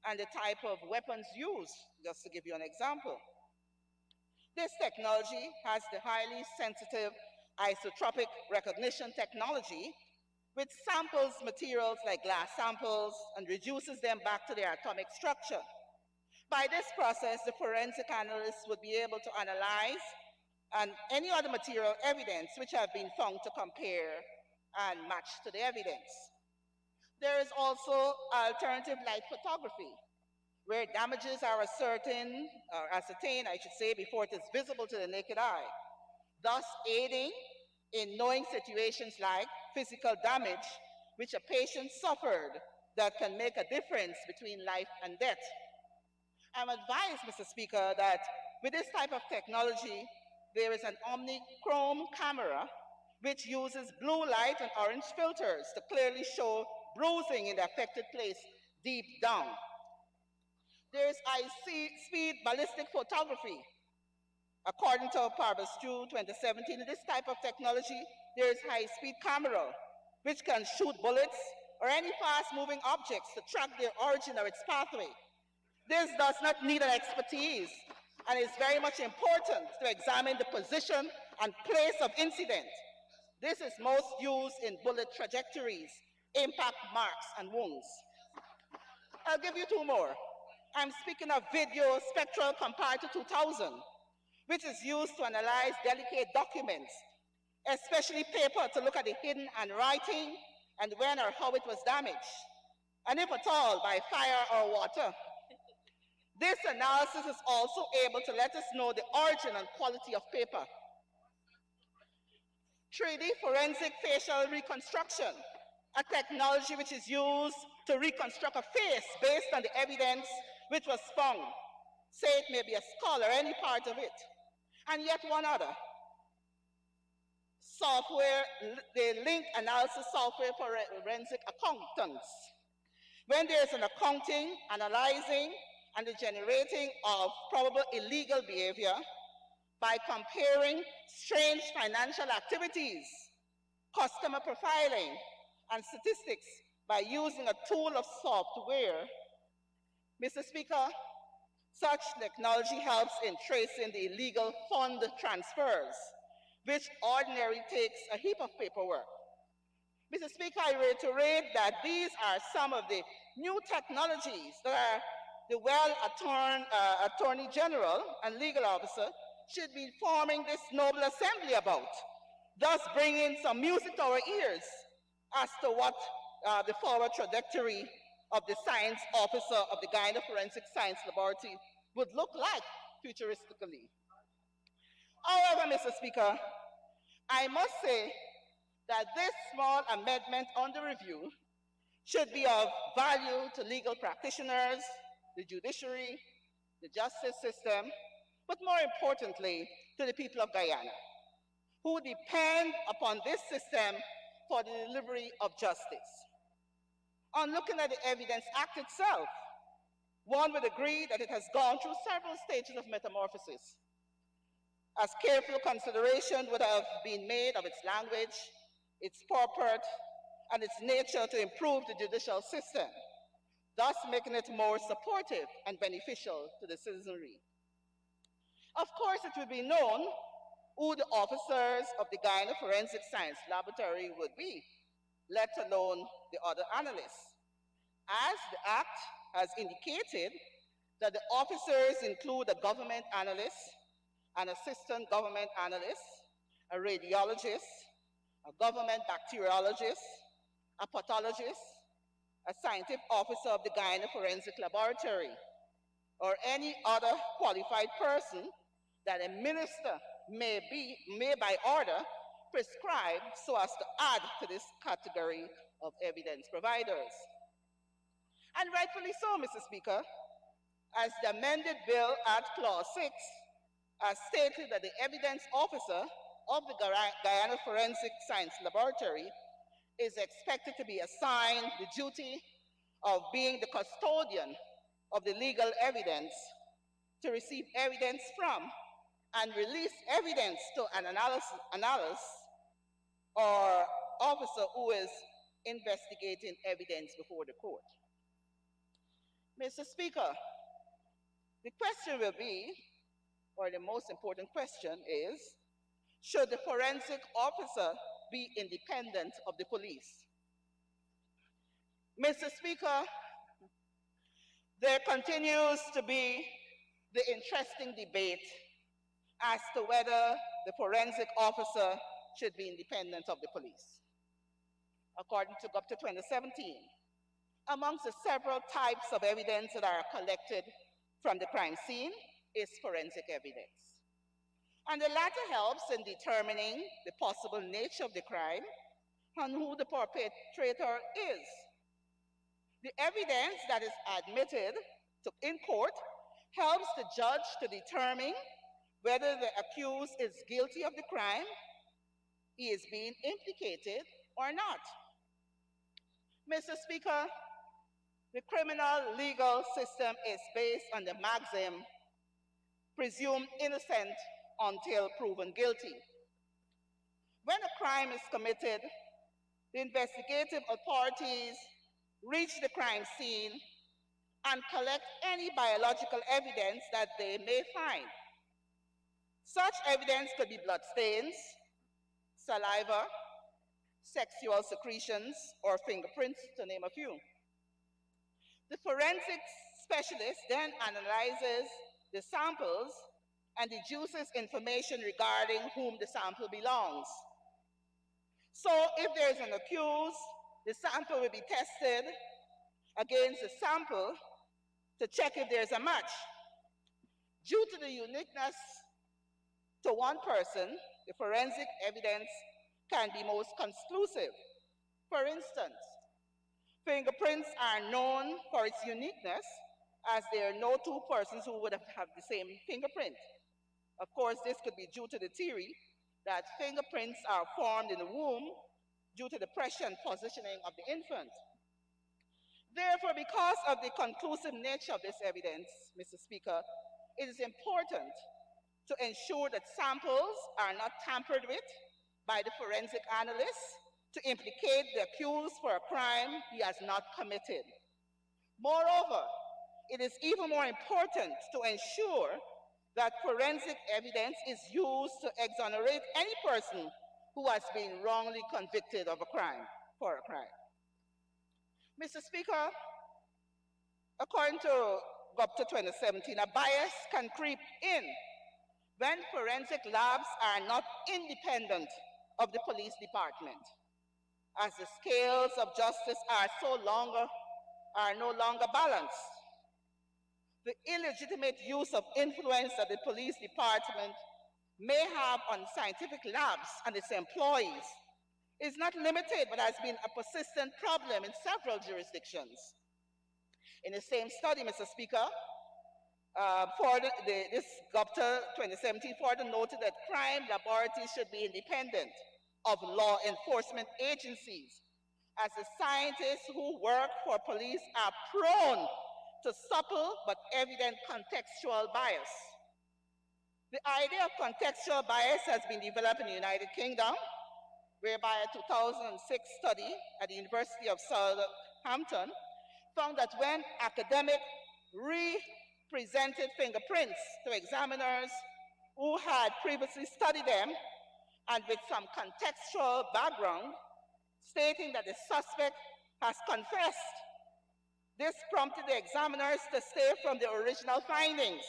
and the type of weapons used, just to give you an example. This technology has the highly sensitive isotropic recognition technology, which samples materials like glass samples and reduces them back to their atomic structure. By this process, the forensic analysts would be able to analyze and any other material evidence which have been found to compare and matched to the evidence. There is also alternative light photography, where damages are ascertained, I should say, before it is visible to the naked eye, thus aiding in knowing situations like physical damage which a patient suffered that can make a difference between life and death. I'm advised, Mr. Speaker, that with this type of technology, there is an omnichrome camera which uses blue light and orange filters to clearly show bruising in the affected place deep down. There is high-speed ballistic photography. According to Parvus 2017, in this type of technology, there is high-speed camera, which can shoot bullets or any fast-moving objects to track their origin or its pathway. This does not need an expertise and is very much important to examine the position and place of incident. This is most used in bullet trajectories, impact marks, and wounds. I'll give you two more. I'm speaking of video spectral comparator 2000, which is used to analyze delicate documents, especially paper, to look at the hidden handwriting and when or how it was damaged, and if at all, by fire or water. This analysis is also able to let us know the origin and quality of paper. 3D forensic facial reconstruction, a technology which is used to reconstruct a face based on the evidence which was found. Say it may be a skull or any part of it. And yet one other. Software, the link analysis software for forensic accountants. When there is an accounting, analyzing, and the generating of probable illegal behavior by comparing strange financial activities, customer profiling, and statistics by using a tool of software. Mr. Speaker, such technology helps in tracing the illegal fund transfers, which ordinarily takes a heap of paperwork. Mr. Speaker, I reiterate that these are some of the new technologies that the Attorney General and legal officer should be informing this noble assembly about, thus bringing some music to our ears as to what the forward trajectory of the science officer of the Guyana Forensic Science Laboratory would look like futuristically. However, Mr. Speaker, I must say that this small amendment under review should be of value to legal practitioners, the judiciary, the justice system, but more importantly, to the people of Guyana, who depend upon this system for the delivery of justice. On looking at the Evidence Act itself, one would agree that it has gone through several stages of metamorphosis, as careful consideration would have been made of its language, its purport, and its nature to improve the judicial system, thus making it more supportive and beneficial to the citizenry. Of course, it would be known who the officers of the Guyana Forensic Science Laboratory would be, let alone the other analysts, as the Act has indicated that the officers include a government analyst, an assistant government analyst, a radiologist, a government bacteriologist, a pathologist, a scientific officer of the Guyana Forensic Laboratory, or any other qualified person that a minister may by order prescribe so as to add to this category of evidence providers. And rightfully so, Mr. Speaker, as the amended bill at Clause 6 has stated that the evidence officer of the Guyana Forensic Science Laboratory is expected to be assigned the duty of being the custodian of the legal evidence, to receive evidence from and release evidence to an analyst or officer who is investigating evidence before the court. Mr. Speaker, the question will be, or the most important question is, should the forensic officer be independent of the police? Mr. Speaker, there continues to be the interesting debate as to whether the forensic officer should be independent of the police. according to GUPTA 2017. Amongst the several types of evidence that are collected from the crime scene is forensic evidence. And the latter helps in determining the possible nature of the crime and who the perpetrator is. The evidence that is admitted in court helps the judge to determine whether the accused is guilty of the crime he is being implicated or not. Mr. Speaker, the criminal legal system is based on the maxim, presumed innocent until proven guilty. When a crime is committed, the investigative authorities reach the crime scene and collect any biological evidence that they may find. Such evidence could be bloodstains, saliva, sexual secretions, or fingerprints, to name a few. The forensic specialist then analyzes the samples and deduces information regarding whom the sample belongs. So if there is an accused, the sample will be tested against the sample to check if there's a match. Due to the uniqueness to one person, the forensic evidence can be most conclusive. For instance, fingerprints are known for its uniqueness, as there are no two persons who would have the same fingerprint. Of course, this could be due to the theory that fingerprints are formed in the womb due to the pressure and positioning of the infant. Therefore, because of the conclusive nature of this evidence, Mr. Speaker, it is important to ensure that samples are not tampered with by the forensic analyst to implicate the accused for a crime he has not committed. Moreover, it is even more important to ensure that forensic evidence is used to exonerate any person who has been wrongly convicted of a crime, for a crime. Mr. Speaker, according to GUPTA 2017, a bias can creep in when forensic labs are not independent of the police department, as the scales of justice are no longer balanced. The illegitimate use of influence that the police department may have on scientific labs and its employees is not limited, but has been a persistent problem in several jurisdictions. In the same study, Mr. Speaker, this GUPTA 2017 further noted that crime laboratories should be independent of law enforcement agencies, as the scientists who work for police are prone to subtle but evident contextual bias. The idea of contextual bias has been developed in the United Kingdom, whereby a 2006 study at the University of Southampton found that when academics represented fingerprints to examiners who had previously studied them and with some contextual background, stating that the suspect has confessed, this prompted the examiners to stay from the original findings.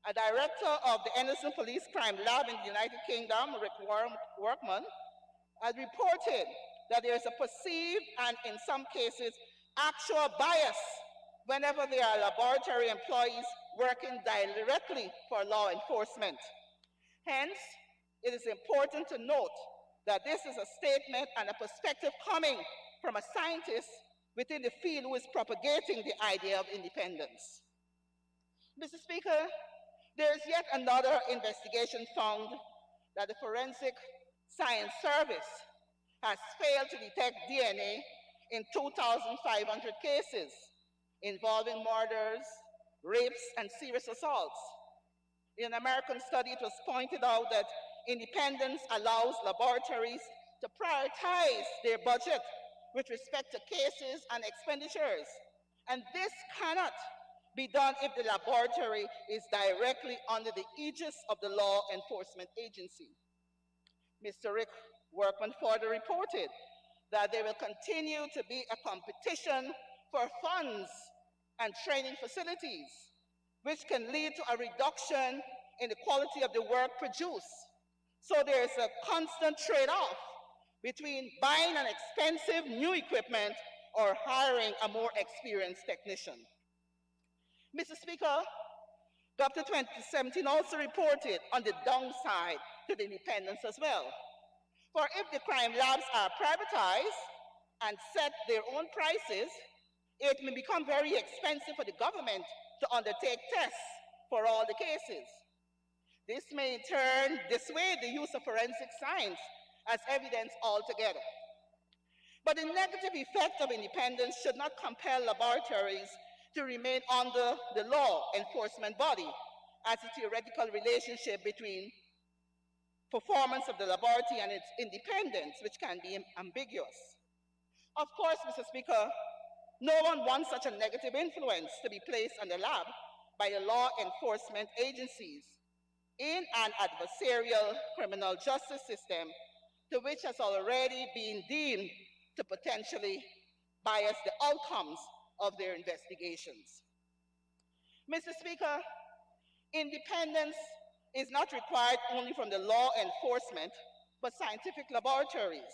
A director of the Anderson Police Crime Lab in the United Kingdom, Rick Workman, has reported that there is a perceived and, in some cases, actual bias whenever there are laboratory employees working directly for law enforcement. Hence, it is important to note that this is a statement and a perspective coming from a scientist within the field who is propagating the idea of independence. Mr. Speaker, there is yet another investigation found that the Forensic Science Service has failed to detect DNA in 2,500 cases involving murders, rapes, and serious assaults. In an American study, it was pointed out that independence allows laboratories to prioritize their budget with respect to cases and expenditures. And this cannot be done if the laboratory is directly under the aegis of the law enforcement agency. Mr. Rick Workman further reported that there will continue to be a competition for funds and training facilities, which can lead to a reduction in the quality of the work produced. So there is a constant trade-off between buying an expensive new equipment or hiring a more experienced technician. Mr. Speaker, Dr. 2017 also reported on the downside to the independence as well. For if the crime labs are privatized and set their own prices, it may become very expensive for the government to undertake tests for all the cases. This may in turn dissuade the use of forensic science as evidence altogether. But the negative effect of independence should not compel laboratories to remain under the law enforcement body as a theoretical relationship between performance of the laboratory and its independence, which can be ambiguous. Of course, Mr. Speaker, no one wants such a negative influence to be placed on the lab by the law enforcement agencies in an adversarial criminal justice system to which has already been deemed to potentially bias the outcomes of their investigations. Mr. Speaker, independence is not required only from the law enforcement, but scientific laboratories,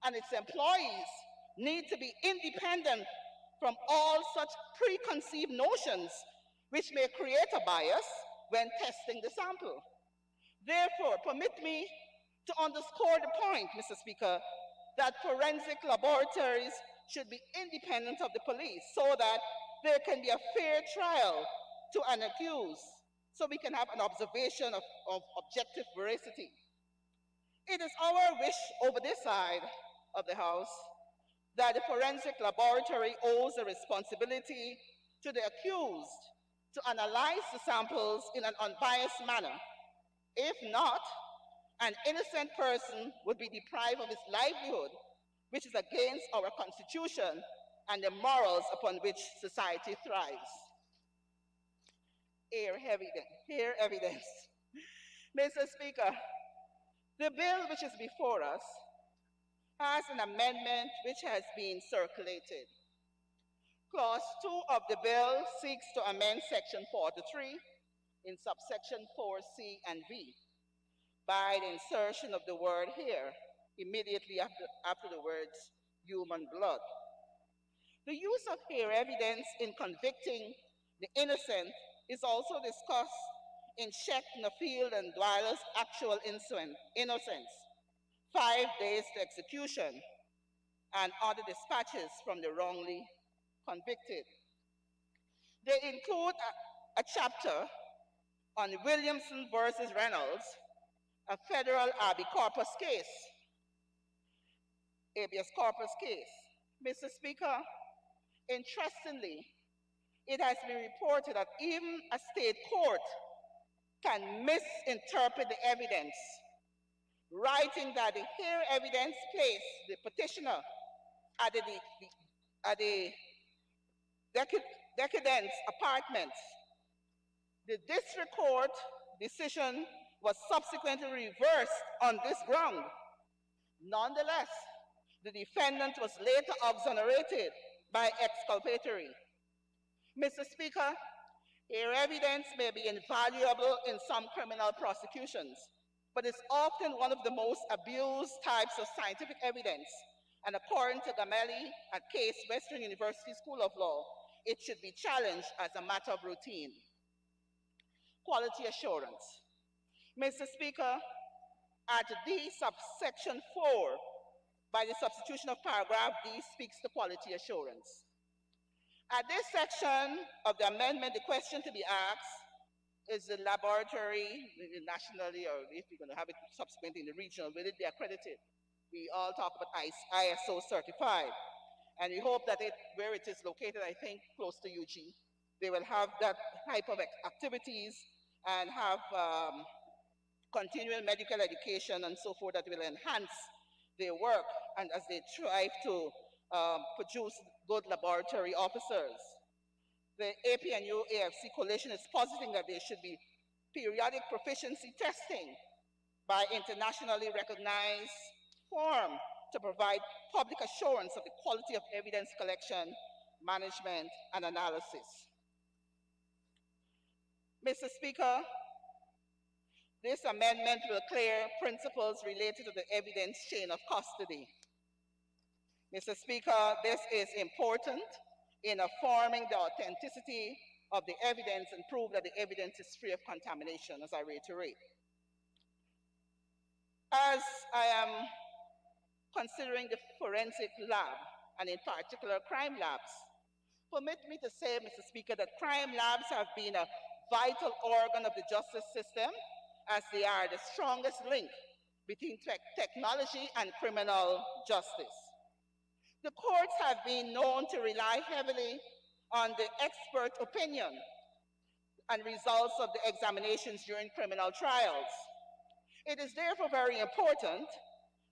and its employees need to be independent from all such preconceived notions which may create a bias when testing the sample. Therefore, permit me to underscore the point, Mr. Speaker, that forensic laboratories should be independent of the police so that there can be a fair trial to an accused, so we can have an observation of objective veracity. It is our wish over this side of the House that the forensic laboratory owes a responsibility to the accused to analyze the samples in an unbiased manner. If not, an innocent person would be deprived of his livelihood, which is against our Constitution and the morals upon which society thrives. Here evidence. Mr. Speaker, the bill which is before us has an amendment which has been circulated. Clause 2 of the bill seeks to amend Section 43 in subsection 4C and V by the insertion of the word here immediately after the words human blood. The use of hair evidence in convicting the innocent is also discussed in Sheikh Nafiel and Dwyler's actual innocence, 5 days to execution, and other dispatches from the wrongly convicted. They include a chapter on Williamson versus Reynolds, a federal habeas corpus case. Mr. Speaker, interestingly, it has been reported that even a state court can misinterpret the evidence, writing that the hair evidence placed the petitioner at the decadence apartments. The district court decision was subsequently reversed on this ground. Nonetheless, the defendant was later exonerated by exculpatory. Mr. Speaker, hair evidence may be invaluable in some criminal prosecutions, but it's often one of the most abused types of scientific evidence. And according to Gamelli at Case Western University School of Law, it should be challenged as a matter of routine. Quality assurance. Mr. Speaker, at D subsection 4, by the substitution of paragraph D, speaks to quality assurance. At this section of the amendment, the question to be asked is the laboratory, nationally, or if you're going to have it subsequently in the regional, will it be accredited? We all talk about ISO certified. And we hope that where it is located, I think close to UG, they will have that type of activities and have continual medical education and so forth that will enhance their work and as they strive to produce good laboratory officers. The APNU AFC coalition is positing that there should be periodic proficiency testing by internationally recognized form to provide public assurance of the quality of evidence collection, management, and analysis. Mr. Speaker, This amendment will clear principles related to the evidence chain of custody. Mr. Speaker, this is important in affirming the authenticity of the evidence and prove that the evidence is free of contamination, as I reiterate. As I am considering the forensic lab, and in particular crime labs, permit me to say, Mr. Speaker, that crime labs have been a vital organ of the justice system, as they are the strongest link between technology and criminal justice. The courts have been known to rely heavily on the expert opinion and results of the examinations during criminal trials. It is therefore very important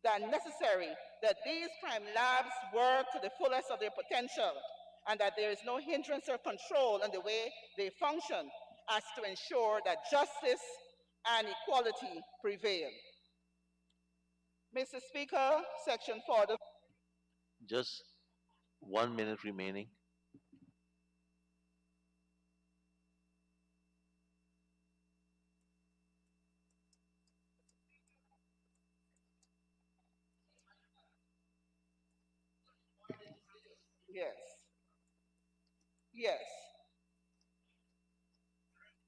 and necessary that these crime labs work to the fullest of their potential and that there is no hindrance or control in the way they function as to ensure that justice and equality prevail. Mr. Speaker, Section 4. Just 1 minute remaining. Yes. Yes.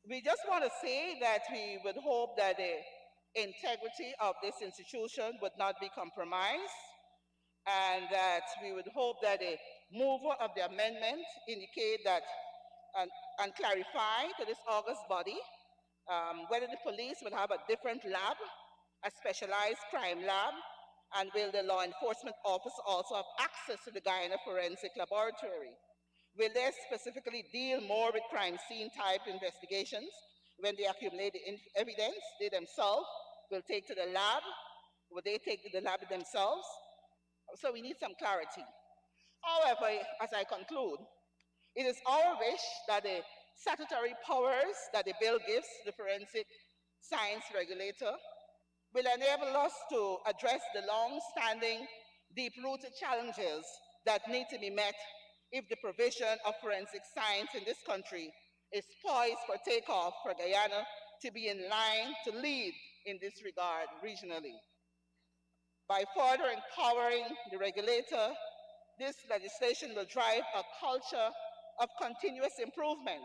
We just want to say that we would hope that the integrity of this institution would not be compromised, and that we would hope that the mover of the amendment indicate that and clarify to this august body whether the police will have a different lab, a specialized crime lab, and will the law enforcement office also have access to the Guyana Forensic Laboratory? Will they specifically deal more with crime scene type investigations when they accumulate the evidence they themselves will take to the lab? Will they take to the lab themselves? So we need some clarity. However, as I conclude, it is our wish that the statutory powers that the bill gives the forensic science regulator will enable us to address the long-standing, deep-rooted challenges that need to be met if the provision of forensic science in this country is poised for takeoff for Guyana to be in line to lead in this regard regionally. By further empowering the regulator, this legislation will drive a culture of continuous improvement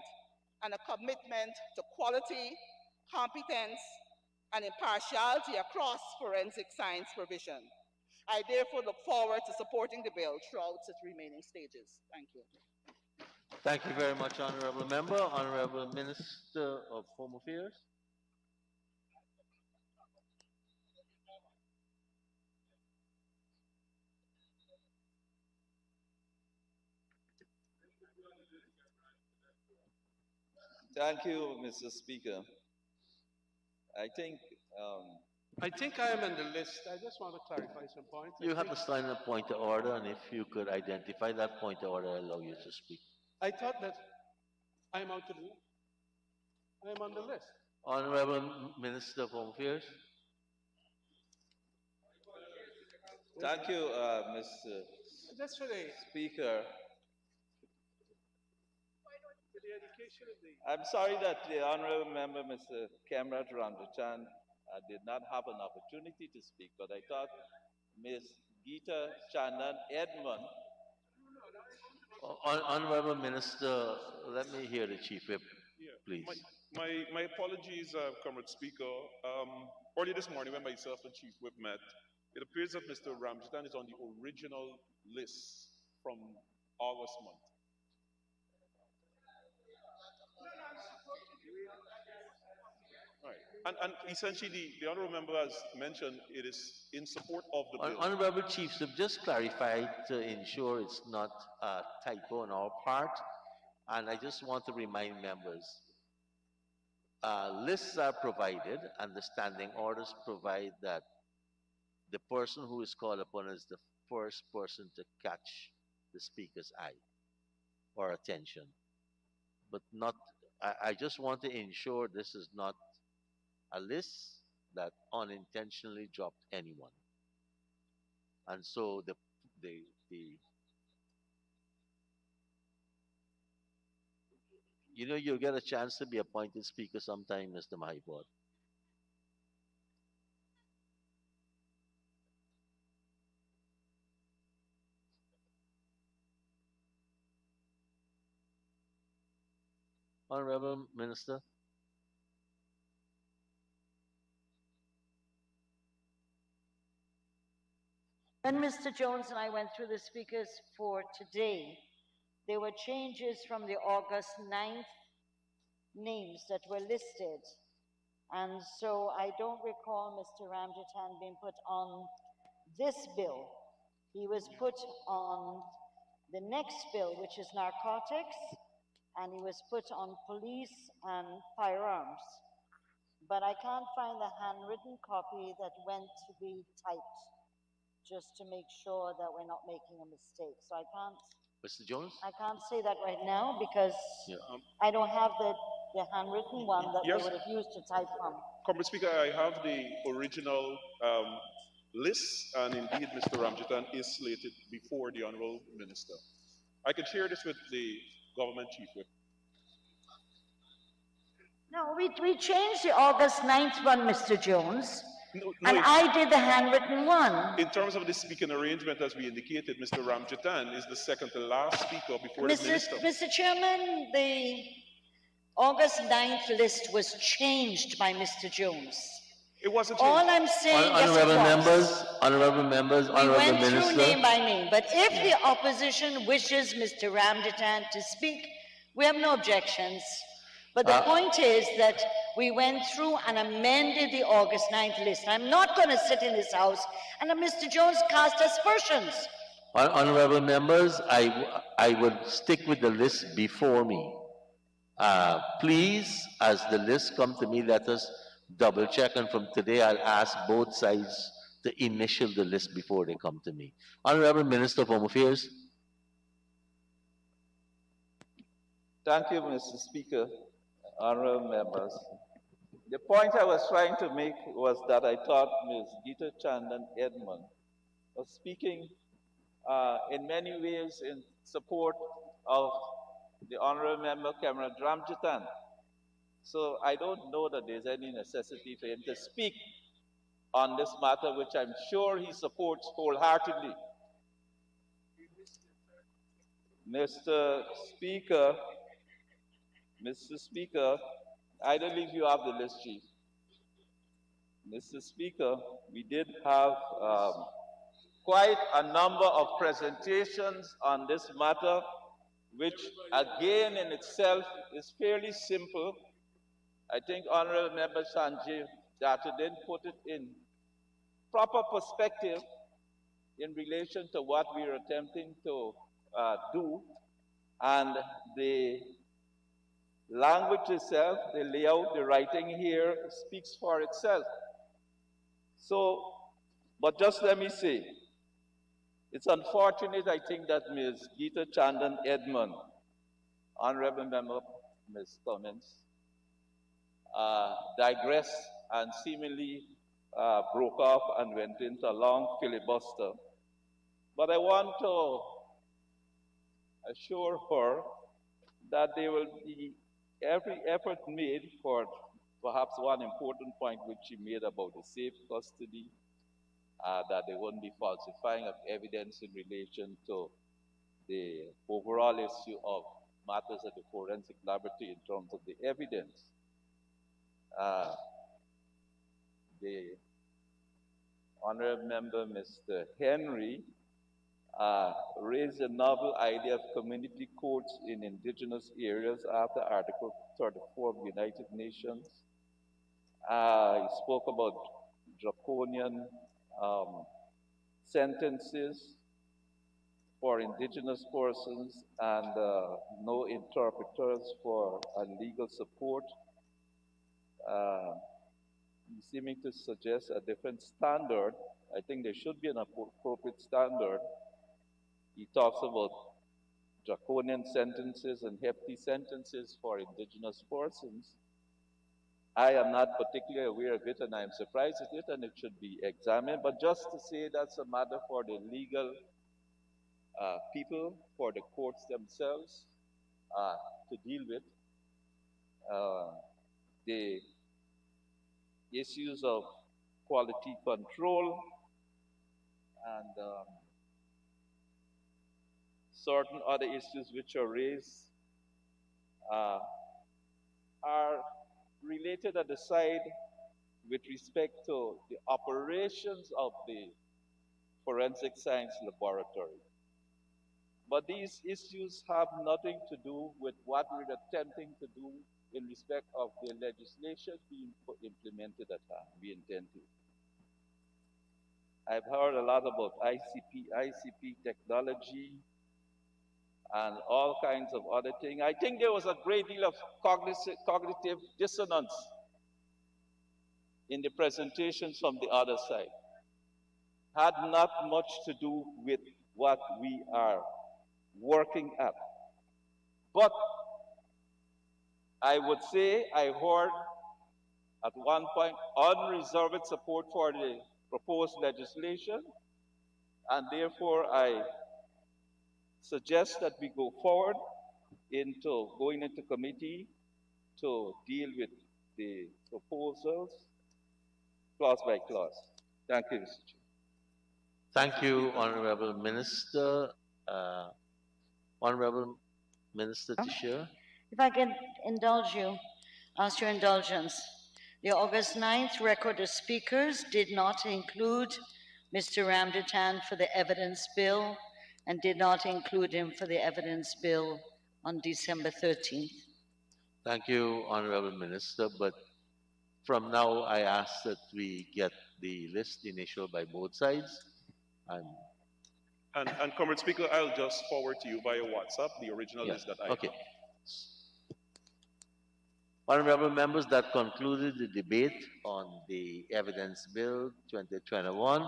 and a commitment to quality, competence, and impartiality across forensic science provision. I therefore look forward to supporting the bill throughout its remaining stages. Thank you. Thank you very much, Honorable Member. Honorable Minister of Home Affairs. Thank you, Mr. Speaker. I think I am on the list. I just want to clarify some points. You have to sign a point of order, and if you could identify that point of order, I'll allow you to speak. I thought that I'm out of the list. I'm on the list. Honorable Minister of Home Affairs. Thank you, Mr. That's for the Speaker. the I'm sorry that the Honorable Member, Mr. Kemrat Ramdachan, did not have an opportunity to speak, but I thought Ms. Geeta Chandan Edmond. Honorable Minister, let me hear the Chief Whip, please. My apologies, Comrade Speaker. Earlier this morning when myself and Chief Whip met, it appears that Mr. Ramjitan is on the original list from August month. Right. And essentially, the Honourable Member has mentioned it is in support of the bill. Honourable Chief, so just clarify to ensure it's not a typo on our part, and I just want to remind members, lists are provided and the standing orders provide that the person who is called upon is the first person to catch the speaker's eye or attention. But not, I just want to ensure this is not a list that unintentionally dropped anyone. And so you know, you'll get a chance to be appointed speaker sometime, Mr. Mahipod. Honorable Minister. When Mr. Jones and I went through the speakers for today, there were changes from the August 9th names that were listed. And so I don't recall Mr. Ramjitan being put on this bill. He was put on the next bill, which is narcotics, and he was put on police and firearms. But I can't find the handwritten copy that went to be typed, just to make sure that we're not making a mistake. So I can't. Mr. Jones? I can't say that right now because I don't have the handwritten one that they would have used to type from. Comrade Speaker, I have the original list, and indeed Mr. Ramjitan is slated before the Honorable Minister. I can share this with the Government Chief Whip. No, we changed the August 9th one, Mr. Jones, and I did the handwritten one. In terms of the speaking arrangement, as we indicated, Mr. Ramjitan is the second to last speaker before the Minister. Mr. Chairman, the August 9th list was changed by Mr. Jones. It wasn't changed. All I'm saying, yes, Honorable members, we Honorable went Minister. through name by name, but if the opposition wishes Mr. Ramjitan to speak, we have no objections. But the point is that we went through and amended the August 9th list. I'm not going to sit in this house and Mr. Jones cast aspersions. Honorable members, I would stick with the list before me. Please, as the list come to me, let us double check, and from today I'll ask both sides to initial the list before they come to me. Honorable Minister of Home Affairs. Thank you, Mr. Speaker. Honorable members. The point I was trying to make was that I thought Ms. Geeta Chandan Edmond was speaking in many ways in support of the Honorable Member Cameron Ramjitan. So I don't know that there's any necessity for him to speak on this matter, which I'm sure he supports wholeheartedly. Mr. Speaker, I believe you have the list, Chief. Mr. Speaker, we did have quite a number of presentations on this matter, which again in itself is fairly simple. I think Honorable Member Sanjeev Jatudin put it in proper perspective in relation to what we are attempting to do, and the language itself, the layout, the writing here speaks for itself. So, but just let me say, it's unfortunate, I think, that Ms. Geeta Chandan Edmond, Honorable Member Ms. Cummins, digressed and seemingly broke off and went into a long filibuster. But I want to assure her that there will be every effort made for perhaps one important point which she made about the safe custody, that there won't be falsifying of evidence in relation to the overall issue of matters at the forensic laboratory in terms of the evidence. The Honorable Member Mr. Henry raised a novel idea of community courts in indigenous areas after Article 34 of the United Nations. He spoke about draconian sentences for indigenous persons and no interpreters for legal support. He's seeming to suggest a different standard. I think there should be an appropriate standard. He talks about draconian sentences and hefty sentences for indigenous persons. I am not particularly aware of it, and I'm surprised at it, and it should be examined. But just to say that's a matter for the legal people, for the courts themselves to deal with. The issues of quality control and certain other issues which are raised are related at the side with respect to the operations of the forensic science laboratory. But these issues have nothing to do with what we're attempting to do in respect of the legislation being implemented at hand. We intend to. I've heard a lot about ICP technology, and all kinds of other things. I think there was a great deal of cognitive dissonance in the presentations from the other side. Had not much to do with what we are working at. But I would say I heard at one point unreserved support for the proposed legislation, and therefore I suggest that we go forward going into committee to deal with the proposals clause by clause. Thank you, Mr. Chair. Thank you, Honorable Minister. Honorable Minister Tishir. If I can indulge you, ask your indulgence. The August 9th record of speakers did not include Mr. Ramditan for the evidence bill and did not include him for the evidence bill on December 13th. Thank you, Honorable Minister. But from now, I ask that we get the list initialed by both sides. And Comrade Speaker, I'll just forward to you via WhatsApp the original list that I have. Honorable members, that concluded the debate on the evidence bill 2021.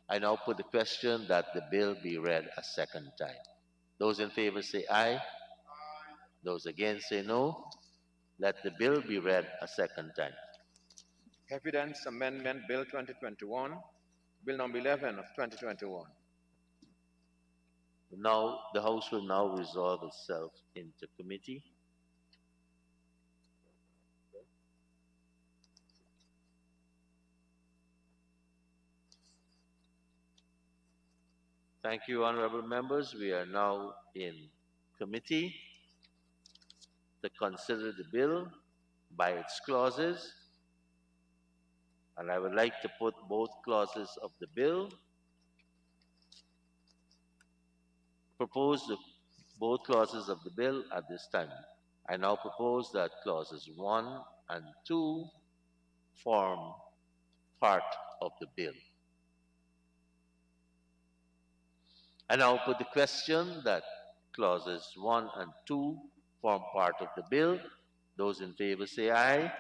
I now put the question that the bill be read a second time. Those in favor say aye. Those against say no. Let the bill be read a second time. Evidence Amendment Bill 2021, Bill number 11 of 2021. Now, the House will now resolve itself into committee. Thank you, honorable members. We are now in committee to consider the bill by its clauses. And I would like to put both clauses of the bill, both clauses of the bill at this time. I now propose that clauses 1 and 2 form part of the bill. I now put the question that clauses 1 and 2 form part of the bill. Those in favor say aye.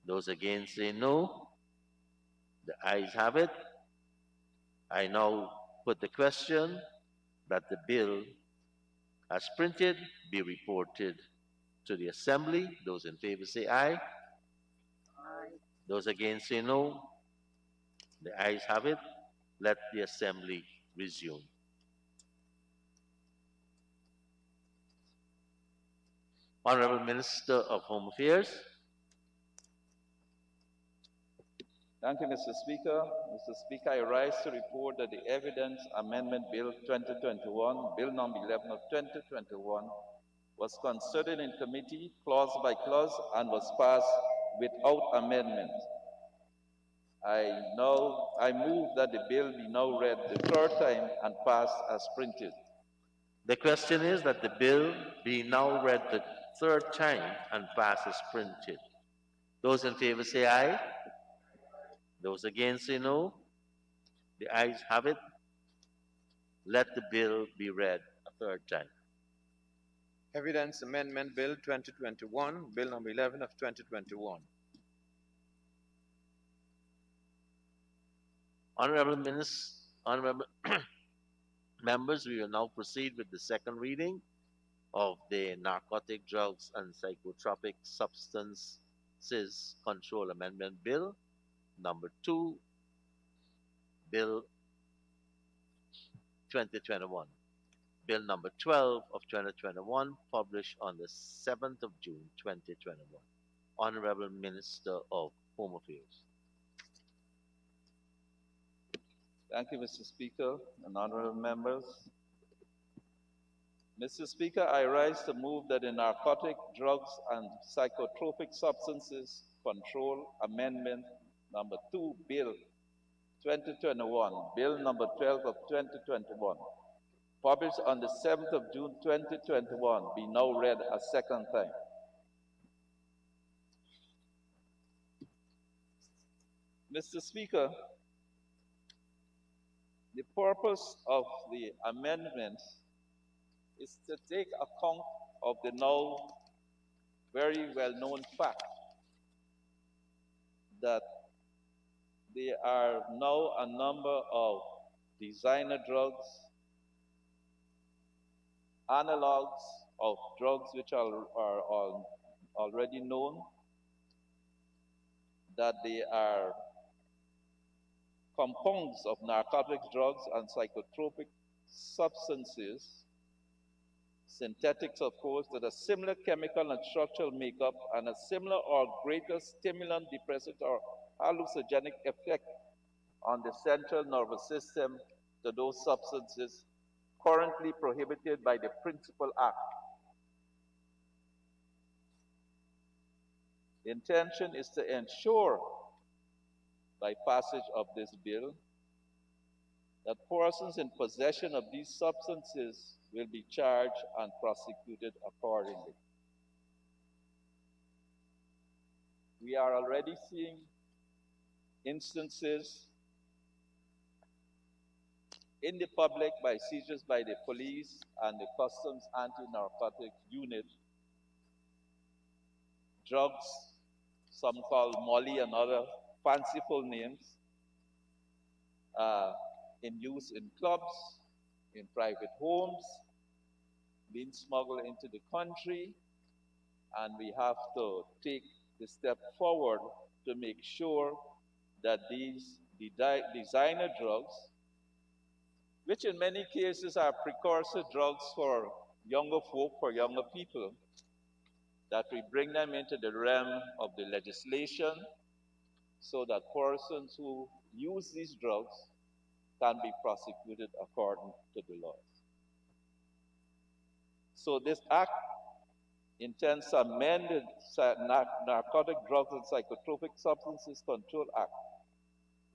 Those against say no. The ayes have it. I now put the question that the bill as printed be reported to the Assembly. Those in favor say aye. Aye. Those against say no. The ayes have it. Let the Assembly resume. Honorable Minister of Home Affairs. Thank you, Mr. Speaker. Mr. Speaker, I rise to report that the Evidence Amendment Bill 2021, Bill number 11 of 2021, was considered in committee clause by clause and was passed without amendment. I move that the bill be now read the third time and passed as printed. The question is that the bill be now read the third time and passed as printed. Those in favor say aye. Those against say no. The ayes have it. Let the bill be read a third time. Evidence Amendment Bill 2021, Bill number 11 of 2021. Honorable members, we will now proceed with the second reading of the Narcotic Drugs and Psychotropic Substances Control Amendment Bill, number 2, Bill 2021. Bill number 12 of 2021, published on the 7th of June 2021. Honorable Minister of Home Affairs. Thank you, Mr. Speaker and honorable members. Mr. Speaker, I rise to move that the Narcotic, Drugs, and Psychotropic Substances Control Amendment Number 2 Bill 2021, Bill number 12 of 2021, published on the 7th of June 2021, be now read a second time. Mr. Speaker, the purpose of the amendment is to take account of the now very well-known fact that there are now a number of designer drugs, analogs of drugs which are already known, that they are compounds of narcotic drugs and psychotropic substances, synthetics of course, that a similar chemical and structural makeup and a similar or greater stimulant, depressant, or hallucinogenic effect on the central nervous system to those substances currently prohibited by the Principal Act. The intention is to ensure, by passage of this bill, that persons in possession of these substances will be charged and prosecuted accordingly. We are already seeing instances in the public by seizures by the police and the Customs Anti-Narcotics Unit, drugs, some called Molly and other fanciful names, in use in clubs, in private homes, being smuggled into the country, and we have to take the step forward to make sure that these designer drugs, which in many cases are precursor drugs for younger folk, for younger people, that we bring them into the realm of the legislation so that persons who use these drugs can be prosecuted according to the laws. So this act intends to amend the Narcotic Drugs and Psychotropic Substances Control Act,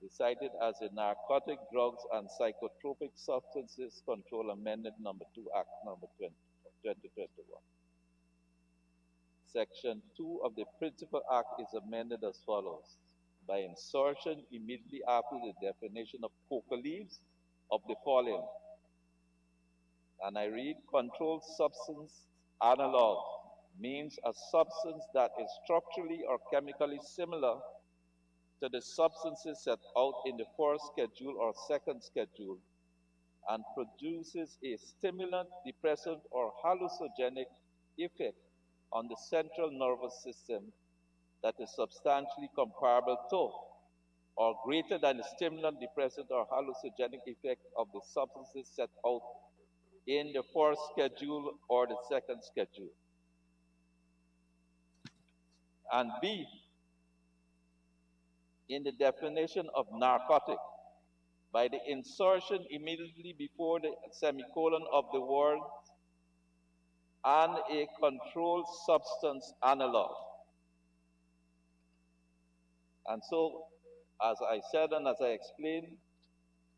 decided as the Narcotic Drugs and Psychotropic Substances Control Amendment Number 2 Act Number 2021. Section 2 of the Principal Act is amended as follows: by insertion immediately after the definition of coca leaves of the following. And I read, controlled substance analog means a substance that is structurally or chemically similar to the substances set out in the first schedule or second schedule and produces a stimulant, depressant, or hallucinogenic effect on the central nervous system that is substantially comparable to or greater than the stimulant, depressant, or hallucinogenic effect of the substances set out in the first schedule or the second schedule. And B, in the definition of narcotic, by the insertion immediately before the semicolon of the word and a controlled substance analog. And so, as I said and as I explained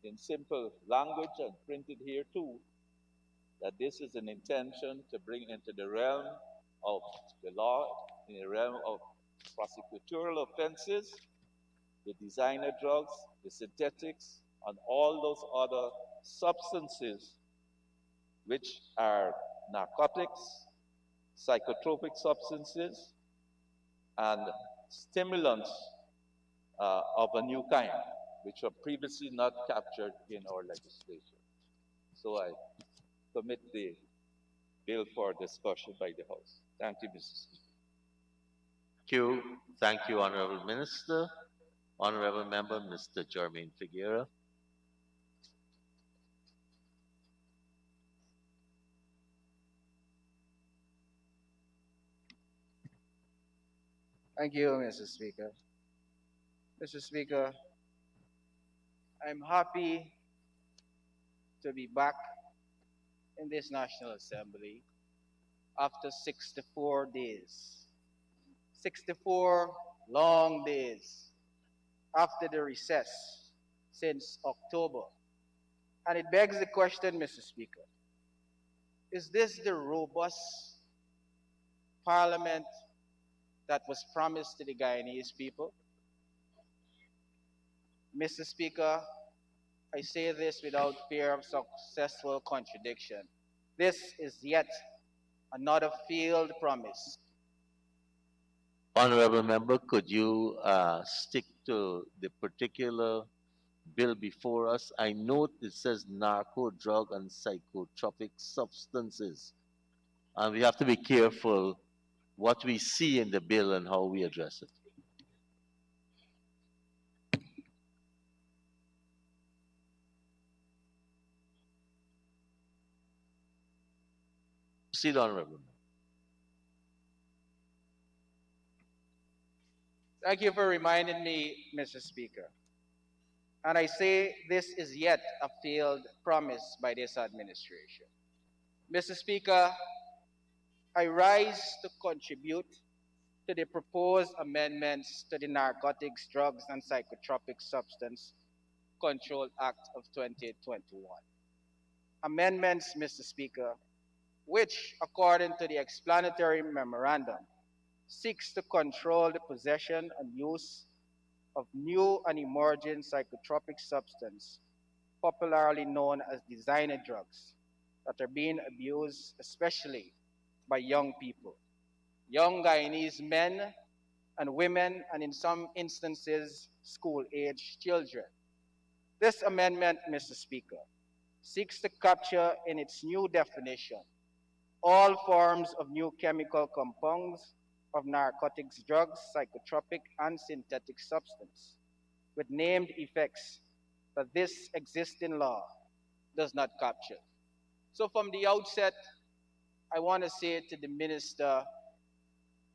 in simple language and printed here too, that this is an intention to bring into the realm of the law, in the realm of prosecutorial offenses, the designer drugs, the synthetics, and all those other substances which are narcotics, psychotropic substances, and stimulants of a new kind, which were previously not captured in our legislation. So I commit the bill for discussion by the House. Thank you, Mr. Speaker. Thank you, Honorable Minister. Honorable Member, Mr. Jermaine Figueroa. Thank you, Mr. Speaker. Mr. Speaker, I'm happy to be back in in this National Assembly after 64 days. 64 long days after the recess since October. And it begs the question, Mr. Speaker, is this the robust parliament that was promised to the Guyanese people? Mr. Speaker, I say this without fear of successful contradiction. This is yet another failed promise. Honorable member, could you stick to the particular bill before us? I note it says narco, drug, and psychotropic substances. And we have to be careful what we see in the bill and how we address it. Proceed, Honorable. Thank you for reminding me, Mr. Speaker. And I say this is yet a failed promise by this administration. Mr. Speaker, I rise to contribute to the proposed amendments to the Narcotics, Drugs, and Psychotropic Substance Control Act of 2021. Amendments, Mr. Speaker, which, according to the explanatory memorandum, seeks to control the possession and use of new and emerging psychotropic substance, popularly known as designer drugs, that are being abused especially by young people, young Guyanese men and women, and in some instances, school-age children. This amendment, Mr. Speaker, seeks to capture in its new definition all forms of new chemical compounds of narcotics, drugs, psychotropic, and synthetic substance, with named effects that this existing law does not capture. So from the outset, I want to say to the Minister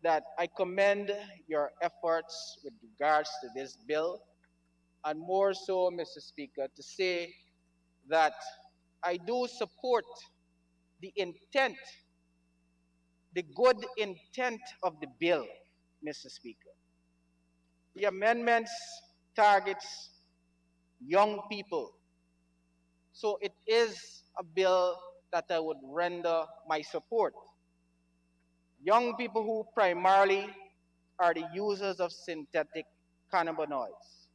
that I commend your efforts with regards to this bill, and more so, Mr. Speaker, to say that I do support the intent, the good intent of the bill, Mr. Speaker. The amendments targets young people. So it is a bill that I would render my support. Young people who primarily are the users of synthetic cannabinoids.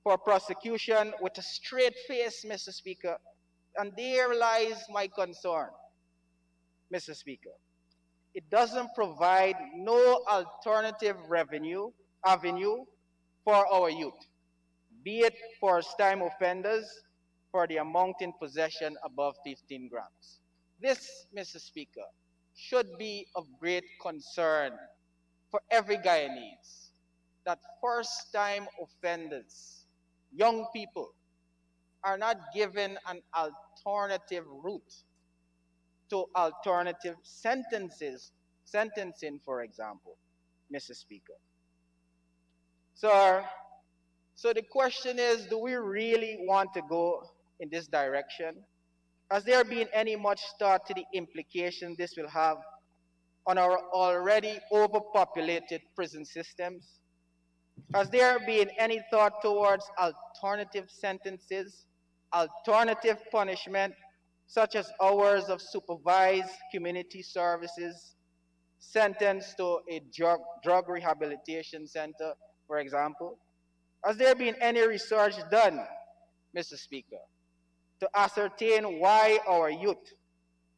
For prosecution with a straight face, Mr. Speaker, and there lies my concern, Mr. Speaker. It doesn't provide no alternative avenue for our youth, be it first-time offenders for the amount in possession above 15 grams. This, Mr. Speaker, should be of great concern for every Guyanese, that first-time offenders, young people, are not given an alternative route to alternative sentencing, for example, Mr. Speaker. Sir, so the question is, do we really want to go in this direction? Has there been any much thought to the implication this will have on our already overpopulated prison systems? Has there been any thought towards alternative sentences, alternative punishment, such as hours of supervised community services, sentenced to a drug rehabilitation center, for example? Has there been any research done, Mr. Speaker, to ascertain why our youth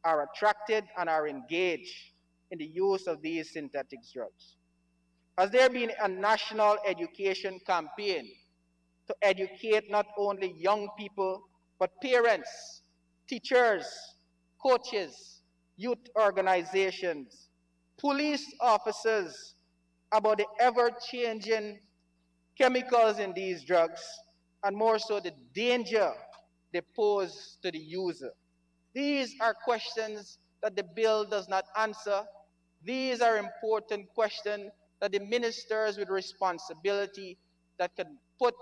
are attracted and are engaged in the use of these synthetic drugs? Has there been a national education campaign to educate not only young people, but parents, teachers, coaches, youth organizations, police officers about the ever-changing chemicals in these drugs, and more so the danger they pose to the user? These are questions that the bill does not answer. These are important questions that the ministers with responsibility that can put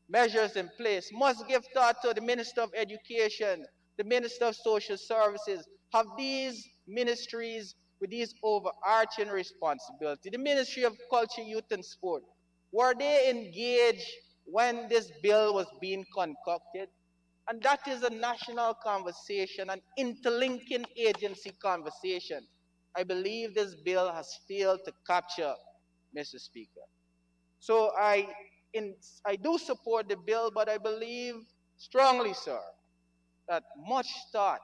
measures in place must give thought to. The Minister of Education the Minister of Social Services, have these ministries with these overarching responsibility. The Ministry of Culture, Youth and Sport, were they engaged when this bill was being concocted? And that is a national conversation, an interlinking agency conversation. I believe this bill has failed to capture, Mr. Speaker. So I do support the bill, but I believe strongly, sir, that much thought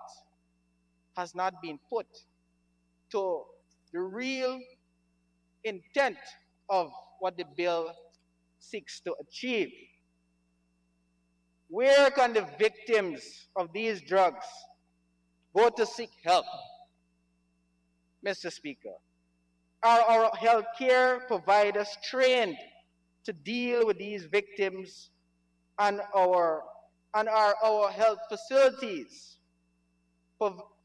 has not been put to the real intent of what the bill seeks to achieve. Where can the victims of these drugs go to seek help, Mr. Speaker? Are our healthcare providers trained to deal with these victims, and are our health facilities,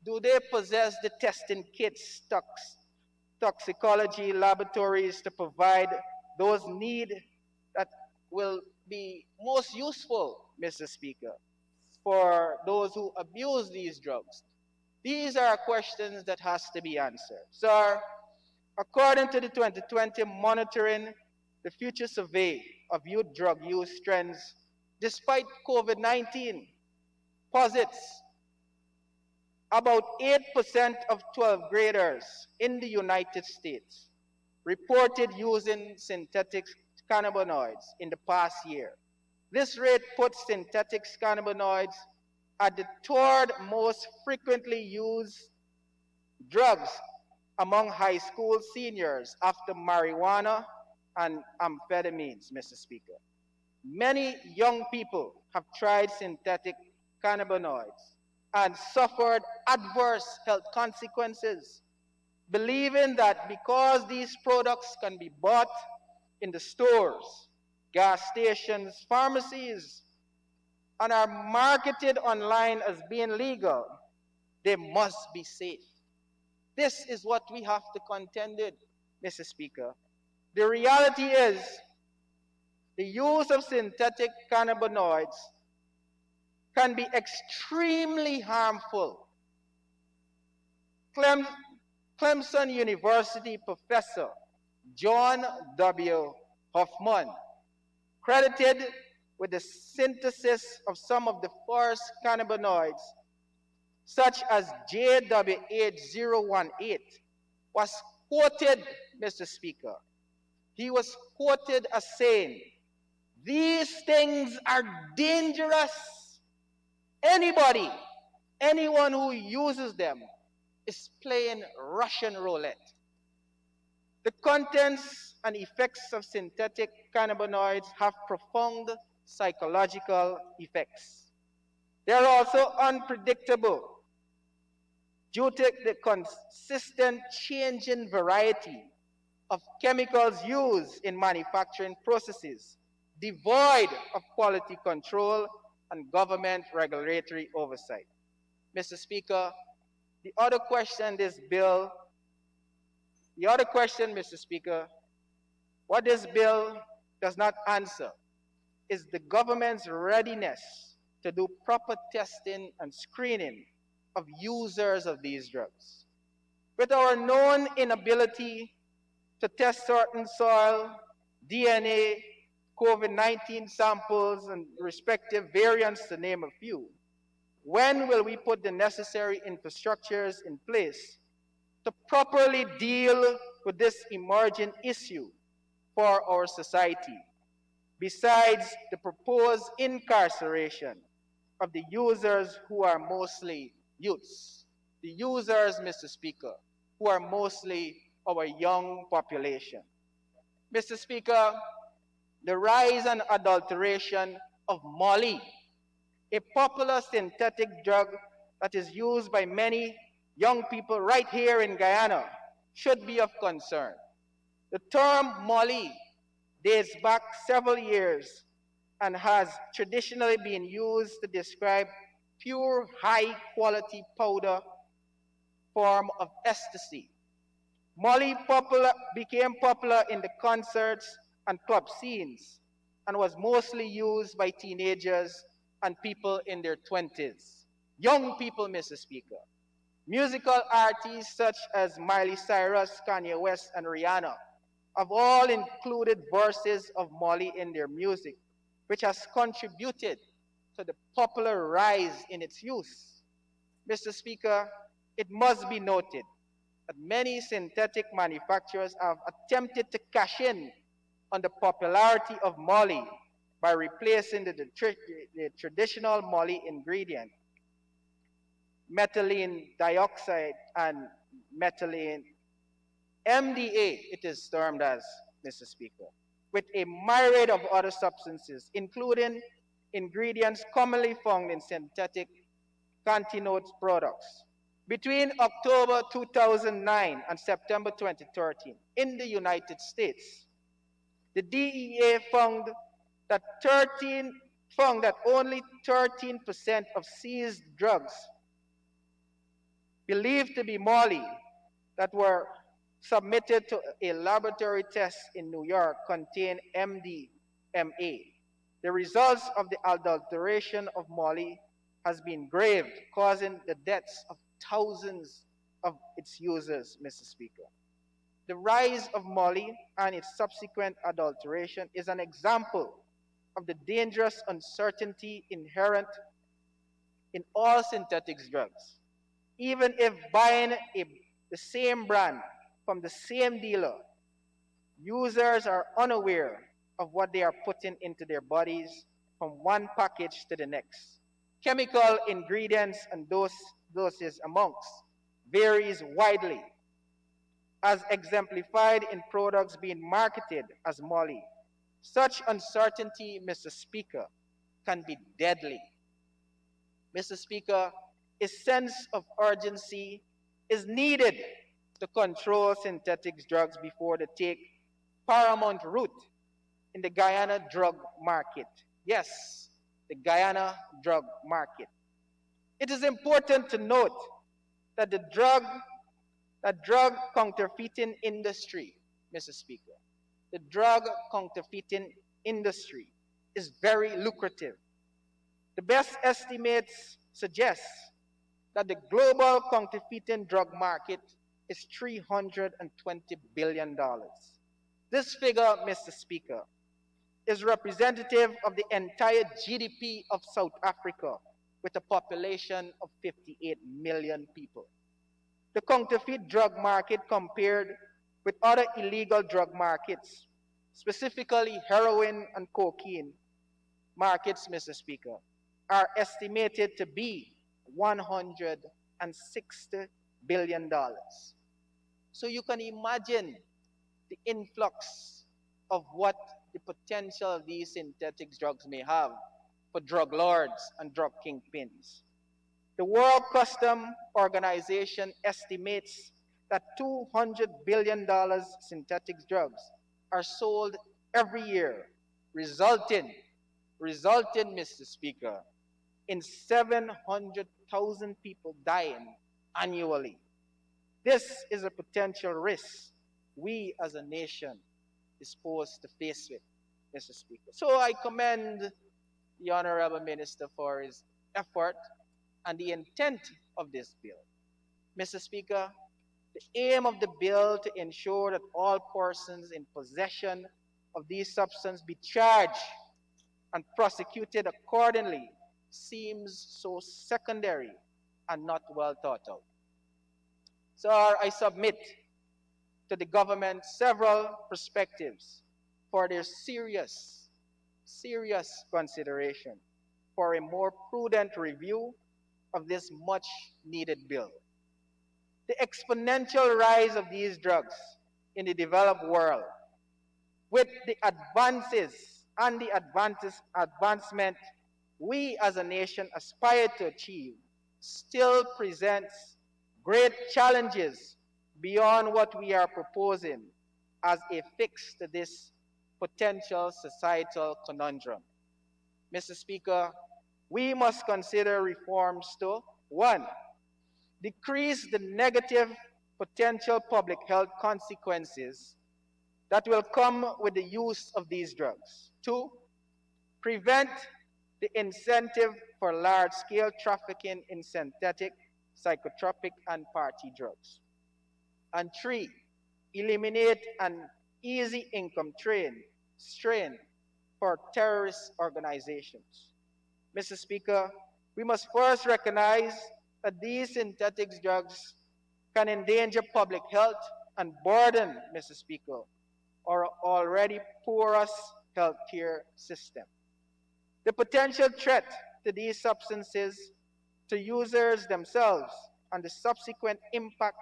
do they possess the testing kits, toxicology laboratories to provide those needs that will be most useful, Mr. Speaker, for those who abuse these drugs? These are questions that has to be answered. Sir, according to the 2020 Monitoring the Future Survey of Youth Drug Use Trends, despite COVID-19, posits about 8% of 12th graders in the United States reported using synthetic cannabinoids in the past year. This rate puts synthetic cannabinoids at the third most frequently used drugs among high school seniors after marijuana and amphetamines, Mr. Speaker. Many young people have tried synthetic cannabinoids and suffered adverse health consequences, believing that because these products can be bought in the stores, gas stations, pharmacies, and are marketed online as being legal, they must be safe. This is what we have to contend with, Mr. Speaker. The reality is the use of synthetic cannabinoids can be extremely harmful. Clemson University professor John W. Hoffman, credited with the synthesis of some of the first cannabinoids, such as JWH018, was quoted, Mr. Speaker. He was quoted as saying, "These things are dangerous. Anyone who uses them is playing Russian roulette." The contents and effects of synthetic cannabinoids have profound psychological effects. They are also unpredictable due to the consistent changing variety of chemicals used in manufacturing processes, devoid of quality control and government regulatory oversight. Mr. Speaker, the other question, Mr. Speaker, what this bill does not answer is the government's readiness to do proper testing and screening of users of these drugs. With our known inability to test certain soil, DNA, COVID-19 samples, and respective variants, to name a few, when will we put the necessary infrastructures in place to properly deal with this emerging issue for our society, besides the proposed incarceration of the users who are mostly youths? The users, Mr. Speaker, who are mostly our young population. Mr. Speaker, the rise and adulteration of Molly, a popular synthetic drug that is used by many young people right here in Guyana, should be of concern. The term Molly dates back several years and has traditionally been used to describe pure, high-quality powder form of ecstasy. Molly became popular in the concerts and club scenes and was mostly used by teenagers and people in their 20s. young people, Mr. Speaker. Musical artists such as Miley Cyrus, Kanye West, and Rihanna have all included verses of Molly in their music, which has contributed to the popular rise in its use. Mr. Speaker, it must be noted that many synthetic manufacturers have attempted to cash in on the popularity of Molly by replacing the traditional Molly ingredient, methylene dioxide and methylene MDA, it is termed as, Mr. Speaker, with a myriad of other substances, including ingredients commonly found in synthetic cantinoid products. Between October 2009 and September 2013, in the United States, the DEA found that only 13% of seized drugs believed to be Molly that were submitted to a laboratory test in New York contained MDMA. The results of the adulteration of Molly has been grave, causing the deaths of thousands of its users, Mr. Speaker. The rise of Molly and its subsequent adulteration is an example of the dangerous uncertainty inherent in all synthetic drugs. Even if buying the same brand from the same dealer, users are unaware of what they are putting into their bodies from one package to the next. Chemical ingredients and doses amongst varies widely, as exemplified in products being marketed as Molly. Such uncertainty, Mr. Speaker, can be deadly. Mr. Speaker, a sense of urgency is needed to control synthetic drugs before they take paramount root in the Guyana drug market. Yes, the Guyana drug market. It is important to note that the drug counterfeiting industry, Mr. Speaker, the drug counterfeiting industry is very lucrative. The best estimates suggest that the global counterfeiting drug market is $320 billion. This figure, Mr. Speaker, is representative of the entire GDP of South Africa with a population of 58 million people. The counterfeit drug market compared with other illegal drug markets, specifically heroin and cocaine markets, Mr. Speaker, are estimated to be $160 billion. So you can imagine the influx of what the potential these synthetic drugs may have for drug lords and drug kingpins. The World Customs Organization estimates that $200 billion synthetic drugs are sold every year, resulting, Mr. Speaker, in 700,000 people dying annually. This is a potential risk we as a nation is posed to face with, Mr. Speaker. So I commend the Honorable Minister for his effort and the intent of this bill. Mr. Speaker, the aim of the bill to ensure that all persons in possession of these substances be charged and prosecuted accordingly seems so secondary and not well thought out. So I submit to the government several perspectives for their serious consideration for a more prudent review of this much needed bill. The exponential rise of these drugs in the developed world, with the advances and the advancement we as a nation aspire to achieve, still presents great challenges beyond what we are proposing as a fix to this potential societal conundrum. Mr. Speaker, we must consider reforms to, 1, decrease the negative potential public health consequences that will come with the use of these drugs. 2, prevent the incentive for large-scale trafficking in synthetic, psychotropic, and party drugs. And three, eliminate an easy income strain for terrorist organizations. Mr. Speaker, we must first recognize that these synthetic drugs can endanger public health and burden, Mr. Speaker, our already porous healthcare system. The potential threat to these substances to users themselves and the subsequent impact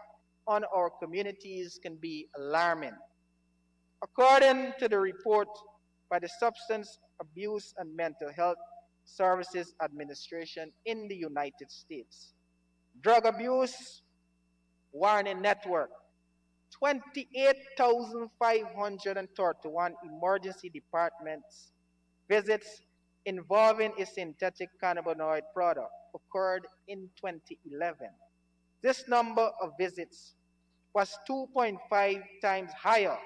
on our communities can be alarming. According to the report by the Substance Abuse and Mental Health Services Administration in the United States, Drug Abuse Warning Network, 28,531 emergency departments visits involving a synthetic cannabinoid product occurred in 2011. This number of visits was 2.5 times higher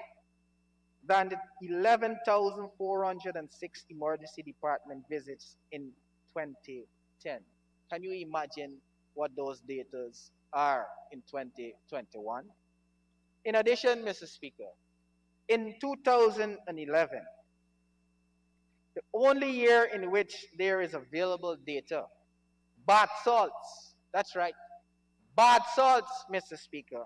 than the 11,406 emergency department visits in 2010. Can you imagine what those data are in 2021? In addition, Mr. Speaker, in 2011, the only year in which there is available data, bath salts, that's right, bath salts, Mr. Speaker,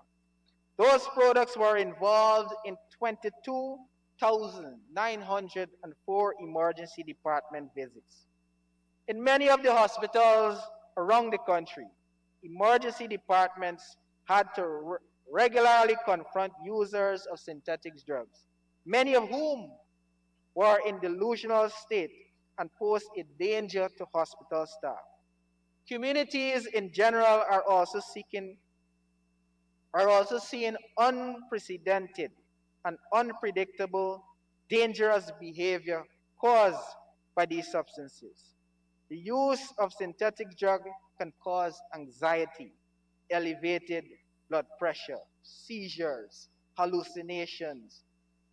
those products were involved in 22,904 emergency department visits. In many of the hospitals around the country, emergency departments had to regularly confront users of synthetic drugs, many of whom were in delusional state and pose a danger to hospital staff. Communities in general are also seeing unprecedented and unpredictable dangerous behavior caused by these substances. The use of synthetic drugs can cause anxiety, elevated blood pressure, seizures, hallucinations,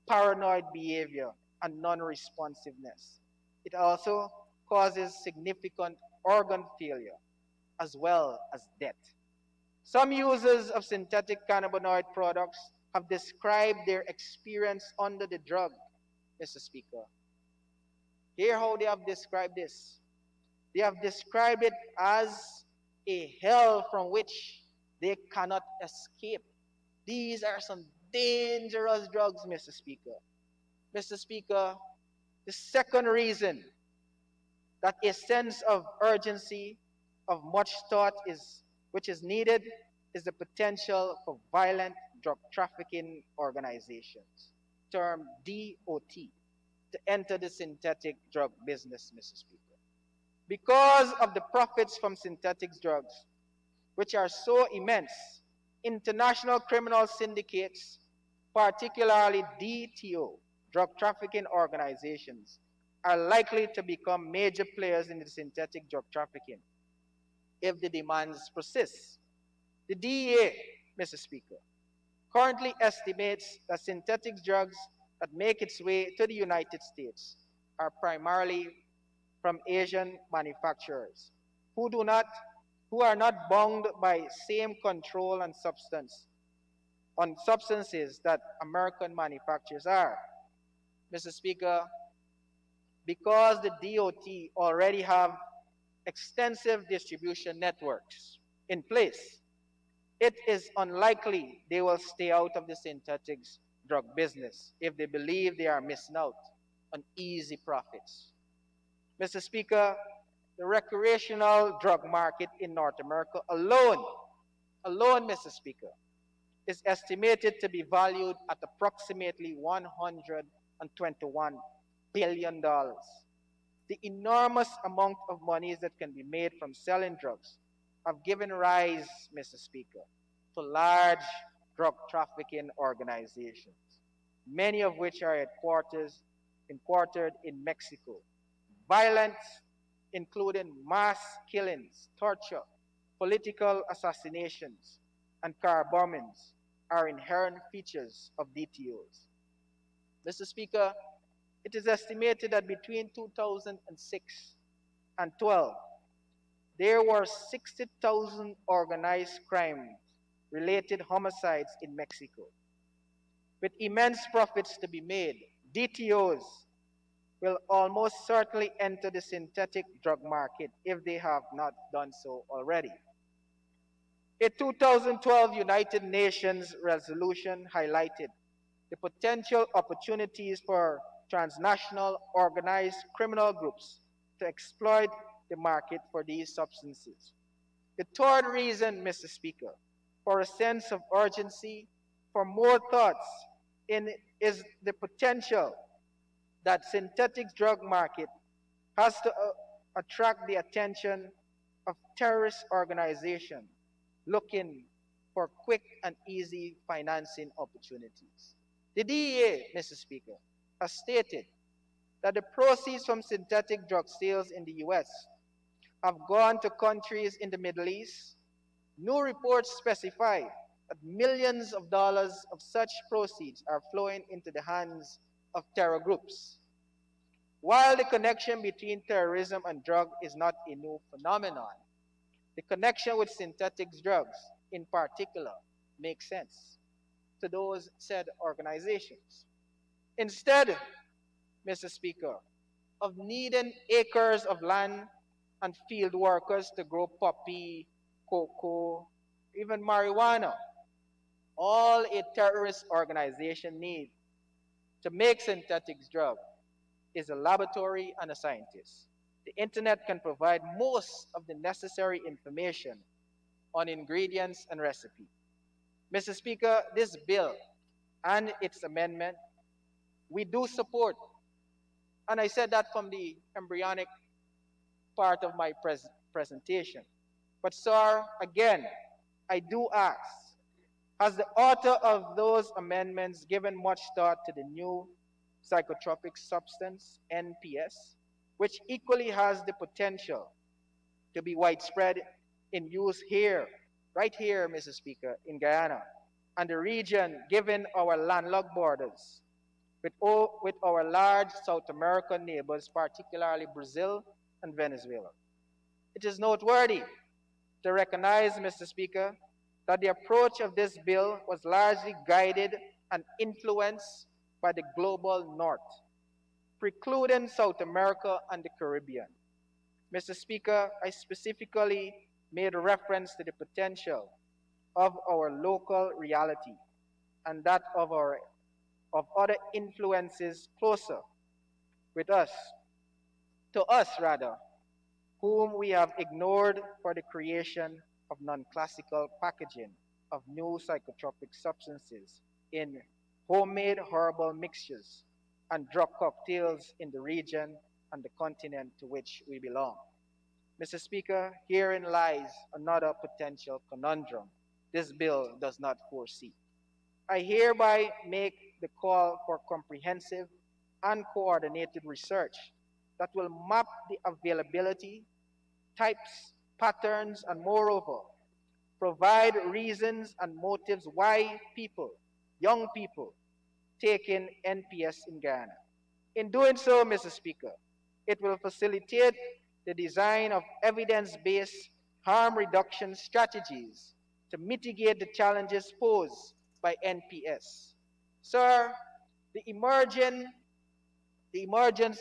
paranoid behavior, and non-responsiveness. It also causes significant organ failure as well as death. Some users of synthetic cannabinoid products have described their experience under the drug, Mr. Speaker. Hear how they have described this. They have described it as a hell from which they cannot escape. These are some dangerous drugs, Mr. Speaker. Mr. Speaker, the second reason that a sense of urgency, of much thought which is needed is the potential for violent drug trafficking organizations, termed DOT, to enter the synthetic drug business, Mr. Speaker. Because of the profits from synthetic drugs, which are so immense, international criminal syndicates, particularly DTO, drug trafficking organizations, are likely to become major players in the synthetic drug trafficking if the demands persist. The DEA, Mr. Speaker, currently estimates that synthetic drugs that make its way to the United States are primarily from Asian manufacturers who are not bound by same control on substances that American manufacturers are. Mr. Speaker, because the DOT already have extensive distribution networks in place, it is unlikely they will stay out of the synthetic drug business if they believe they are missing out on easy profits. Mr. Speaker, the recreational drug market in North America alone, Mr. Speaker, is estimated to be valued at approximately $121 billion. The enormous amount of monies that can be made from selling drugs have given rise, Mr. Speaker, to large drug trafficking organizations, many of which are headquartered in Mexico. Violence, including mass killings, torture, political assassinations, and car bombings, are inherent features of DTOs. Mr. Speaker, it is estimated that between 2006 and 12, there were 60,000 organized crime-related homicides in Mexico. With immense profits to be made, DTOs will almost certainly enter the synthetic drug market if they have not done so already. A 2012 United Nations resolution highlighted the potential opportunities for transnational organized criminal groups to exploit the market for these substances. The third reason, Mr. Speaker, for a sense of urgency, for more thoughts in is the potential that synthetic drug market has to attract the attention of terrorist organizations looking for quick and easy financing opportunities. The DEA, Mr. Speaker, has stated that the proceeds from synthetic drug sales in the US have gone to countries in the Middle East. New reports specify that millions of dollars of such proceeds are flowing into the hands of terror groups. While the connection between terrorism and drug is not a new phenomenon, the connection with synthetic drugs in particular makes sense to those said organizations. Instead, Mr. Speaker, of needing acres of land and field workers to grow poppy, cocoa, even marijuana, all a terrorist organization needs to make synthetic drugs is a laboratory and a scientist. The internet can provide most of the necessary information on ingredients and recipe. Mr. Speaker, this bill and its amendment, we do support. And I said that from the embryonic part of my presentation. But sir, again, I do ask, has the author of those amendments given much thought to the new psychotropic substance, NPS, which equally has the potential to be widespread in use here, right here, Mr. Speaker, in Guyana, and the region, given our landlocked borders, with our large South American neighbors, particularly Brazil and Venezuela. It is noteworthy to recognize, Mr. Speaker, that the approach of this bill was largely guided and influenced by the global north, precluding South America and the Caribbean. Mr. Speaker, I specifically made reference to the potential of our local reality and that of other influences closer with us, to us rather, whom we have ignored for the creation of non-classical packaging of new psychotropic substances in homemade herbal mixtures and drug cocktails in the region and the continent to which we belong. Mr. Speaker, herein lies another potential conundrum this bill does not foresee. I hereby make the call for comprehensive and coordinated research that will map the availability, types, patterns, and moreover, provide reasons and motives why people, young people, take in NPS in Guyana. In doing so, Mr. Speaker, it will facilitate the design of evidence-based harm reduction strategies to mitigate the challenges posed by NPS. Sir, the emergence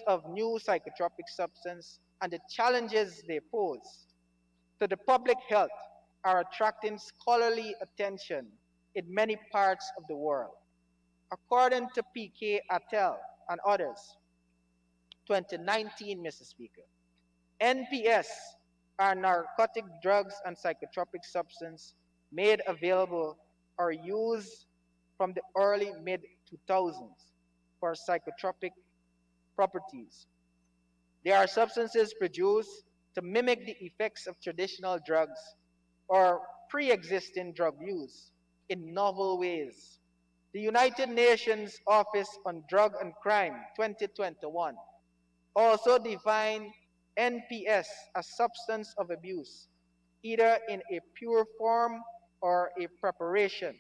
of new psychotropic substances and the challenges they pose to the public health are attracting scholarly attention in many parts of the world. According to PK Attel and others, 2019, Mr. Speaker, NPS are narcotic drugs and psychotropic substances made available or used from the early mid-2000s for psychotropic properties. They are substances produced to mimic the effects of traditional drugs or pre-existing drug use in novel ways. The United Nations Office on Drug and Crime 2021 also defined NPS as substance of abuse, either in a pure form or a preparation,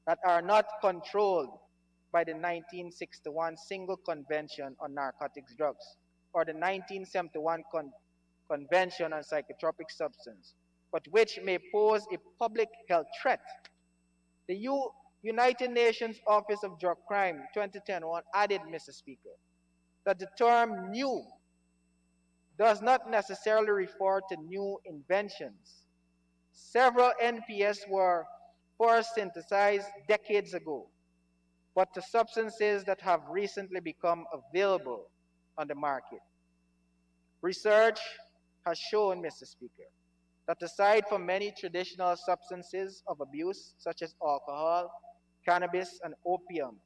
that are not controlled by the 1961 Single Convention on Narcotics Drugs or the 1971 Convention on Psychotropic Substance, but which may pose a public health threat. The United Nations Office of Drug Crime 2010 added, Mr. Speaker, that the term new does not necessarily refer to new inventions. Several NPS were first synthesized decades ago, but to substances that have recently become available on the market. Research has shown, Mr. Speaker, that aside from many traditional substances of abuse, such as alcohol, cannabis, and opium,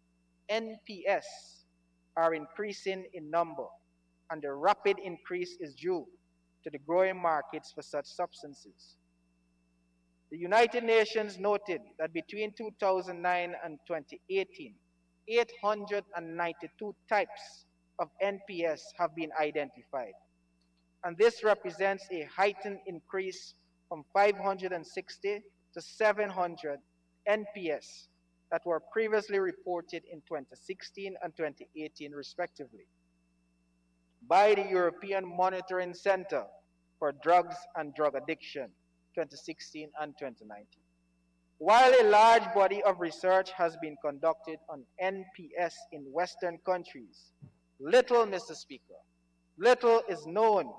NPS are increasing in number, and the rapid increase is due to the growing markets for such substances. The United Nations noted that between 2009 and 2018, 892 types of NPS have been identified, and this represents a heightened increase from 560 to 700 NPS that were previously reported in 2016 and 2018 respectively by the European Monitoring Center for Drugs and Drug Addiction 2016 and 2019. While a large body of research has been conducted on NPS in Western countries, little, Mr. Speaker, little is known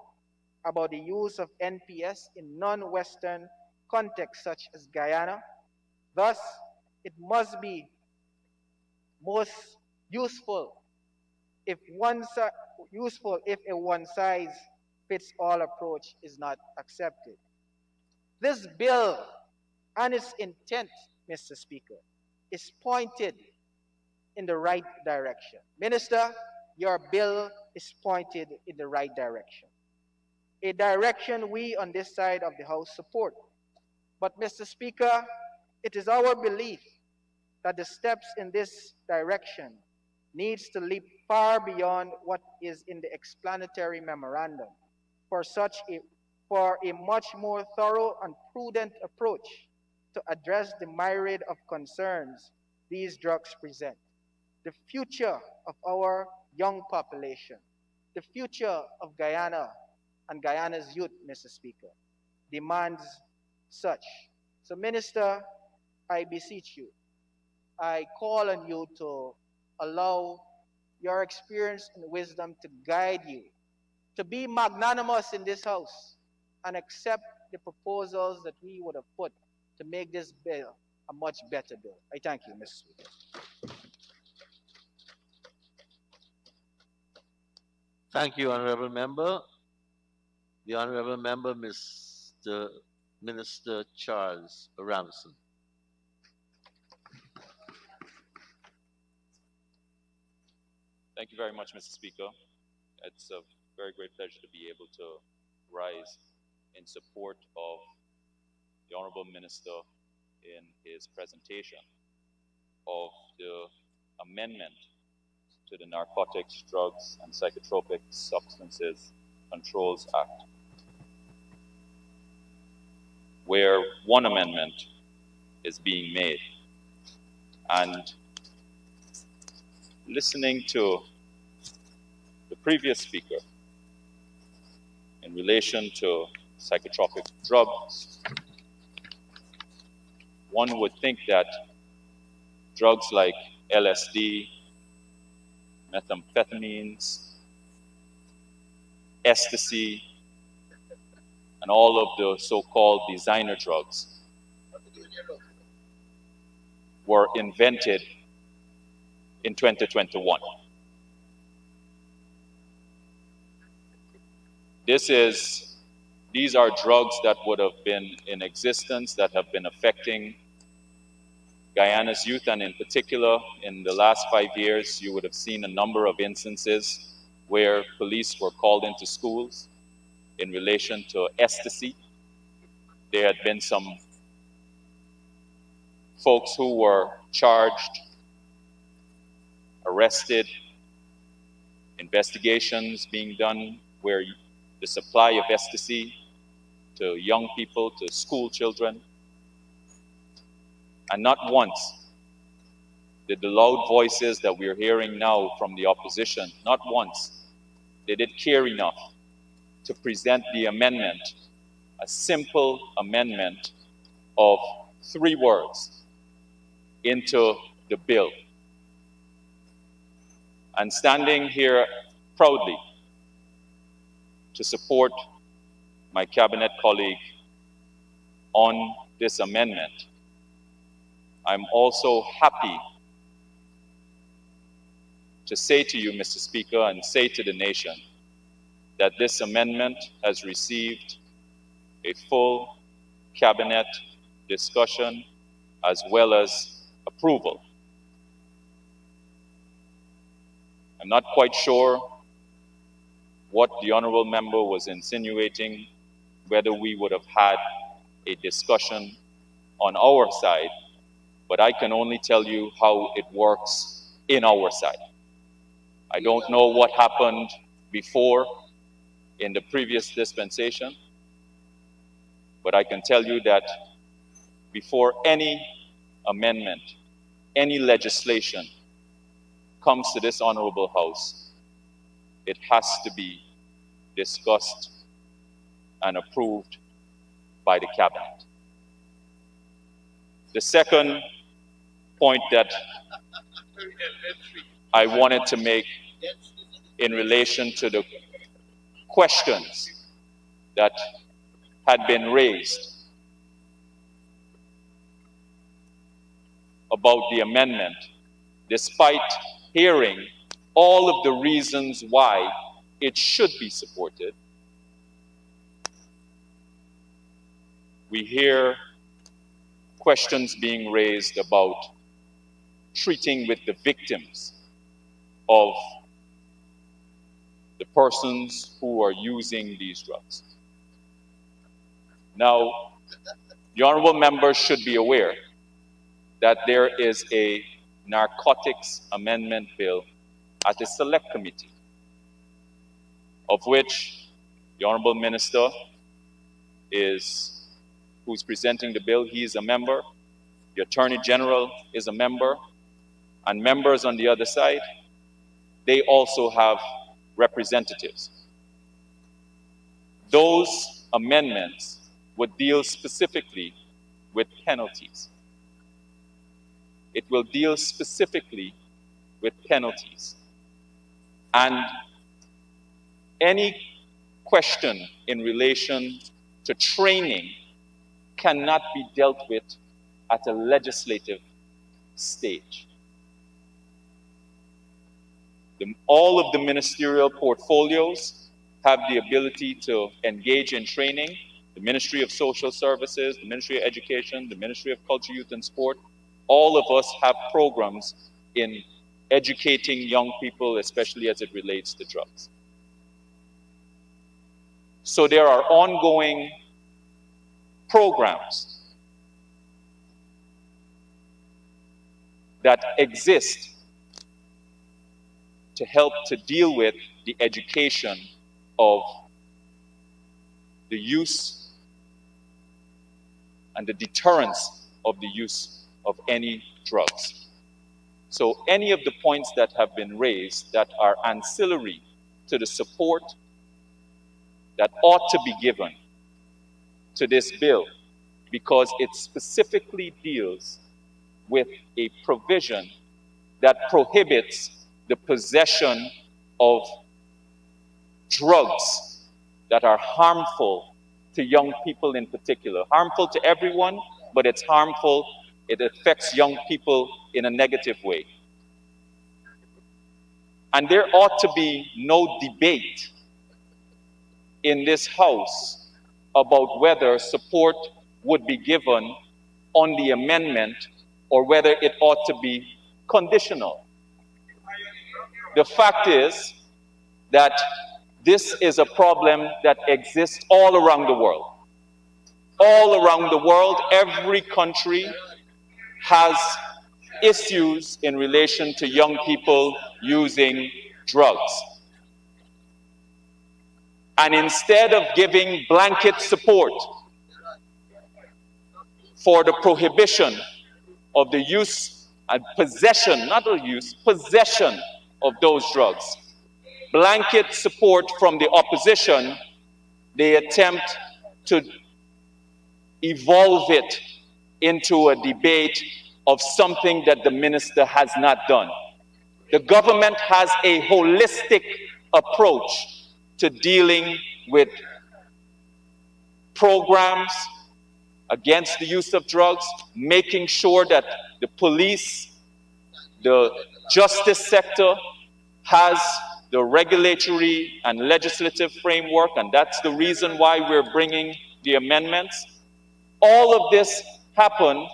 about the use of NPS in non-Western contexts such as Guyana. Thus, it must be most useful if a one-size-fits-all approach is not accepted. This bill and its intent, Mr. Speaker, is pointed in the right direction. Minister, your bill is pointed in the right direction, a direction we on this side of the House support. But, Mr. Speaker, it is our belief that the steps in this direction needs to leap far beyond what is in the explanatory memorandum for a much more thorough and prudent approach to address the myriad of concerns these drugs present. The future of our young population, the future of Guyana and Guyana's youth, Mr. Speaker, demands such. So, Minister, I beseech you, I call on you to allow your experience and wisdom to guide you, to be magnanimous in this House and accept the proposals that we would have put to make this bill a much better bill. I thank you, Mr. Speaker. Thank you, Honorable Member. The Honorable Member, Mr. Minister Charles Ramson. Thank you very much, Mr. Speaker. It's a very great pleasure to be able to rise in support of the Honorable Minister in his presentation of the amendment to the Narcotics, Drugs, and Psychotropic Substances Controls Act, where one amendment is being made. And listening to the previous speaker in relation to psychotropic drugs, one would think that drugs like LSD, methamphetamines, ecstasy, and all of the so-called designer drugs were invented in 2021. These are drugs that would have been in existence, that have been affecting Guyana's youth, and in particular, in the last 5 years, you would have seen a number of instances where police were called into schools in relation to ecstasy. There had been some folks who were charged, arrested, investigations being done where the supply of ecstasy to young people, to school children, and not once did the loud voices that we're hearing now from the opposition, not once did it care enough to present the amendment, a simple amendment of 3 words into the bill. And standing here proudly to support my cabinet colleague on this amendment, I'm also happy to say to you, Mr. Speaker, and say to the nation that this amendment has received a full cabinet discussion as well as approval. I'm not quite sure what the honorable member was insinuating, whether we would have had a discussion on our side, but I can only tell you how it works in our side. I don't know what happened before in the previous dispensation, but I can tell you that before any amendment, any legislation comes to this honorable house, it has to be discussed and approved by the cabinet. The second point that I wanted to make in relation to the questions that had been raised about the amendment, despite hearing all of the reasons why it should be supported, we hear questions being raised about treating with the victims of the persons who are using these drugs. Now, the honorable members should be aware that there is a narcotics amendment bill at the select committee, of which the honorable minister who's presenting the bill, he is a member, the attorney general is a member, and members on the other side, they also have representatives. Those amendments would deal specifically with penalties. It will deal specifically with penalties. And any question in relation to training cannot be dealt with at a legislative stage. All of the ministerial portfolios have the ability to engage in training. The Ministry of Social Services, the Ministry of Education, the Ministry of Culture, Youth and Sport, all of us have programs in educating young people, especially as it relates to drugs. So there are ongoing programs that exist to help to deal with the education of the use and the deterrence of the use of any drugs. So any of the points that have been raised that are ancillary to the support that ought to be given to this bill, because it specifically deals with a provision that prohibits the possession of drugs that are harmful to young people in particular. Harmful to everyone, but it's harmful, it affects young people in a negative way. And there ought to be no debate in this House about whether support would be given on the amendment or whether it ought to be conditional. The fact is that this is a problem that exists all around the world. All around the world, every country has issues in relation to young people using drugs. And instead of giving blanket support for the prohibition of the use and possession, not the use, possession of those drugs, blanket support from the opposition they attempt to evolve it into a debate of something that the minister has not done. The government has a holistic approach to dealing with programs against the use of drugs, making sure that the police, the justice sector has the regulatory and legislative framework, and that's the reason why we're bringing the amendments. All of this happened,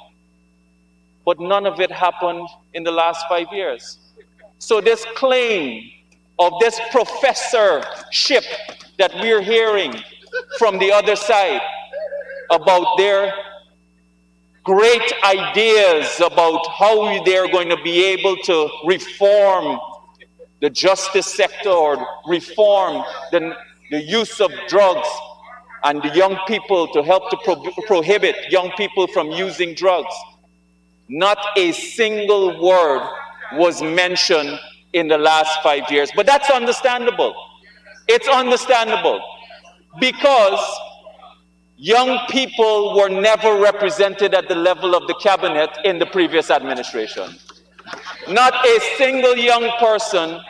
but none of it happened in the last 5 years. So this claim of this professorship that we're hearing from the other side about their great ideas about how they're going to be able to reform the justice sector or reform the use of drugs and the young people, to help to prohibit young people from using drugs. Not a single word was mentioned in the last 5 years. But that's understandable. It's understandable because young people were never represented at the level of the cabinet in the previous administration. Not a single young person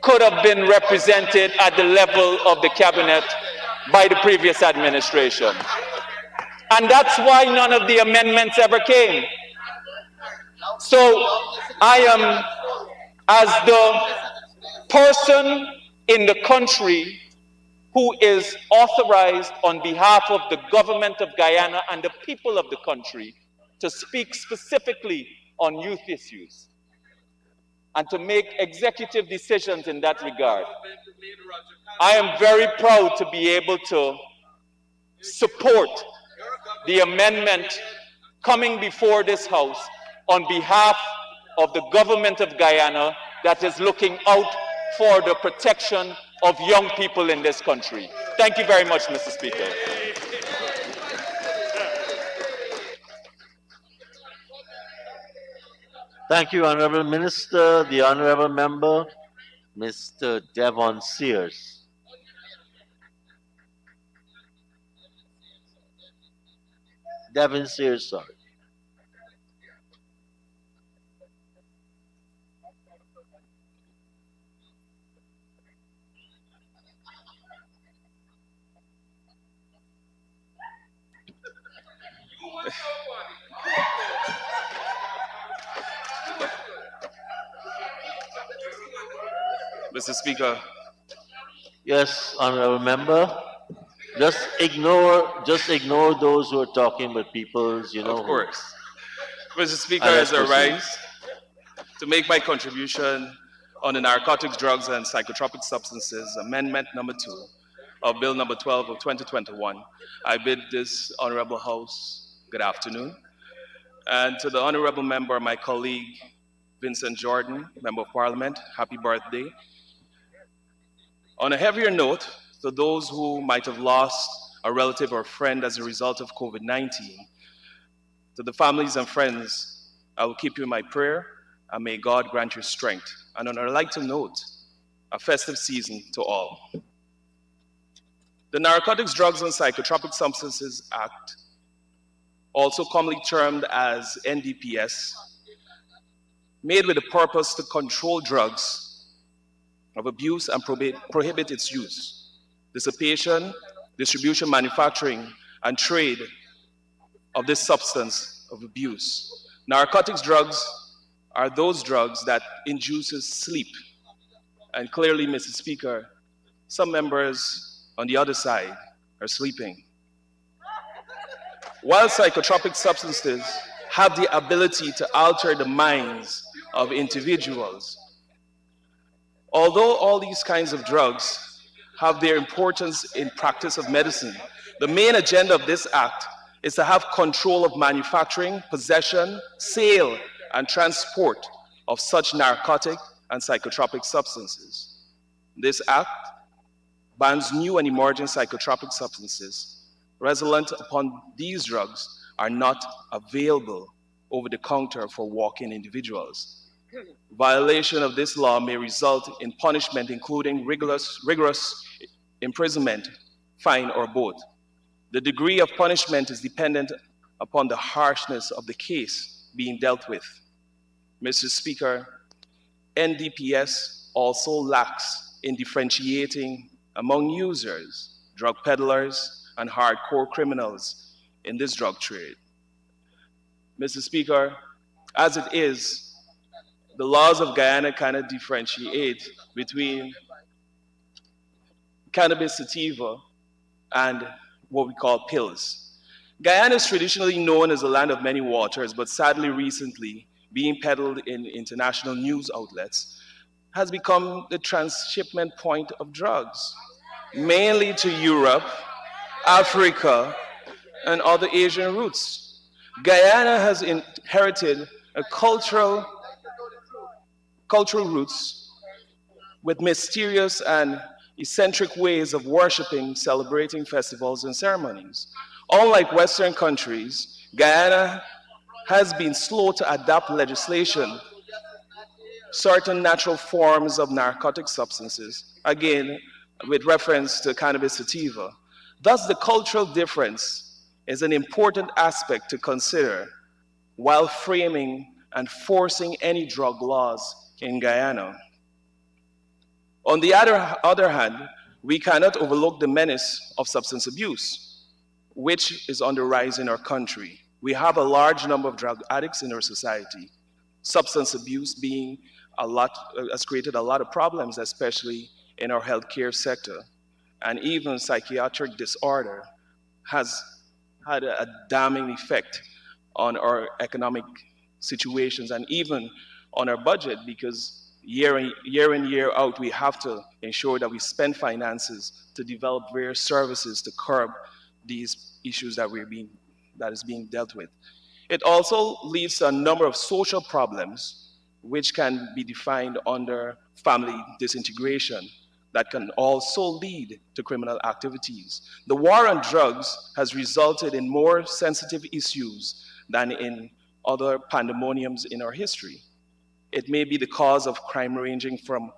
could have been represented at the level of the cabinet by the previous administration. And that's why none of the amendments ever came. So I am, as the person in the country who is authorized on behalf of the government of Guyana and the people of the country to speak specifically on youth issues and to make executive decisions in that regard. I am very proud to be able to support the amendment coming before this House on behalf of the government of Guyana that is looking out for the protection of young people in this country. Thank you very much, Mr. Speaker. Thank you, Honorable Minister. The Honorable Member, Mr. Devon Sears. Devon Sears, sorry. Mr. Speaker. Yes, Honorable Member. Just ignore those who are talking with people's, Of course. Mr. Speaker, as I rise to make my contribution on the Narcotics, Drugs, and Psychotropic Substances Amendment number 2 of Bill number 12 of 2021, I bid this Honorable House good afternoon. And to the Honorable Member, my colleague, Vincent Jordan, Member of Parliament, happy birthday. On a heavier note, to those who might have lost a relative or friend as a result of COVID-19, to the families and friends, I will keep you in my prayer, and may God grant you strength. And on a lighter note, a festive season to all. The Narcotics, Drugs, and Psychotropic Substances Act, also commonly termed as NDPS, made with the purpose to control drugs of abuse and prohibit its use, dissipation, distribution, manufacturing, and trade of this substance of abuse. Narcotics drugs are those drugs that induces sleep. And clearly, Mr. Speaker, some members on the other side are sleeping. While psychotropic substances have the ability to alter the minds of individuals, although all these kinds of drugs have their importance in practice of medicine, the main agenda of this act is to have control of manufacturing, possession, sale, and transport of such narcotic and psychotropic substances. This act bans new and emerging psychotropic substances resilient upon these drugs are not available over the counter for walk-in individuals. Violation of this law may result in punishment including rigorous imprisonment fine, or both. The degree of punishment is dependent upon the harshness of the case being dealt with. Mr. Speaker, NDPS also lacks in differentiating among users, drug peddlers, and hardcore criminals in this drug trade. Mr. Speaker, as it is, the laws of Guyana cannot differentiate between cannabis sativa and what we call pills. Guyana is traditionally known as the land of many waters, but sadly recently, being peddled in international news outlets, has become the transshipment point of drugs, mainly to Europe, Africa, and other Asian routes. Guyana has inherited a cultural roots with mysterious and eccentric ways of worshiping, celebrating festivals and ceremonies. Unlike Western countries, Guyana has been slow to adapt legislation, certain natural forms of narcotic substances, again, with reference to cannabis sativa. Thus, the cultural difference is an important aspect to consider while framing and forcing any drug laws in Guyana. On the other hand, we cannot overlook the menace of substance abuse, which is on the rise in our country. We have a large number of drug addicts in our society. Substance abuse has created a lot of problems, especially in our healthcare sector. And even psychiatric disorder has had a damning effect on our economic situations and even on our budget, because year in, year out, we have to ensure that we spend finances to develop various services to curb these issues that is being dealt with. It also leads to a number of social problems, which can be defined under family disintegration, that can also lead to criminal activities. The war on drugs has resulted in more sensitive issues than in other pandemoniums in our history. It may be the cause of crime ranging from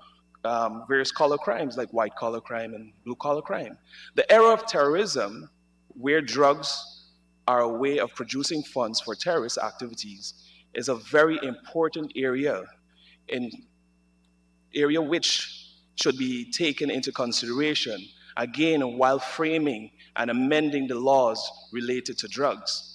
various color crimes like white collar crime and blue collar crime. The era of terrorism, where drugs are a way of producing funds for terrorist activities, is a very important area which should be taken into consideration, again, while framing and amending the laws related to drugs.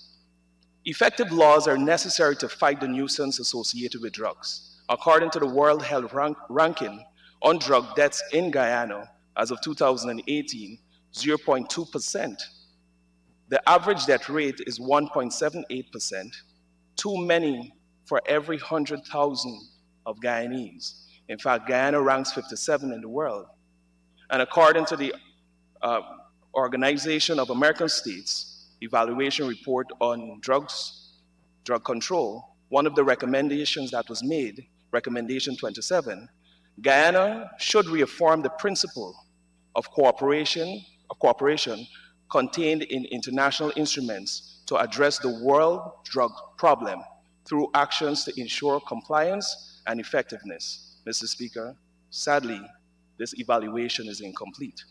Effective laws are necessary to fight the nuisance associated with drugs. According to the World Health Ranking on drug deaths in Guyana, as of 2018, 0.2%. The average death rate is 1.78%, too many for every 100,000 of Guyanese. In fact, Guyana ranks 57 in the world. And according to the Organization of American States evaluation report on drugs, drug control, one of the recommendations that was made, recommendation 27, Guyana should reaffirm the principle of cooperation contained in international instruments to address the world drug problem through actions to ensure compliance and effectiveness. Mr. Speaker, sadly, this evaluation is incomplete.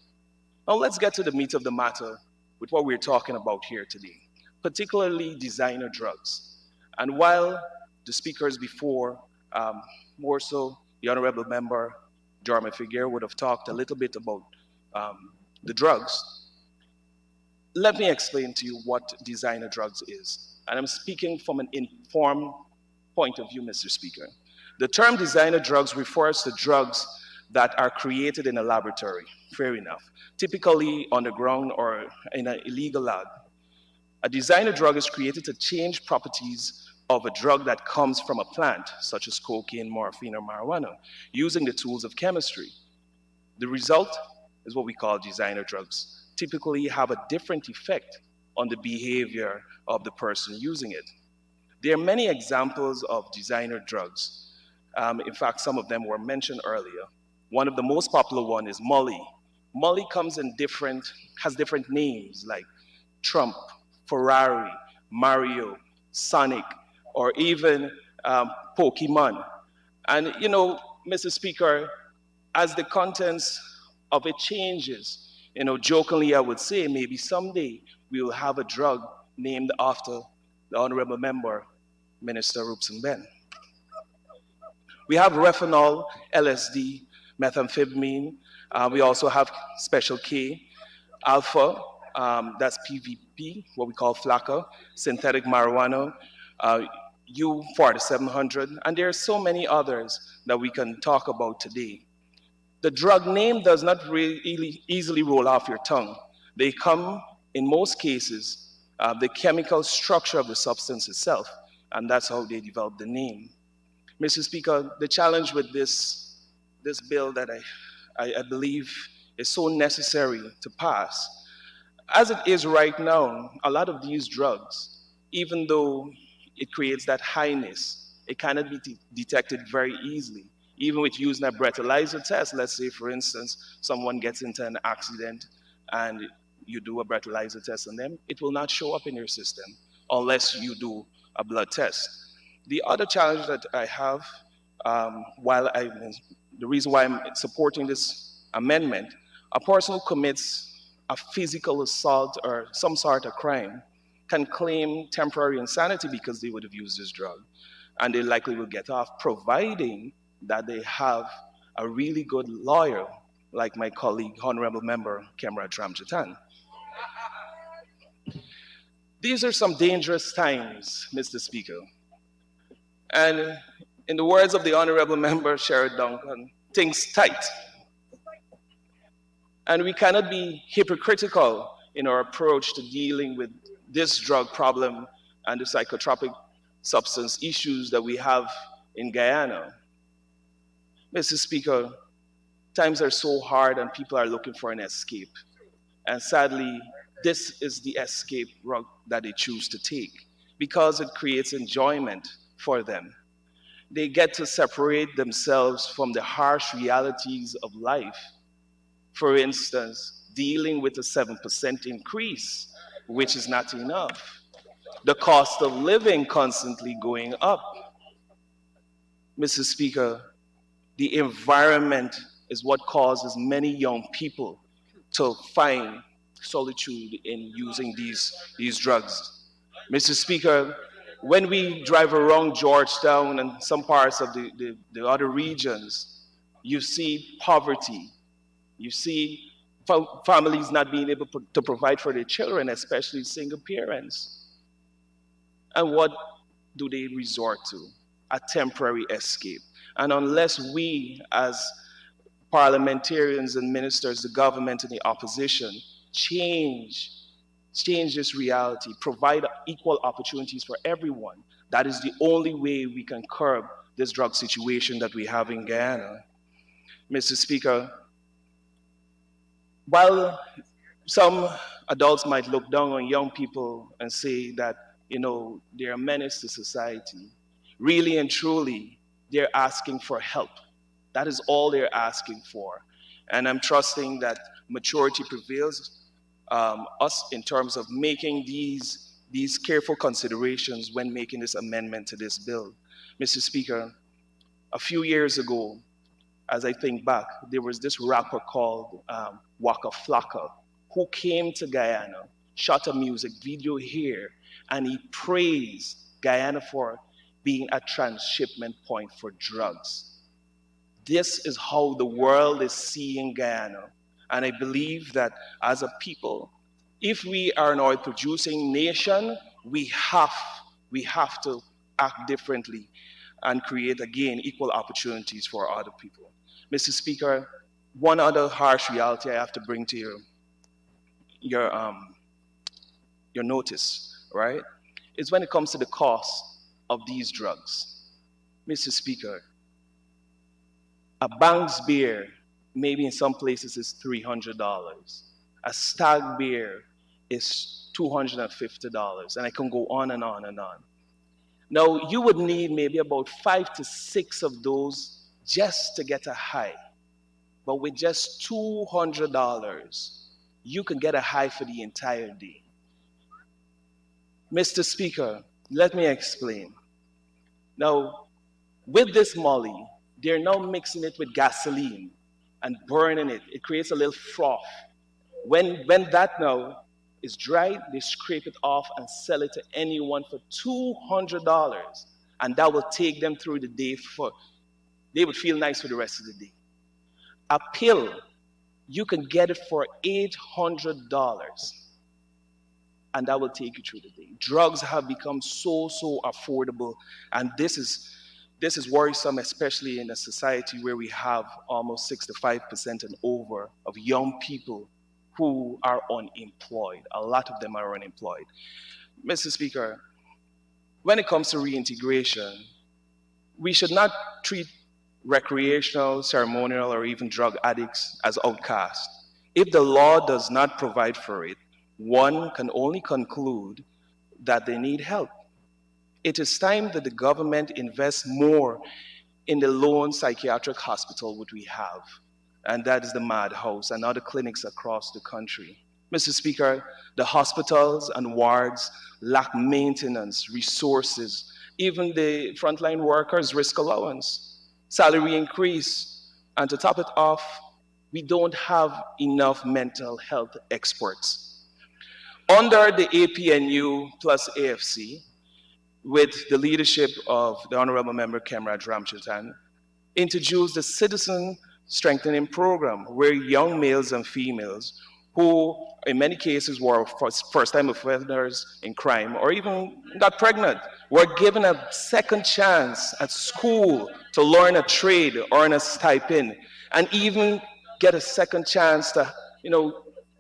Now let's get to the meat of the matter with what we're talking about here today, particularly designer drugs. And while the speakers before, more so the Honorable Member Jorma Figueroa would have talked a little bit about the drugs, let me explain to you what designer drugs is. And I'm speaking from an informed point of view, Mr. Speaker. The term designer drugs refers to drugs that are created in a laboratory, fair enough, typically underground or in an illegal lab. A designer drug is created to change properties of a drug that comes from a plant, such as cocaine, morphine, or marijuana, using the tools of chemistry. The result is what we call designer drugs, typically have a different effect on the behavior of the person using it. There are many examples of designer drugs. In fact, some of them were mentioned earlier. One of the most popular one is Molly. Molly has different names like Trump, Ferrari, Mario, Sonic, or even Pokemon. And you know, Mr. Speaker, as the contents of it changes, Jokingly, I would say maybe someday we will have a drug named after the honorable member, Minister Robeson Ben. We have retinol, LSD, methamphetamine. We also have special K, alpha, that's PVP, what we call flakka, synthetic marijuana, U4700, and there are so many others that we can talk about today. The drug name does not really easily roll off your tongue. They come, in most cases, the chemical structure of the substance itself, and that's how they develop the name. Mr. Speaker, the challenge with this bill that I believe is so necessary to pass, as it is right now, a lot of these drugs, even though it creates that highness, it cannot be detected very easily. Even with using a breathalyzer test, let's say, for instance, someone gets into an accident and you do a breathalyzer test on them, it will not show up in your system unless you do a blood test. The other challenge that I have, the reason why I'm supporting this amendment, a person who commits a physical assault or some sort of crime can claim temporary insanity because they would have used this drug. And they likely will get off, providing that they have a really good lawyer, like my colleague, Honorable Member Kemra Tramjatan. These are some dangerous times, Mr. Speaker. And in the words of the Honorable Member Sherrod Duncan, things tight. And we cannot be hypocritical in our approach to dealing with this drug problem and the psychotropic substance issues that we have in Guyana. Mr. Speaker, times are so hard and people are looking for an escape. And sadly, this is the escape route that they choose to take because it creates enjoyment for them. They get to separate themselves from the harsh realities of life. For instance, dealing with a 7% increase, which is not enough. The cost of living constantly going up. Mr. Speaker, the environment is what causes many young people to find solitude in using these drugs. Mr. Speaker, when we drive around Georgetown and some parts of the other regions, you see poverty. You see families not being able to provide for their children, especially single parents. And what do they resort to? A temporary escape. And unless we, as parliamentarians and ministers, the government and the opposition, change this reality, provide equal opportunities for everyone, that is the only way we can curb this drug situation that we have in Guyana. Mr. Speaker, while some adults might look down on young people and say that, they're a menace to society, really and truly, they're asking for help. That is all they're asking for. And I'm trusting that maturity prevails us in terms of making these careful considerations when making this amendment to this bill. Mr. Speaker, a few years ago, as I think back, there was this rapper called Waka Flocka who came to Guyana, shot a music video here, and he praised Guyana for being a transshipment point for drugs. This is how the world is seeing Guyana. And I believe that as a people, if we are an oil producing nation, we have to act differently and create, again, equal opportunities for other people. Mr. Speaker, one other harsh reality I have to bring to your notice, right, is when it comes to the cost of these drugs. Mr. Speaker, a Bang's beer, maybe in some places, is $300. A Stag beer is $250, and I can go on and on and on. Now, you would need maybe about 5 to 6 of those just to get a high. But with just $200, you can get a high for the entire day. Mr. Speaker, let me explain. Now, with this molly, they're now mixing it with gasoline and burning it. It creates a little froth, When that now is dried, they scrape it off and sell it to anyone for $200. And that will take them through the day they would feel nice for the rest of the day. A pill, you can get it for $800, and that will take you through the day. Drugs have become so affordable, and this is worrisome, especially in a society where we have almost 65% and over of young people who are unemployed. A lot of them are unemployed. Mr. Speaker, when it comes to reintegration, we should not treat recreational, ceremonial, or even drug addicts as outcasts. If the law does not provide for it, one can only conclude that they need help. It is time that the government invests more in the lone psychiatric hospital which we have, and that is the Madhouse and other clinics across the country. Mr. Speaker, the hospitals and wards lack maintenance, resources, even the frontline workers' risk allowance, salary increase, and to top it off, we don't have enough mental health experts. Under the APNU plus AFC, with the leadership of the Honorable Member Kemraj Ramchatan, introduced the Citizen Strengthening Program, where young males and females who in many cases were first-time offenders in crime or even got pregnant were given a second chance at school to learn a trade, earn a stipend, and even get a second chance to,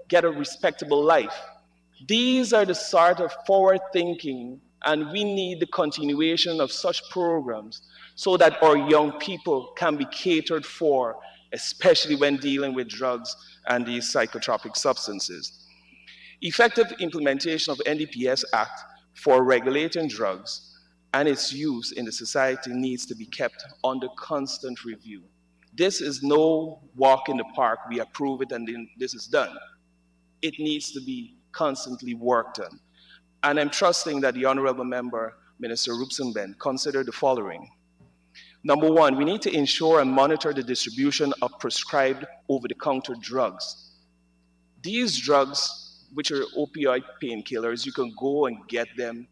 get a respectable life. These are the sort of forward thinking, and we need the continuation of such programs so that our young people can be catered for, especially when dealing with drugs and these psychotropic substances. Effective implementation of NDPS Act for regulating drugs and its use in the society needs to be kept under constant review. This is no walk in the park, we approve it and then this is done. It needs to be constantly worked on. And I'm trusting that the Honorable Member, Minister Rupsenben, consider the following. Number one, we need to ensure and monitor the distribution of prescribed over-the-counter drugs. These drugs, which are opioid painkillers, you can go and get them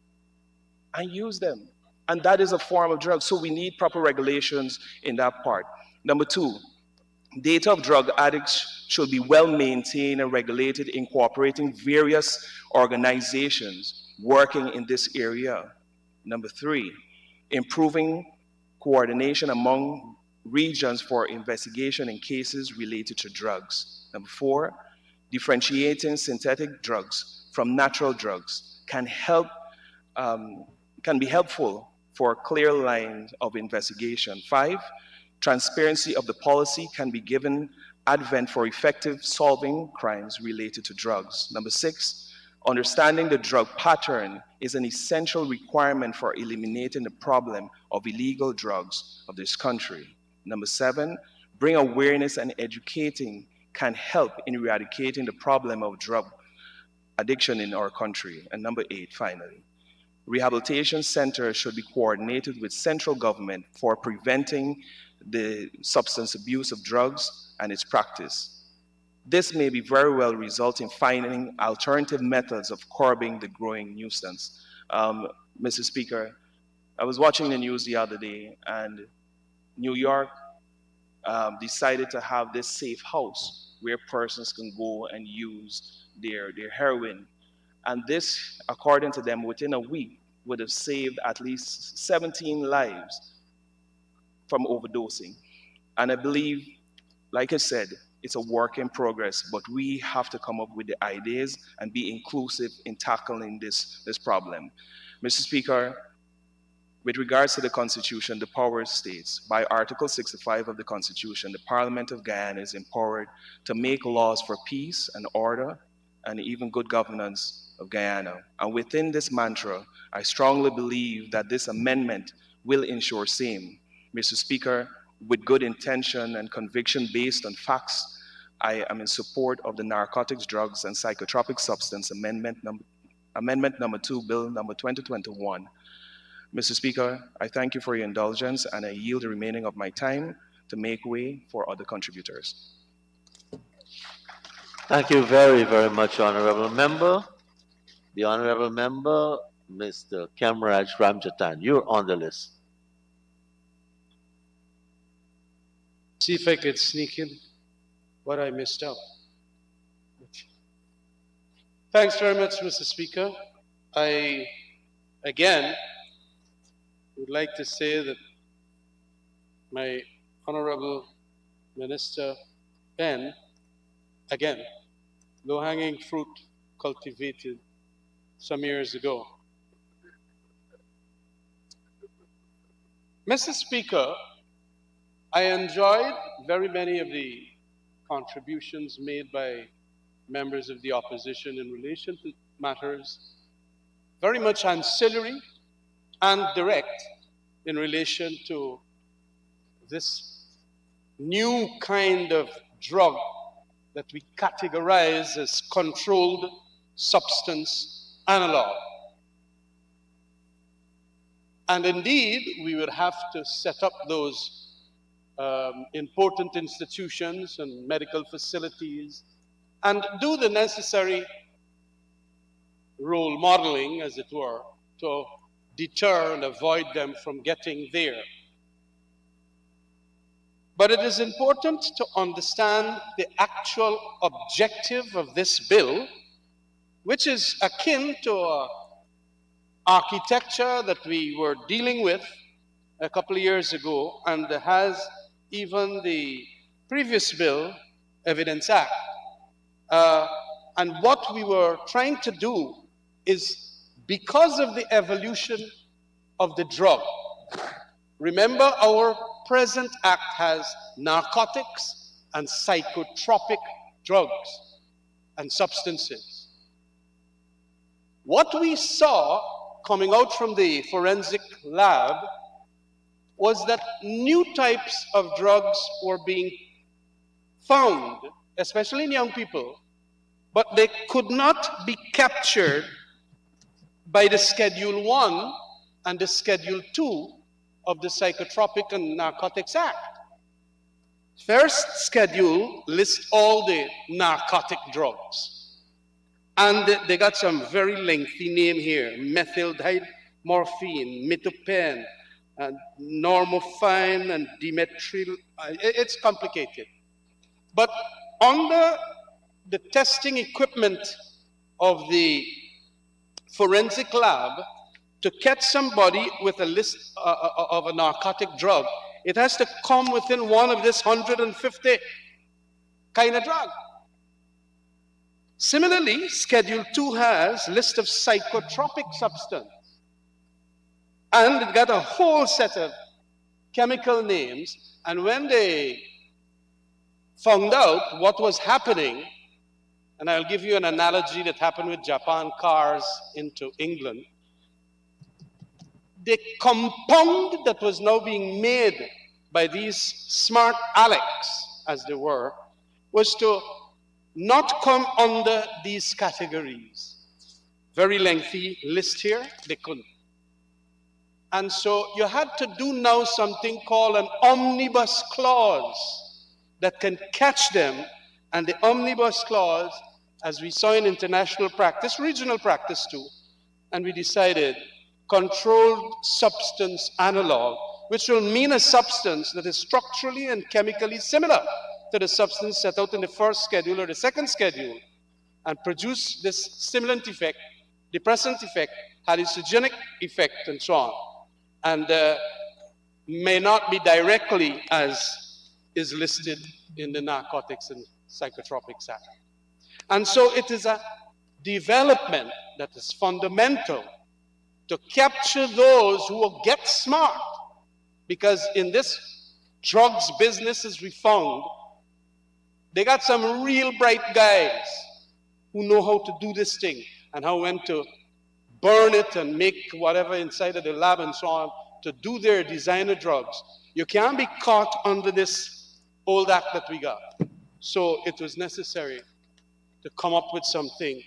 and use them. And that is a form of drug, so we need proper regulations in that part. Number two, data of drug addicts should be well maintained and regulated, incorporating various organizations working in this area. Number three, improving coordination among regions for investigation in cases related to drugs. Number four, differentiating synthetic drugs from natural drugs can be helpful for clear lines of investigation. Five, transparency of the policy can be given advent for effective solving crimes related to drugs. Number six, understanding the drug pattern is an essential requirement for eliminating the problem of illegal drugs of this country. Number seven, bring awareness and educating can help in eradicating the problem of drug addiction in our country. And number eight, finally, rehabilitation centers should be coordinated with central government for preventing the substance abuse of drugs and its practice. This may be very well result in finding alternative methods of curbing the growing nuisance. Mr. Speaker, I was watching the news the other day, and New York decided to have this safe house where persons can go and use their heroin. And this, according to them, within a week would have saved at least 17 lives from overdosing. And I believe, like I said, it's a work in progress, but we have to come up with the ideas and be inclusive in tackling this problem. Mr. Speaker, with regards to the Constitution, the power states, by Article 65 of the Constitution, the Parliament of Guyana is empowered to make laws for peace and order and even good governance of Guyana. And within this mantra, I strongly believe that this amendment will ensure same. Mr. Speaker, with good intention and conviction based on facts, I am in support of the Narcotics, Drugs, and Psychotropic Substance Amendment number 2, Bill number 2021. Mr. Speaker, I thank you for your indulgence, and I yield the remaining of my time to make way for other contributors. Thank you very, very much, Honorable Member. The Honorable Member, Mr. Kamraj Ramjatan, you're on the list. See if I could sneak in what I missed out. Thanks very much, Mr. Speaker. I, again, would like to say that my Honorable Minister Ben, again, low-hanging fruit cultivated some years ago. Mr. Speaker, I enjoyed very many of the contributions made by members of the opposition in relation to matters very much ancillary and direct in relation to this new kind of drug that we categorize as controlled substance analog. And indeed, we would have to set up those important institutions and medical facilities and do the necessary role modeling, as it were, to deter and avoid them from getting there. But it is important to understand the actual objective of this bill, which is akin to an architecture that we were dealing with a couple of years ago, and has even the previous bill, Evidence Act. And what we were trying to do is, because of the evolution of the drug, remember our present act has narcotics and psychotropic drugs and substances. What we saw coming out from the forensic lab was that new types of drugs were being found, especially in young people, but they could not be captured by the Schedule 1 and the Schedule 2 of the Psychotropic and Narcotics Act. First schedule lists all the narcotic drugs. And they got some very lengthy name here: methyl morphine, mitopen, and normophine, and dimethyl. It's complicated. But under the testing equipment of the forensic lab, to catch somebody with a list of a narcotic drug, it has to come within one of this 150 kind of drug. Similarly, Schedule 2 has a list of psychotropic substance. And it got a whole set of chemical names. And when they found out what was happening, and I'll give you an analogy that happened with Japan cars into England, the compound that was now being made by these smart Alecs, as they were, was to not come under these categories. Very lengthy list here, they couldn't. And so you had to do now something called an omnibus clause that can catch them. And the omnibus clause, as we saw in international practice, regional practice too, and we decided controlled substance analog, which will mean a substance that is structurally and chemically similar to the substance set out in the first schedule or the second schedule, and produce this stimulant effect, depressant effect, hallucinogenic effect, and so on. And may not be directly as is listed in the Narcotics and Psychotropics Act. And so it is a development that is fundamental to capture those who will get smart. Because in this drugs business, as we found, they got some real bright guys who know how to do this thing and how when to burn it and make whatever inside of the lab and so on to do their designer drugs. You can't be caught under this old act that we got. So it was necessary to come up with something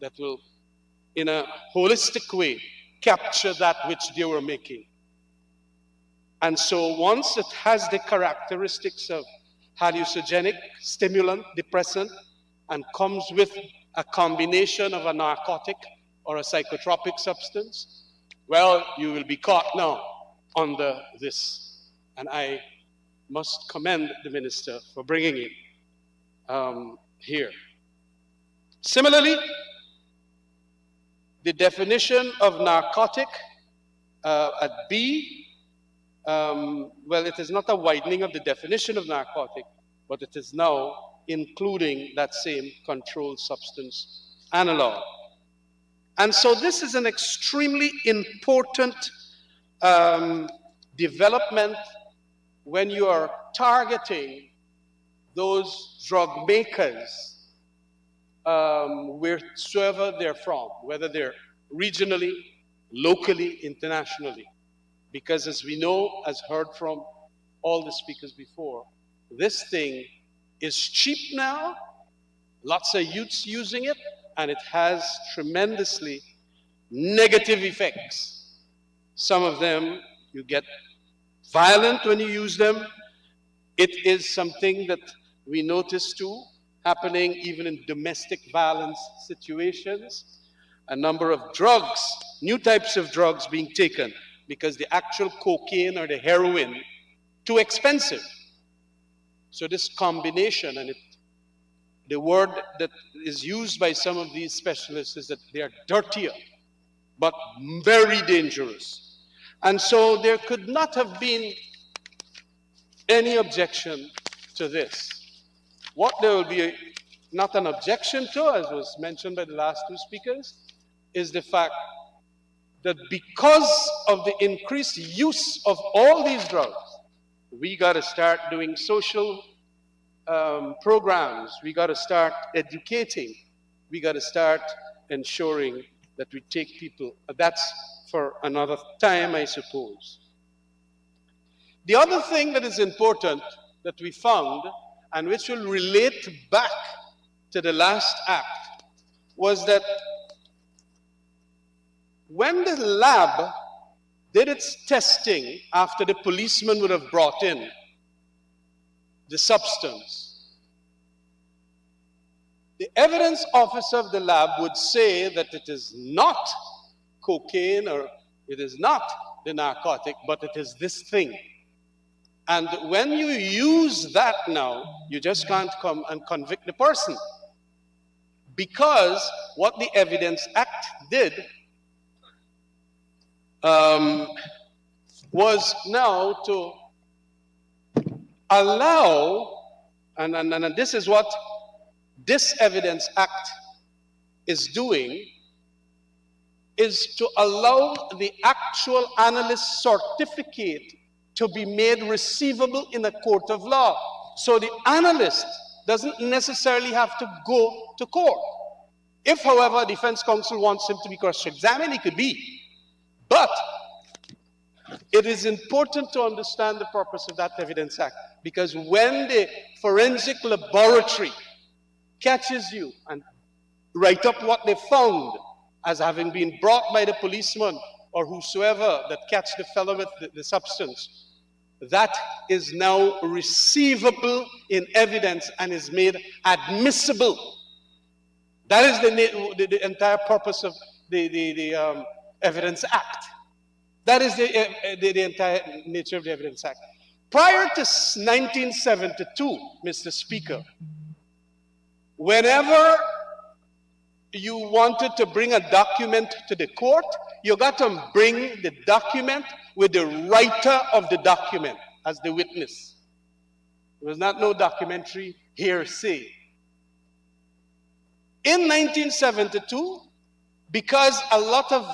that will, in a holistic way, capture that which they were making. And so once it has the characteristics of hallucinogenic, stimulant, depressant, and comes with a combination of a narcotic or a psychotropic substance, well, you will be caught now under this. And I must commend the minister for bringing it here. Similarly, the definition of narcotic at B, well, it is not a widening of the definition of narcotic, but it is now including that same controlled substance analog. And so this is an extremely important development when you are targeting those drug makers, wheresoever they're from, whether they're regionally, locally, internationally. Because as we know, as heard from all the speakers before, this thing is cheap now, lots of youths using it, and it has tremendously negative effects. Some of them, you get violent when you use them. It is something that we notice too, happening even in domestic violence situations. A number of drugs, new types of drugs being taken because the actual cocaine or the heroin, too expensive. So this combination, and the word that is used by some of these specialists is that they are dirtier, but very dangerous. And so there could not have been any objection to this. What there will be not an objection to, as was mentioned by the last two speakers, is the fact that because of the increased use of all these drugs, we got to start doing social programs. We got to start educating. We got to start ensuring that we take people. That's for another time, I suppose. The other thing that is important that we found, and which will relate back to the last act, was that when the lab did its testing after the policeman would have brought in the substance, the evidence officer of the lab would say that it is not cocaine or it is not the narcotic, but it is this thing. And when you use that now, you just can't come and convict the person. Because what the Evidence Act did was now to allow, and this is what this Evidence Act is doing, is to allow the actual analyst's certificate to be made receivable in a court of law. So the analyst doesn't necessarily have to go to court. If, however, a defense counsel wants him to be cross-examined, he could be. But it is important to understand the purpose of that Evidence Act, because when the forensic laboratory catches you and write up what they found as having been brought by the policeman or whosoever that catch the fellow with the substance, that is now receivable in evidence and is made admissible. That is the entire purpose of the Evidence Act. That is the entire nature of the Evidence Act. Prior to 1972, Mr. Speaker, whenever you wanted to bring a document to the court, you got to bring the document with the writer of the document as the witness. There was not no documentary hearsay. In 1972, because a lot of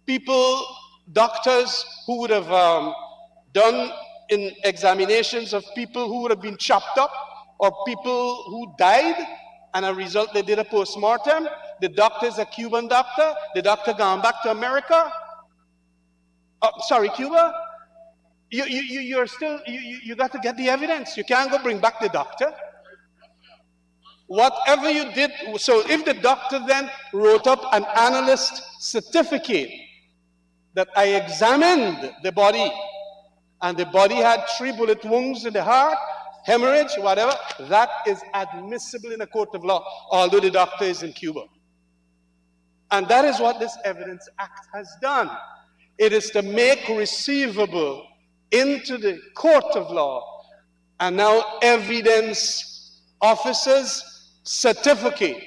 people, doctors who would have done in examinations of people who would have been chopped up or people who died, and as a result they did a post-mortem, the doctor is a Cuban doctor, the doctor gone back to America, Cuba, you got to get the evidence. You can't go bring back the doctor. Whatever you did, so if the doctor then wrote up an analyst certificate that I examined the body, and the body had 3 bullet wounds in the heart, hemorrhage, whatever, that is admissible in a court of law, although the doctor is in Cuba. And that is what this Evidence Act has done. It is to make receivable into the court of law, and now evidence officers' certificate.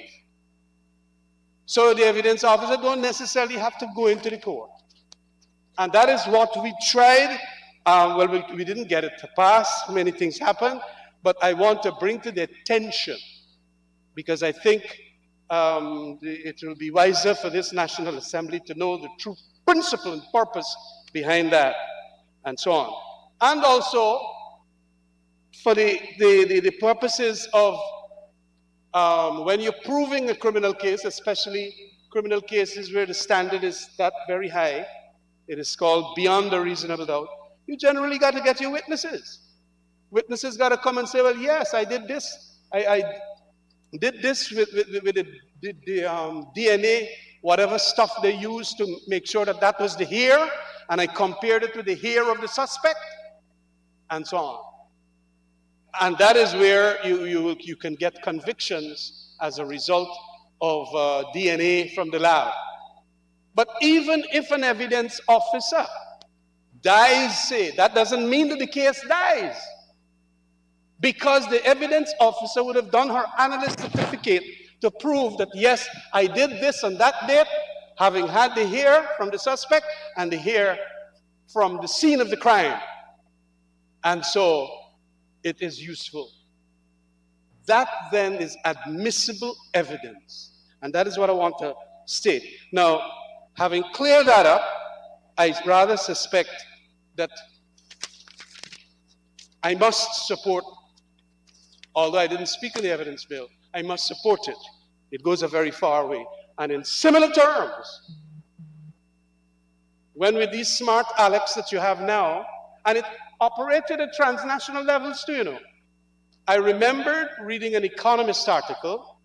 So the evidence officer don't necessarily have to go into the court. And that is what we tried. Well, we didn't get it to pass. Many things happened. But I want to bring to the attention, because I think it will be wiser for this National Assembly to know the true principle and purpose behind that, and so on. And also, for the purposes of when you're proving a criminal case, especially criminal cases where the standard is that very high, it is called beyond a reasonable doubt, you generally got to get your witnesses. Witnesses got to come and say, well, yes, I did this. I did this with the DNA, whatever stuff they used to make sure that that was the hair, and I compared it with the hair of the suspect, and so on. And that is where you can get convictions as a result of DNA from the lab. But even if an evidence officer dies, say, that doesn't mean that the case dies. Because the evidence officer would have done her analyst certificate to prove that, yes, I did this on that date, having had the hair from the suspect and the hair from the scene of the crime. And so it is useful. That then is admissible evidence. And that is what I want to state. Now, having cleared that up, I rather suspect that I must support, although I didn't speak in the evidence bill, I must support it. It goes a very far way. And in similar terms, when with these smart Alex that you have now, and it operated at transnational levels too, you know. I remembered reading an Economist article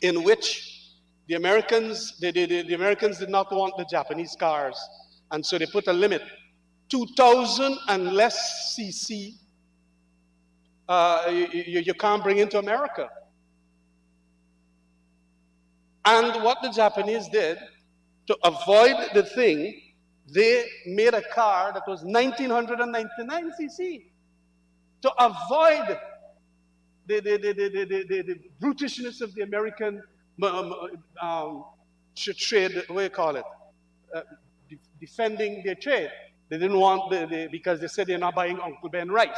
in which the Americans, the Americans did not want the Japanese cars, and so they put a limit, 2,000 and less cc you can't bring into America. And what the Japanese did, to avoid the thing, they made a car that was 1,999 cc to avoid the brutishness of the American trade, what do you call it? Defending their trade. They didn't want, because they said they're not buying Uncle Ben rice.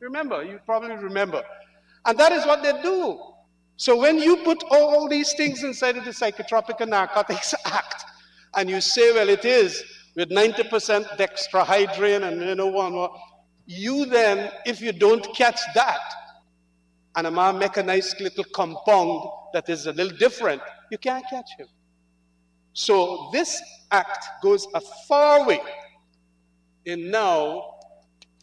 Remember, you probably remember. And that is what they do. So when you put all these things inside of the Psychotropic and Narcotics Act, and you say, well, it is with 90% dextrahydrin and you know one, you then, if you don't catch that, and a man make a nice little compound that is a little different, you can't catch him. So this act goes a far way in now,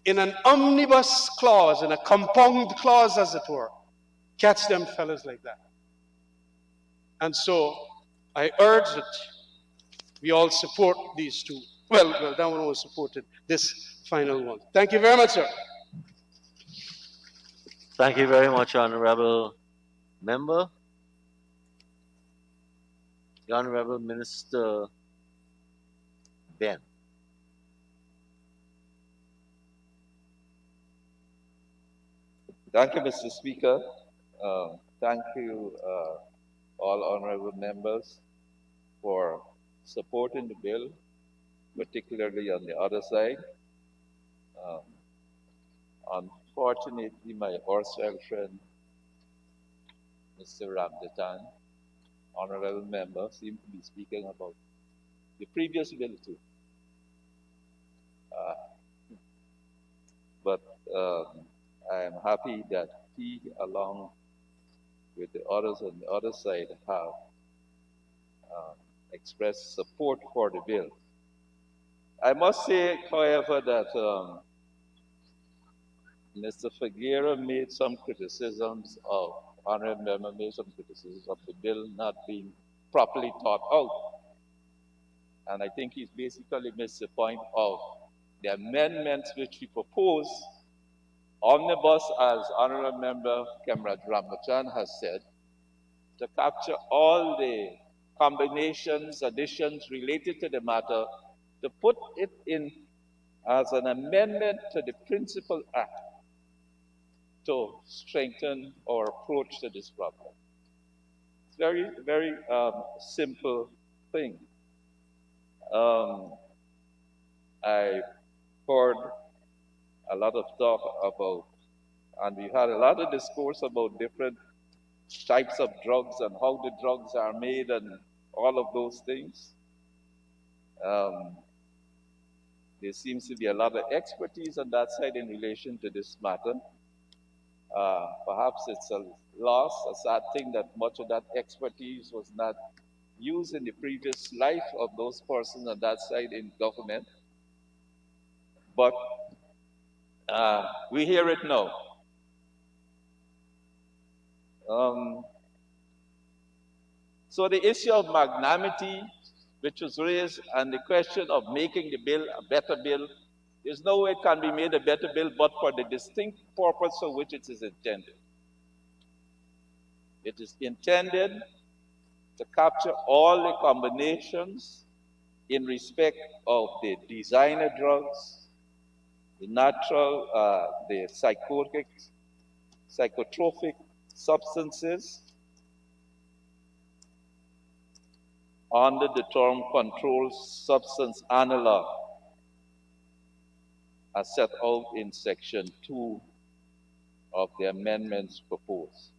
in an omnibus clause, in a compound clause as it were, catch them fellas like that. And so I urge that we all support these two. Well, that one was supported, this final one. Thank you very much, sir. Thank you very much, Honorable Member. The Honorable Minister Ben. Thank you, Mr. Speaker. Thank you, all honorable members, for supporting the bill, particularly on the other side. Unfortunately, my erstwhile friend, Mr. Ramjatan, honorable member, seemed to be speaking about the previous bill too. But I am happy that he, along with the others on the other side, have expressed support for the bill. I must say, however, that Mr. Figueroa made some criticisms of, honorable member made some criticisms of the bill not being properly thought out. And I think he's basically missed the point of the amendments which we propose omnibus, as Honorable Member Kemraj Ramachan has said, to capture all the combinations, additions related to the matter, to put it in as an amendment to the Principal Act to strengthen our approach to this problem. It's very, very simple thing. I heard a lot of talk about, and we had a lot of discourse about different types of drugs and how the drugs are made and all of those things. There seems to be a lot of expertise on that side in relation to this matter. Perhaps it's a loss, a sad thing that much of that expertise was not used in the previous life of those persons on that side in government. But we hear it now. So the issue of magnanimity, which was raised, and the question of making the bill a better bill, there's no way it can be made a better bill but for the distinct purpose for which it is intended. It is intended to capture all the combinations in respect of the designer drugs, the natural, the psychotropic substances under the term controlled substance analog as set out in section 2 of the amendments proposed.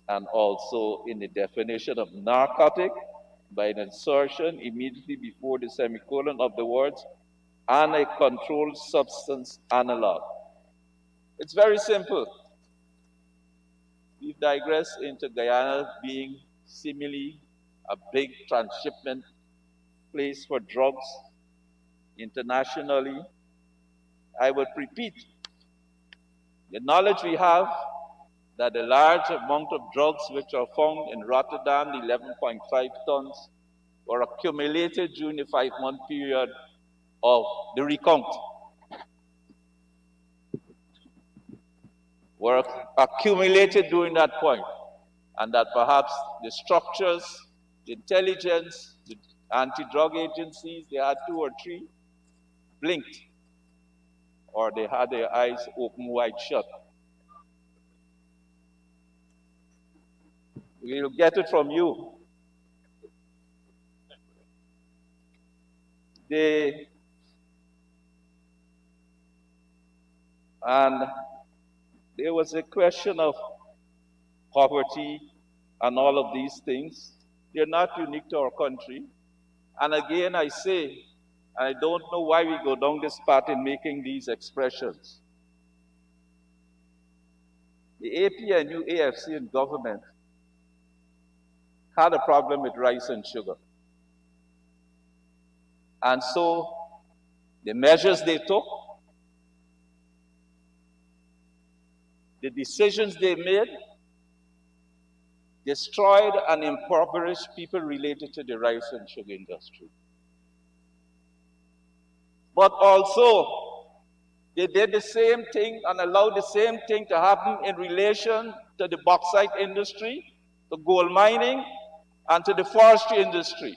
And also in the definition of narcotic by an insertion immediately before the semicolon of the words and a controlled substance analog. It's very simple. We've digressed into Guyana being seemingly a big transshipment place for drugs internationally. I would repeat, the knowledge we have that a large amount of drugs which are found in Rotterdam, the 11.5 tons, were accumulated during the 5-month period of the recount. Were accumulated during that point, and that perhaps the structures, the intelligence, the anti-drug agencies, they had 2 or 3, blinked, or they had their eyes open wide shut. We'll get it from you. And there was a question of poverty and all of these things. They're not unique to our country. And again, I say, I don't know why we go down this path in making these expressions. The APNU, AFC, and government had a problem with rice and sugar. And so the measures they took, the decisions they made, destroyed and impoverished people related to the rice and sugar industry. But also, they did the same thing and allowed the same thing to happen in relation to the bauxite industry, the gold mining, and to the forestry industry.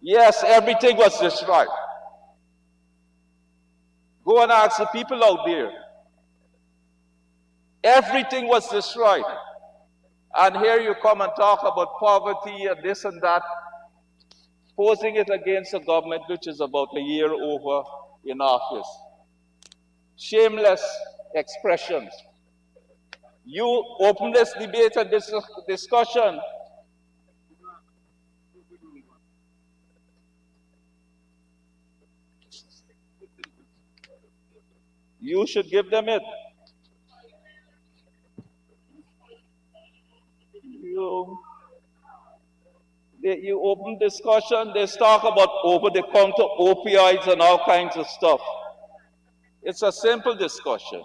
Yes, everything was destroyed. Go and ask the people out there. Everything was destroyed. And here you come and talk about poverty and this and that, posing it against a government which is about a year over in office. Shameless expressions. You open this debate and this discussion. You should give them it. You open discussion, they talk about over-the-counter opioids and all kinds of stuff. It's a simple discussion.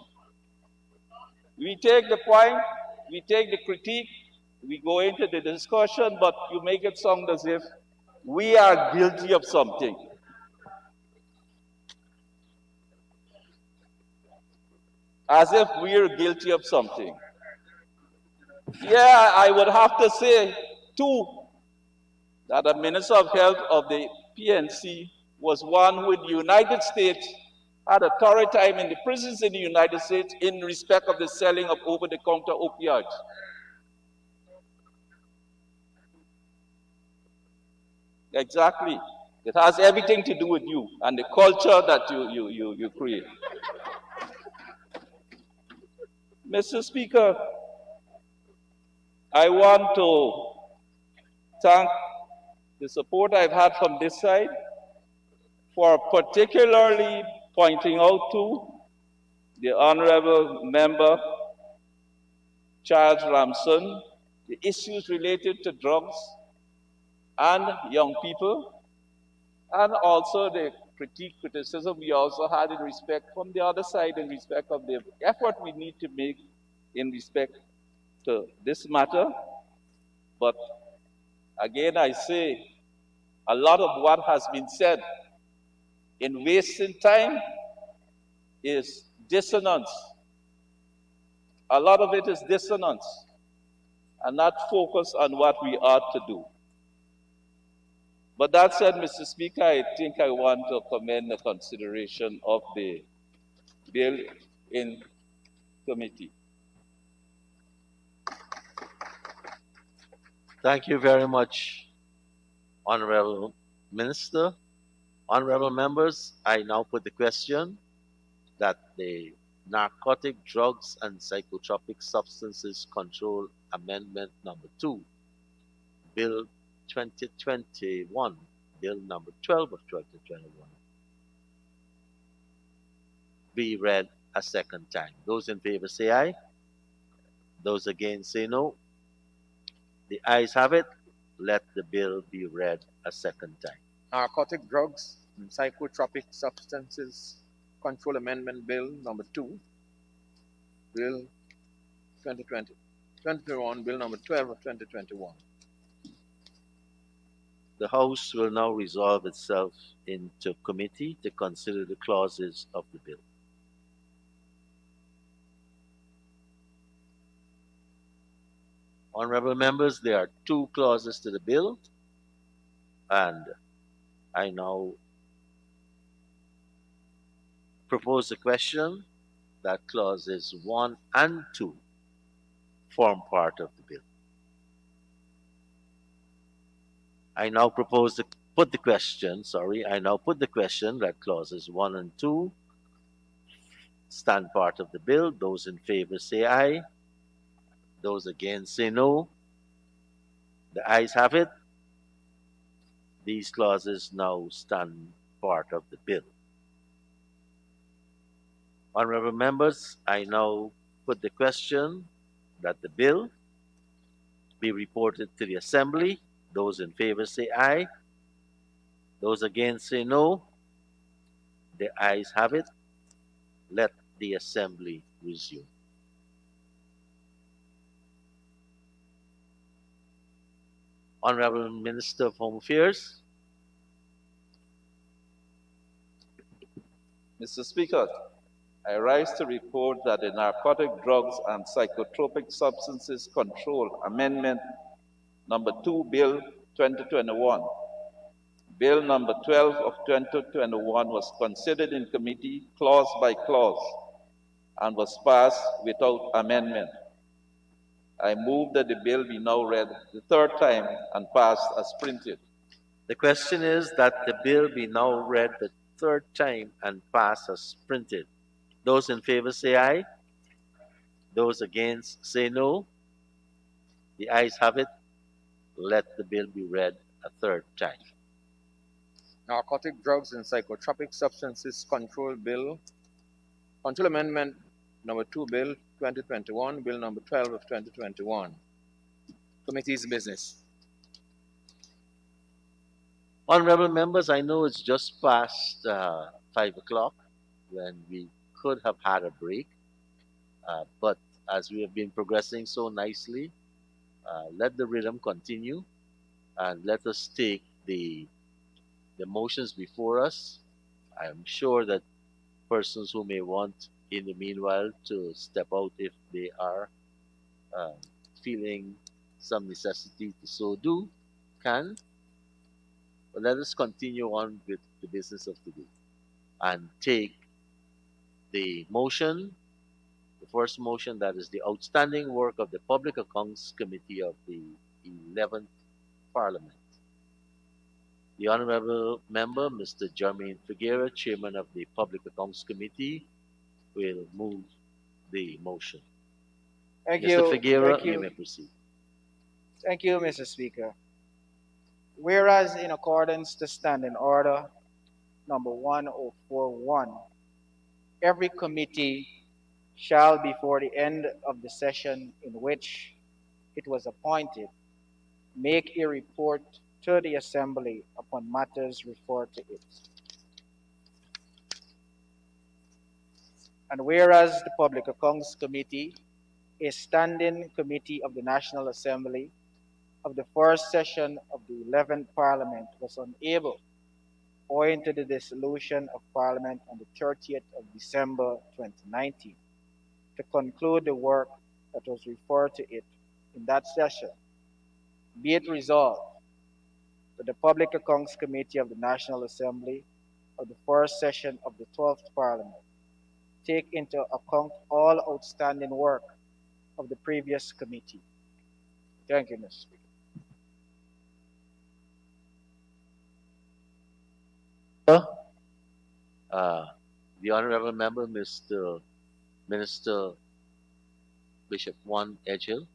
We take the point, we take the critique, we go into the discussion, but you make it sound as if we are guilty of something. as if we're guilty of something. Yeah, I would have to say, too, that the Minister of Health of the PNC was one who in the United States had a thorough time in the prisons in the United States in respect of the selling of over-the-counter opioids. Exactly. It has everything to do with you and the culture that you create. Mr. Speaker, I want to thank the support I've had from this side for particularly pointing out to the Honorable Member Charles Ramson the issues related to drugs and young people, and also the criticism we also had in respect from the other side in respect of the effort we need to make in respect to this matter. But again, I say a lot of what has been said in wasting time is dissonance. A lot of it is dissonance and not focus on what we ought to do. But that said, Mr. Speaker, I think I want to commend the consideration of the bill in committee. Thank you very much, Honorable Minister. Honorable members, I now put the question that the Narcotic Drugs and Psychotropic Substances Control Amendment Number 2, Bill 2021, Bill number 12 of 2021, be read a second time. Those in favor say aye. Those against say no. The ayes have it. Let the bill be read a second time. Narcotic Drugs and Psychotropic Substances Control Amendment Bill number 2, Bill 2021, Bill number 12 of 2021. The House will now resolve itself into committee to consider the clauses of the bill. Honorable members, there are 2 clauses to the bill, and I now propose the question that clauses 1 and 2 form part of the bill. I now put the question that clauses 1 and 2 stand part of the bill. Those in favor say aye. Those against say no. The ayes have it. These clauses now stand part of the bill. Honorable members, I now put the question that the bill be reported to the Assembly. Those in favor say aye. Those against say no. The ayes have it. Let the Assembly resume. Honorable Minister of Home Affairs. Mr. Speaker, I rise to report that the Narcotic Drugs and Psychotropic Substances Control Amendment Number 2, Bill 2021, Bill number 12 of 2021 was considered in committee clause by clause and was passed without amendment. I move that the bill be now read the 3rd time and passed as printed. The question is that the bill be now read the 3rd time and passed as printed. Those in favor say aye. Those against say no. The ayes have it. Let the bill be read a 3rd time. Narcotic Drugs and Psychotropic Substances Control Amendment number 2, Bill 2021, Bill number 12 of 2021. Committee's business. Honorable members, I know it's just past 5 o'clock when we could have had a break, but as we have been progressing so nicely, let the rhythm continue and let us take the motions before us. I am sure that persons who may want in the meanwhile to step out if they are um, feeling some necessity to so do, can. But let us continue on with the business of today and take the motion, the first motion, that is the outstanding work of the Public Accounts Committee of the 11th Parliament. The Honorable Member, Mr. Jermaine Figuera, Chairman of the Public Accounts Committee, will move the motion. Thank Mr. you. Figuera, Thank you you. may proceed. Thank you, Mr. Speaker. Whereas in accordance to Standing Order number 1041, every committee shall, before the end of the session in which it was appointed, make a report to the Assembly upon matters referred to it. And whereas the Public Accounts Committee, a standing committee of the National Assembly of the first session of the 11th Parliament, was unable, owing to the dissolution of Parliament on the 30th of December 2019, to conclude the work that was referred to it in that session. Be it resolved that the Public Accounts Committee of the National Assembly of the first session of the 12th Parliament take into account all outstanding work of the previous committee. Thank you, Mr. Speaker. Uh, the Honorable Member, Mr. Minister Bishop Juan Edghill.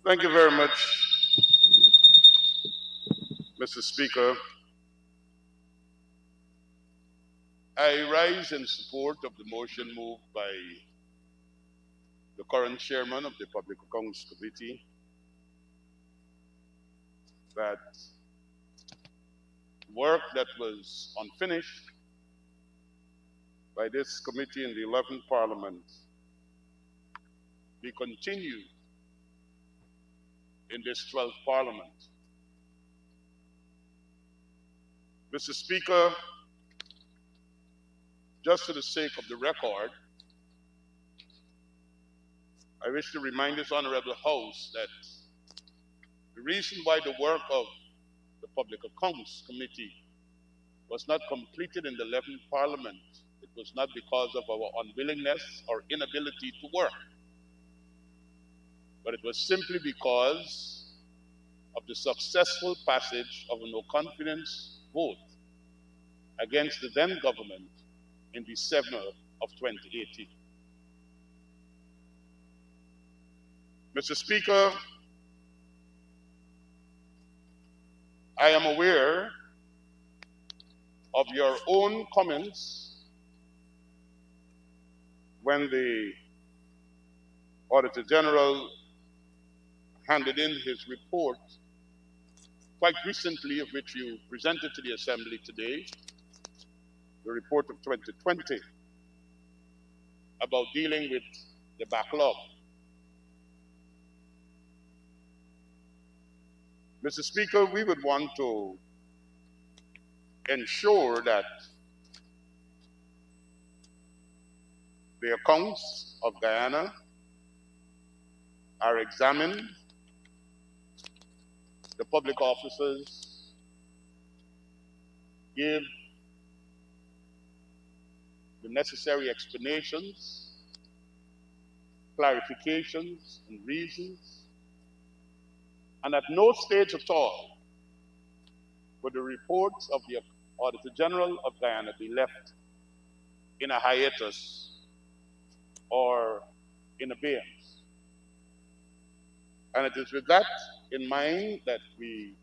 Thank you very much, Mr. Speaker. I rise in support of the motion moved by the current chairman of the Public Accounts Committee that work that was unfinished by this committee in the 11th Parliament be continued in this 12th Parliament. Mr. Speaker, just for the sake of the record, I wish to remind this Honorable House that the reason why the work of the Public Accounts Committee was not completed in the 11th Parliament, it was not because of our unwillingness or inability to work, but it was simply because of the successful passage of a no-confidence vote against the then government in December of 2018. Mr. Speaker, I am aware of your own comments when the Auditor General handed in his report quite recently, of which you presented to the Assembly today, the report of 2020, about dealing with the backlog. Mr. Speaker, we would want to ensure that the accounts of Guyana are examined, the public officers give the necessary explanations, clarifications, and reasons, and at no stage at all would the reports of the Auditor General of Guyana be left in a hiatus or in abeyance. And it is with that in mind that we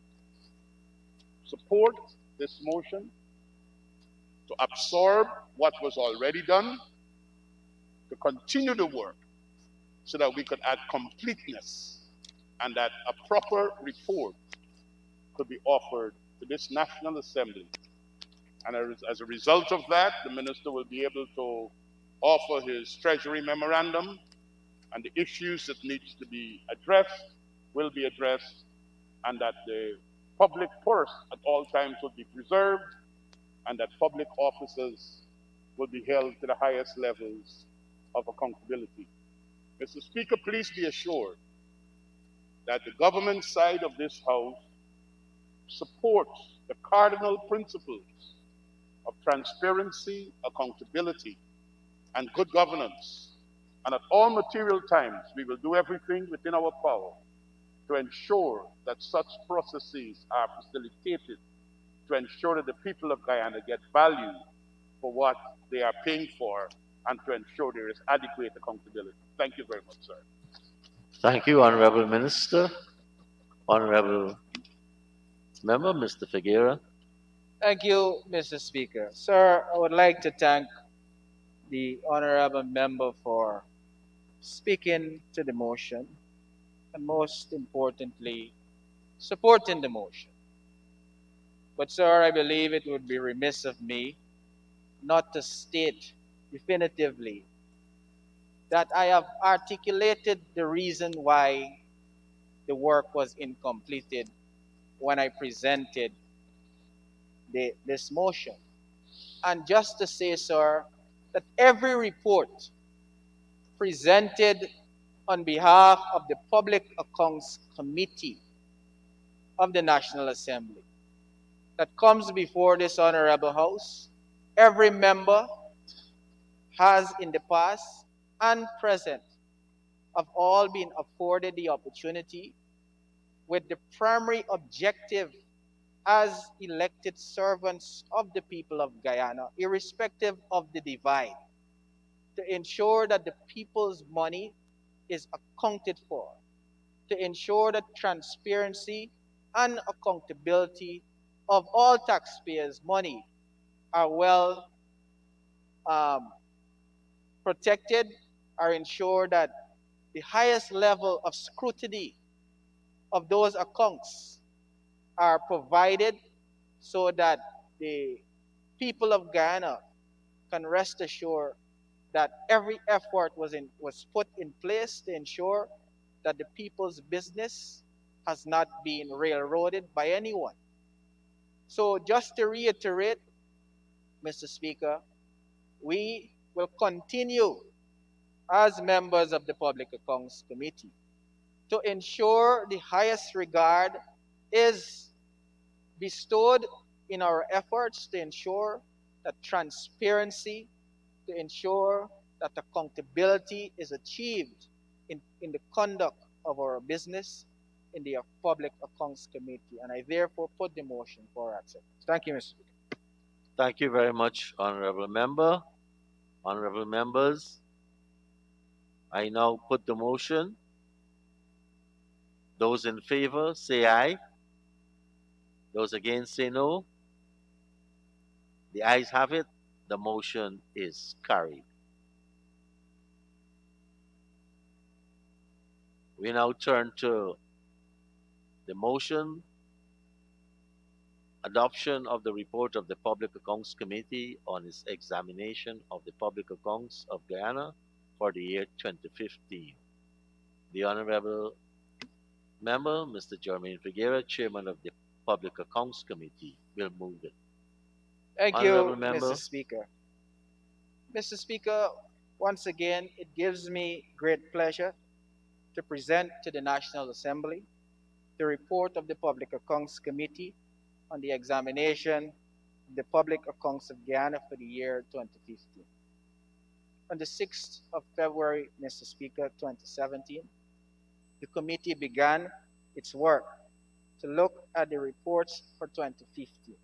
support this motion to absorb what was already done, to continue the work so that we could add completeness and that a proper report could be offered to this National Assembly. And as a result of that, the Minister will be able to offer his Treasury memorandum, and the issues that needs to be addressed will be addressed, and that the public purse at all times will be preserved, and that public officers will be held to the highest levels of accountability. Mr. Speaker, please be assured that the government side of this House supports the cardinal principles of transparency, accountability, and good governance. And at all material times, we will do everything within our power to ensure that such processes are facilitated, to ensure that the people of Guyana get value for what they are paying for, and to ensure there is adequate accountability. Thank you very much, sir. Thank you, Honorable Minister. Honorable Member, Mr. Figuera. Thank you, Mr. Speaker. Sir, I would like to thank the honorable member for speaking to the motion and most importantly, supporting the motion. But sir, I believe it would be remiss of me not to state definitively that I have articulated the reason why the work was incompleted when I presented this motion. And just to say, sir, that every report presented on behalf of the Public Accounts Committee of the National Assembly that comes before this honorable House, every member has in the past and present have all been afforded the opportunity with the primary objective as elected servants of the people of Guyana, irrespective of the divide, to ensure that the people's money is accounted for, to ensure that transparency and accountability of all taxpayers' money are well protected, are ensured that the highest level of scrutiny of those accounts are provided so that the people of Guyana can rest assured that every effort was put in place to ensure that the people's business has not been railroaded by anyone. So just to reiterate, Mr. Speaker, we will continue as members of the Public Accounts Committee to ensure the highest regard is bestowed in our efforts to ensure that transparency, to ensure that accountability is achieved in the conduct of our business in the Public Accounts Committee. And I therefore put the motion for acceptance. Thank you, Mr. Speaker. Thank you very much, Honorable Member. Honorable Members, I now put the motion. Those in favor say aye. Those against say no. The ayes have it. The motion is carried. We now turn to the motion adoption of the report of the Public Accounts Committee on its examination of the public accounts of Guyana for the year 2015. The Honorable Member, Mr. Jermaine Figuera, Chairman of the Public Accounts Committee, will move it. Thank Honorable you, Member. Mr. Speaker. Mr. Speaker, once again, it gives me great pleasure to present to the National Assembly the report of the Public Accounts Committee on the examination of the public accounts of Guyana for the year 2015. On the 6th of February, Mr. Speaker, 2017, the committee began its work to look at the reports for 2015.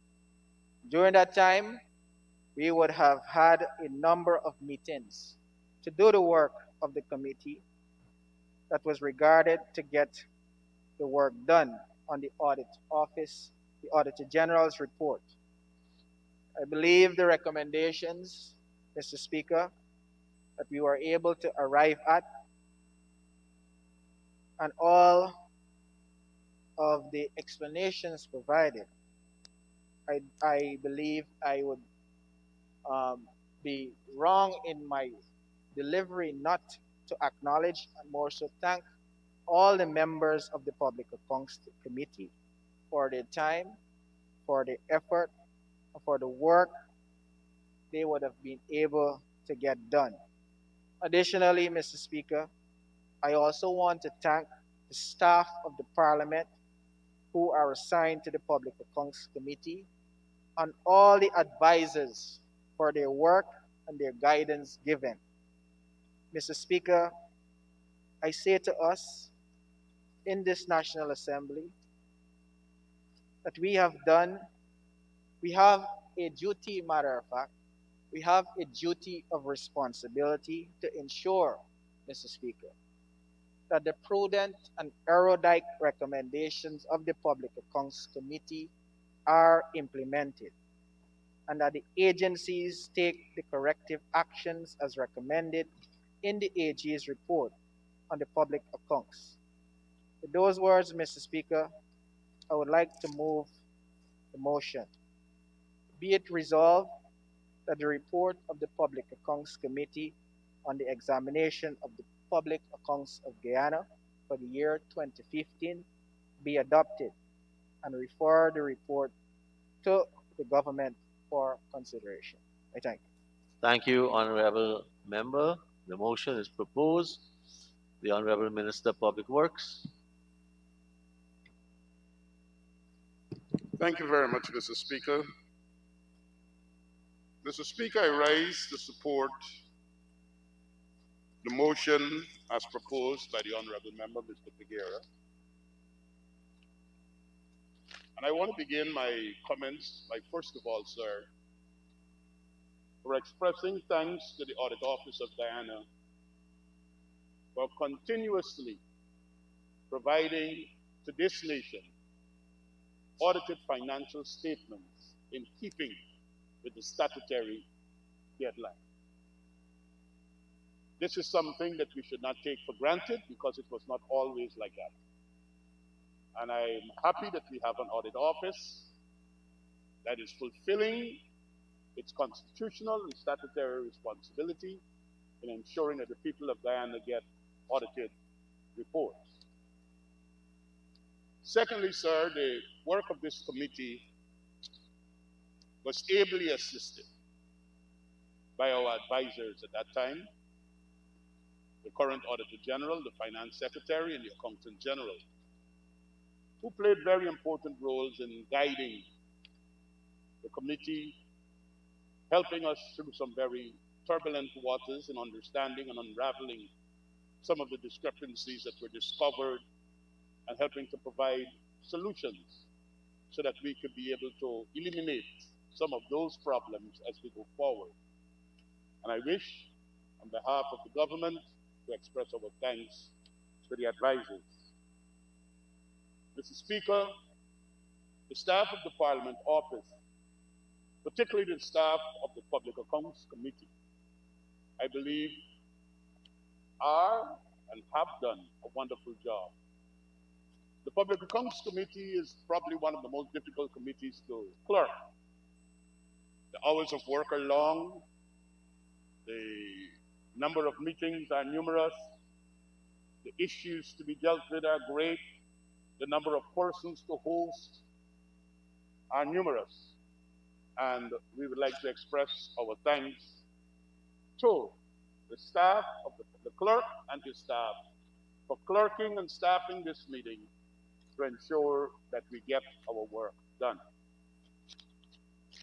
During that time, we would have had a number of meetings to do the work of the committee that was regarded to get the work done on the audit office, the Auditor General's report. I believe the recommendations, Mr. Speaker, that we were able to arrive at, and all of the explanations provided, I believe I would be wrong in my delivery not to acknowledge and more so thank all the members of the Public Accounts Committee for their time, for their effort, for the work they would have been able to get done. Additionally, Mr. Speaker, I also want to thank the staff of the Parliament who are assigned to the Public Accounts Committee and all the advisors for their work and their guidance given. Mr. Speaker, I say to us in this National Assembly that we have a duty, matter of fact, we have a duty of responsibility to ensure, Mr. Speaker, that the prudent and erudite recommendations of the Public Accounts Committee are implemented and that the agencies take the corrective actions as recommended in the AG's report on the public accounts. With those words, Mr. Speaker, I would like to move the motion. Be it resolved that the report of the Public Accounts Committee on the examination of the public accounts of Guyana for the year 2015 be adopted and refer the report to the government for consideration. I thank you. Thank you, Honorable Member. The motion is proposed. The Honorable Minister of Public Works. Thank you very much, Mr. Speaker. Mr. Speaker, I rise to support the motion as proposed by the Honorable Member, Mr. Peguera. And I want to begin my comments by, first of all, sir, for expressing thanks to the Audit Office of Guyana for continuously providing to this nation audited financial statements in keeping with the statutory deadline. This is something that we should not take for granted because it was not always like that. And I'm happy that we have an audit office that is fulfilling its constitutional and statutory responsibility in ensuring that the people of Guyana get audited reports. Secondly, sir, the work of this committee was ably assisted by our advisors at that time, the current Auditor General, the Finance Secretary, and the Accountant General, who played very important roles in guiding the committee, helping us through some very turbulent waters in understanding and unraveling some of the discrepancies that were discovered and helping to provide solutions so that we could be able to eliminate some of those problems as we go forward. And I wish, on behalf of the government, to express our thanks to the advisors. Mr. Speaker, the staff of the Parliament Office, particularly the staff of the Public Accounts Committee, I believe are and have done a wonderful job. The Public Accounts Committee is probably one of the most difficult committees to clerk. The hours of work are long, the number of meetings are numerous, the issues to be dealt with are great, the number of persons to host are numerous. And we would like to express our thanks to the staff of the clerk and his staff for clerking and staffing this meeting to ensure that we get our work done.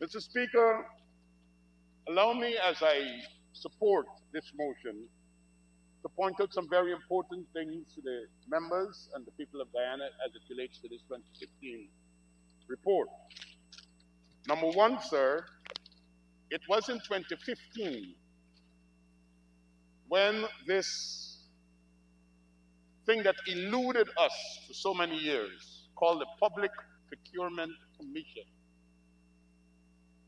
Mr. Speaker, allow me, as I support this motion, to point out some very important things to the members and the people of Guyana as it relates to this 2016 report. Number one, sir, it was in 2015 when this thing that eluded us for so many years, called the Public Procurement Commission,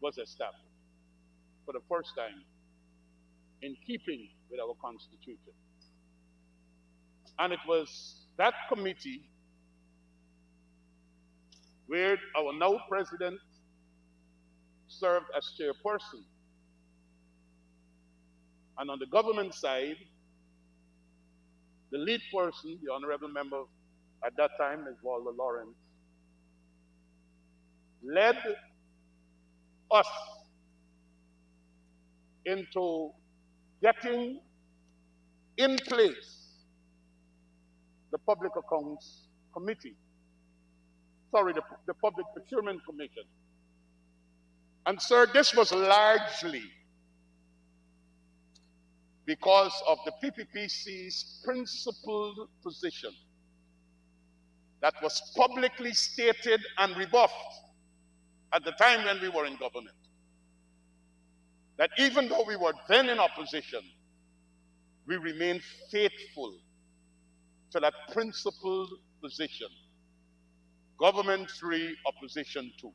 was established for the first time in keeping with our Constitution. And it was that committee where our now President served as chairperson. And on the government side, the lead person, the honorable member at that time, Ms. Walter Lawrence, led us into getting in place the Public Accounts Committee. Sorry, the Public Procurement Commission. And sir, this was largely because of the PPPC's principled position that was publicly stated and rebuffed at the time when we were in government. That even though we were then in opposition, we remained faithful to that principled position. Government 3, opposition 2.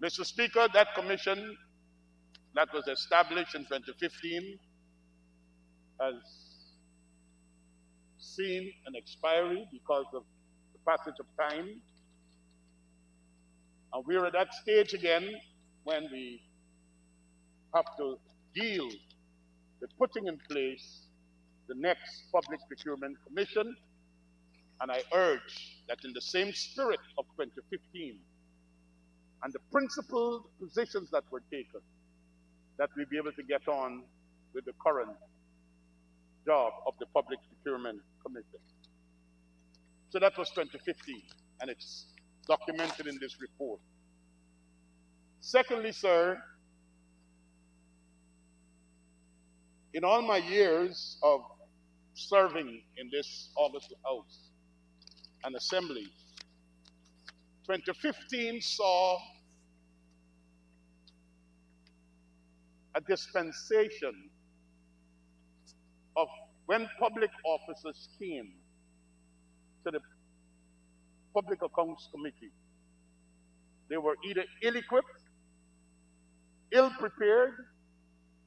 Mr. Speaker, that commission that was established in 2015 has seen an expiry because of the passage of time. And we're at that stage again when we have to deal with putting in place the next Public Procurement Commission. And I urge that in the same spirit of 2015 and the principled positions that were taken, that we be able to get on with the current job of the Public Procurement Commission. So that was 2015, and it's documented in this report. Secondly, sir, in all my years of serving in this august house and assembly, 2015 saw a dispensation of when public officers came to the Public Accounts Committee. They were either ill-equipped, ill-prepared,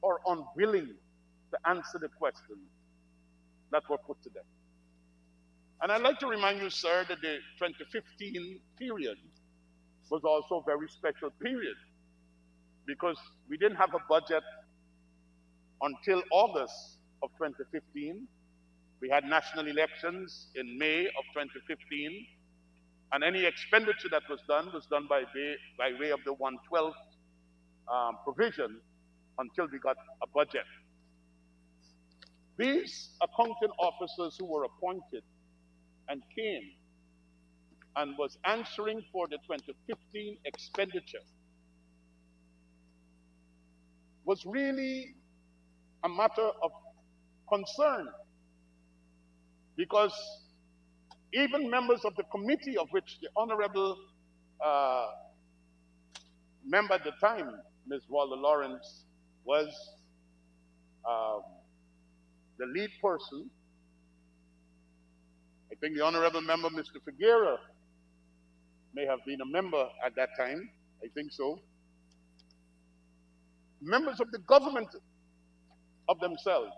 or unwilling to answer the questions that were put to them. And I'd like to remind you, sir, that the 2015 period was also a very special period because we didn't have a budget until August of 2015. We had national elections in May of 2015, and any expenditure that was done by way of the 112th provision until we got a budget. These accounting officers who were appointed and came and was answering for the 2015 expenditure was really a matter of concern, because even members of the committee, of which the honorable member at the time, Ms. Walter Lawrence, was the lead person. I think the honorable member, Mr. Figuera, may have been a member at that time. I think so. Members of the government of themselves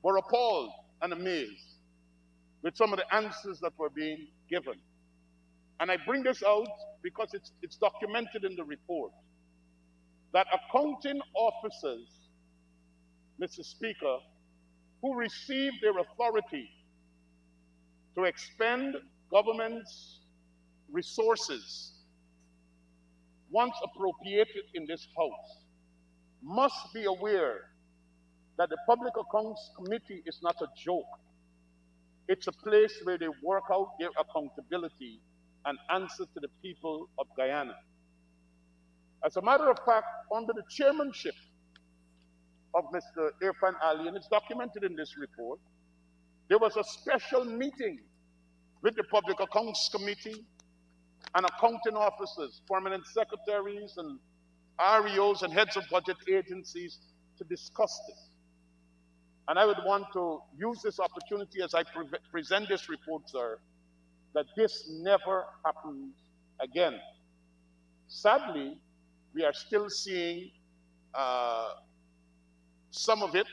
were appalled and amazed with some of the answers that were being given. And I bring this out because it's documented in the report that accounting officers, Mr. Speaker, who received their authority to expend government's resources once appropriated in this House must be aware that the Public Accounts Committee is not a joke. It's a place where they work out their accountability and answer to the people of Guyana. As a matter of fact, under the chairmanship of Mr. Irfan Ali, and it's documented in this report, there was a special meeting with the Public Accounts Committee and accounting officers, permanent secretaries and REOs and heads of budget agencies to discuss this. And I would want to use this opportunity as I present this report, sir, that this never happens again. Sadly, we are still seeing some of it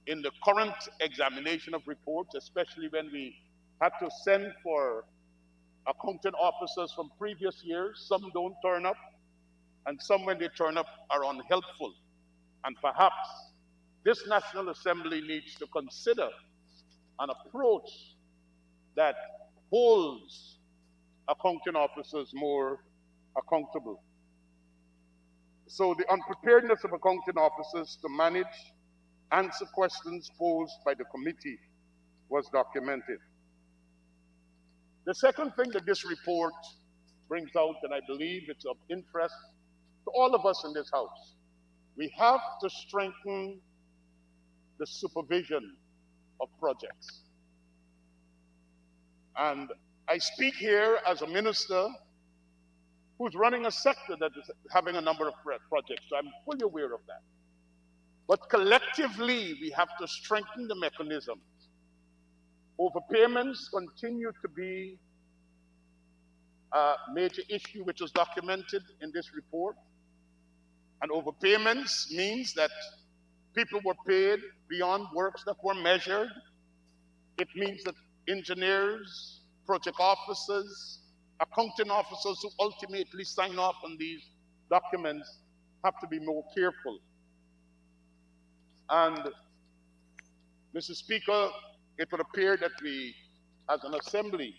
in the current examination of reports, especially when we had to send for accounting officers from previous years. Some don't turn up, and some, when they turn up, are unhelpful. And perhaps this National Assembly needs to consider an approach that holds accounting officers more accountable. So the unpreparedness of accounting officers to manage, answer questions posed by the committee was documented. The second thing that this report brings out, and I believe it's of interest to all of us in this House, we have to strengthen the supervision of projects. And I speak here as a minister who's running a sector that is having a number of projects, so I'm fully aware of that. But collectively, we have to strengthen the mechanisms. Overpayments continue to be a major issue which is documented in this report. And overpayments means that people were paid beyond works that were measured. It means that engineers, project officers, accounting officers who ultimately sign off on these documents have to be more careful. And, Mr. Speaker, it would appear that we, as an assembly,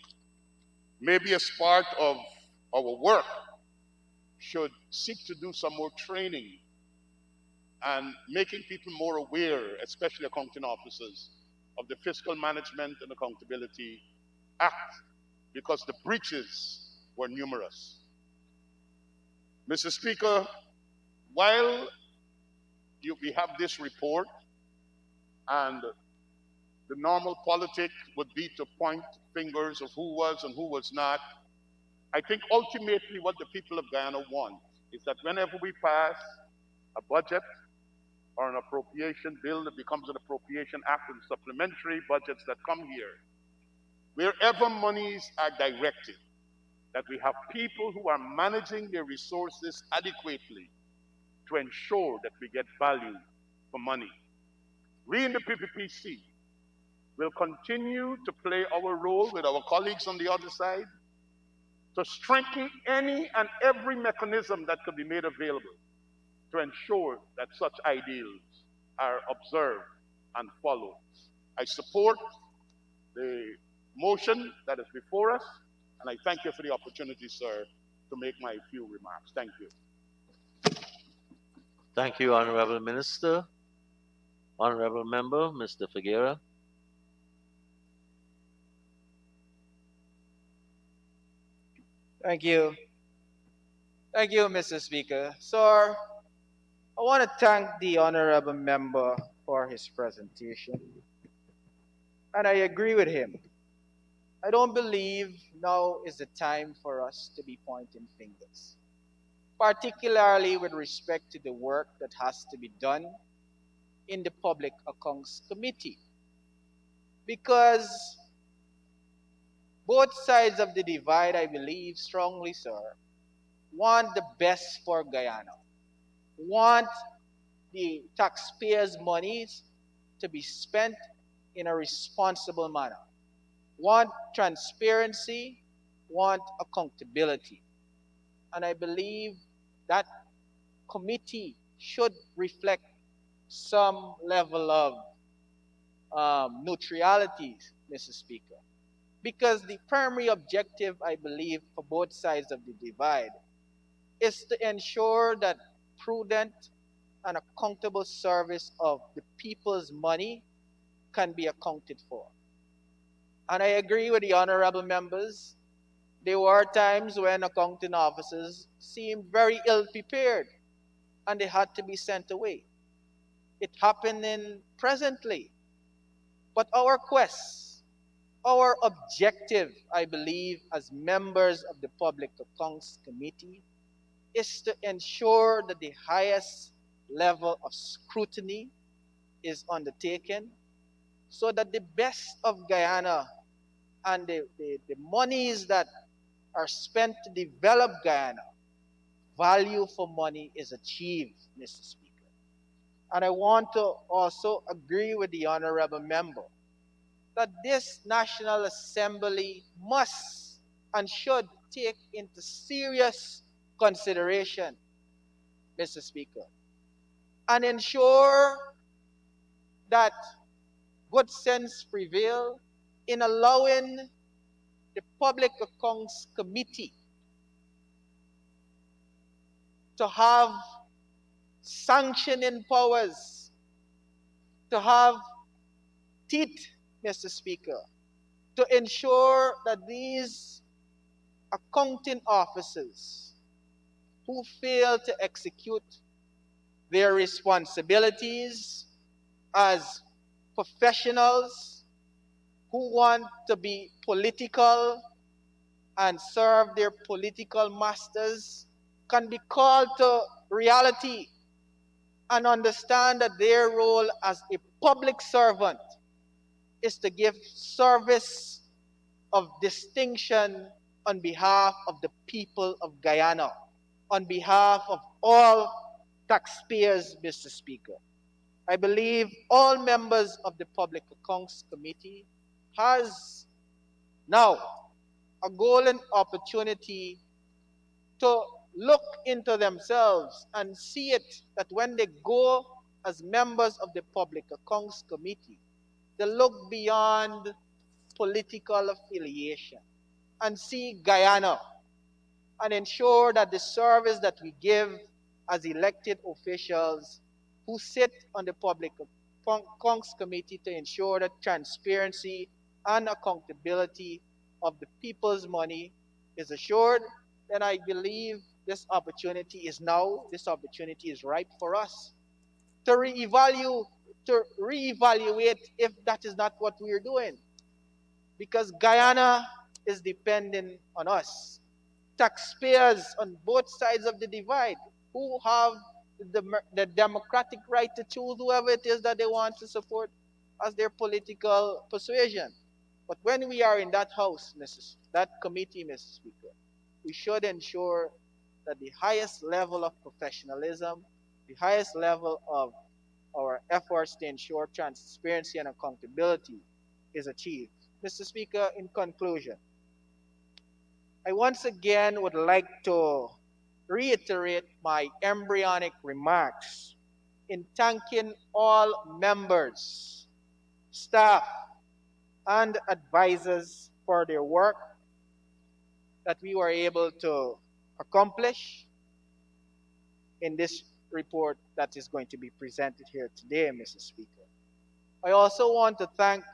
maybe as part of our work, should seek to do some more training and making people more aware, especially accounting officers, of the Fiscal Management and Accountability Act, because the breaches were numerous. Mr. Speaker, while we have this report, and the normal politic would be to point fingers of who was and who was not, I think ultimately what the people of Guyana want is that whenever we pass a budget or an appropriation bill that becomes an appropriation act and supplementary budgets that come here, wherever monies are directed, that we have people who are managing their resources adequately to ensure that we get value for money. We in the PPPC will continue to play our role with our colleagues on the other side to strengthen any and every mechanism that could be made available to ensure that such ideals are observed and followed. I support the motion that is before us, and I thank you for the opportunity, sir, to make my few remarks. Thank you. Thank you, Honorable Minister. Honorable Member, Mr. Figuera. Thank you. Thank you, Mr. Speaker. Sir, I want to thank the honorable member for his presentation. And I agree with him. I don't believe now is the time for us to be pointing fingers, particularly with respect to the work that has to be done in the Public Accounts Committee. Because both sides of the divide, I believe strongly, sir, want the best for Guyana, want the taxpayers' monies to be spent in a responsible manner, want transparency, want accountability. And I believe that committee should reflect some level of neutrality, Mr. Speaker. Because the primary objective, I believe, for both sides of the divide is to ensure that prudent and accountable service of the people's money can be accounted for. And I agree with the honorable members. There were times when accounting officers seemed very ill prepared and they had to be sent away. It happened presently. But our quest, our objective, I believe, as members of the Public Accounts Committee, is to ensure that the highest level of scrutiny is undertaken so that the best of Guyana and the monies that are spent to develop Guyana, value for money is achieved, Mr. Speaker. And I want to also agree with the honorable member that this National Assembly must and should take into serious consideration, Mr. Speaker, and ensure that good sense prevail in allowing the Public Accounts Committee to have sanctioning powers, to have teeth, Mr. Speaker, to ensure that these accounting officers who fail to execute their responsibilities as professionals who want to be political and serve their political masters can be called to reality and understand that their role as a public servant is to give service of distinction on behalf of the people of Guyana, on behalf of all taxpayers, Mr. Speaker. I believe all members of the Public Accounts Committee has now a golden opportunity to look into themselves and see it that when they go as members of the Public Accounts Committee, they look beyond political affiliation and see Guyana and ensure that the service that we give as elected officials who sit on the Public Accounts Committee to ensure that transparency and accountability of the people's money is assured, then I believe this opportunity is now, this opportunity is ripe for us to reevaluate if that is not what we are doing. Because Guyana is dependent on us. Taxpayers on both sides of the divide who have the democratic right to choose whoever it is that they want to support as their political persuasion. But when we are in that house, that committee, Mr. Speaker, we should ensure that the highest level of professionalism, the highest level of our efforts to ensure transparency and accountability is achieved. Mr. Speaker, in conclusion, I once again would like to reiterate my embryonic remarks in thanking all members, staff, and advisors for their work that we were able to accomplish in this report that is going to be presented here today, Mr. Speaker. I also want to thank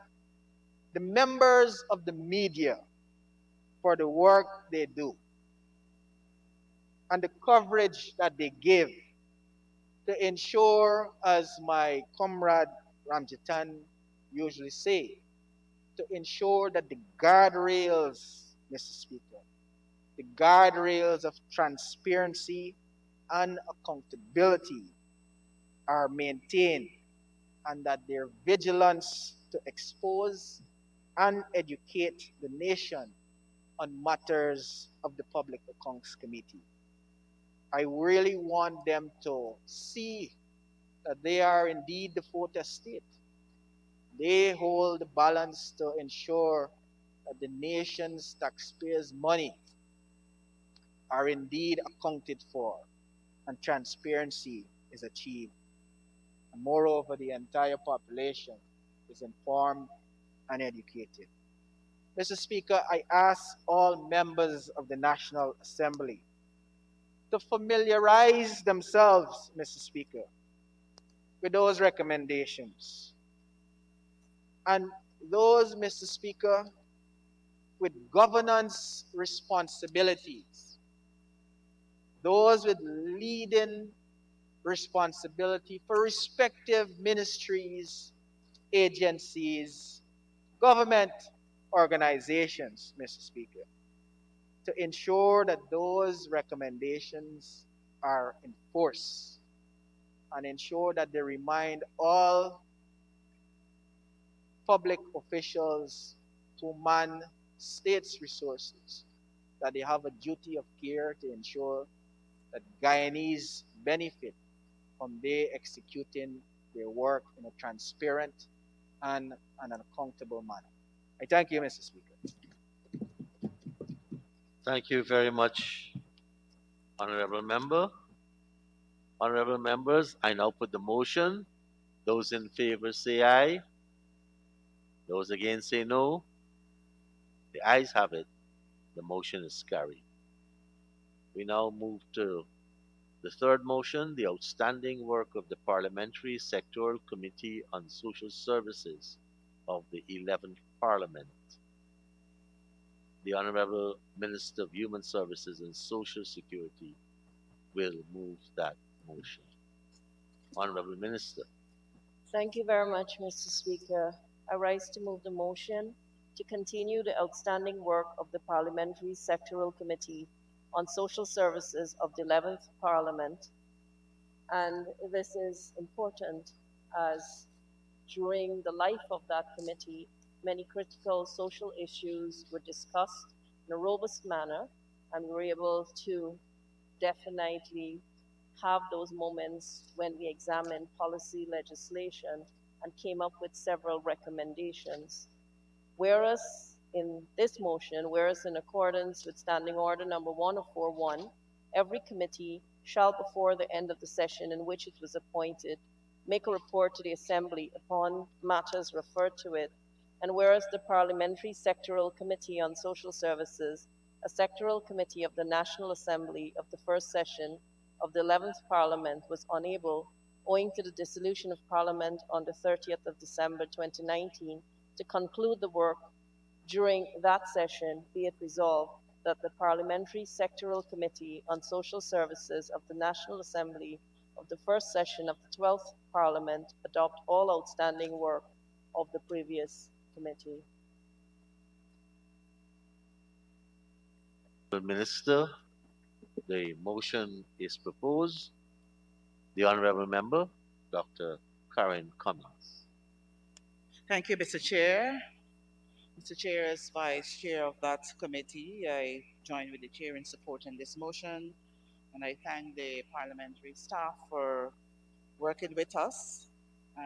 the members of the media for the work they do and the coverage that they give to ensure, as my comrade Ramjitan usually say, to ensure that the guardrails, Mr. Speaker, the guardrails of transparency and accountability are maintained and that their vigilance to expose and educate the nation on matters of the Public Accounts Committee. I really want them to see that they are indeed the fourth estate. They hold the balance to ensure that the nation's taxpayers' money are indeed accounted for and transparency is achieved. And moreover, the entire population is informed and educated. Mr. Speaker, I ask all members of the National Assembly to familiarize themselves, Mr. Speaker, with those recommendations. And those, Mr. Speaker, with governance responsibilities, those with leading responsibility for respective ministries, agencies, government organizations, Mr. Speaker, to ensure that those recommendations are enforced and ensure that they remind all public officials who man states' resources that they have a duty of care to ensure that Guyanese benefit from their executing their work in a transparent and an accountable manner. I thank you, Mr. Speaker. Thank you very much, Honorable Member. Honorable members, I now put the motion. Those in favor say aye. Those against say no. The ayes have it. The motion is carried. We now move to the third motion, the outstanding work of the Parliamentary Sectoral Committee on Social Services of the 11th Parliament. The Honorable Minister of Human Services and Social Security will move that motion. Honorable Minister. Thank you very much, Mr. Speaker. I rise to move the motion to continue the outstanding work of the Parliamentary Sectoral Committee on Social Services of the 11th Parliament. And this is important as during the life of that committee, many critical social issues were discussed in a robust manner, and we were able to definitely have those moments when we examined policy legislation and came up with several recommendations. Whereas in this motion, whereas in accordance with Standing Order number 1041, every committee shall, before the end of the session in which it was appointed, make a report to the Assembly upon matters referred to it. And whereas the Parliamentary Sectoral Committee on Social Services, a sectoral committee of the National Assembly of the first session of the 11th Parliament, was unable, owing to the dissolution of Parliament on the 30th of December 2019, to conclude the work during that session, be it resolved that the Parliamentary Sectoral Committee on Social Services of the National Assembly of the first session of the 12th Parliament adopt all outstanding work of the previous committee. Minister, the motion is proposed. The Honorable Member, Dr. Karen Cummings. Thank you, Mr. Chair. Mr. Chair, as Vice Chair of that committee, I join with the Chair in supporting this motion, and I thank the parliamentary staff for working with us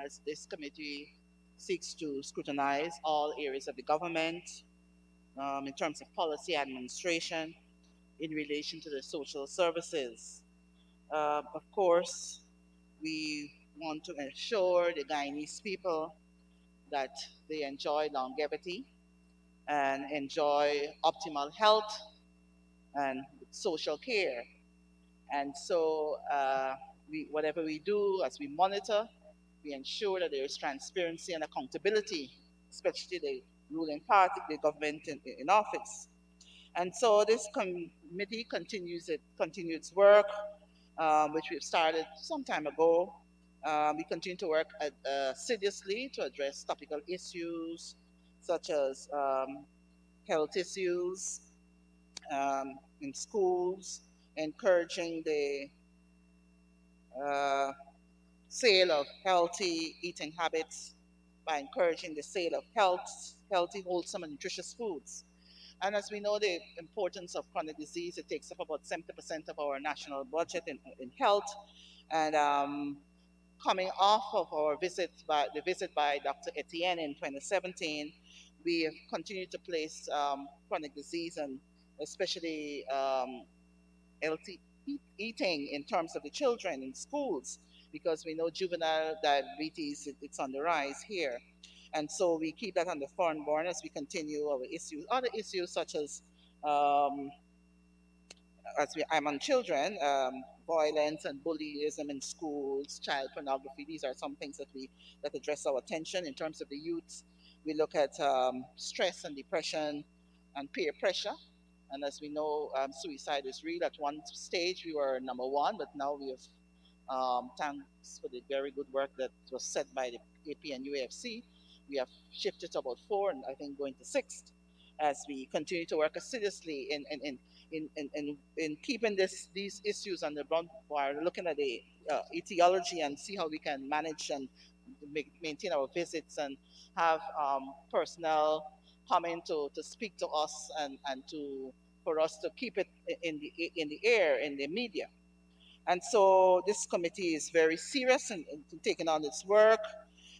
as this committee seeks to scrutinize all areas of the government in terms of policy administration in relation to the social services. Of course, we want to ensure the Guyanese people that they enjoy longevity and enjoy optimal health and social care. And so whatever we do as we monitor, we ensure that there is transparency and accountability, especially the ruling party, the government in office. And so this committee continues its work, which we've started some time ago. We continue to work assiduously to address topical issues such as health issues in schools, encouraging the sale of healthy eating habits by encouraging the sale of healthy, wholesome, and nutritious foods. And as we know, the importance of chronic disease, it takes up about 70% of our national budget in health. And coming off of our visit by Dr. Etienne in 2017, we have continued to place chronic disease and especially healthy eating in terms of the children in schools, because we know juvenile diabetes, it's on the rise here. And so we keep that on the front burner as we continue our issues. Other issues such as I'm on children, violence and bullyism in schools, child pornography. These are some things that address our attention in terms of the youth. We look at stress and depression and peer pressure. And as we know, suicide is real. At one stage, we were number one, but now we have, thanks for the very good work that was set by the AP and UAFC, we have shifted to about 4 and I think going to 6th as we continue to work assiduously in keeping these issues on the front wire, looking at the etiology and see how we can manage and maintain our visits and have personnel come in to speak to us and for us to keep it in the air, in the media. And so this committee is very serious in taking on its work,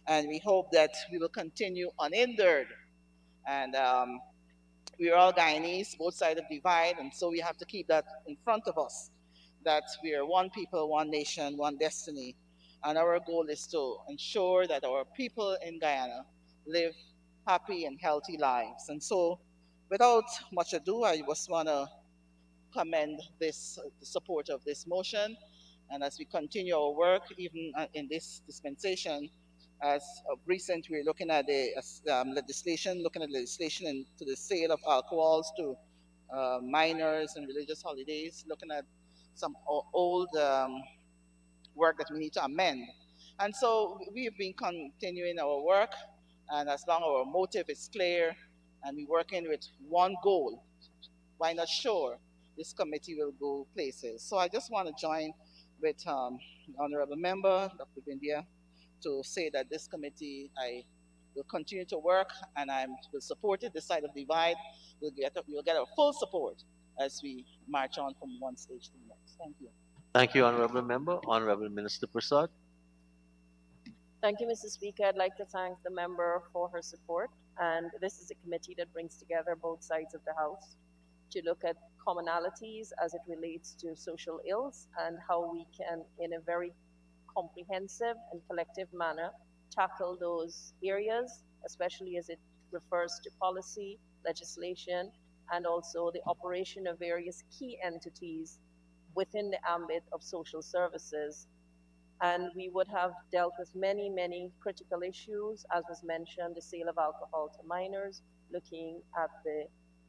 and we hope that we will continue unhindered. And we are all Guyanese, both sides of the divide, and so we have to keep that in front of us, that we are one people, one nation, one destiny. And our goal is to ensure that our people in Guyana live happy and healthy lives. And so Without much ado, I just want to commend this the support of this motion, and as we continue our work, even in this dispensation, as of recent, we're looking at the legislation into the sale of alcohols to minors and religious holidays, looking at some old work that we need to amend. And so we have been continuing our work, and as long as our motive is clear and we're working with one goal, why not sure this committee will go places. So I just want to join with the honorable member, Dr. Bindia, to say that this committee, I will continue to work and I will support it. This side of the divide will get our full support as we march on from one stage to the next. Thank you. Thank you, Honorable Member. Honorable Minister Prasad. Thank you, Mr. Speaker. I'd like to thank the member for her support. And this is a committee that brings together both sides of the House to look at commonalities as it relates to social ills and how we can, in a very comprehensive and collective manner, tackle those areas, especially as it refers to policy, legislation, and also the operation of various key entities within the ambit of social services. And we would have dealt with many, many critical issues, as was mentioned, the sale of alcohol to minors, looking at the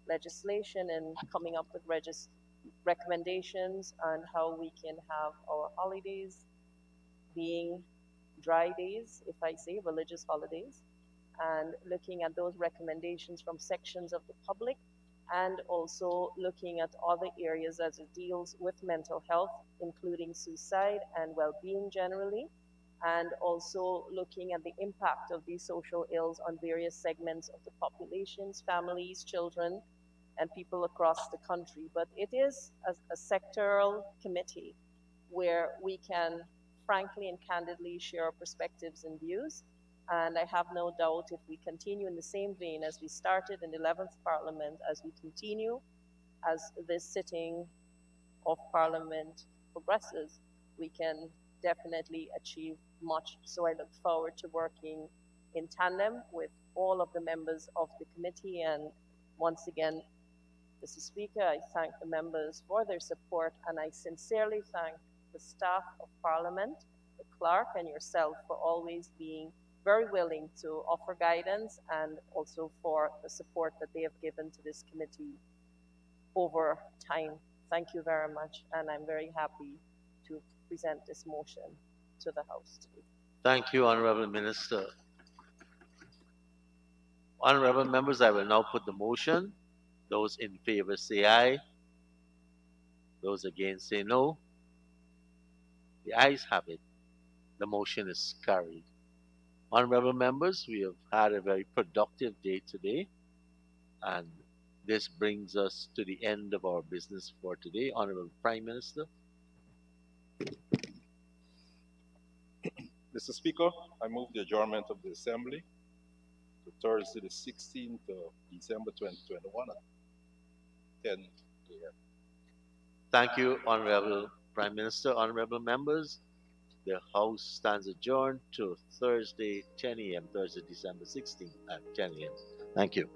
legislation and coming up with recommendations on how we can have our holidays being dry days, if I say religious holidays, and looking at those recommendations from sections of the public, and also looking at other areas as it deals with mental health, including suicide and well-being generally, and also looking at the impact of these social ills on various segments of the populations, families, children, and people across the country. But it is a sectoral committee where we can frankly and candidly share our perspectives and views. And I have no doubt if we continue in the same vein as we started in the 11th Parliament, as we continue as this sitting of Parliament progresses, we can definitely achieve much. So I look forward to working in tandem with all of the members of the committee. And once again, Mr. Speaker, I thank the members for their support, and I sincerely thank the staff of Parliament, the clerk, and yourself for always being very willing to offer guidance and also for the support that they have given to this committee over time. Thank you very much, and I'm very happy to present this motion to the House today. Thank you, Honorable Minister. Honorable members, I will now put the motion. Those in favor say aye. Those against say no. The ayes have it. The motion is carried. Honorable members, we have had a very productive day today, and this brings us to the end of our business for today. Honorable Prime Minister. Mr. Speaker, I move the adjournment of the Assembly to Thursday, the 16th of December 2021 at 10 a.m. Thank you, Honorable Prime Minister. Honorable members, the House stands adjourned to Thursday, 10 a.m., Thursday, December 16th at 10 a.m. Thank you.